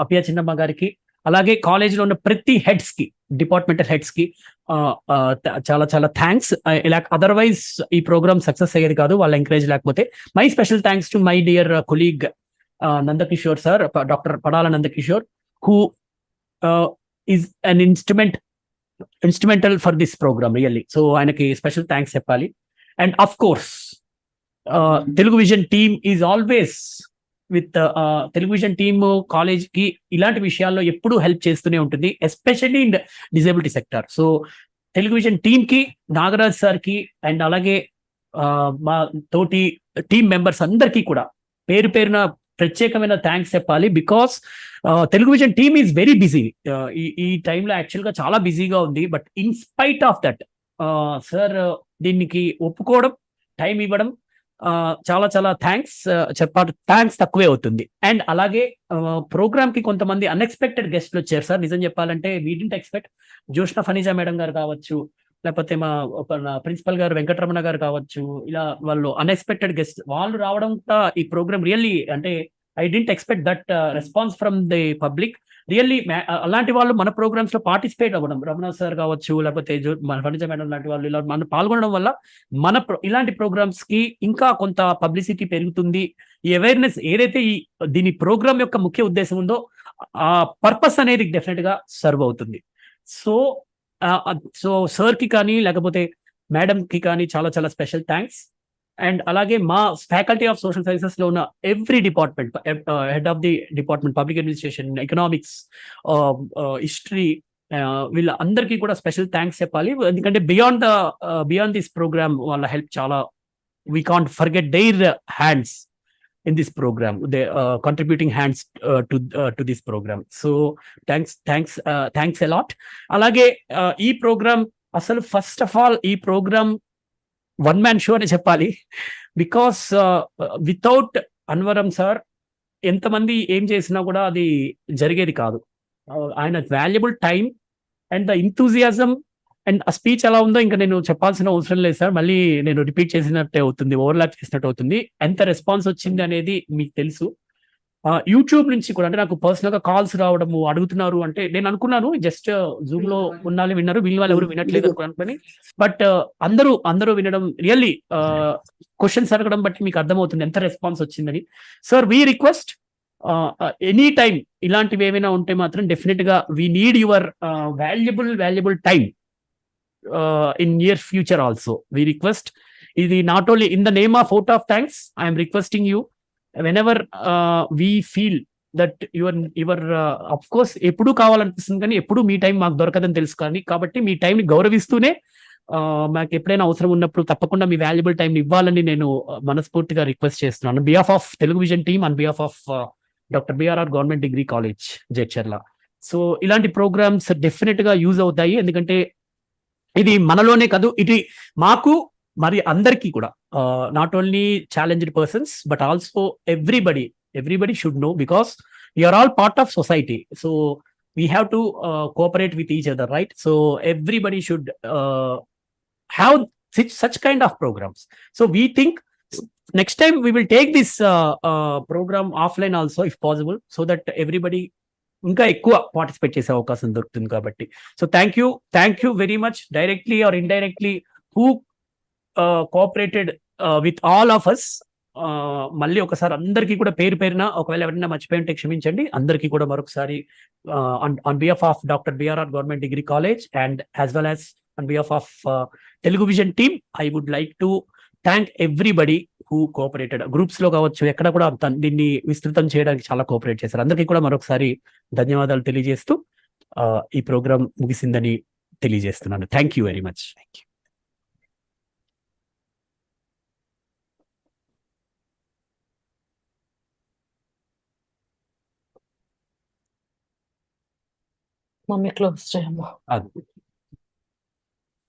అపియా చిన్నమ్మ గారికి, అలాగే కాలేజ్ లో ఉన్న ప్రతి హెడ్స్ కి, డిపార్ట్మెంటల్ హెడ్స్ కి చాలా చాలా థ్యాంక్స్. అదర్వైజ్ ఈ ప్రోగ్రామ్ సక్సెస్ అయ్యేది కాదు వాళ్ళ ఎంకరేజ్ లేకపోతే. My special thanks to my dear colleague Nandakishore sir, doctor Padala Nandakishore, who is an instrumental for this programme really. So ఆయనకి స్పెషల్ థ్యాంక్స్ చెప్పాలి. And of course Telugu vision team is always with Telugu vision team college కి ఇలాంటి విషయాల్లో ఎప్పుడూ help చేస్తూనే ఉంటుంది, especially in disability sector. So Telugu vision team కి, Nagaraj sir కి, అండ్ అలాగే మా తోటి టీమ్ మెంబర్స్ అందరికీ కూడా పేరు పేరున ప్రత్యేకమైన థ్యాంక్స్ చెప్పాలి. Because Telugu vision team is very busy. ఈ టైంలో యాక్చువల్ గా చాలా బిజీగా ఉంది. But in spite of that sir దీనికి ఒప్పుకోవడం, టైం ఇవ్వడం, చాలా చాలా థ్యాంక్స్ చెప్పాలి. థ్యాంక్స్ తక్కువే అవుతుంది. అండ్ అలాగే ప్రోగ్రామ్ కి కొంతమంది అన్ఎక్స్పెక్టెడ్ గెస్ట్లు వచ్చారు సార్. నిజం చెప్పాలంటే we didn't expect. Joshna ఫనీజా madam గారు కావచ్చు, లేకపోతే మా ప్రిన్సిపల్ గారు వెంకటరమణ గారు కావచ్చు, ఇలా వాళ్ళు అన్ఎక్స్పెక్టెడ్ గెస్ట్ వాళ్ళు రావడం ఈ ప్రోగ్రామ్ రియల్లీ, అంటే I didn't expect that response from the public. Really అలాంటి వాళ్ళు మన ప్రోగ్రామ్స్ లో పార్టిసిపేట్ అవ్వడం, రమణ సార్ కావచ్చు, లేకపోతే ఫణిజ మేడం లాంటి వాళ్ళు ఇలా మనం పాల్గొనడం వల్ల ఇలాంటి ప్రోగ్రామ్స్ కి ఇంకా కొంత పబ్లిసిటీ పెరుగుతుంది. ఈ అవేర్నెస్ ఏదైతే దీని ప్రోగ్రామ్ యొక్క ముఖ్య ఉద్దేశం ఉందో ఆ పర్పస్ అనేది డెఫినెట్ గా సర్వ్ అవుతుంది. సో సార్ కి కానీ లేకపోతే మేడం కి కానీ చాలా చాలా స్పెషల్ థ్యాంక్స్. అండ్ అలాగే మా ఫ్యాకల్టీ ఆఫ్ సోషల్ సైన్సెస్ లో ఉన్న every department, head of the department, public administration, economics, history, వీళ్ళందరికీ కూడా స్పెషల్ థ్యాంక్స్ చెప్పాలి. ఎందుకంటే బియాండ్ దిస్ ప్రోగ్రామ్ వాళ్ళ హెల్ప్ చాలా, we can't forget their hands in this program, they contributing hands to this program. So thanks a lot. Alage ee program asalu first of all ee program one man show ani cheppali, because without Anvaram sir ఎంతమంది ఏం చేసినా కూడా అది జరిగేది కాదు. ఆయన valuable time and the enthusiasm and ఆ speech ఎలా ఉందో ఇంకా నేను చెప్పాల్సిన అవసరం లేదు సార్. మళ్ళీ నేను రిపీట్ చేసినట్టే అవుతుంది, ఓవర్లాప్ చేసినట్టు అవుతుంది. ఎంత రెస్పాన్స్ వచ్చింది అనేది మీకు తెలుసు. యూట్యూబ్ నుంచి కూడా, అంటే నాకు పర్సనల్ గా కాల్స్ రావడము, అడుగుతున్నారు. అంటే నేను అనుకున్నాను జస్ట్ జూమ్ లో ఉన్నాళ్ళు విన్నారు, వీళ్ళు వాళ్ళు ఎవరు వినట్లేదు అనుకుని, బట్ అందరూ వినడం, రియల్లీ క్వశ్చన్స్ అడగడం బట్టి మీకు అర్థమవుతుంది ఎంత రెస్పాన్స్ వచ్చిందని. Sir we request any time ఇలాంటివి ఏమైనా ఉంటే మాత్రం డెఫినెట్ గా we need your valuable time in near future also. We request ఇది not only in the name of vote of thanks I'm requesting you whenever we feel that your of course ఎప్పుడు కావాలనిపిస్తుంది కానీ ఎప్పుడు మీ time మాకు దొరకదని తెలుసు కాబట్టి మీ టైంని గౌరవిస్తూనే మాకు ఎప్పుడైనా అవసరం ఉన్నప్పుడు తప్పకుండా మీ వాల్యుబుల్ టైం ఇవ్వాలని నేను మనస్ఫూర్తిగా రిక్వెస్ట్ చేస్తున్నాను behalf of Telugu vision team and behalf of doctor BRR government degree college Jadcherla. So ఇలాంటి ప్రోగ్రామ్స్ డెఫినెట్ గా యూజ్ అవుతాయి, ఎందుకంటే ఇది మనలోనే కాదు, ఇది మాకు మరి అందరికీ కూడా not only challenged persons but also everybody should know because we're all part of society. So we have to cooperate with each other, right? So everybody should have such kind of programs. So we think next time we will take this program offline also if possible, so that everybody ఇంకా ఎక్కువ participate చేసే అవకాశం దొరుకుతుంది కాబట్టి. So thank you very much directly or indirectly who cooperated with all of us. మళ్ళీ ఒకసారి అందరికీ కూడా పేరు పేరున, ఒకవేళ ఎవరైనా మర్చిపోయింటే క్షమించండి, అందరికీ కూడా మరొకసారి on behalf of doctor BRR government degree college and as well as on behalf of Telugu vision team I would like to thank everybody who cooperated. Groups లో కావచ్చు, ఎక్కడ కూడా దీన్ని విస్తృతం చేయడానికి చాలా కోఆపరేట్ చేశారు. అందరికీ కూడా మరొకసారి ధన్యవాదాలు తెలియజేస్తూ ఈ ప్రోగ్రామ్ ముగిసిందని తెలియజేస్తున్నాను. Thank you very much. Thank you. Mummy close చేయమ్మా.